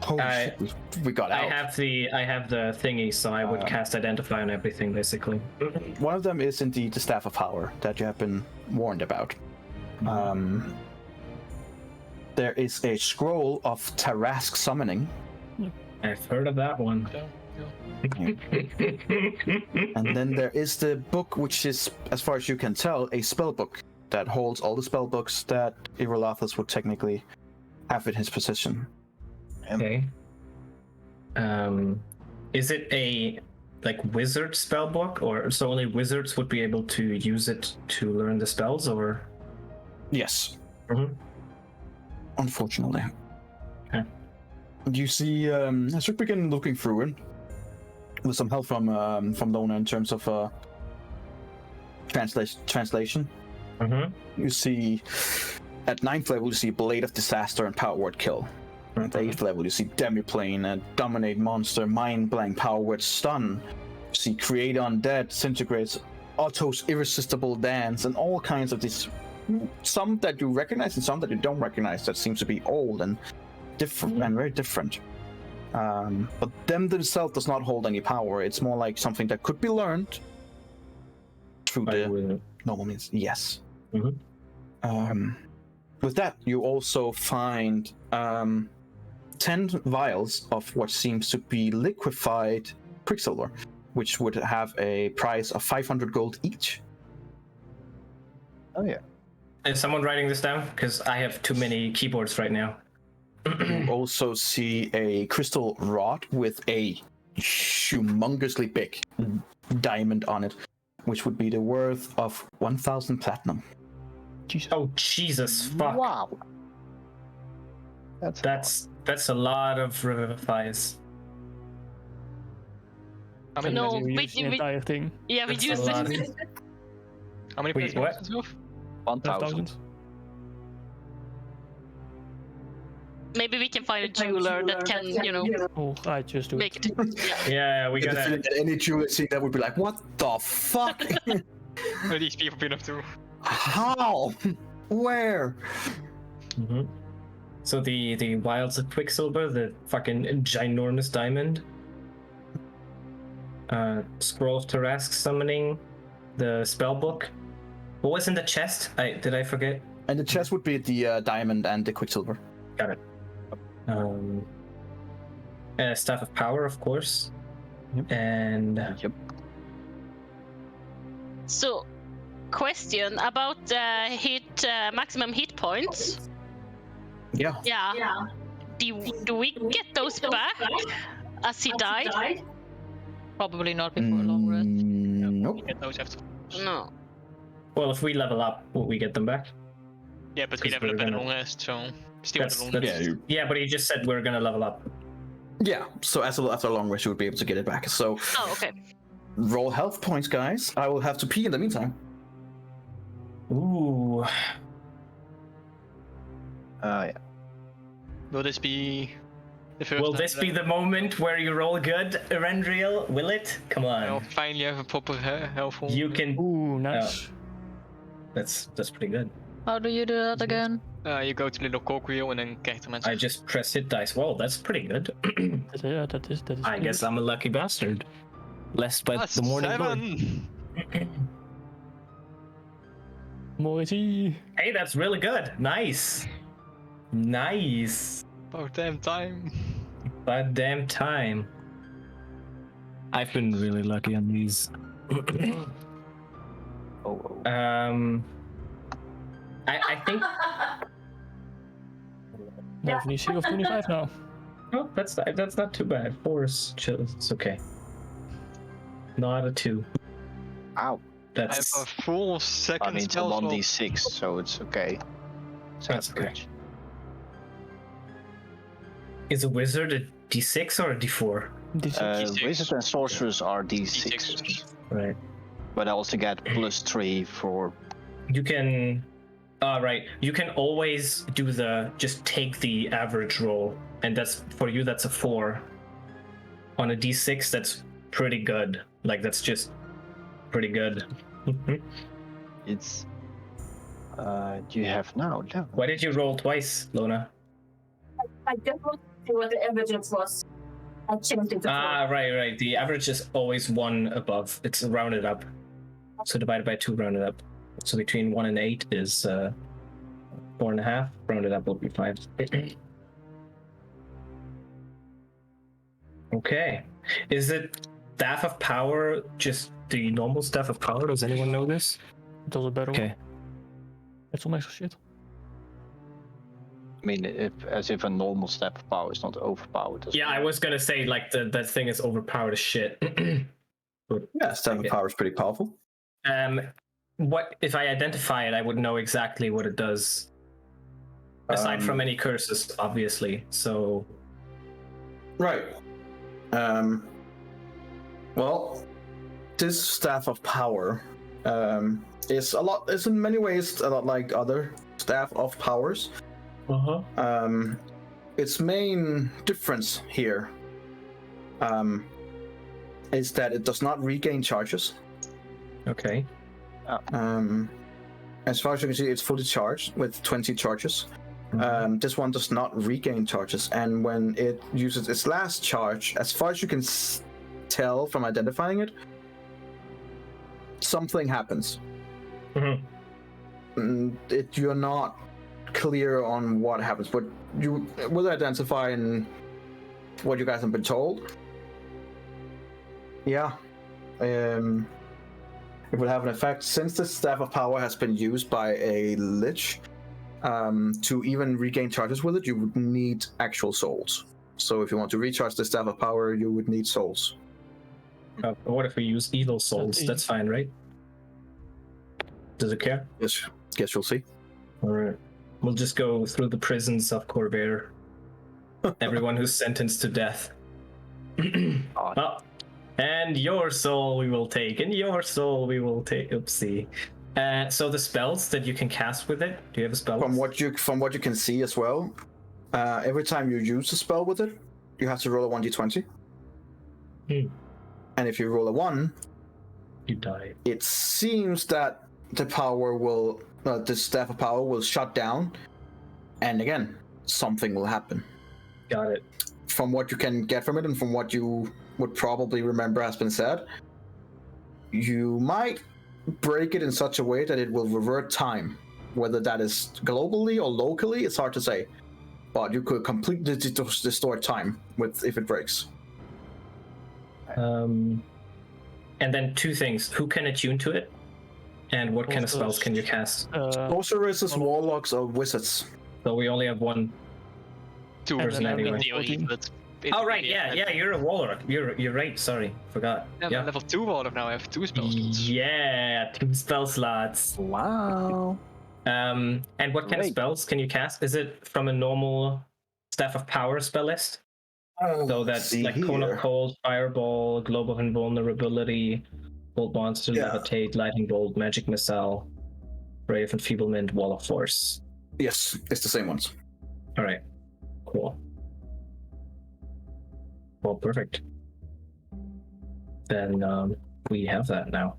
"Holy shit, we got out." I have the thingy, so I would cast identify on everything basically. One of them is indeed the Staff of Power that you have been warned about. There is a scroll of Tarask summoning. I've heard of that one. And then there is the book, which is, as far as you can tell, a spell book that holds all the spell books that Irolathus would technically have in his possession. Okay. Is it a wizard spell book, or so only wizards would be able to use it to learn the spells, or? Yes. Mm-hmm. Unfortunately. Okay. You see, as you begin looking through it, with some help from Lona in terms of translation. Mm-hmm. You see, at 9th level, you see Blade of Disaster and Power Word Kill. At 8th level, you see Demiplane, Dominate Monster, Mind Blank, Power Word Stun. You see Create Undead, Disintegrates, Otto's Irresistible Dance, and all kinds of these. Some that you recognize and some that you don't recognize that seems to be old and different and very different. But them themselves does not hold any power. It's more like something that could be learned through the normal means. Yes. Mm-hmm. With that, you also find 10 vials of what seems to be liquefied quicksilver, which would have a price of 500 gold each. Oh yeah. Is someone writing this down? Because I have too many keyboards right now. You also see a crystal rod with a humongously big diamond on it, which would be the worth of 1,000 platinum. Oh Jesus! Fuck. Wow. That's a lot of revivifies. How many No, you but use the we- entire thing? Yeah, we That's use a lot. it. How many Wait, platinum what? does it have? 1,000. Maybe we can find a jeweler that can, Oh, I just do make it. it. Yeah. Yeah, we I get the feeling gotta. that any jeweler seeing that would be like, what the fuck? Are these people been up to? How? Where? Mm-hmm. So the wilds of Quicksilver, the fucking ginormous diamond. Scroll of Tarask summoning, the spell book. What was in the chest? Did I forget? And the chest would be the diamond and the quicksilver. Got it. Staff of Power, of course. Yep. And Yep. So, question about maximum hit points. Yeah. Yeah. Do we get those back as he died? Probably not before a long rest. Nope. You get those after. No. Well, if we level up, will we get them back? Yeah, but we 'Cause level we're up in the gonna- long rest, so still in the long That's- rest. yeah, but he just said we're gonna level up. Yeah. So after a long rest, you would be able to get it back. So Oh, okay. roll health points, guys. I will have to pee in the meantime. Ooh. Yeah. Will this be the first Will time this that be the moment where you roll good, Erendriel? Will it? Come I'll on. finally have a proper health roll? You can. Ooh, nice. That's pretty good. How do you do that again? You go to the little cogwheel and then character I message. just press hit dice. Well, that's pretty good. Yeah, that is. I guess I'm a lucky bastard. Less by Plus the morning glory. 7! Morty. Hey, that's really good. Nice. Nice. About damn time. About damn time. I've been really lucky on these. Oh. I think. Definitely 0 of 25 now. Oh, that's not too bad. 4 is chill. It's okay. Not a 2. Ow. I have That's a full I second mean, it's a spell slot. 1d6, so it's okay. That's okay. average. Is a wizard a d6 or a d4? D6. Wizards and sorcerers are D6. d6, Right. but I also get +3 for. You can. Right. You can always do just take the average roll, and that's for you. That's a 4. On a d6, that's pretty good. Like that's just pretty good. It's. Do you have now? No. Why did you roll twice, Lona? I just want to see what the average was. I changed it to 4. Right. The average is always 1 above. It's rounded up. So divided by 2 rounded up. So between 1 and 8 is 4.5. Rounded up will be 5. Okay. Is it Staff of Power just the normal Staff of Power? Does anyone know this? It does a better Okay. one. It's some extra shit. I mean, as if a normal step of power is not overpowered. Yeah, I was gonna say like that thing is overpowered as shit. Yeah, Staff of Power is pretty powerful. What if I identify it? I would know exactly what it does. Aside from any curses, obviously. So. Right. Well, this Staff of Power is in many ways a lot like other Staff of Powers. Its main difference here is that it does not regain charges. Okay. As far as you can see, it's fully charged with 20 charges. This one does not regain charges, and when it uses its last charge, as far as you can tell from identifying it, something happens. You're not clear on what happens, but you will identify in what you guys have been told. Yeah. It will have an effect since the Staff of Power has been used by a Lich. To even regain charges with it, you would need actual souls. So if you want to recharge the Staff of Power, you would need souls. What if we use evil souls? That's fine, right? Does it care? Yes. Guess you'll see. Alright. We'll just go through the prisons of Corvair. Everyone who's sentenced to death. Well, and your soul we will take, and your soul we will take. Oopsie. So the spells that you can cast with it, do you have a spell? From what you can see as well, every time you use a spell with it, you have to roll a 1d20. And if you roll a 1, you die. It seems that the Staff of Power will shut down, and again, something will happen. Got it. From what you can get from it, and from what you would probably remember has been said, you might break it in such a way that it will revert time. Whether that is globally or locally, it's hard to say. But you could completely distort time if it breaks. And then 2 things. Who can attune to it? And what kind of spells can you cast? Sorceresses, warlocks, or wizards. So we only have one 2 And then I'm in level theory, 14. but Oh right, yeah, you're a warlock. You're right. Sorry, forgot. I'm Yeah. level 2 warlock now. I have 2 spell slots. Yeah, 2 spell slots. Wow. And what kind of Great. spells can you cast? Is it from a normal Staff of Power spell list? So that's see like Cone here. of Cold, Fireball, Globe of Invulnerability, Bolt Monster, Yeah. Levitate, Lightning Bolt, Magic Missile, Ray of Enfeeblement, Wall of Force. Yes, it's the same ones. All right, cool. Well, perfect. Then we have that now,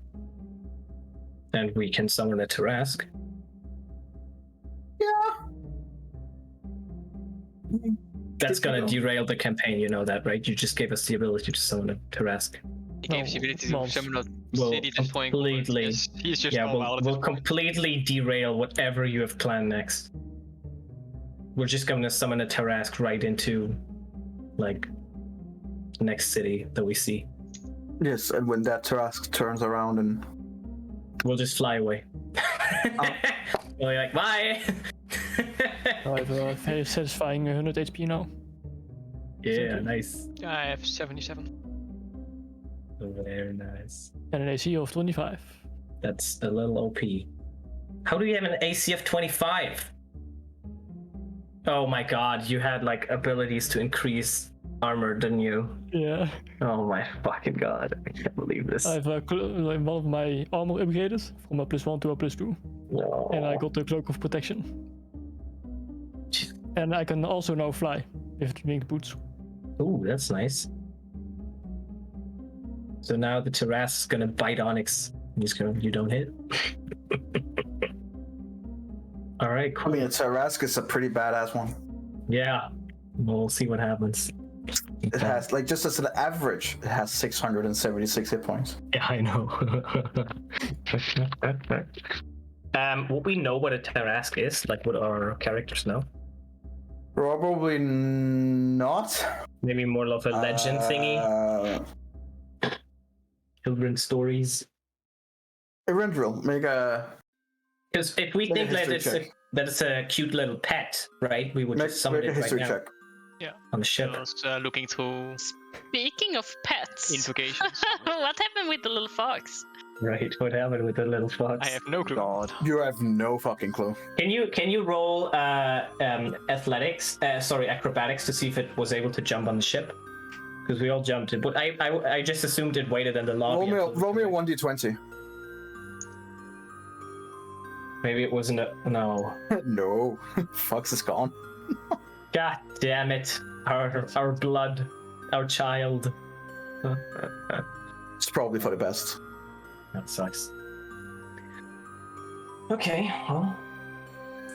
and we can summon a Tarask. That's gonna derail the campaign, you know that, right? You just gave us the ability to summon a Tarask. He gave us the ability to Mons. summon a Will city destroying completely, He's just yeah, normal at we'll this point. completely derail whatever you have planned next. We're just gonna summon a Tarask right into, like, the next city that we see. Yes, and when that Tarask turns around and We'll just fly away. We'll be like, bye! I have a very satisfying 100 HP now. Yeah, nice. I have 77. Very nice. And an AC of 25. That's a little OP. How do you have an AC of 25? Oh my god, you had like abilities to increase armor, didn't you? Yeah. Oh my fucking god, I can't believe this. I have like one of my armor upgraded from a +1 to a +2. No. And I got the Cloak of Protection. And I can also now fly with the winged boots. Ooh, that's nice. So now the Tarask is gonna bite Onyx. You don't hit. All right, I cool. mean, a Tarask is a pretty badass one. Yeah, we'll see what happens. It has, like, just as an average, it has 676 hit points. Yeah, I know. Would we know what a Tarask is? Like, would our characters know? Probably not. Maybe more of a legend thingy? Children's stories? Erendril, make a... Because if we Make a think that history check. it's a cute little pet, right? We would just summon Make a it right history now check. on the ship. I was looking through Speaking of pets, invocations. what happened with the little fox? Right, what happened with the little fox? I have no clue. God. You have no fucking clue. Can you roll acrobatics to see if it was able to jump on the ship? Because we all jumped it, but I just assumed it waited in the lobby. Roll me a 1d20. Maybe it wasn't a no. No. Fox is gone. God damn it! Our blood, our child. It's probably for the best. That sucks. Okay, well,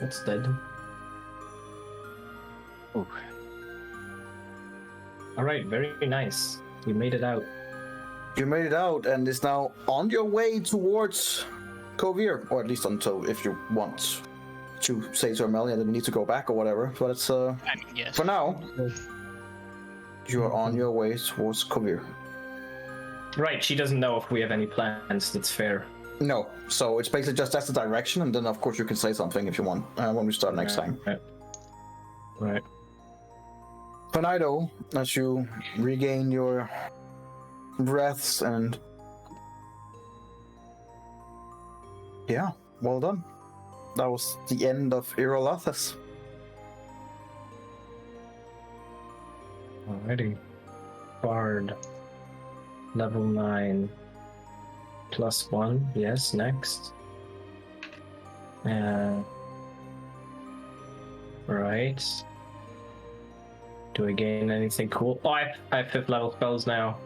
it's dead. Ooh. All right, very nice. You made it out. You made it out and is now on your way towards Kovir, or at least until if you want to say to Amelia that you need to go back or whatever. But it's I mean, yes. for now, you are on your way towards Kovir. Right, she doesn't know if we have any plans. That's fair. No, so it's basically just that's the direction, and then of course you can say something if you want when we start next time. Right. For now, though, as you regain your breaths and yeah, well done. That was the end of Irolathus. Alrighty. Bard. Level 9. +1. Yes, next. Right. Do I gain anything cool? Oh, I have 5th level spells now.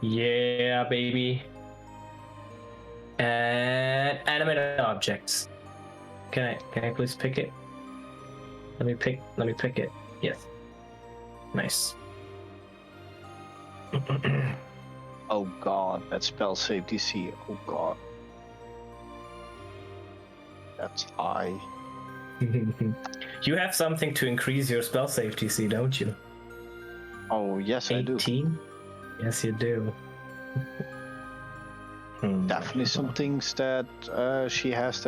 Yeah, baby. And animate objects. Can I please pick it? Let me pick it. Yes. Nice. Oh god, that spell save DC. Oh god. That's high. You have something to increase your spell save DC, don't you? Oh yes, I do. 18? Yes, you do. Definitely some things that she has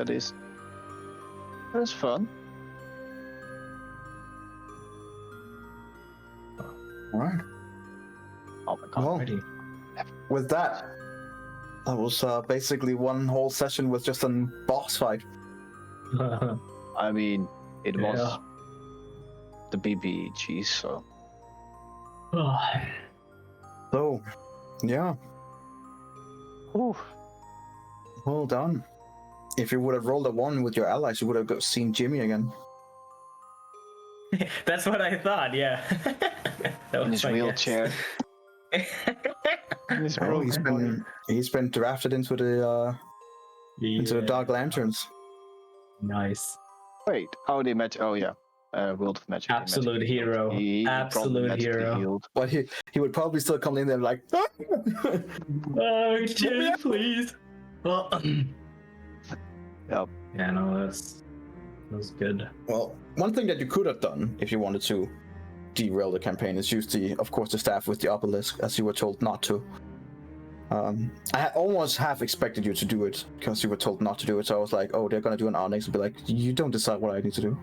that's fun. All right. Oh my god. Well, Alrighty. with that was basically one whole session with just a boss fight. I mean, it was Yeah. the BBG, so. So, yeah, Whew. well done. If you would have rolled a 1 with your allies, you would have seen Jimmy again. That's what I thought. Yeah. That In his my wheelchair. guess. In his Oh, he's been drafted into the Dark Lanterns. Nice. Wait, oh, the magic. Oh, yeah. World of Magic. Absolute magically healed. hero. He probably Absolute magically hero. healed. But he would probably still come in there like, Oh, Jimmy, please. Well, Yep. yeah, no, that was good. Well, one thing that you could have done if you wanted to derail the campaign is use of course, the staff with the obelisk, as you were told not to. I almost half expected you to do it because you were told not to do it, so I was like, oh, they're gonna do an Onyx and be like, you don't decide what I need to do.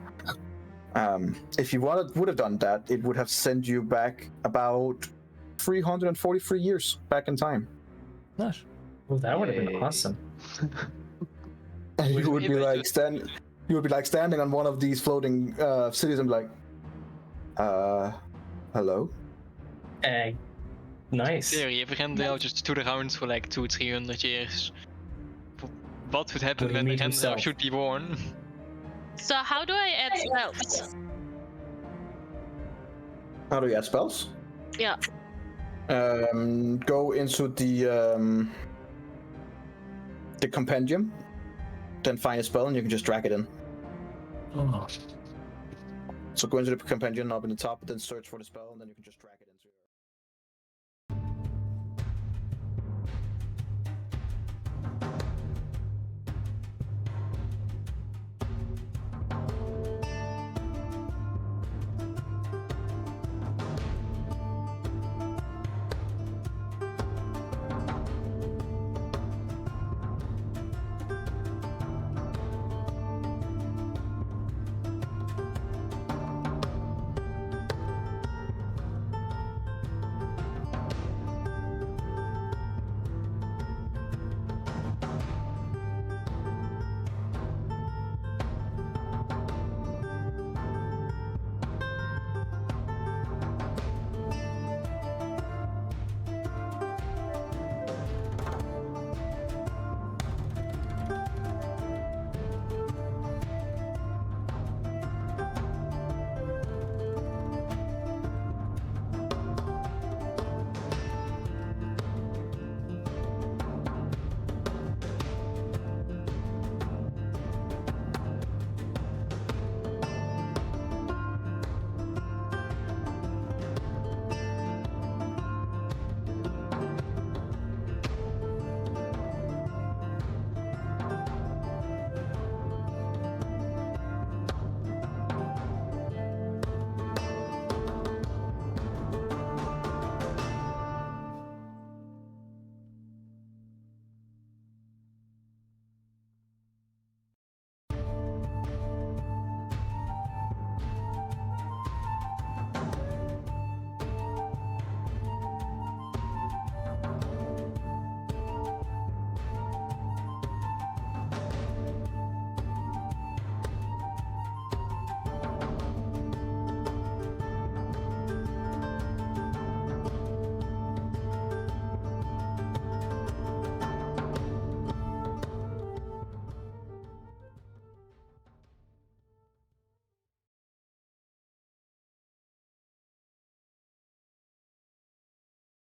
If you would have done that, it would have sent you back about 343 years back in time. Nice. Well, that would have been Yay. awesome. And you would be Maybe I like standing on one of these floating cities and be like, hello? Nice. Theory, if we can now just do the rounds for like 200-300 years. What would happen Will he when the meet Rendell himself? should be born? So how do I add spells? How do you add spells? Yeah. Go into the compendium, then find a spell and you can just drag it in. Oh. So go into the compendium up in the top, then search for the spell, and then you can just drag it in.